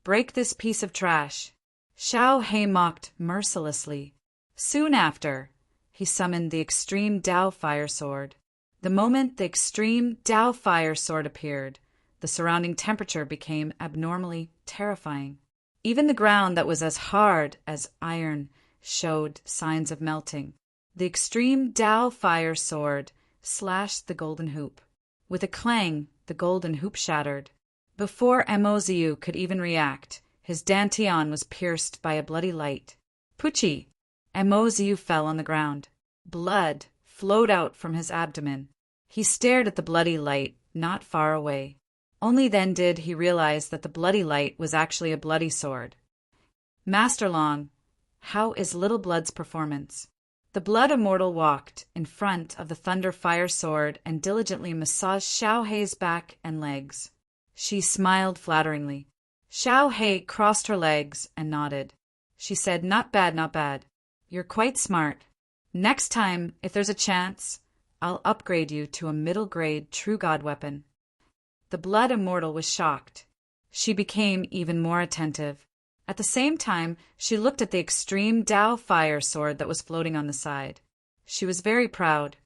break this piece of trash." Xiao He mocked mercilessly. Soon after, he summoned the Extreme Tao Fire Sword. The moment the Extreme Tao Fire Sword appeared, the surrounding temperature became abnormally terrifying. Even the ground that was as hard as iron showed signs of melting. The Extreme Tao Fire Sword slashed the golden hoop. With a clang, the golden hoop shattered. Before Mozu could even react, his dantian was pierced by a bloody light. "Pucci!" Mozu fell on the ground. Blood flowed out from his abdomen. He stared at the bloody light not far away. Only then did he realize that the bloody light was actually a bloody sword. "Master Long, how is Little Blood's performance?" The Blood Immortal walked in front of the Thunder Fire Sword and diligently massaged Xiao He's back and legs. She smiled flatteringly. Xiao He crossed her legs and nodded. She said, "Not bad, not bad. You're quite smart. Next time, if there's a chance, I'll upgrade you to a middle-grade true god weapon." The Blood Immortal was shocked. She became even more attentive. At the same time, she looked at the Extreme Tao Fire Sword that was floating on the side. She was very proud.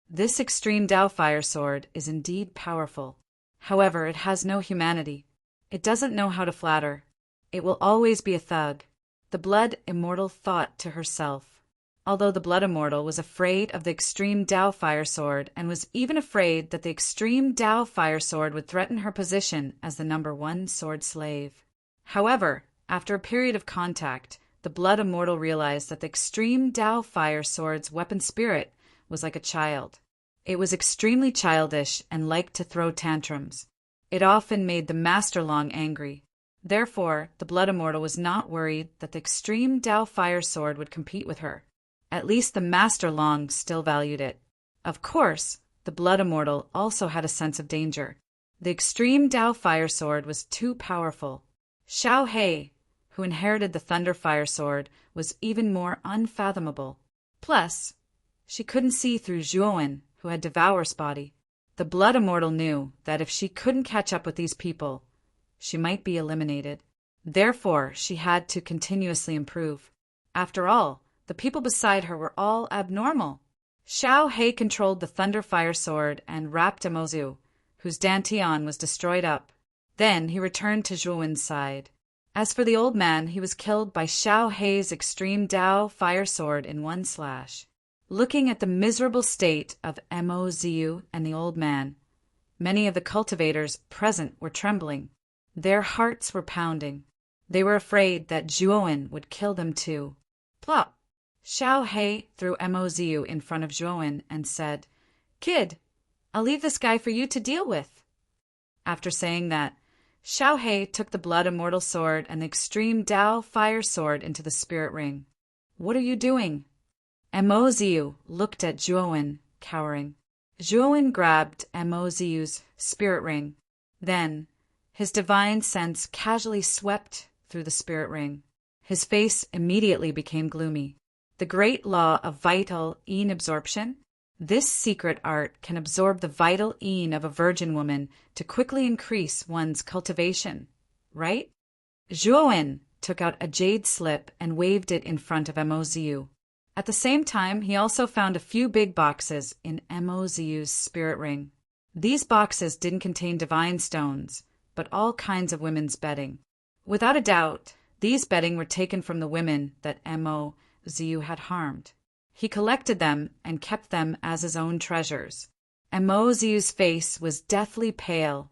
This Extreme Tao Fire Sword is indeed powerful. However, it has no humanity. It doesn't know how to flatter. It will always be a thug. The Blood Immortal thought to herself. Although the Blood Immortal was afraid of the Extreme Tao Fire Sword and was even afraid that the Extreme Tao Fire Sword would threaten her position as the #1 sword slave. However, after a period of contact, the Blood Immortal realized that the Extreme Tao Fire Sword's weapon spirit was like a child. It was extremely childish and liked to throw tantrums. It often made the Master Long angry. Therefore, the Blood Immortal was not worried that the Extreme Tao Fire Sword would compete with her. At least the Master Long still valued it. Of course, the Blood Immortal also had a sense of danger. The Extreme Tao Fire Sword was too powerful. Xiao He, who inherited the Thunder Fire Sword, was even more unfathomable. Plus, she couldn't see through Zhuowen, who had Devour's body. The Blood Immortal knew that if she couldn't catch up with these people, she might be eliminated. Therefore, she had to continuously improve. After all, the people beside her were all abnormal. Xiao He controlled the Thunder Fire Sword and wrapped Mozu, whose dantian was destroyed up. Then he returned to Zhuowen's side. As for the old man, he was killed by Xiao He's Extreme Tao Fire Sword in one slash. Looking at the miserable state of Mozu and the old man, many of the cultivators present were trembling. Their hearts were pounding. They were afraid that Zhuowen would kill them too. Plop! Xiao He threw Mozu in front of Zhuowen and said, "Kid, I'll leave this guy for you to deal with." After saying that, Xiao He took the blood immortal sword and the extreme Dao fire sword into the spirit ring. "What are you doing?" Mo Ziyu looked at Zhuowen, cowering. Zhuowen grabbed Mo Ziyu's spirit ring. Then, his divine sense casually swept through the spirit ring. His face immediately became gloomy. The great law of vital yin absorption? This secret art can absorb the vital yin of a virgin woman to quickly increase one's cultivation, right? Zhuowen took out a jade slip and waved it in front of Mo Ziyu. At the same time, he also found a few big boxes in Mo Ziyu's spirit ring. These boxes didn't contain divine stones, but all kinds of women's bedding. Without a doubt, these bedding were taken from the women that Mo Ziyu had harmed. He collected them and kept them as his own treasures. Mo Ziyu's face was deathly pale,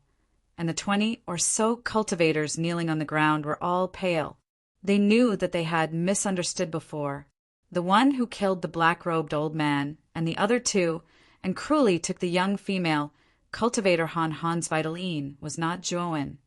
and the 20 or so cultivators kneeling on the ground were all pale. They knew that they had misunderstood before. The one who killed the black-robed old man, and the other two, and cruelly took the young female, cultivator Han's vital yin, was not Zhuowen,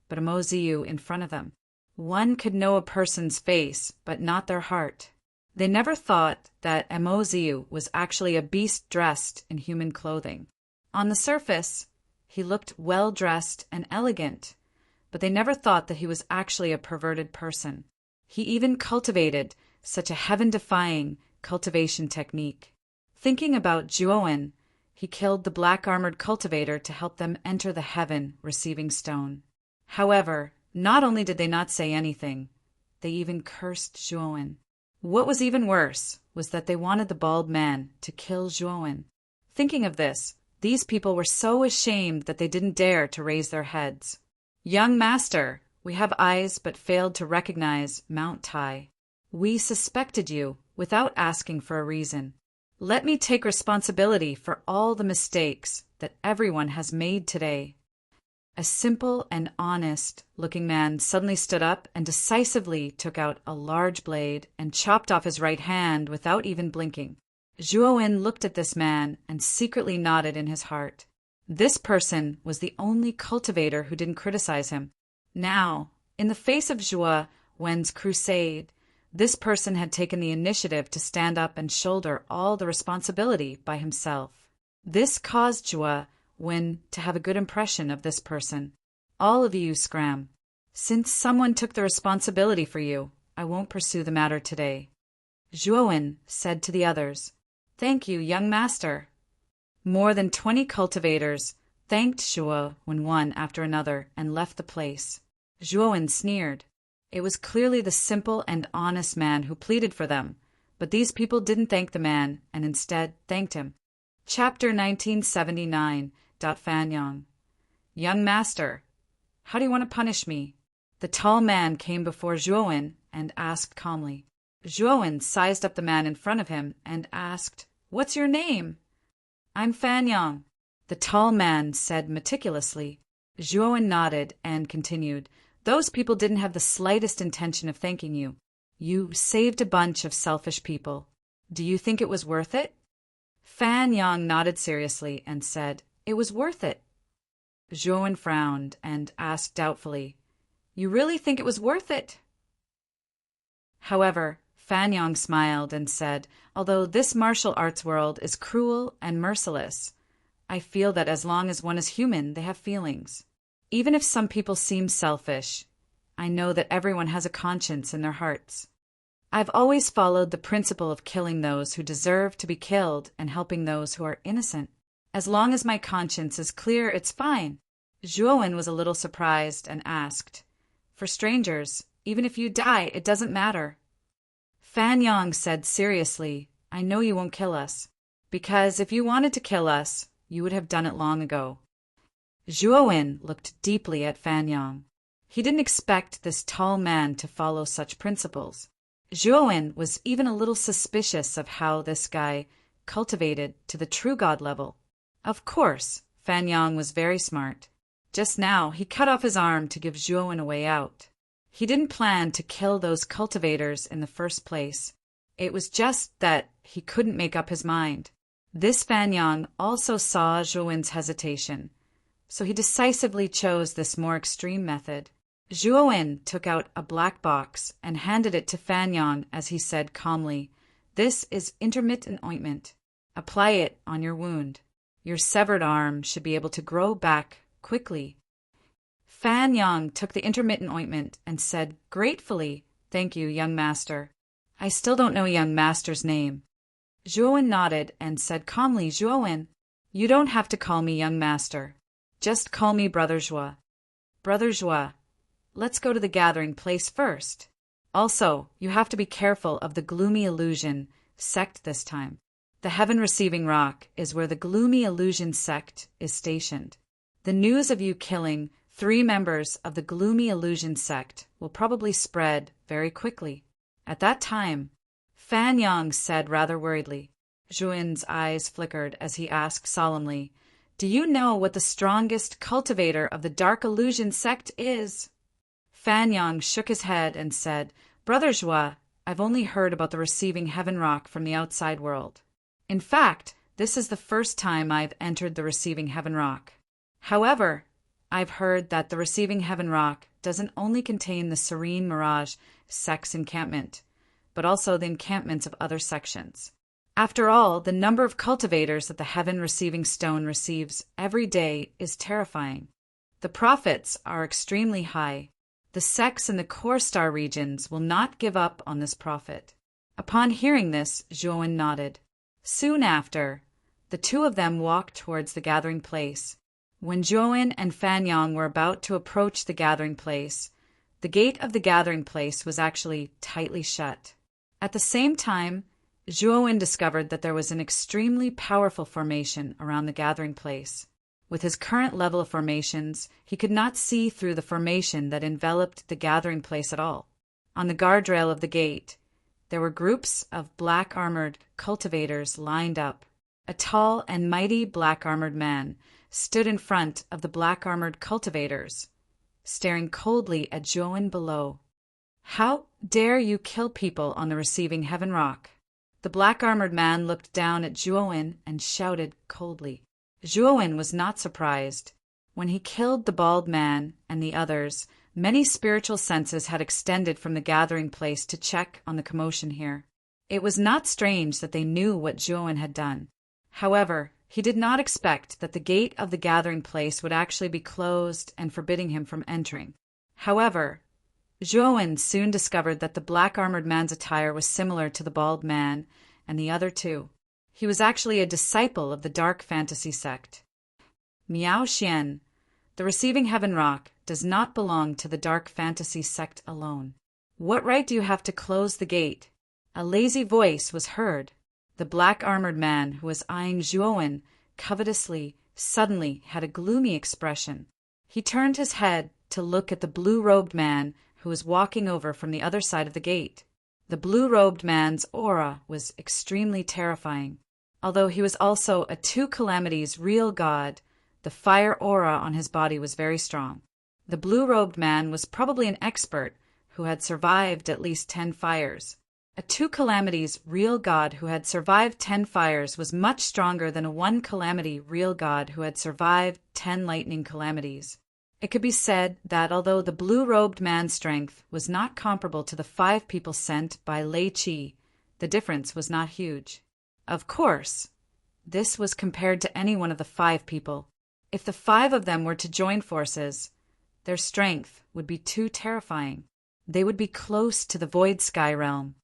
but Mo Ziyu in front of them. One could know a person's face, but not their heart. They never thought that Mo Ziyu was actually a beast dressed in human clothing. On the surface, he looked well-dressed and elegant, but they never thought that he was actually a perverted person. He even cultivated such a heaven-defying cultivation technique. Thinking about Zhuowen, he killed the black-armored cultivator to help them enter the heaven-receiving stone. However, not only did they not say anything, they even cursed Zhuowen. What was even worse was that they wanted the bald man to kill Zhuowen. Thinking of this, these people were so ashamed that they didn't dare to raise their heads. "Young master, we have eyes but failed to recognize Mount Tai. We suspected you without asking for a reason. Let me take responsibility for all the mistakes that everyone has made today." A simple and honest-looking man suddenly stood up and decisively took out a large blade and chopped off his right hand without even blinking. Zhuowen looked at this man and secretly nodded in his heart. This person was the only cultivator who didn't criticize him. Now, in the face of Zhuowen's crusade, this person had taken the initiative to stand up and shoulder all the responsibility by himself. This caused Zhuowen to have a good impression of this person. "All of you scram. Since someone took the responsibility for you, I won't pursue the matter today." Zhuowen said to the others, "Thank you, young master." More than 20 cultivators thanked Zhuowen one after another and left the place. Zhuowen sneered. It was clearly the simple and honest man who pleaded for them, but these people didn't thank the man and instead thanked him. Chapter 1979. Fanyang. "Young master, how do you want to punish me?" The tall man came before Zhuowen and asked calmly. Zhuowen sized up the man in front of him and asked, "What's your name?" "I'm Fanyang," the tall man said meticulously. Zhuowen nodded and continued, "Those people didn't have the slightest intention of thanking you. You saved a bunch of selfish people. Do you think it was worth it?" Fanyang nodded seriously and said, "It was worth it." Zhuowen frowned and asked doubtfully, "You really think it was worth it?" However, Fanyang smiled and said, "Although this martial arts world is cruel and merciless, I feel that as long as one is human, they have feelings. Even if some people seem selfish, I know that everyone has a conscience in their hearts. I've always followed the principle of killing those who deserve to be killed and helping those who are innocent. As long as my conscience is clear, it's fine." Zhuowen was a little surprised and asked, "For strangers, even if you die, it doesn't matter." Fanyang said seriously, "I know you won't kill us, because if you wanted to kill us, you would have done it long ago." Zhuowen looked deeply at Fanyang. He didn't expect this tall man to follow such principles. Zhuowen was even a little suspicious of how this guy cultivated to the true God level. Of course, Fanyang was very smart. Just now, he cut off his arm to give Zhuowen a way out. He didn't plan to kill those cultivators in the first place. It was just that he couldn't make up his mind. This Fanyang also saw Zhuowen's hesitation. so he decisively chose this more extreme method. Zhuowen took out a black box and handed it to Fan Yang as he said calmly, "This is intermittent ointment. Apply it on your wound. Your severed arm should be able to grow back quickly." Fan Yang took the intermittent ointment and said gratefully, "Thank you, young master. I still don't know young master's name." Zhuowen nodded and said calmly, "Zhuowen, you don't have to call me young master. Just call me Brother Zhua. Brother Zhua, let's go to the gathering place first. Also, you have to be careful of the Gloomy Illusion sect this time. The Heaven Receiving Rock is where the Gloomy Illusion sect is stationed. The news of you killing 3 members of the Gloomy Illusion sect will probably spread very quickly. At that time," Fan Yang said rather worriedly. Zhuowen's eyes flickered as he asked solemnly, "Do you know what the strongest cultivator of the Dark Illusion sect is?" Fan Yang shook his head and said, "Brother Zhua, I've only heard about the Receiving Heaven Rock from the outside world. In fact, this is the first time I've entered the Receiving Heaven Rock. However, I've heard that the Receiving Heaven Rock doesn't only contain the Serene Mirage sect's encampment, but also the encampments of other sections. After all, the number of cultivators that the Heaven Receiving Stone receives every day is terrifying. The profits are extremely high. The sects in the core star regions will not give up on this profit." Upon hearing this, Zhuowen nodded. Soon after, the two of them walked towards the gathering place. When Zhuowen and Fan Yang were about to approach the gathering place, the gate of the gathering place was actually tightly shut. At the same time, Zhuowen discovered that there was an extremely powerful formation around the gathering place. With his current level of formations, he could not see through the formation that enveloped the gathering place at all. On the guardrail of the gate, there were groups of black-armored cultivators lined up. A tall and mighty black-armored man stood in front of the black-armored cultivators, staring coldly at Zhuowen below. "How dare you kill people on the Receiving Heaven Rock?" The black-armored man looked down at Zhuowen and shouted coldly. Zhuowen was not surprised. When he killed the bald man and the others, many spiritual senses had extended from the gathering place to check on the commotion here. It was not strange that they knew what Zhuowen had done. However, he did not expect that the gate of the gathering place would actually be closed and forbidding him from entering. However, Zhuowen soon discovered that the black-armored man's attire was similar to the bald man and the other two. He was actually a disciple of the Dark Fantasy sect. Miao Xian, the Receiving Heaven Rock, does not belong to the Dark Fantasy sect alone. What right do you have to close the gate? A lazy voice was heard. The black-armored man, who was eyeing Zhuowen covetously, suddenly had a gloomy expression. He turned his head to look at the blue-robed man who was walking over from the other side of the gate. The blue-robed man's aura was extremely terrifying. Although he was also a 2 calamities real god, the fire aura on his body was very strong. The blue-robed man was probably an expert who had survived at least 10 fires. A 2 calamities real god who had survived 10 fires was much stronger than a 1 calamity real god who had survived 10 lightning calamities. It could be said that although the blue-robed man's strength was not comparable to the 5 people sent by Lei Qi, the difference was not huge. Of course, this was compared to any one of the 5 people. If the 5 of them were to join forces, their strength would be too terrifying. They would be close to the Void Sky realm.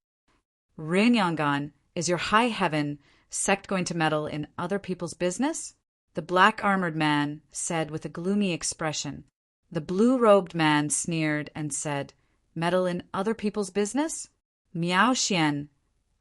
Rinyangan, is your high heaven sect going to meddle in other people's business? The black-armored man said with a gloomy expression. The blue-robed man sneered and said, "Meddle in other people's business? Miao Xian,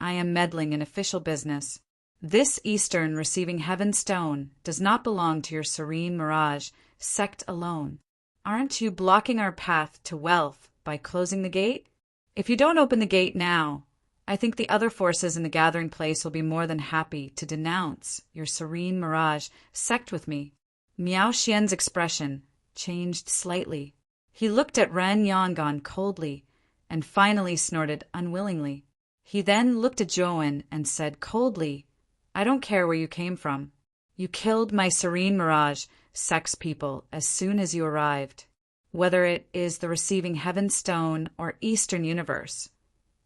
I am meddling in official business. This Eastern Receiving Heaven Stone does not belong to your Serene Mirage sect alone. Aren't you blocking our path to wealth by closing the gate? If you don't open the gate now, I think the other forces in the gathering place will be more than happy to denounce your Serene Mirage sect with me." Miao Xian's expression changed slightly. He looked at Ren Yangon coldly and finally snorted unwillingly. He then looked at Zhuowen and said coldly, "I don't care where you came from. You killed my serene mirage, sex people, as soon as you arrived. Whether it is the receiving heaven stone or eastern universe,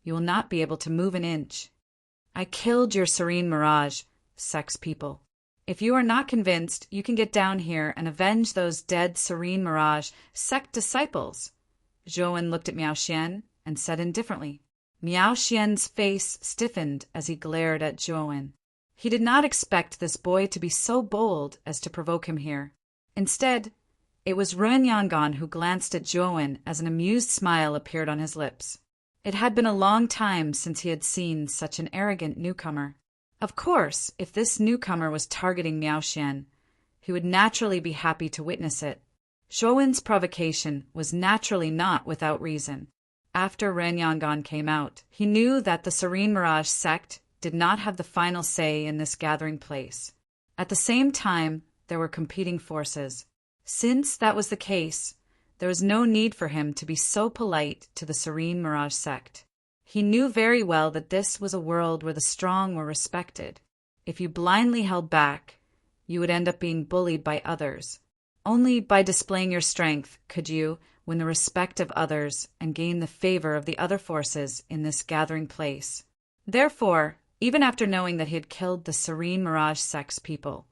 you will not be able to move an inch. I killed your serene mirage, sex people. If you are not convinced, you can get down here and avenge those dead serene mirage sect disciples. Zhuowen looked at Miao Xian and said indifferently. Miao Xian's face stiffened as he glared at Zhuowen. He did not expect this boy to be so bold as to provoke him here. Instead, it was Ren Yangon who glanced at Zhuowen as an amused smile appeared on his lips. It had been a long time since he had seen such an arrogant newcomer. Of course, if this newcomer was targeting Miao Xian, he would naturally be happy to witness it. Zhuowen's provocation was naturally not without reason. After Ren Yangon came out, he knew that the Serene Mirage sect did not have the final say in this gathering place. At the same time, there were competing forces. Since that was the case, there was no need for him to be so polite to the Serene Mirage sect. He knew very well that this was a world where the strong were respected. If you blindly held back, you would end up being bullied by others. Only by displaying your strength could you win the respect of others and gain the favor of the other forces in this gathering place. Therefore, even after knowing that he had killed the Serene Mirage sex people,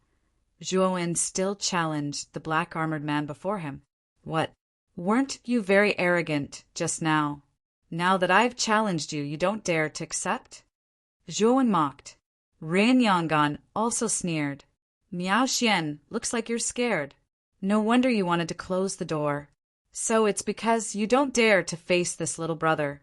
Zhuowen still challenged the black-armored man before him. What? Weren't you very arrogant just now? Now that I've challenged you, you don't dare to accept? Zhuowen mocked. Ren Yangon also sneered. Miao Xian, looks like you're scared. No wonder you wanted to close the door. So it's because you don't dare to face this little brother.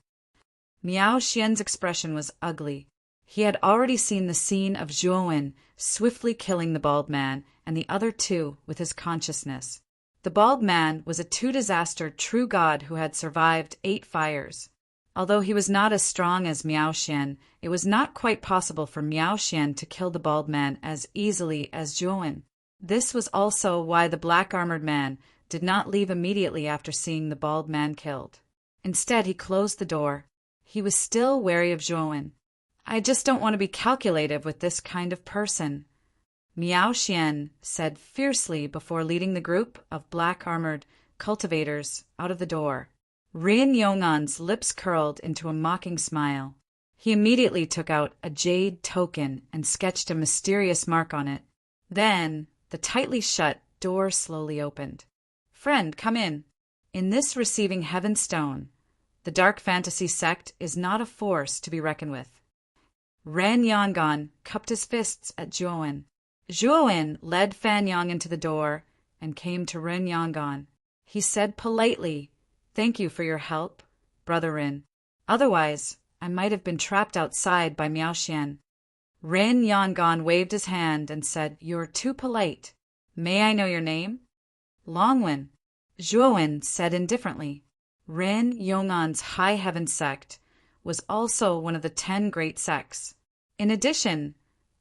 Miao Xian's expression was ugly. He had already seen the scene of Zhuowen swiftly killing the bald man and the other two with his consciousness. The bald man was a two-disastered true god who had survived 8 fires. Although he was not as strong as Miao Xian, it was not quite possible for Miao Xian to kill the bald man as easily as Zhuowen. This was also why the black-armored man did not leave immediately after seeing the bald man killed. Instead, he closed the door. He was still wary of Zhuowen. I just don't want to be calculative with this kind of person, Miao Xian said fiercely before leading the group of black-armored cultivators out of the door. Ren Yongan's lips curled into a mocking smile. He immediately took out a jade token and sketched a mysterious mark on it. Then, the tightly shut door slowly opened. Friend, come in. In this receiving heaven stone, the dark fantasy sect is not a force to be reckoned with. Ren Yangon cupped his fists at Zhuowen. Zhuowen led Fan Yang into the door and came to Ren Yangon. He said politely, Thank you for your help, Brother Ren. Otherwise, I might have been trapped outside by Miao Xian. Ren Yangon waved his hand and said, You're too polite. May I know your name? Longwen. Zhuowen said indifferently. Ren Yongan's High Heaven sect was also one of the 10 great sects. In addition,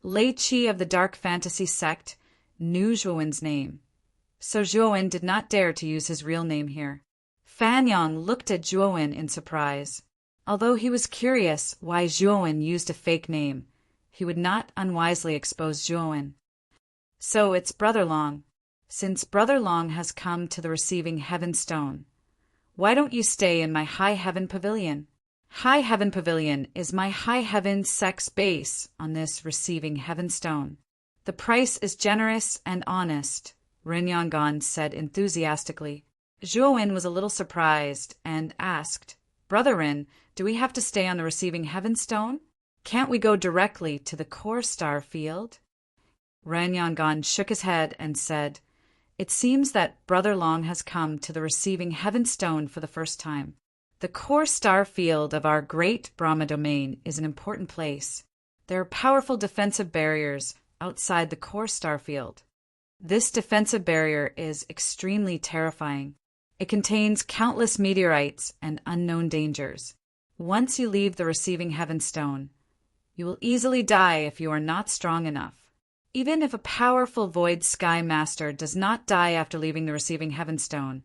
Lei Qi of the Dark Fantasy sect knew Zhuowen's name, so Zhuowen did not dare to use his real name here. Fan Yang looked at Zhuowen in surprise. Although he was curious why Zhuowen used a fake name, he would not unwisely expose Zhuowen. So it's Brother Long. Since Brother Long has come to the receiving heaven stone, why don't you stay in my High Heaven Pavilion? High Heaven Pavilion is my High Heaven sect's base on this receiving heaven stone. The price is generous and honest, Ren Yangon said enthusiastically. Zhuowen was a little surprised and asked, Brother Ren, do we have to stay on the receiving heaven stone? Can't we go directly to the core star field? Ren Yangon shook his head and said, It seems that Brother Long has come to the receiving heaven stone for the first time. The core star field of our great Brahma domain is an important place. There are powerful defensive barriers outside the core star field. This defensive barrier is extremely terrifying. It contains countless meteorites and unknown dangers. Once you leave the receiving heaven stone, you will easily die if you are not strong enough. Even if a powerful Void Sky Master does not die after leaving the receiving heaven stone,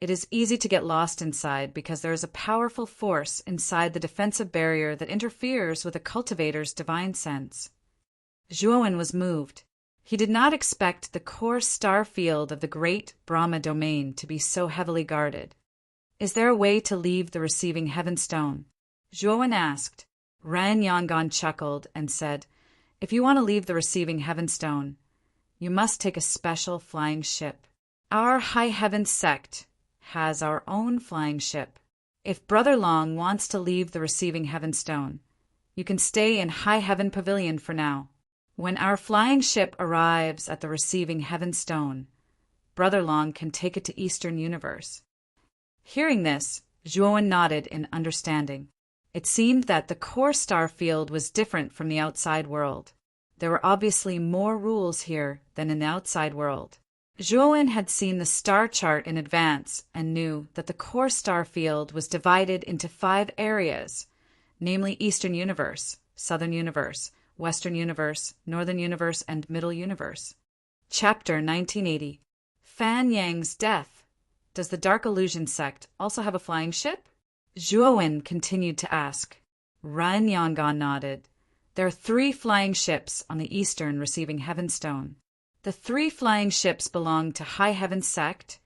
it is easy to get lost inside because there is a powerful force inside the defensive barrier that interferes with a cultivator's divine sense. Zhuowen was moved. He did not expect the core star field of the great Brahma domain to be so heavily guarded. Is there a way to leave the receiving heaven stone? Zhuowen asked. Ren Yangon chuckled and said, if you want to leave the receiving heaven stone, you must take a special flying ship. Our High Heaven sect has our own flying ship. If Brother Long wants to leave the receiving heaven stone, you can stay in High Heaven Pavilion for now. When our flying ship arrives at the receiving heaven stone, Brother Long can take it to Eastern Universe. Hearing this, Zhuowen nodded in understanding. It seemed that the core star field was different from the outside world. There were obviously more rules here than in the outside world. Zhuowen had seen the star chart in advance and knew that the core star field was divided into 5 areas, namely Eastern Universe, Southern Universe, Western Universe, Northern Universe, and Middle Universe. Chapter 1980. Fan Yang's Death. Does the Dark Illusion sect also have a flying ship? Zhuowen continued to ask. Ren Yangon nodded. There are 3 flying ships on the eastern receiving heaven stone. The 3 flying ships belong to High Heaven Sect,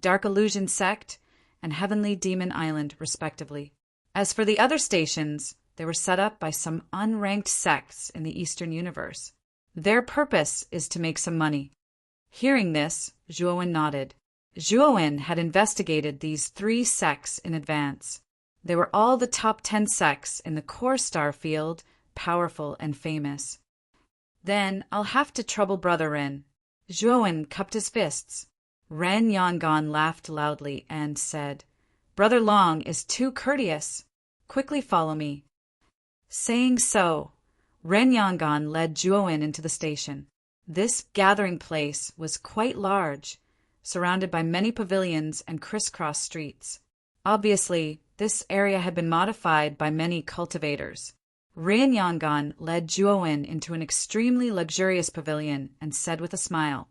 Dark Illusion Sect, and Heavenly Demon Island, respectively. As for the other stations, they were set up by some unranked sects in the Eastern Universe. Their purpose is to make some money. Hearing this, Zhuowen nodded. Zhuowen had investigated these 3 sects in advance. They were all the top 10 sects in the core star field, powerful and famous. Then I'll have to trouble Brother Ren. Zhuowen cupped his fists. Ren Yangon laughed loudly and said, Brother Long is too courteous. Quickly follow me. Saying so, Ren Yangon led Zhuowen into the station. This gathering place was quite large, surrounded by many pavilions and crisscross streets. Obviously, this area had been modified by many cultivators. Ren Yangon led Zhuowen into an extremely luxurious pavilion and said with a smile,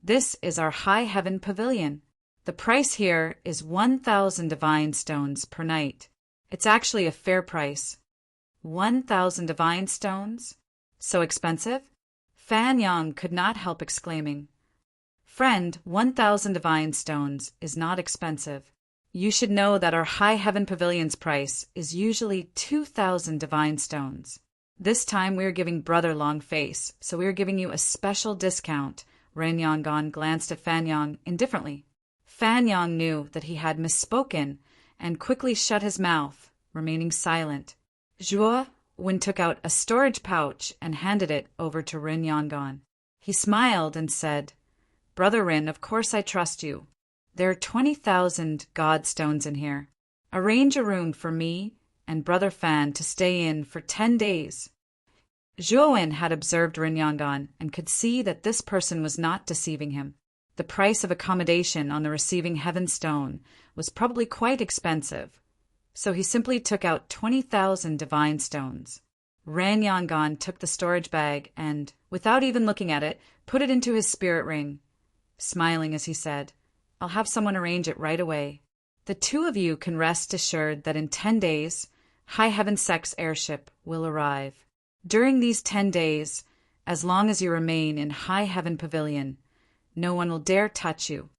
This is our High Heaven Pavilion. The price here is 1,000 divine stones per night. It's actually a fair price. 1,000 divine stones? So expensive? Fan Yang could not help exclaiming, Friend, 1,000 divine stones is not expensive. You should know that our High Heaven Pavilion's price is usually 2,000 divine stones. This time we are giving Brother Long Face, so we are giving you a special discount. Ren Yangon glanced at Fan Yang indifferently. Fan Yang knew that he had misspoken and quickly shut his mouth, remaining silent. Zhuowen took out a storage pouch and handed it over to Ren Yangon. He smiled and said, Brother Ren, of course I trust you. There are 20,000 God stones in here. Arrange a room for me and Brother Fan to stay in for 10 days. Zhuowen had observed Ren Yangon and could see that this person was not deceiving him. The price of accommodation on the receiving heaven stone was probably quite expensive, so he simply took out 20,000 divine stones. Ren Yangon took the storage bag and, without even looking at it, put it into his spirit ring, smiling as he said, I'll have someone arrange it right away. The 2 of you can rest assured that in 10 days, High Heaven Sect's airship will arrive. During these 10 days, as long as you remain in High Heaven Pavilion, no one will dare touch you.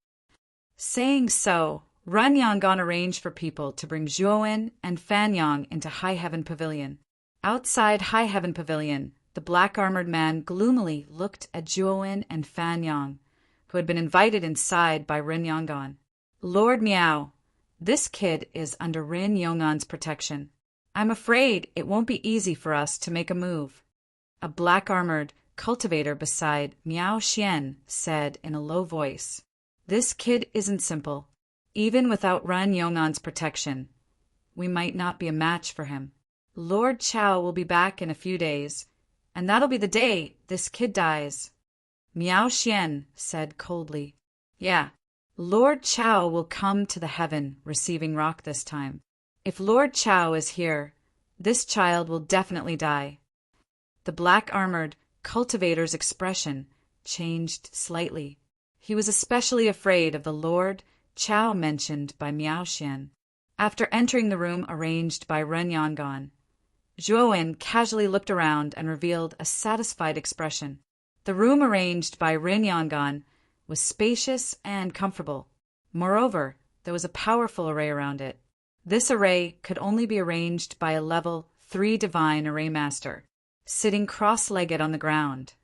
Saying so, Ren Yangon arranged for people to bring Zhuowen and Fan Yang into High Heaven Pavilion. Outside High Heaven Pavilion, the black-armored man gloomily looked at Zhuowen and Fan Yang, who had been invited inside by Ren Yangon. Lord Miao, this kid is under Ren Yangon's protection. I'm afraid it won't be easy for us to make a move. A black-armored cultivator beside Miao Xian said in a low voice, This kid isn't simple. Even without Ren Yangon's protection, we might not be a match for him. Lord Chao will be back in a few days, and that'll be the day this kid dies. Miao Xian said coldly, Yeah, Lord Chao will come to the heaven receiving rock this time. If Lord Chao is here, this child will definitely die. The black-armored cultivator's expression changed slightly. He was especially afraid of the Lord Chao mentioned by Miao Xian. After entering the room arranged by Ren Yangon, Zhuowen casually looked around and revealed a satisfied expression. The room arranged by Rin Yangan was spacious and comfortable. Moreover, there was a powerful array around it. This array could only be arranged by a level 3 divine array master, sitting cross-legged on the ground.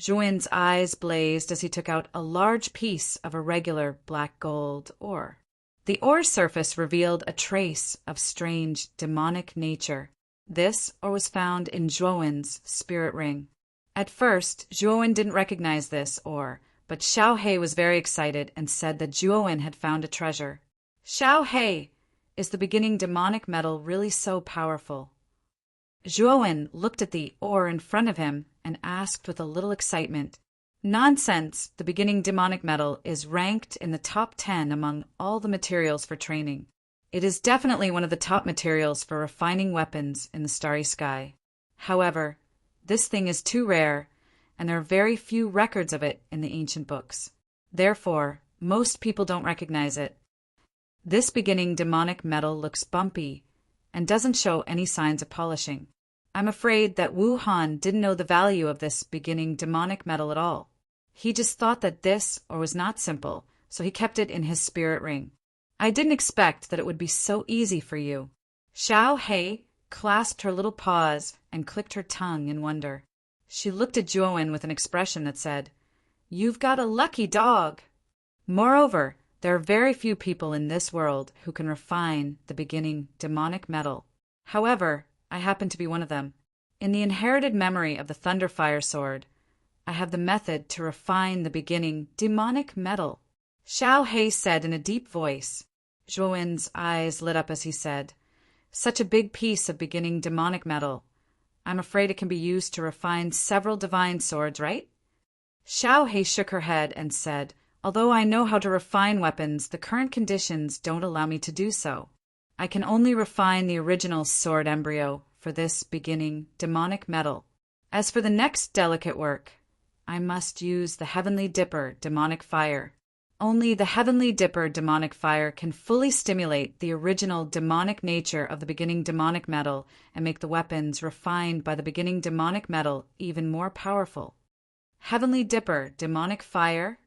Zhuan's eyes blazed as he took out a large piece of irregular black gold ore. The ore surface revealed a trace of strange demonic nature. This ore was found in Zhuan's spirit ring. At first, Zhuan didn't recognize this ore, but Xiao He was very excited and said that Zhuan had found a treasure. Xiao He, is the beginning demonic metal really so powerful? Zhuan looked at the ore in front of him and asked with a little excitement. Nonsense, the beginning demonic metal is ranked in the top 10 among all the materials for training. It is definitely one of the top materials for refining weapons in the starry sky. However, this thing is too rare, and there are very few records of it in the ancient books. Therefore, most people don't recognize it. This beginning demonic metal looks bumpy and doesn't show any signs of polishing. I'm afraid that Wu Han didn't know the value of this beginning demonic metal at all. He just thought that this ore was not simple, so he kept it in his spirit ring. I didn't expect that it would be so easy for you. Xiao He clasped her little paws and clicked her tongue in wonder. She looked at Zhuan with an expression that said, "You've got a lucky dog." Moreover, there are very few people in this world who can refine the beginning demonic metal. However, I happen to be one of them. In the inherited memory of the Thunderfire Sword, I have the method to refine the beginning demonic metal. Xiao He said in a deep voice. Zhuan's eyes lit up as he said, "Such a big piece of beginning demonic metal. I'm afraid it can be used to refine several divine swords, right?" Xiao He shook her head and said, "Although I know how to refine weapons, the current conditions don't allow me to do so. I can only refine the original sword embryo for this beginning demonic metal. As for the next delicate work, I must use the Heavenly Dipper demonic fire. Only the Heavenly Dipper demonic fire can fully stimulate the original demonic nature of the beginning demonic metal and make the weapons refined by the beginning demonic metal even more powerful." Heavenly Dipper demonic fire?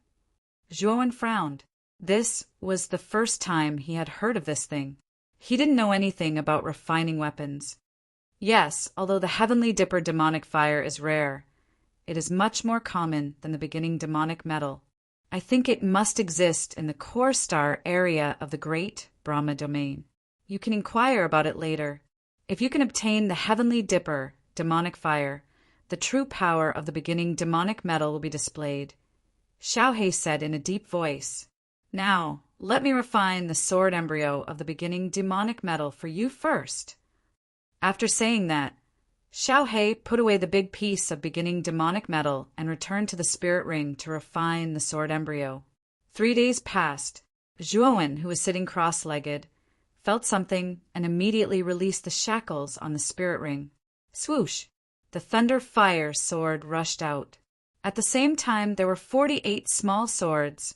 Zhuan frowned. This was the first time he had heard of this thing. He didn't know anything about refining weapons. Yes, although the Heavenly Dipper demonic fire is rare, it is much more common than the beginning demonic metal. I think it must exist in the core star area of the Great Brahma domain. You can inquire about it later. If you can obtain the Heavenly Dipper demonic fire, the true power of the beginning demonic metal will be displayed. Xiao He said in a deep voice. "Now, let me refine the sword embryo of the beginning demonic metal for you first." After saying that, Xiao He put away the big piece of beginning demonic metal and returned to the spirit ring to refine the sword embryo. 3 days passed. Zhuan, who was sitting cross-legged, felt something and immediately released the shackles on the spirit ring. Swoosh! The thunder fire sword rushed out. At the same time, there were 48 small swords,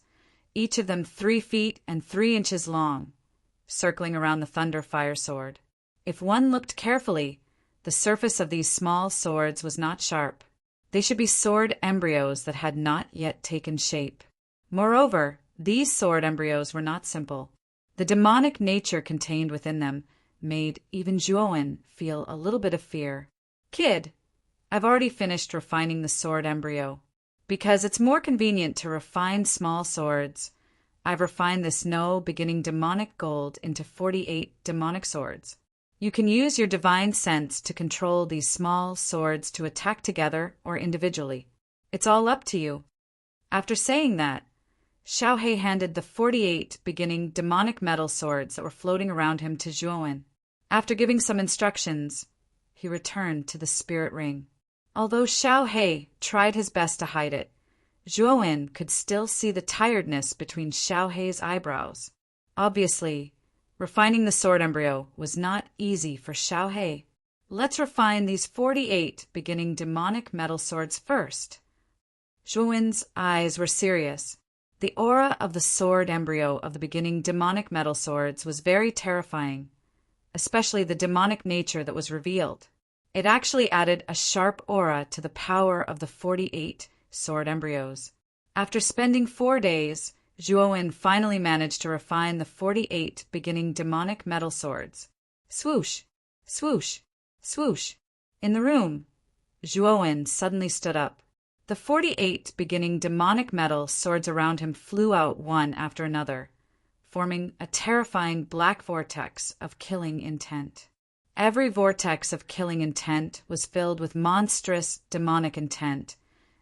each of them 3 feet and 3 inches long, circling around the thunder fire sword. If one looked carefully, the surface of these small swords was not sharp. They should be sword embryos that had not yet taken shape. Moreover, these sword embryos were not simple. The demonic nature contained within them made even Zhuan feel a little bit of fear. "Kid, I've already finished refining the sword embryo. Because it's more convenient to refine small swords, I've refined this No beginning demonic gold into 48 demonic swords. You can use your divine sense to control these small swords to attack together or individually. It's all up to you." After saying that, Xiao He handed the 48 beginning demonic metal swords that were floating around him to Zhuan. After giving some instructions, he returned to the spirit ring. Although Xiao He tried his best to hide it, Zhuan could still see the tiredness between Xiao He's eyebrows. Obviously, refining the sword embryo was not easy for Xiao He. "Let's refine these 48 beginning demonic metal swords first." Zhuan's eyes were serious. The aura of the sword embryo of the beginning demonic metal swords was very terrifying, especially the demonic nature that was revealed. It actually added a sharp aura to the power of the 48 sword embryos. After spending 4 days, Zhuowen finally managed to refine the 48 beginning demonic metal swords. Swoosh! Swoosh! Swoosh! In the room, Zhuowen suddenly stood up. The 48 beginning demonic metal swords around him flew out one after another, forming a terrifying black vortex of killing intent. Every vortex of killing intent was filled with monstrous demonic intent,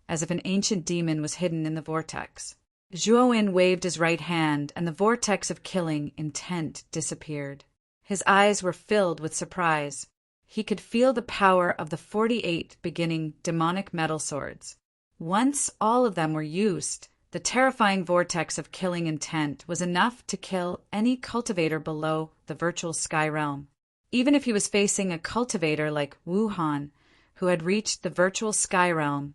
as if an ancient demon was hidden in the vortex. Zhuowen waved his right hand, and the vortex of killing intent disappeared. His eyes were filled with surprise. He could feel the power of the 48 beginning demonic metal swords. Once all of them were used, the terrifying vortex of killing intent was enough to kill any cultivator below the virtual sky realm. Even if he was facing a cultivator like Wuhan, who had reached the virtual sky realm,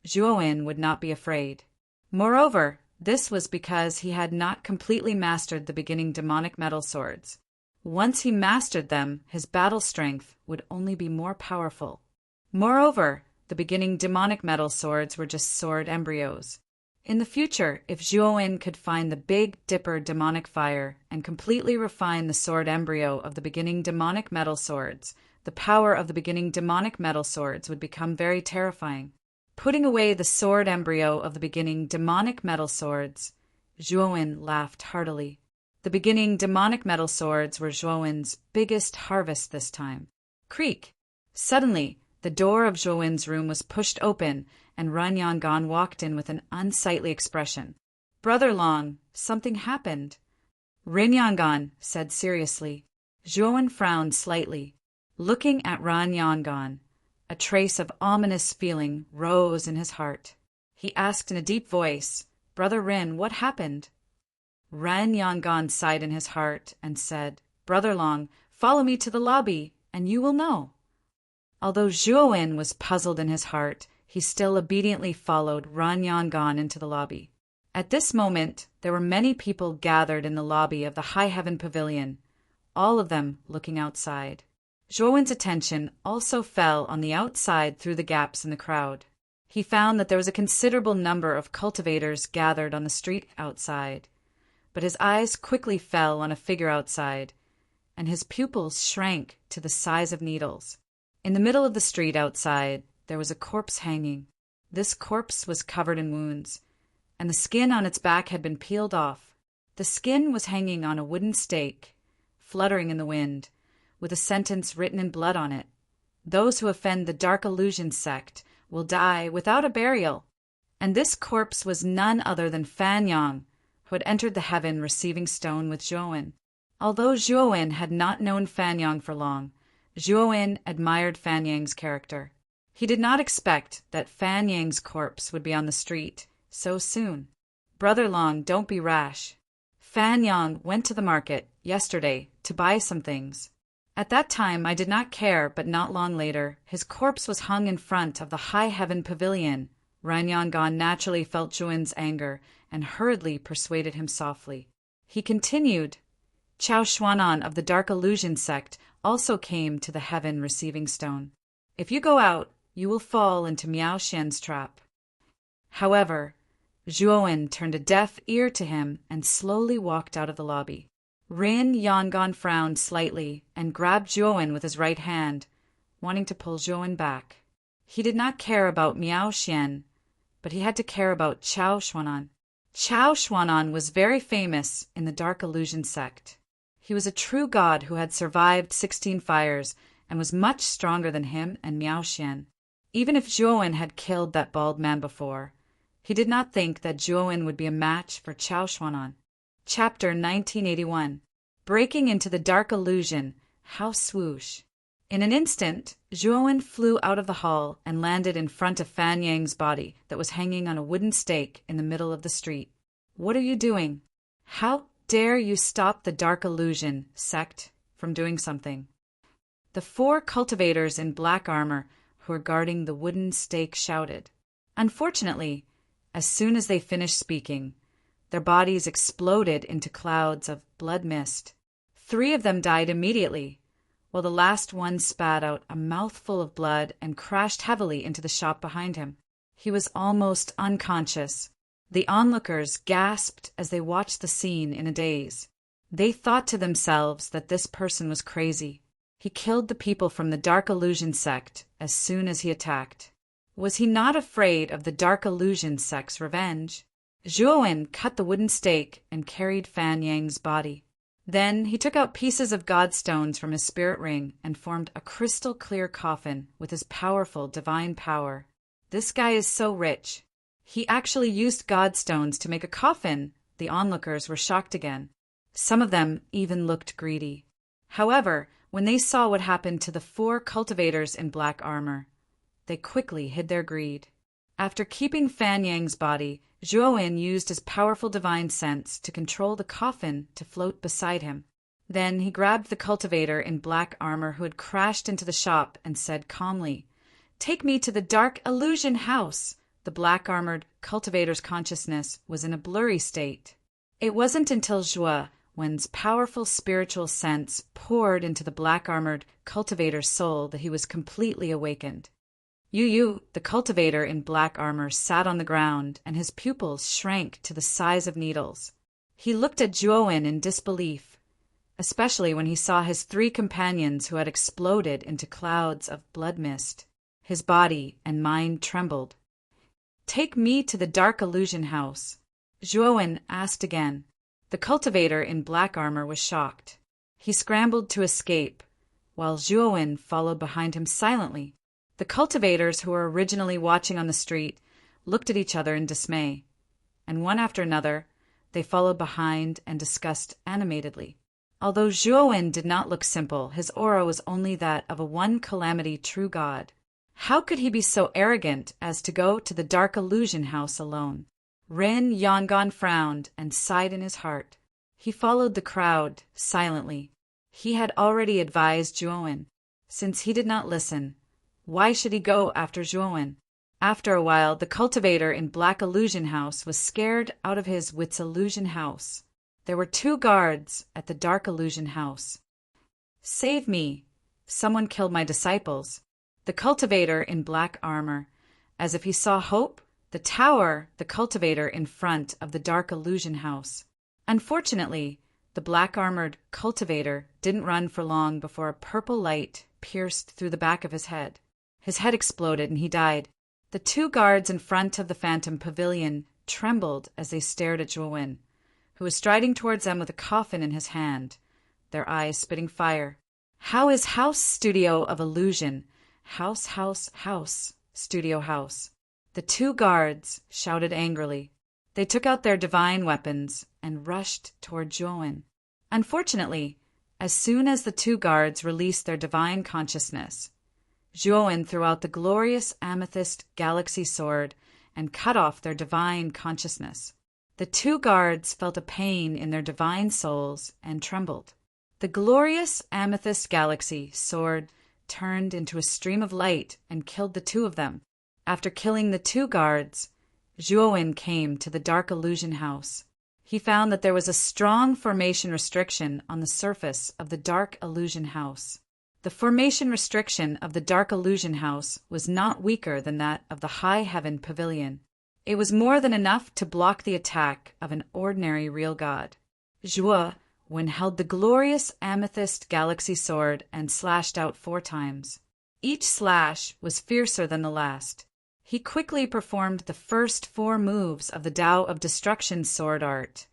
Zhuowen would not be afraid. Moreover, this was because he had not completely mastered the beginning demonic metal swords. Once he mastered them, his battle strength would only be more powerful. Moreover, the beginning demonic metal swords were just sword embryos. In the future, if Zhuowen could find the Big Dipper demonic fire and completely refine the sword embryo of the beginning demonic metal swords, the power of the beginning demonic metal swords would become very terrifying. Putting away the sword embryo of the beginning demonic metal swords, Zhuowen laughed heartily. The beginning demonic metal swords were Zhuowen's biggest harvest this time. Creak! Suddenly, the door of Zhuowen's room was pushed open, and Ran Yangon walked in with an unsightly expression. "Brother Long, something happened." Ran Yangon said seriously. Zhuowen frowned slightly. Looking at Ran Yangon, a trace of ominous feeling rose in his heart. He asked in a deep voice, "Brother Rin, what happened?" Ran Yangon sighed in his heart and said, "Brother Long, follow me to the lobby, and you will know." Although Zhuowen was puzzled in his heart, he still obediently followed Ran Yangon into the lobby. At this moment, there were many people gathered in the lobby of the High Heaven Pavilion, all of them looking outside. Zhuowen's attention also fell on the outside through the gaps in the crowd. He found that there was a considerable number of cultivators gathered on the street outside, but his eyes quickly fell on a figure outside, and his pupils shrank to the size of needles. In the middle of the street outside, there was a corpse hanging. This corpse was covered in wounds, and the skin on its back had been peeled off. The skin was hanging on a wooden stake, fluttering in the wind, with a sentence written in blood on it. "Those who offend the Dark Illusion sect will die without a burial." And this corpse was none other than Fan Yang, who had entered the Heaven Receiving Stone with Zhuowen. Although Zhuowen had not known Fan Yang for long, Zhuowen admired Fan Yang's character. He did not expect that Fan Yang's corpse would be on the street so soon. "Brother Long, don't be rash. Fan Yang went to the market yesterday to buy some things. At that time I did not care, but not long later, his corpse was hung in front of the High Heaven Pavilion." Ran Yangon naturally felt Zhuowen's anger and hurriedly persuaded him softly. He continued, "Chao Xuanan of the Dark Illusion sect also came to the Heaven Receiving Stone. If you go out, you will fall into Miao Xian's trap." However, Zhuowen turned a deaf ear to him and slowly walked out of the lobby. Ran Yangon frowned slightly and grabbed Zhuowen with his right hand, wanting to pull Zhuowen back. He did not care about Miao Xian, but he had to care about Chao Xuanan. Chao Xuanan was very famous in the Dark Illusion sect. He was a true god who had survived 16 fires and was much stronger than him and Miao Xian. Even if Zhuowen had killed that bald man before, he did not think that Zhuowen would be a match for Chao Xuanan. Chapter 1981. Breaking into the Dark Illusion, How Swoosh. In an instant, Zhuowen flew out of the hall and landed in front of Fan Yang's body that was hanging on a wooden stake in the middle of the street. "What are you doing? How dare you stop the Dark Illusion sect from doing something?" The 4 cultivators in black armor who were guarding the wooden stake shouted. Unfortunately, as soon as they finished speaking, their bodies exploded into clouds of blood mist. 3 of them died immediately, while the last one spat out a mouthful of blood and crashed heavily into the shop behind him. He was almost unconscious. The onlookers gasped as they watched the scene in a daze. They thought to themselves that this person was crazy. He killed the people from the Dark Illusion sect as soon as he attacked. Was he not afraid of the Dark Illusion sect's revenge? Zhuowen cut the wooden stake and carried Fan Yang's body. Then he took out pieces of godstones from his spirit ring and formed a crystal-clear coffin with his powerful divine power. This guy is so rich. He actually used godstones to make a coffin. The onlookers were shocked again. Some of them even looked greedy. However, when they saw what happened to the 4 cultivators in black armor, they quickly hid their greed. After keeping Fan Yang's body, Zhuowen used his powerful divine sense to control the coffin to float beside him. Then he grabbed the cultivator in black armor who had crashed into the shop and said calmly, "Take me to the Dark Illusion House." The black-armored cultivator's consciousness was in a blurry state. It wasn't until Zhuowen's powerful spiritual sense poured into the black-armored cultivator's soul that he was completely awakened. Yu, the cultivator in black armor, sat on the ground, and his pupils shrank to the size of needles. He looked at Zhuowen in disbelief, especially when he saw his 3 companions who had exploded into clouds of blood mist. His body and mind trembled. "Take me to the Dark Illusion House," Zhuowen asked again. The cultivator in black armor was shocked. He scrambled to escape, while Zhuowen followed behind him silently. The cultivators who were originally watching on the street looked at each other in dismay, and one after another, they followed behind and discussed animatedly. Although Zhuowen did not look simple, his aura was only that of a one-calamity true god. How could he be so arrogant as to go to the Dark Illusion House alone? Ren Yangon frowned and sighed in his heart. He followed the crowd silently. He had already advised Zhuowen. Since he did not listen, why should he go after Zhuowen? After a while, the cultivator in Black Illusion House was scared out of his wits. Illusion House. There were 2 guards at the Dark Illusion House. "Save me! Someone killed my disciples." The cultivator in black armor, as if he saw hope, the cultivator in front of the Dark Illusion House. Unfortunately, the black-armored cultivator didn't run for long before a purple light pierced through the back of his head. His head exploded and he died. The 2 guards in front of the Phantom Pavilion trembled as they stared at Zhuowen, who was striding towards them with a coffin in his hand, their eyes spitting fire. "How is House Studio of Illusion? House, Studio House." The 2 guards shouted angrily. They took out their divine weapons and rushed toward Zhuowen. Unfortunately, as soon as the 2 guards released their divine consciousness, Zhuowen threw out the glorious amethyst galaxy sword and cut off their divine consciousness. The 2 guards felt a pain in their divine souls and trembled. The glorious amethyst galaxy sword turned into a stream of light and killed the 2 of them. After killing the 2 guards, Zhuowen came to the Dark Illusion House. He found that there was a strong formation restriction on the surface of the Dark Illusion House. The formation restriction of the Dark Illusion House was not weaker than that of the High Heaven Pavilion. It was more than enough to block the attack of an ordinary real god. Zhuowen held the glorious amethyst galaxy sword and slashed out 4 times. Each slash was fiercer than the last. He quickly performed the first 4 moves of the Tao of Destruction sword art.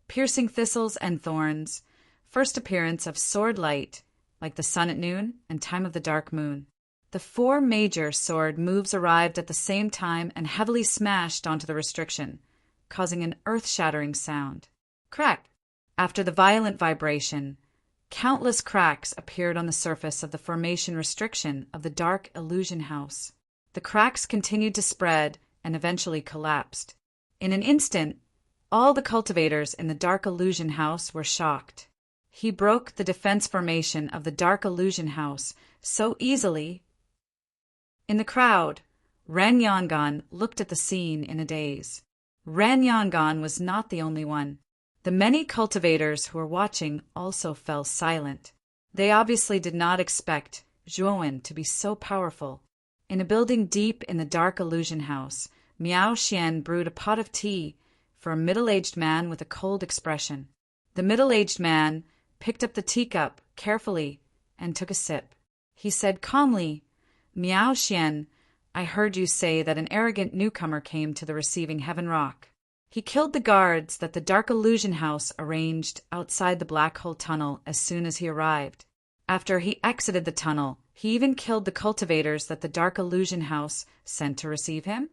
Piercing thistles and thorns, first appearance of sword light, like the sun at noon and time of the dark moon. The 4 major sword moves arrived at the same time and heavily smashed onto the restriction, causing an earth-shattering sound. Crack! After the violent vibration, countless cracks appeared on the surface of the formation restriction of the Dark Illusion House. The cracks continued to spread and eventually collapsed. In an instant, all the cultivators in the Dark Illusion House were shocked. He broke the defense formation of the Dark Illusion House so easily. In the crowd, Ren Yangon looked at the scene in a daze. Ren Yangon was not the only one. The many cultivators who were watching also fell silent. They obviously did not expect Zhuowen to be so powerful. In a building deep in the dark illusion house, Miao Xian brewed a pot of tea for a middle-aged man with a cold expression. The middle-aged man picked up the teacup carefully and took a sip. He said calmly, "Miao Xian, I heard you say that an arrogant newcomer came to the receiving heaven rock. He killed the guards that the dark illusion house arranged outside the black hole tunnel as soon as he arrived. After he exited the tunnel, he even killed the cultivators that the dark illusion house sent to receive him?"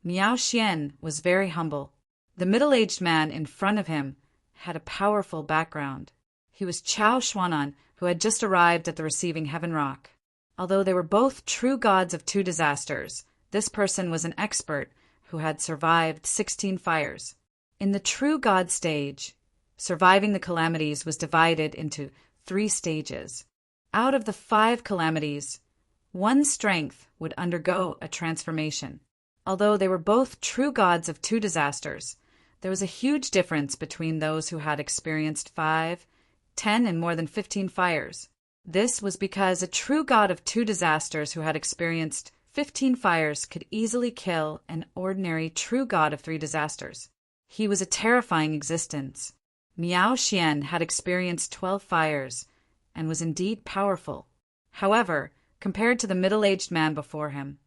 Miao Xian was very humble. The middle-aged man in front of him had a powerful background. He was Chao Xuanan, who had just arrived at the receiving heaven rock. Although they were both true gods of 2 disasters, this person was an expert who had survived 16 fires. In the true god stage, surviving the calamities was divided into 3 stages. Out of the 5 calamities, 1 strength would undergo a transformation. Although they were both true gods of 2 disasters, there was a huge difference between those who had experienced 5, 10, and more than 15 fires. This was because a true god of 2 disasters who had experienced 15 fires could easily kill an ordinary true god of 3 disasters. He was a terrifying existence. Miao Xian had experienced 12 fires and was indeed powerful. However, compared to the middle-aged man before him,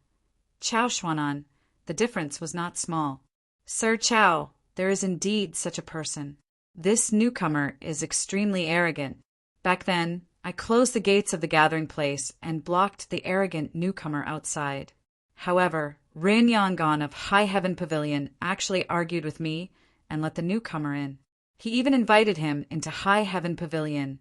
Chao Xuanan, the difference was not small. "Sir Chao, there is indeed such a person. This newcomer is extremely arrogant. Back then, I closed the gates of the gathering place and blocked the arrogant newcomer outside. However, Rin Yangon of High Heaven Pavilion actually argued with me and let the newcomer in. He even invited him into High Heaven Pavilion,"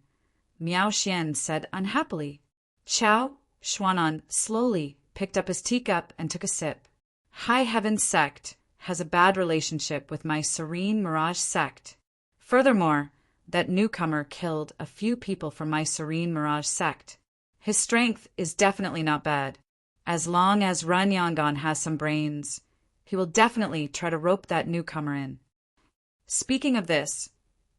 Miao Xian said unhappily. Chao Xuanan slowly picked up his teacup and took a sip. "High Heaven sect has a bad relationship with my Serene Mirage sect. Furthermore, that newcomer killed a few people from my Serene Mirage sect. His strength is definitely not bad. As long as Run Yangon has some brains, he will definitely try to rope that newcomer in." Speaking of this,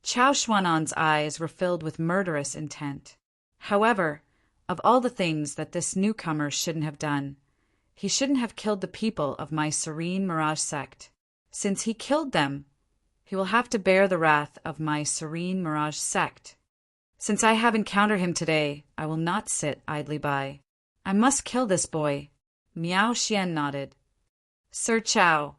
Chao Xuanan's eyes were filled with murderous intent. However, of all the things that this newcomer shouldn't have done, he shouldn't have killed the people of my Serene Mirage sect. Since he killed them, he will have to bear the wrath of my Serene Mirage sect. Since I have encountered him today, I will not sit idly by. I must kill this boy. Miao Xian nodded. "Sir Chao,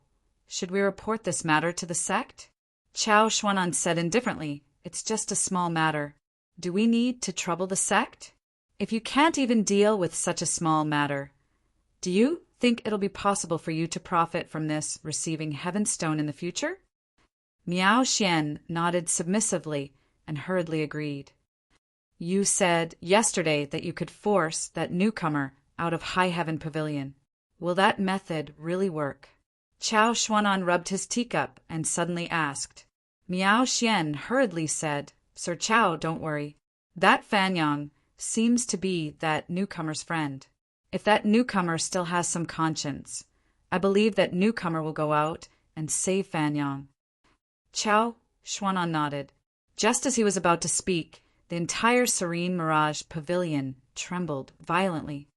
should we report this matter to the sect?" Chao Xuanan said indifferently, "It's just a small matter. Do we need to trouble the sect? If you can't even deal with such a small matter, do you think it'll be possible for you to profit from this receiving Heaven Stone in the future?" Miao Xian nodded submissively and hurriedly agreed. "You said yesterday that you could force that newcomer out of High Heaven Pavilion. Will that method really work?" Chao Xuanan rubbed his teacup and suddenly asked. Miao Xian hurriedly said, "Sir Chao, don't worry. That Fanyang seems to be that newcomer's friend. If that newcomer still has some conscience, I believe that newcomer will go out and save Fanyang." Chao Xuanan nodded. Just as he was about to speak, the entire Serene Mirage Pavilion trembled violently.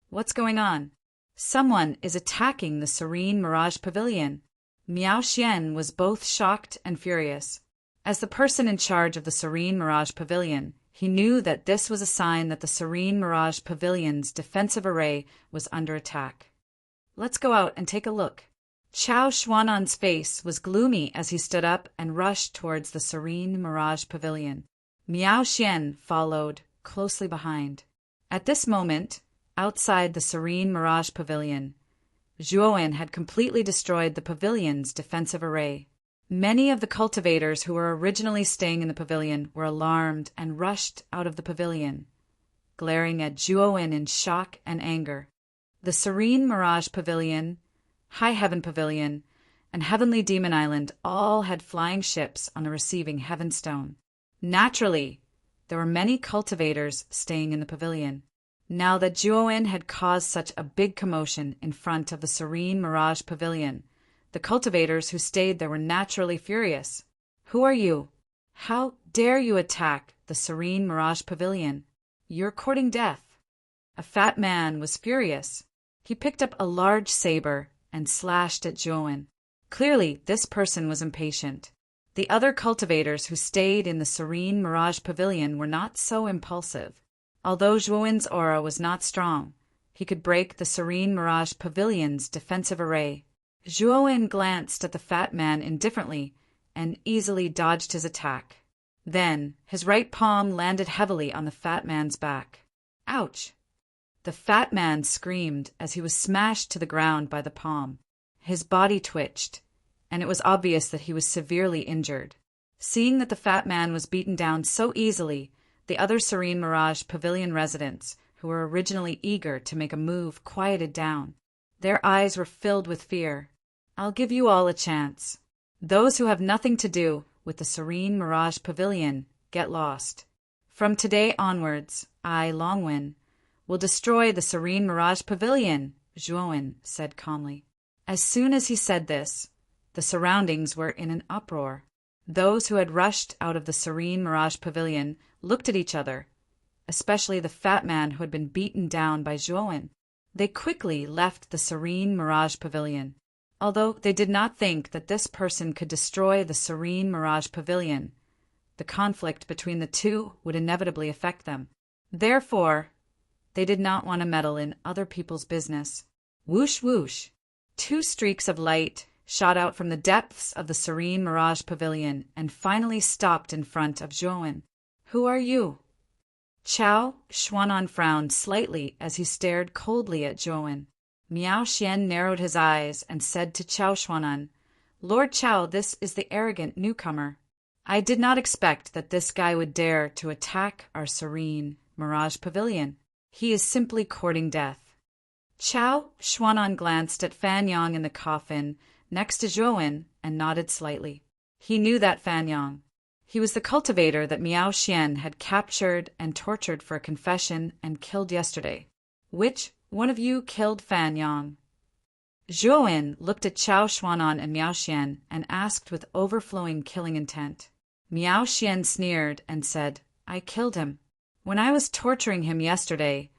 "What's going on?" "Someone is attacking the Serene Mirage Pavilion." Miao Xian was both shocked and furious. As the person in charge of the Serene Mirage Pavilion, he knew that this was a sign that the Serene Mirage Pavilion's defensive array was under attack. "Let's go out and take a look." Chao Xuanan's face was gloomy as he stood up and rushed towards the Serene Mirage Pavilion. Miao Xian followed closely behind. At this moment, outside the Serene Mirage Pavilion, Zhuowen had completely destroyed the pavilion's defensive array. Many of the cultivators who were originally staying in the pavilion were alarmed and rushed out of the pavilion, glaring at Zhuowen in shock and anger. The Serene Mirage Pavilion, High Heaven Pavilion, and Heavenly Demon Island all had flying ships on the receiving Heaven Stone. Naturally, there were many cultivators staying in the pavilion. Now that Zhuowen had caused such a big commotion in front of the Serene Mirage Pavilion, the cultivators who stayed there were naturally furious. "Who are you? How dare you attack the Serene Mirage Pavilion? You're courting death." A fat man was furious. He picked up a large saber and slashed at Zhuowen. Clearly, this person was impatient. The other cultivators who stayed in the serene Mirage Pavilion were not so impulsive. Although Zhuowen's aura was not strong, he could break the serene Mirage Pavilion's defensive array. Zhuowen glanced at the fat man indifferently and easily dodged his attack. Then, his right palm landed heavily on the fat man's back. Ouch! The fat man screamed as he was smashed to the ground by the palm. His body twitched, and it was obvious that he was severely injured. Seeing that the fat man was beaten down so easily, the other Serene Mirage Pavilion residents, who were originally eager to make a move, quieted down. Their eyes were filled with fear. I'll give you all a chance. Those who have nothing to do with the Serene Mirage Pavilion get lost. From today onwards, I, Longwen, will destroy the Serene Mirage Pavilion, Zhuowen said calmly. As soon as he said this, the surroundings were in an uproar. Those who had rushed out of the Serene Mirage Pavilion looked at each other, especially the fat man who had been beaten down by Zhuowen. They quickly left the Serene Mirage Pavilion. Although they did not think that this person could destroy the Serene Mirage Pavilion, the conflict between the two would inevitably affect them. Therefore, they did not want to meddle in other people's business. Whoosh whoosh! 2 streaks of light shot out from the depths of the Serene Mirage Pavilion and finally stopped in front of Zhuowen. Who are you? Chao Xuanan frowned slightly as he stared coldly at Zhuowen. Miao Xian narrowed his eyes and said to Chao Xuanan, Lord Chao, this is the arrogant newcomer. I did not expect that this guy would dare to attack our serene Mirage Pavilion. He is simply courting death. Chao Xuanan glanced at Fan Yang in the coffin next to Zhuowen and nodded slightly. He knew that Fan Yang. He was the cultivator that Miao Xian had captured and tortured for a confession and killed yesterday. Which one of you killed Fan Yang? Zhuowen looked at Chao Xuanan and Miao Xian and asked with overflowing killing intent. Miao Xian sneered and said, I killed him. When I was torturing him yesterday,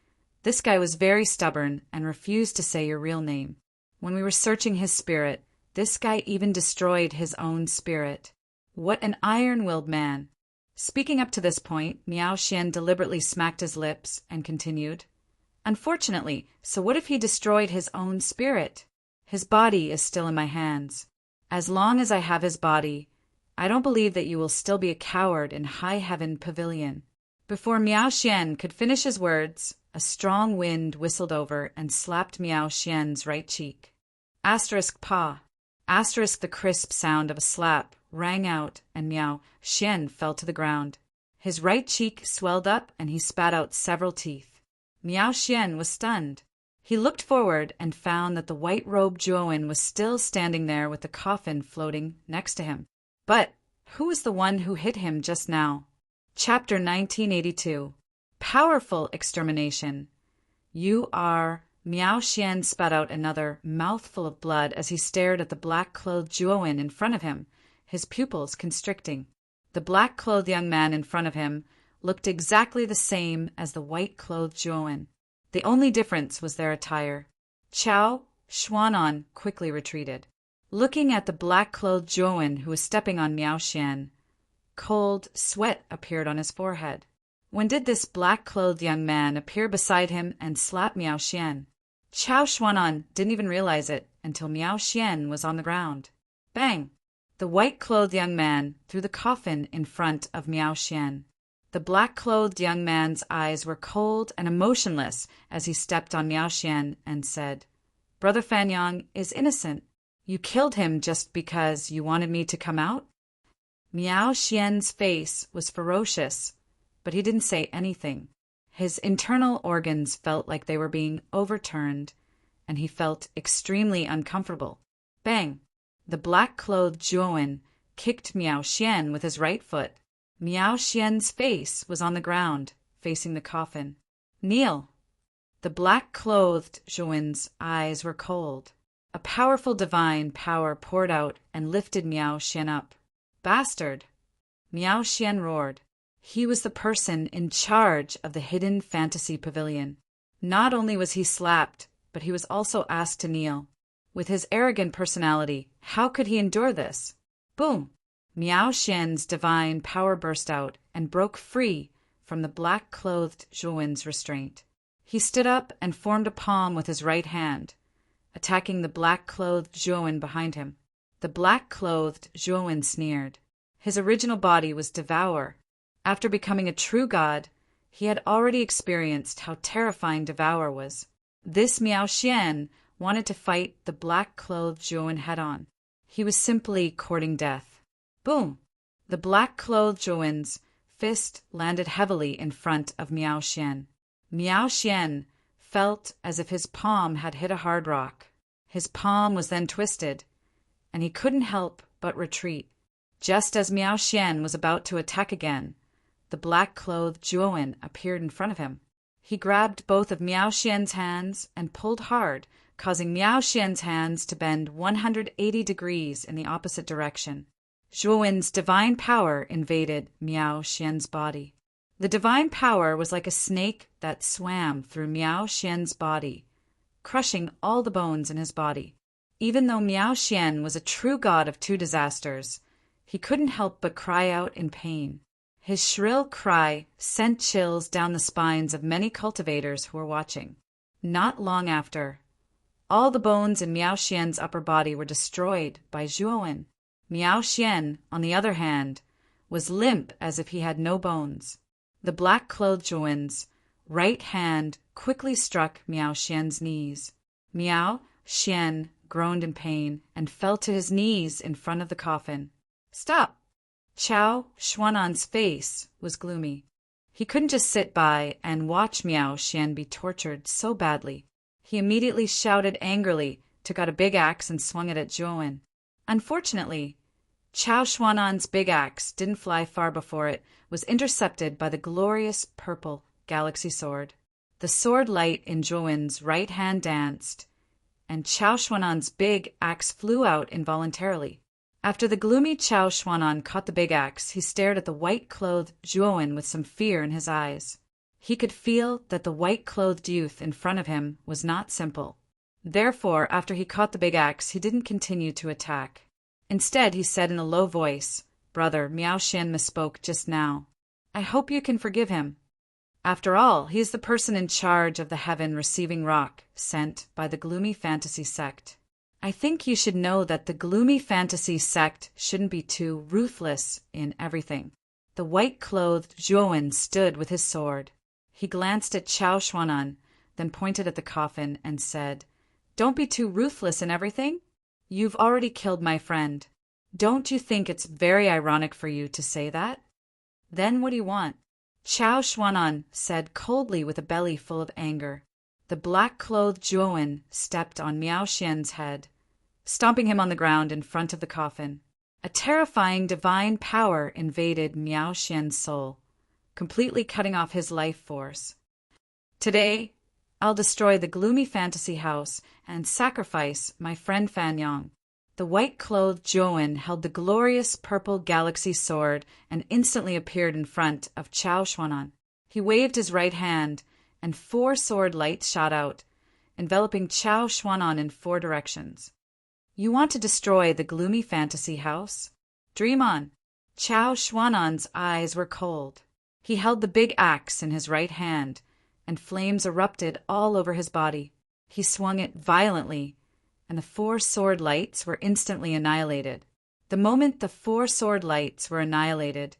this guy was very stubborn and refused to say your real name. When we were searching his spirit, this guy even destroyed his own spirit. What an iron-willed man. Speaking up to this point, Miao Xian deliberately smacked his lips and continued. Unfortunately, so what if he destroyed his own spirit? His body is still in my hands. As long as I have his body, I don't believe that you will still be a coward in High Heaven Pavilion. Before Miao Xian could finish his words, a strong wind whistled over and slapped Miao Xian's right cheek. Asterisk pa. Asterisk the crisp sound of a slap rang out and Miao Xian fell to the ground. His right cheek swelled up and he spat out several teeth. Miao Xian was stunned. He looked forward and found that the white-robed Zhuowen was still standing there with the coffin floating next to him. But who was the one who hit him just now? Chapter 1982. Powerful Extermination. You are... Miao Xian spat out another mouthful of blood as he stared at the black-clothed Zhuowen in front of him, his pupils constricting. The black-clothed young man in front of him looked exactly the same as the white-clothed Zhuowen. The only difference was their attire. Chao Xuanan quickly retreated. Looking at the black-clothed Zhuowen who was stepping on Miao Xian, cold sweat appeared on his forehead. When did this black-clothed young man appear beside him and slap Miao Xian? Chao Xuanan didn't even realize it until Miao Xian was on the ground. Bang! The white-clothed young man threw the coffin in front of Miao Xian. The black-clothed young man's eyes were cold and emotionless as he stepped on Miao Xian and said, Brother Fan Yang is innocent. You killed him just because you wanted me to come out? Miao Xian's face was ferocious, but he didn't say anything. His internal organs felt like they were being overturned, and he felt extremely uncomfortable. Bang! The black-clothed Zhuowen kicked Miao Xian with his right foot. Miao Xian's face was on the ground, facing the coffin. Kneel! The black-clothed Zhuowen's eyes were cold. A powerful divine power poured out and lifted Miao Xian up. Bastard! Miao Xian roared. He was the person in charge of the hidden fantasy pavilion. Not only was he slapped, but he was also asked to kneel. With his arrogant personality, how could he endure this? Boom! Miao Xian's divine power burst out and broke free from the black-clothed Zhuowen's restraint. He stood up and formed a palm with his right hand, attacking the black-clothed Zhuowen behind him. The black-clothed Zhuowen sneered. His original body was Devour. After becoming a true god, he had already experienced how terrifying Devour was. This Miao Xian wanted to fight the black-clothed Zhuowen head-on. He was simply courting death. Boom! The black-clothed Zhuowen's fist landed heavily in front of Miao Xian. Miao Xian felt as if his palm had hit a hard rock. His palm was then twisted, and he couldn't help but retreat. Just as Miao Xian was about to attack again, the black-clothed Zhuowen appeared in front of him. He grabbed both of Miao Xian's hands and pulled hard, causing Miao Xian's hands to bend 180 degrees in the opposite direction. Zhuowen's divine power invaded Miao Xian's body. The divine power was like a snake that swam through Miao Xian's body, crushing all the bones in his body. Even though Miao Xian was a true god of two disasters, he couldn't help but cry out in pain. His shrill cry sent chills down the spines of many cultivators who were watching. Not long after, all the bones in Miao Xian's upper body were destroyed by Zhuowen. Miao Xian, on the other hand, was limp as if he had no bones. The black-clothed Zhuowen's right hand quickly struck Miao Xian's knees. Miao Xian groaned in pain and fell to his knees in front of the coffin. Stop! Chao Xuan'an's face was gloomy. He couldn't just sit by and watch Miao Xian be tortured so badly. He immediately shouted angrily, took out a big axe and swung it at Zhuowen. Unfortunately, Chao Xuan'an's big axe didn't fly far before it was intercepted by the glorious purple galaxy sword. The sword light in Zhuowen's right hand danced, and Chao Xuan'an's big axe flew out involuntarily. After the gloomy Chao Xuan'an caught the big axe, he stared at the white-clothed Zhuowen with some fear in his eyes. He could feel that the white-clothed youth in front of him was not simple. Therefore, after he caught the big axe, he didn't continue to attack. Instead, he said in a low voice, "Brother, Miao Xian misspoke just now. I hope you can forgive him. After all, he is the person in charge of the heaven-receiving rock sent by the gloomy fantasy sect. I think you should know that the gloomy fantasy sect shouldn't be too ruthless in everything." The white-clothed Zhuowen stood with his sword. He glanced at Chao Xuan'an, then pointed at the coffin and said, "Don't be too ruthless in everything. You've already killed my friend. Don't you think it's very ironic for you to say that? Then what do you want?" Chao Xuan'an said coldly with a belly full of anger. The black-clothed Zhuowen stepped on Miao Xian's head, stomping him on the ground in front of the coffin. A terrifying divine power invaded Miao Xian's soul, completely cutting off his life force. "Today, I'll destroy the gloomy fantasy house and sacrifice my friend Fan Yang." The white-clothed Zhuowen held the glorious purple galaxy sword and instantly appeared in front of Chao Xuan'an. He waved his right hand, and 4 sword lights shot out, enveloping Chao Xuan'an in 4 directions. "You want to destroy the gloomy fantasy house? Dream on." Chao Xuan'an's eyes were cold. He held the big axe in his right hand, and flames erupted all over his body. He swung it violently, and the 4 sword lights were instantly annihilated. The moment the 4 sword lights were annihilated,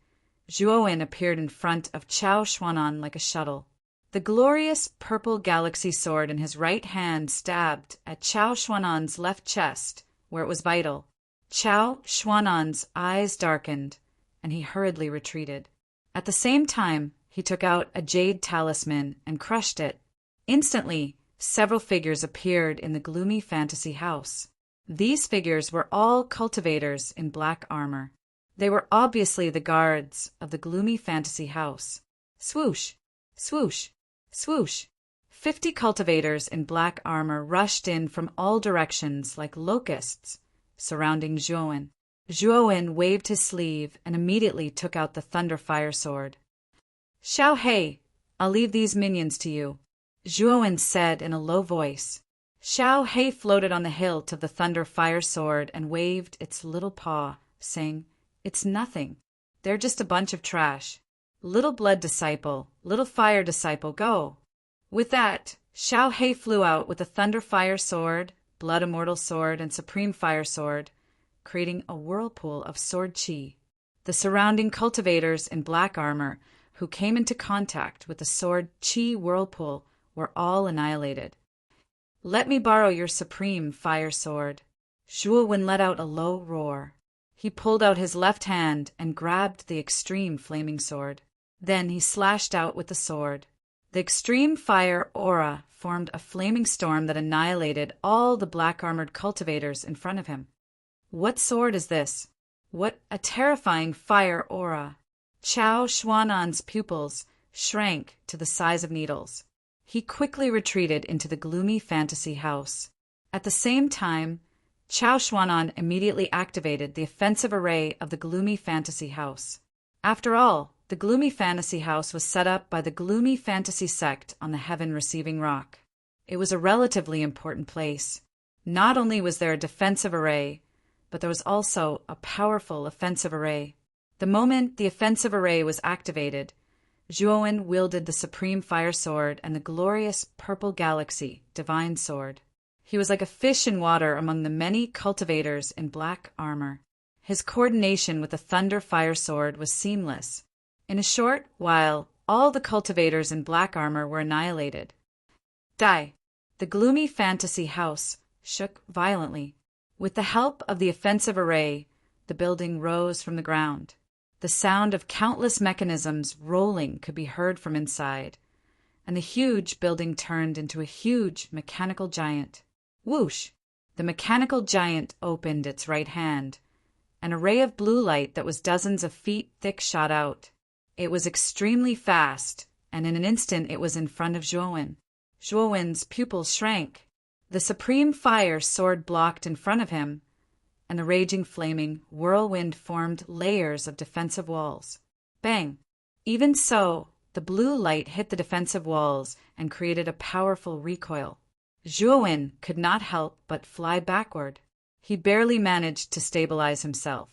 Zhuowen appeared in front of Chao Xuan'an like a shuttle. The glorious purple galaxy sword in his right hand stabbed at Chao Xuan'an's left chest, where it was vital. Chao Xuan'an's eyes darkened, and he hurriedly retreated. At the same time, he took out a jade talisman and crushed it. Instantly, several figures appeared in the gloomy fantasy house. These figures were all cultivators in black armor. They were obviously the guards of the gloomy fantasy house. Swoosh! Swoosh! Swoosh! 50 cultivators in black armor rushed in from all directions like locusts, surrounding Zhuowen. Zhuowen waved his sleeve and immediately took out the thunder fire sword. "Xiao Hei, I'll leave these minions to you," Zhuowen said in a low voice. Xiao Hei floated on the hilt of the thunder fire sword and waved its little paw, saying, "It's nothing. They're just a bunch of trash. Little blood disciple, little fire disciple, go." With that, Xiao Hei flew out with the thunder fire sword, blood immortal sword, and supreme fire sword, creating a whirlpool of sword chi. The surrounding cultivators in black armor who came into contact with the sword chi whirlpool were all annihilated. "Let me borrow your supreme fire sword." Zhuowen let out a low roar. He pulled out his left hand and grabbed the extreme flaming sword. Then he slashed out with the sword. The extreme fire aura formed a flaming storm that annihilated all the black-armored cultivators in front of him. What sword is this? What a terrifying fire aura! Chao Xuanan's pupils shrank to the size of needles. He quickly retreated into the gloomy fantasy house. At the same time, Chao Xuanan immediately activated the offensive array of the gloomy fantasy house. After all, the gloomy fantasy house was set up by the gloomy fantasy sect on the heaven-receiving rock. It was a relatively important place. Not only was there a defensive array, but there was also a powerful offensive array. The moment the offensive array was activated, Zhuowen wielded the supreme fire sword and the glorious purple galaxy divine sword. He was like a fish in water among the many cultivators in black armor. His coordination with the thunder fire sword was seamless. In a short while, all the cultivators in black armor were annihilated. Die! The gloomy fantasy house shook violently. With the help of the offensive array, the building rose from the ground. The sound of countless mechanisms rolling could be heard from inside, and the huge building turned into a huge mechanical giant. Whoosh! The mechanical giant opened its right hand. An array of blue light that was dozens of feet thick shot out. It was extremely fast, and in an instant it was in front of Zhuowen. Zhuowen's pupils shrank. The supreme fire sword blocked in front of him, and the raging flaming whirlwind formed layers of defensive walls. Bang! Even so, the blue light hit the defensive walls and created a powerful recoil. Zhuowen could not help but fly backward. He barely managed to stabilize himself.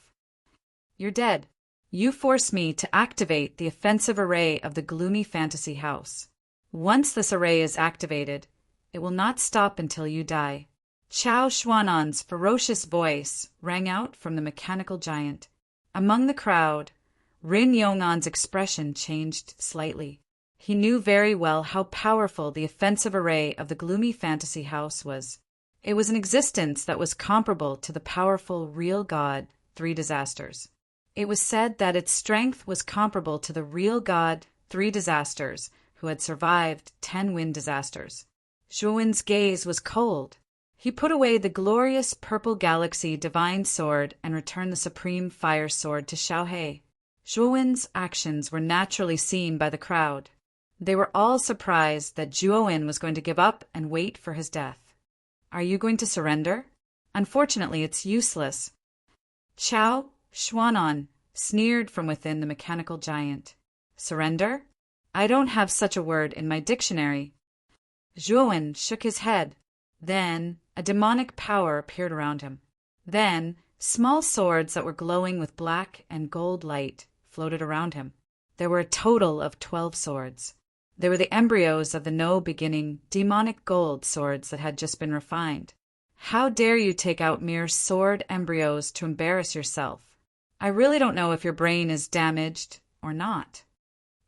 "You're dead. You forced me to activate the offensive array of the gloomy fantasy house. Once this array is activated, it will not stop until you die." Chao Xuanan's ferocious voice rang out from the mechanical giant. Among the crowd, Rin Yongan's expression changed slightly. He knew very well how powerful the offensive array of the gloomy fantasy house was. It was an existence that was comparable to the powerful real god, Three Disasters. It was said that its strength was comparable to the real god, Three Disasters, who had survived 10 wind disasters. Zhuowen's gaze was cold. He put away the glorious purple galaxy divine sword and returned the supreme fire sword to Xiao Hei. Zhuowen's actions were naturally seen by the crowd. They were all surprised that Zhuowen was going to give up and wait for his death. "Are you going to surrender? Unfortunately, it's useless." Chao Xuanan sneered from within the mechanical giant. "Surrender? I don't have such a word in my dictionary." Zhuowen shook his head. Then a demonic power appeared around him. Then small swords that were glowing with black and gold light floated around him. There were a total of 12 swords. They were the embryos of the no-beginning demonic gold swords that had just been refined. "How dare you take out mere sword embryos to embarrass yourself? I really don't know if your brain is damaged or not."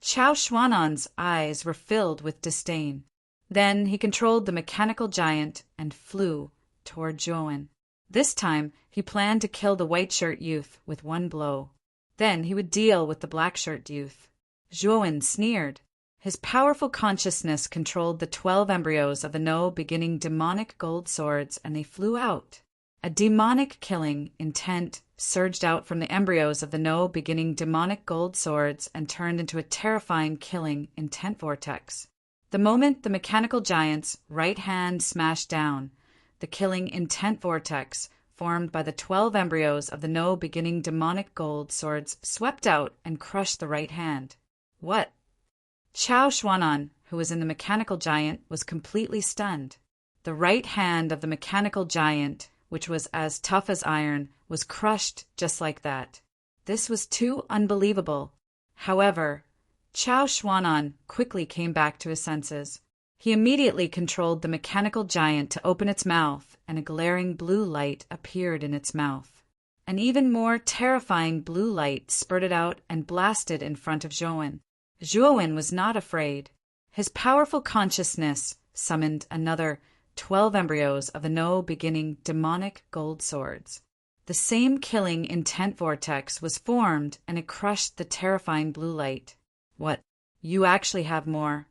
Chao Xuanan's eyes were filled with disdain. Then he controlled the mechanical giant and flew toward Zhuowen. This time he planned to kill the white-shirt youth with one blow. Then he would deal with the black-shirt youth. Zhuowen sneered. His powerful consciousness controlled the 12 embryos of the no-beginning demonic gold swords, and they flew out. A demonic killing intent surged out from the embryos of the no-beginning demonic gold swords and turned into a terrifying killing intent vortex. The moment the mechanical giant's right hand smashed down, the killing intent vortex formed by the 12 embryos of the no-beginning demonic gold swords swept out and crushed the right hand. What? Chao Xuanan, who was in the mechanical giant, was completely stunned. The right hand of the mechanical giant, which was as tough as iron, was crushed just like that. This was too unbelievable. However, Chao Xuanan quickly came back to his senses. He immediately controlled the mechanical giant to open its mouth, and a glaring blue light appeared in its mouth. An even more terrifying blue light spurted out and blasted in front of Zhuowen. Zhuowen was not afraid. His powerful consciousness summoned another 12 embryos of the no-beginning demonic gold swords. The same killing intent vortex was formed, and it crushed the terrifying blue light. What? You actually have more?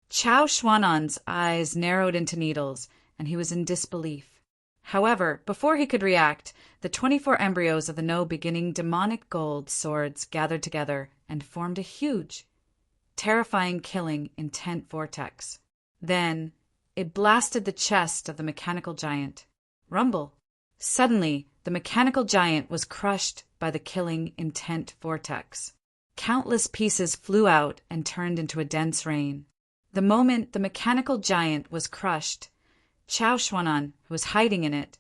Chao Xuanan's eyes narrowed into needles, and he was in disbelief. However, before he could react, the 24 embryos of the no-beginning demonic gold swords gathered together and formed a huge, terrifying killing intent vortex. Then it blasted the chest of the mechanical giant. Rumble. Suddenly, the mechanical giant was crushed by the killing intent vortex. Countless pieces flew out and turned into a dense rain. The moment the mechanical giant was crushed, Chao Xuanan, who was hiding in it,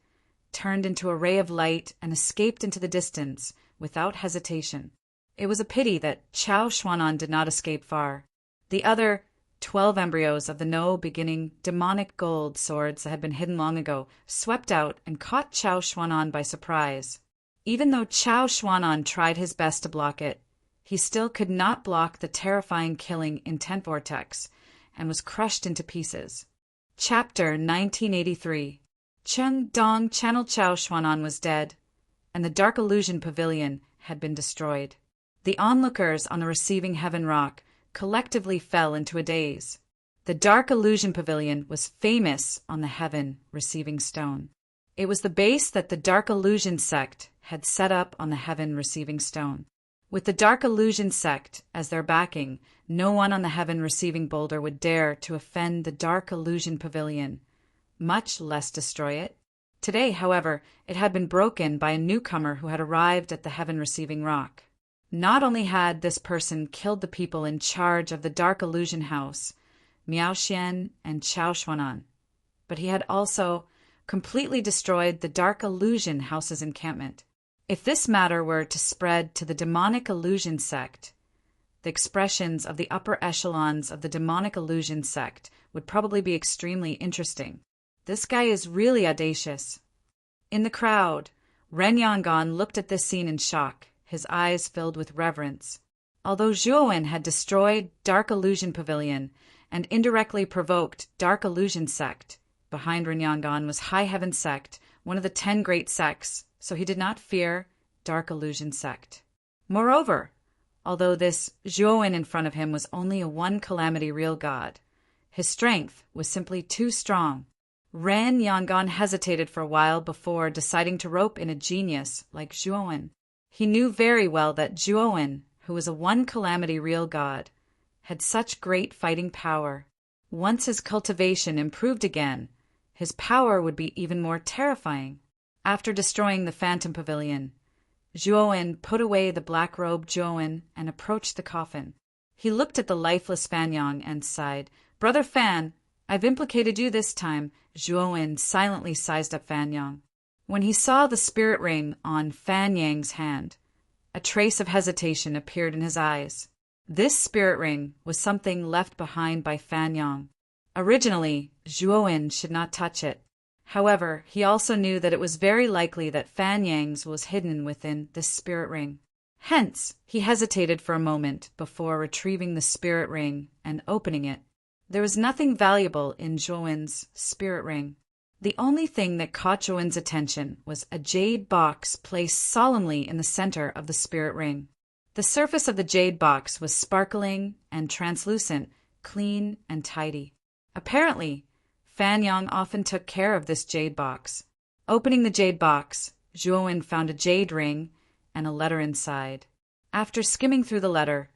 turned into a ray of light and escaped into the distance without hesitation. It was a pity that Chao Xuanan did not escape far. The other 12 embryos of the no-beginning demonic gold swords that had been hidden long ago swept out and caught Chao Xuanan by surprise. Even though Chao Xuanan tried his best to block it, he still could not block the terrifying killing intent vortex and was crushed into pieces. Chapter 1983. Cheng Dong Channel Chao Xuanan was dead, and the Dark Illusion Pavilion had been destroyed. The onlookers on the receiving heaven rock collectively fell into a daze. The Dark Illusion Pavilion was famous on the heaven receiving stone. It was the base that the Dark Illusion sect had set up on the heaven receiving stone. With the Dark Illusion sect as their backing, no one on the heaven receiving boulder would dare to offend the Dark Illusion Pavilion, much less destroy it. Today, however, it had been broken by a newcomer who had arrived at the heaven receiving rock. Not only had this person killed the people in charge of the Dark Illusion House, Miao Xian and Chao Xuanan, but he had also completely destroyed the Dark Illusion House's encampment. If this matter were to spread to the Demonic Illusion sect, the expressions of the upper echelons of the Demonic Illusion sect would probably be extremely interesting. This guy is really audacious. In the crowd, Ren Yangon looked at this scene in shock, his eyes filled with reverence. Although Zhuowen had destroyed Dark Illusion Pavilion and indirectly provoked Dark Illusion sect, behind Ren Yangon was High Heaven sect, one of the 10 great sects, so he did not fear Dark Illusion sect. Moreover, although this Zhuowen in front of him was only a one calamity real god, his strength was simply too strong. Ren Yangon hesitated for a while before deciding to rope in a genius like Zhuowen. He knew very well that Zhuowen, who was a one calamity real god, had such great fighting power. Once his cultivation improved again, his power would be even more terrifying. After destroying the Phantom Pavilion, Zhuowen put away the black-robed Zhuowen and approached the coffin. He looked at the lifeless Fan Yang and sighed. "Brother Fan, I've implicated you this time." Zhuowen silently sized up Fan Yang. When he saw the spirit ring on Fan Yang's hand, a trace of hesitation appeared in his eyes. This spirit ring was something left behind by Fan Yang. Originally, Zhuowen should not touch it. However, he also knew that it was very likely that Fan Yang's was hidden within this spirit ring. Hence, he hesitated for a moment before retrieving the spirit ring and opening it. There was nothing valuable in Zhuowen's spirit ring. The only thing that caught Zhuowen's attention was a jade box placed solemnly in the center of the spirit ring. The surface of the jade box was sparkling and translucent, clean and tidy. Apparently, Fan Yang often took care of this jade box. Opening the jade box, Zhuowen found a jade ring and a letter inside. After skimming through the letter,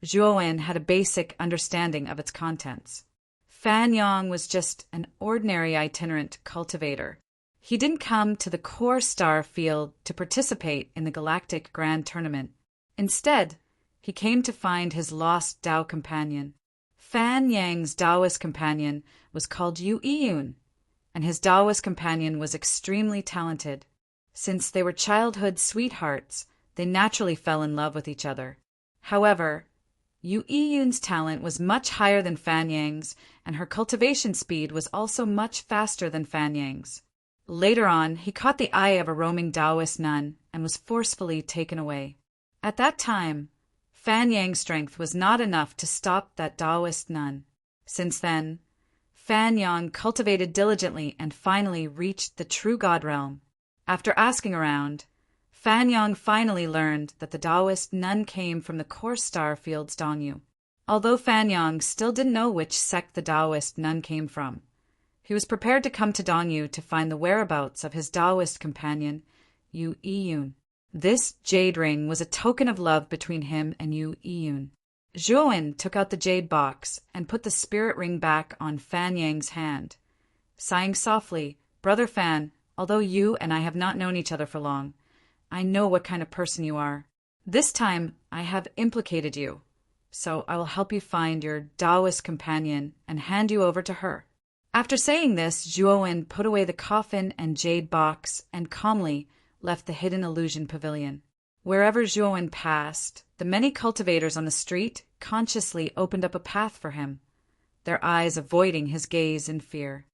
Zhuowen had a basic understanding of its contents. Fan Yang was just an ordinary itinerant cultivator. He didn't come to the core star field to participate in the Galactic Grand Tournament. Instead, he came to find his lost Tao companion. Fan Yang's Taoist companion was called Yu Iyun, and his Taoist companion was extremely talented. Since they were childhood sweethearts, they naturally fell in love with each other. However, Yu Yun's talent was much higher than Fan Yang's, and her cultivation speed was also much faster than Fan Yang's. Later on, he caught the eye of a roaming Taoist nun and was forcefully taken away. At that time, Fan Yang's strength was not enough to stop that Taoist nun. Since then, Fan Yang cultivated diligently and finally reached the true God realm. After asking around, Fan Yang finally learned that the Taoist nun came from the core star field's Dongyu. Although Fan Yang still didn't know which sect the Taoist nun came from, he was prepared to come to Dongyu to find the whereabouts of his Taoist companion, Yu Yun. This jade ring was a token of love between him and Yu Yun. Zhuowen took out the jade box and put the spirit ring back on Fan Yang's hand. Sighing softly, "Brother Fan, although you and I have not known each other for long, I know what kind of person you are. This time I have implicated you, so I will help you find your Taoist companion and hand you over to her." After saying this, Zhuowen put away the coffin and jade box and calmly left the hidden illusion pavilion. Wherever Zhuowen passed, the many cultivators on the street consciously opened up a path for him, their eyes avoiding his gaze in fear.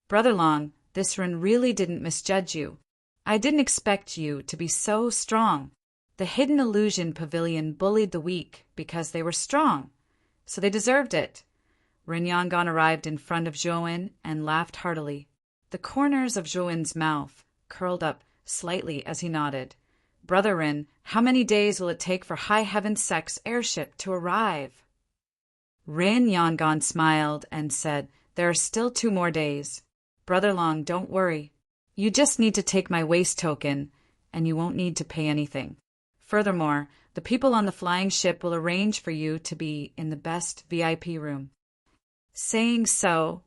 "Brother Long, this rune really didn't misjudge you. I didn't expect you to be so strong. The hidden illusion pavilion bullied the weak because they were strong, so they deserved it." Ren Yangon arrived in front of Zhuowen and laughed heartily. The corners of Zhuowen's mouth curled up slightly as he nodded. "Brother Ren, how many days will it take for High Heaven Sect's airship to arrive?" Ren Yangon smiled and said, "There are still 2 more days. Brother Long, don't worry. You just need to take my waist token, and you won't need to pay anything. Furthermore, the people on the flying ship will arrange for you to be in the best VIP room." Saying so,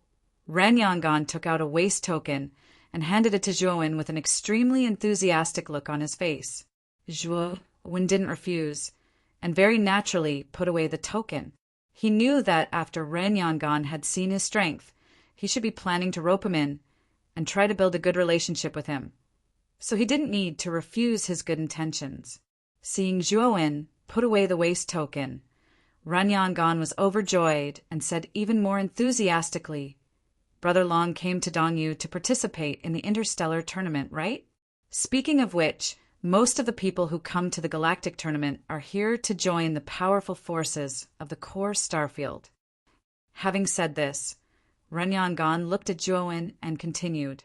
Ren Yangon took out a waist token and handed it to Zhuowen with an extremely enthusiastic look on his face. Zhuowen didn't refuse, and very naturally put away the token. He knew that after Ren Yangon had seen his strength, he should be planning to rope him in and try to build a good relationship with him. So he didn't need to refuse his good intentions. Seeing Zhuowen put away the waist token, Ren Yangon was overjoyed and said even more enthusiastically, "Brother Long came to Dongyu to participate in the interstellar tournament, right? Speaking of which, most of the people who come to the galactic tournament are here to join the powerful forces of the core starfield." Having said this, Ren Yangon looked at Zhuowen and continued,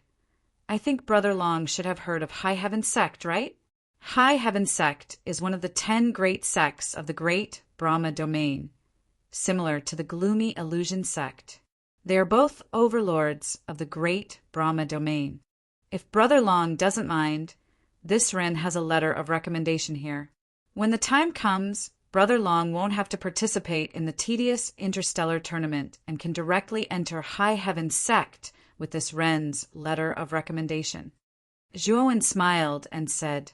"I think Brother Long should have heard of High Heaven Sect, right? High Heaven Sect is one of the 10 great sects of the Great Brahma Domain, similar to the Gloomy Illusion Sect. They are both overlords of the Great Brahma Domain. If Brother Long doesn't mind, this Ren has a letter of recommendation here. When the time comes, Brother Long won't have to participate in the tedious interstellar tournament and can directly enter High Heaven Sect with this Ren's letter of recommendation." Zhuowen smiled and said,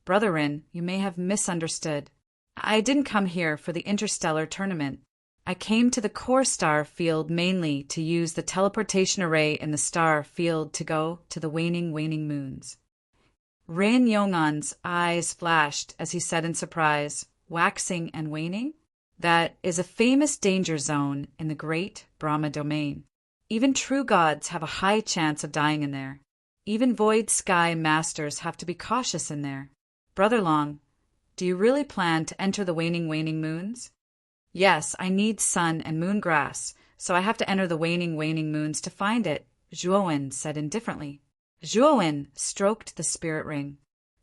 "Brother Ren, you may have misunderstood. I didn't come here for the interstellar tournament. I came to the core star field mainly to use the teleportation array in the star field to go to the waning moons." Ren Yongan's eyes flashed as he said in surprise, "Waxing and waning? That is a famous danger zone in the Great Brahma Domain. Even true gods have a high chance of dying in there. Even Void Sky Masters have to be cautious in there. Brother Long, do you really plan to enter the waning moons?" "Yes, I need sun and moon grass, so I have to enter the waning moons to find it," Zhuowen said indifferently. Zhuowen stroked the spirit ring.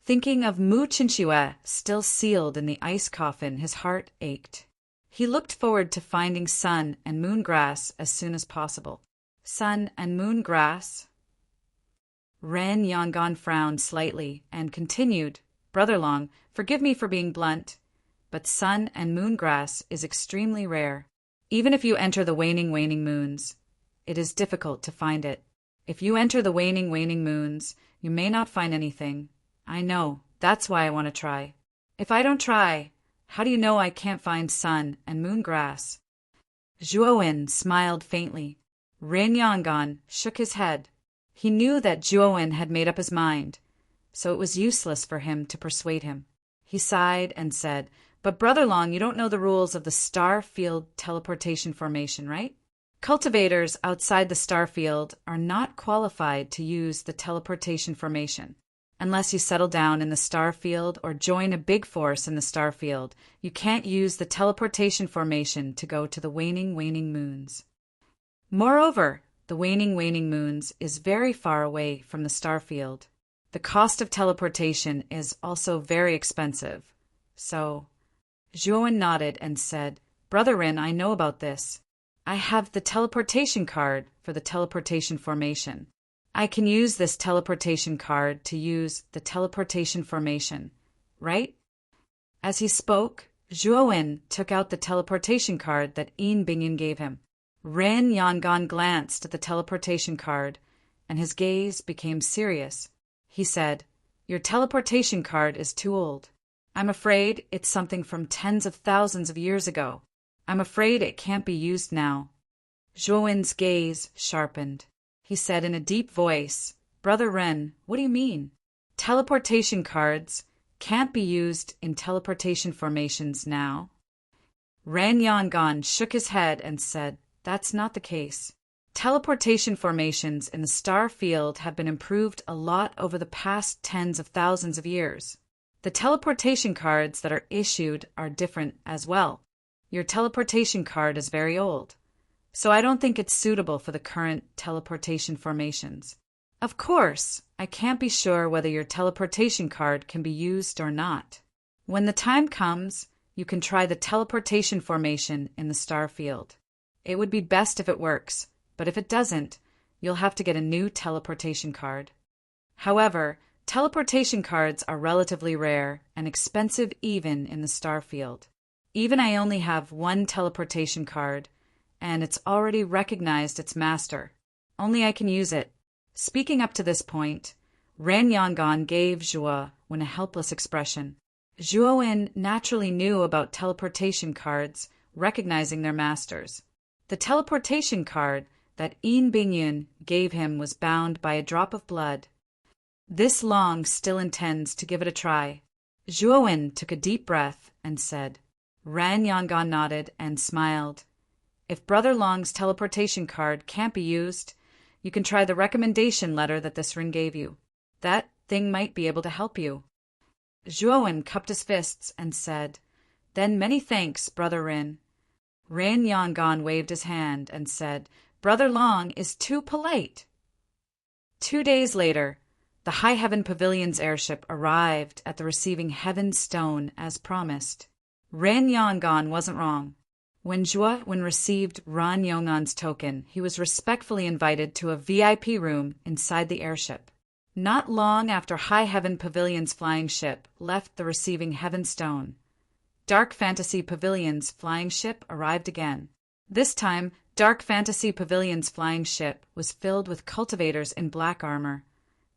Thinking of Mu Chinchue still sealed in the ice coffin, his heart ached. He looked forward to finding sun and moon grass as soon as possible. Sun and moon grass? Ren Yangon frowned slightly and continued, "Brother Long, forgive me for being blunt, but sun and moon grass is extremely rare. Even if you enter the waning moons, it is difficult to find it. If you enter the waning moons, you may not find anything. I know, that's why I want to try. If I don't try, how do you know I can't find sun and moon grass?" Zhuowen smiled faintly. Ren Yangon shook his head. He knew that Zhuowen had made up his mind, so it was useless for him to persuade him. He sighed and said, "But Brother Long, you don't know the rules of the star field teleportation formation, right? Cultivators outside the star field are not qualified to use the teleportation formation. Unless you settle down in the star field or join a big force in the star field, you can't use the teleportation formation to go to the waning moons. Moreover, the waning moons is very far away from the star field. The cost of teleportation is also very expensive. So, Zhuowen nodded and said, "Brother Rin, I know about this. I have the teleportation card for the teleportation formation. I can use this teleportation card to use the teleportation formation, right?" As he spoke, Zhuowen took out the teleportation card that Yin Bingyan gave him. Ren Yangon glanced at the teleportation card, and his gaze became serious. He said, "Your teleportation card is too old. I'm afraid it's something from tens of thousands of years ago. I'm afraid it can't be used now." Zhuowen's gaze sharpened. He said in a deep voice, "Brother Ren, what do you mean? Teleportation cards can't be used in teleportation formations now?" Ren Yangon shook his head and said, "That's not the case. Teleportation formations in the star field have been improved a lot over the past tens of thousands of years. The teleportation cards that are issued are different as well. Your teleportation card is very old, so I don't think it's suitable for the current teleportation formations. Of course, I can't be sure whether your teleportation card can be used or not. When the time comes, you can try the teleportation formation in the star field. It would be best if it works, but if it doesn't, you'll have to get a new teleportation card. However, teleportation cards are relatively rare and expensive even in the star field. Even I only have one teleportation card, and it's already recognized its master. Only I can use it." Speaking up to this point, Ren Yangon gave Zhuowen a helpless expression. Zhuowen naturally knew about teleportation cards, recognizing their masters. The teleportation card that Yin Bingyan gave him was bound by a drop of blood. This Long still intends to give it a try. Zhuowen took a deep breath and said. Ran Yangon nodded and smiled. "If Brother Long's teleportation card can't be used, you can try the recommendation letter that this ring gave you. That thing might be able to help you." Zhuowen cupped his fists and said, "Then many thanks, Brother Rin." Ran Yangon waved his hand and said, "Brother Long is too polite." 2 days later, the High Heaven Pavilion's airship arrived at the receiving heaven stone as promised. Ran Yangon wasn't wrong. When Zhuowen received Ran Yongon's token, he was respectfully invited to a VIP room inside the airship. Not long after High Heaven Pavilion's flying ship left the receiving heaven stone, Dark Fantasy Pavilion's flying ship arrived again. This time, Dark Fantasy Pavilion's flying ship was filled with cultivators in black armor,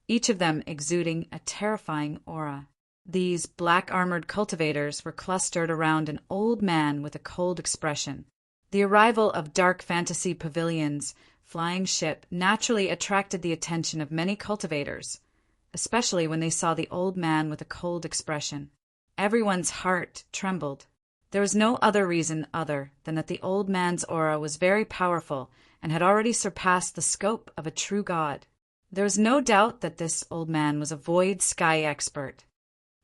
each of them exuding a terrifying aura. These black-armored cultivators were clustered around an old man with a cold expression. The arrival of Dark Fantasy Pavilion's flying ship naturally attracted the attention of many cultivators, especially when they saw the old man with a cold expression. Everyone's heart trembled. There was no other reason other than that the old man's aura was very powerful and had already surpassed the scope of a true god. There was no doubt that this old man was a void sky expert.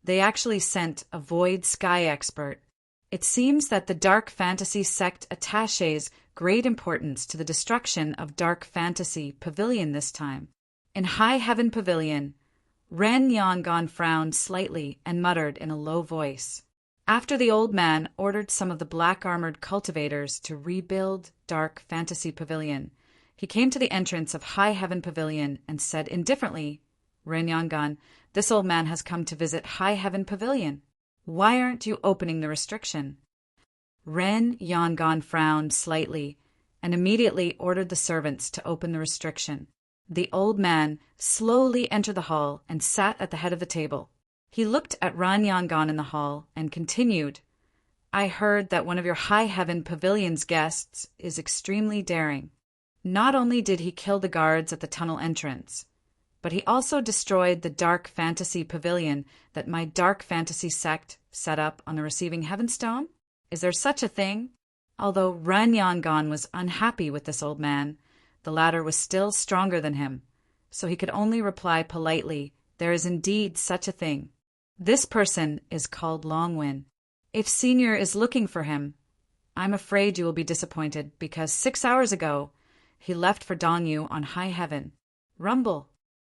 They actually sent a void sky expert. It seems that the Dark Fantasy sect attaches great importance to the destruction of Dark Fantasy Pavilion this time. In High Heaven Pavilion, Ren Yangon frowned slightly and muttered in a low voice. After the old man ordered some of the black-armored cultivators to rebuild Dark Fantasy Pavilion, he came to the entrance of High Heaven Pavilion and said indifferently, "Ren Yangon, this old man has come to visit High Heaven Pavilion. Why aren't you opening the restriction?" Ren Yangon frowned slightly and immediately ordered the servants to open the restriction. The old man slowly entered the hall and sat at the head of the table. He looked at Ran Yangon in the hall and continued, "I heard that one of your High Heaven Pavilion's guests is extremely daring. Not only did he kill the guards at the tunnel entrance, but he also destroyed the dark fantasy pavilion that my dark fantasy sect set up on the receiving heaven stone. Is there such a thing? Although Ranyangan was unhappy with this old man, the latter was still stronger than him, so he could only reply politely, "There is indeed such a thing. This person is called Longwin. If Senior is looking for him, I'm afraid you will be disappointed because 6 hours ago he left for Dongyu on high heaven. Rumble."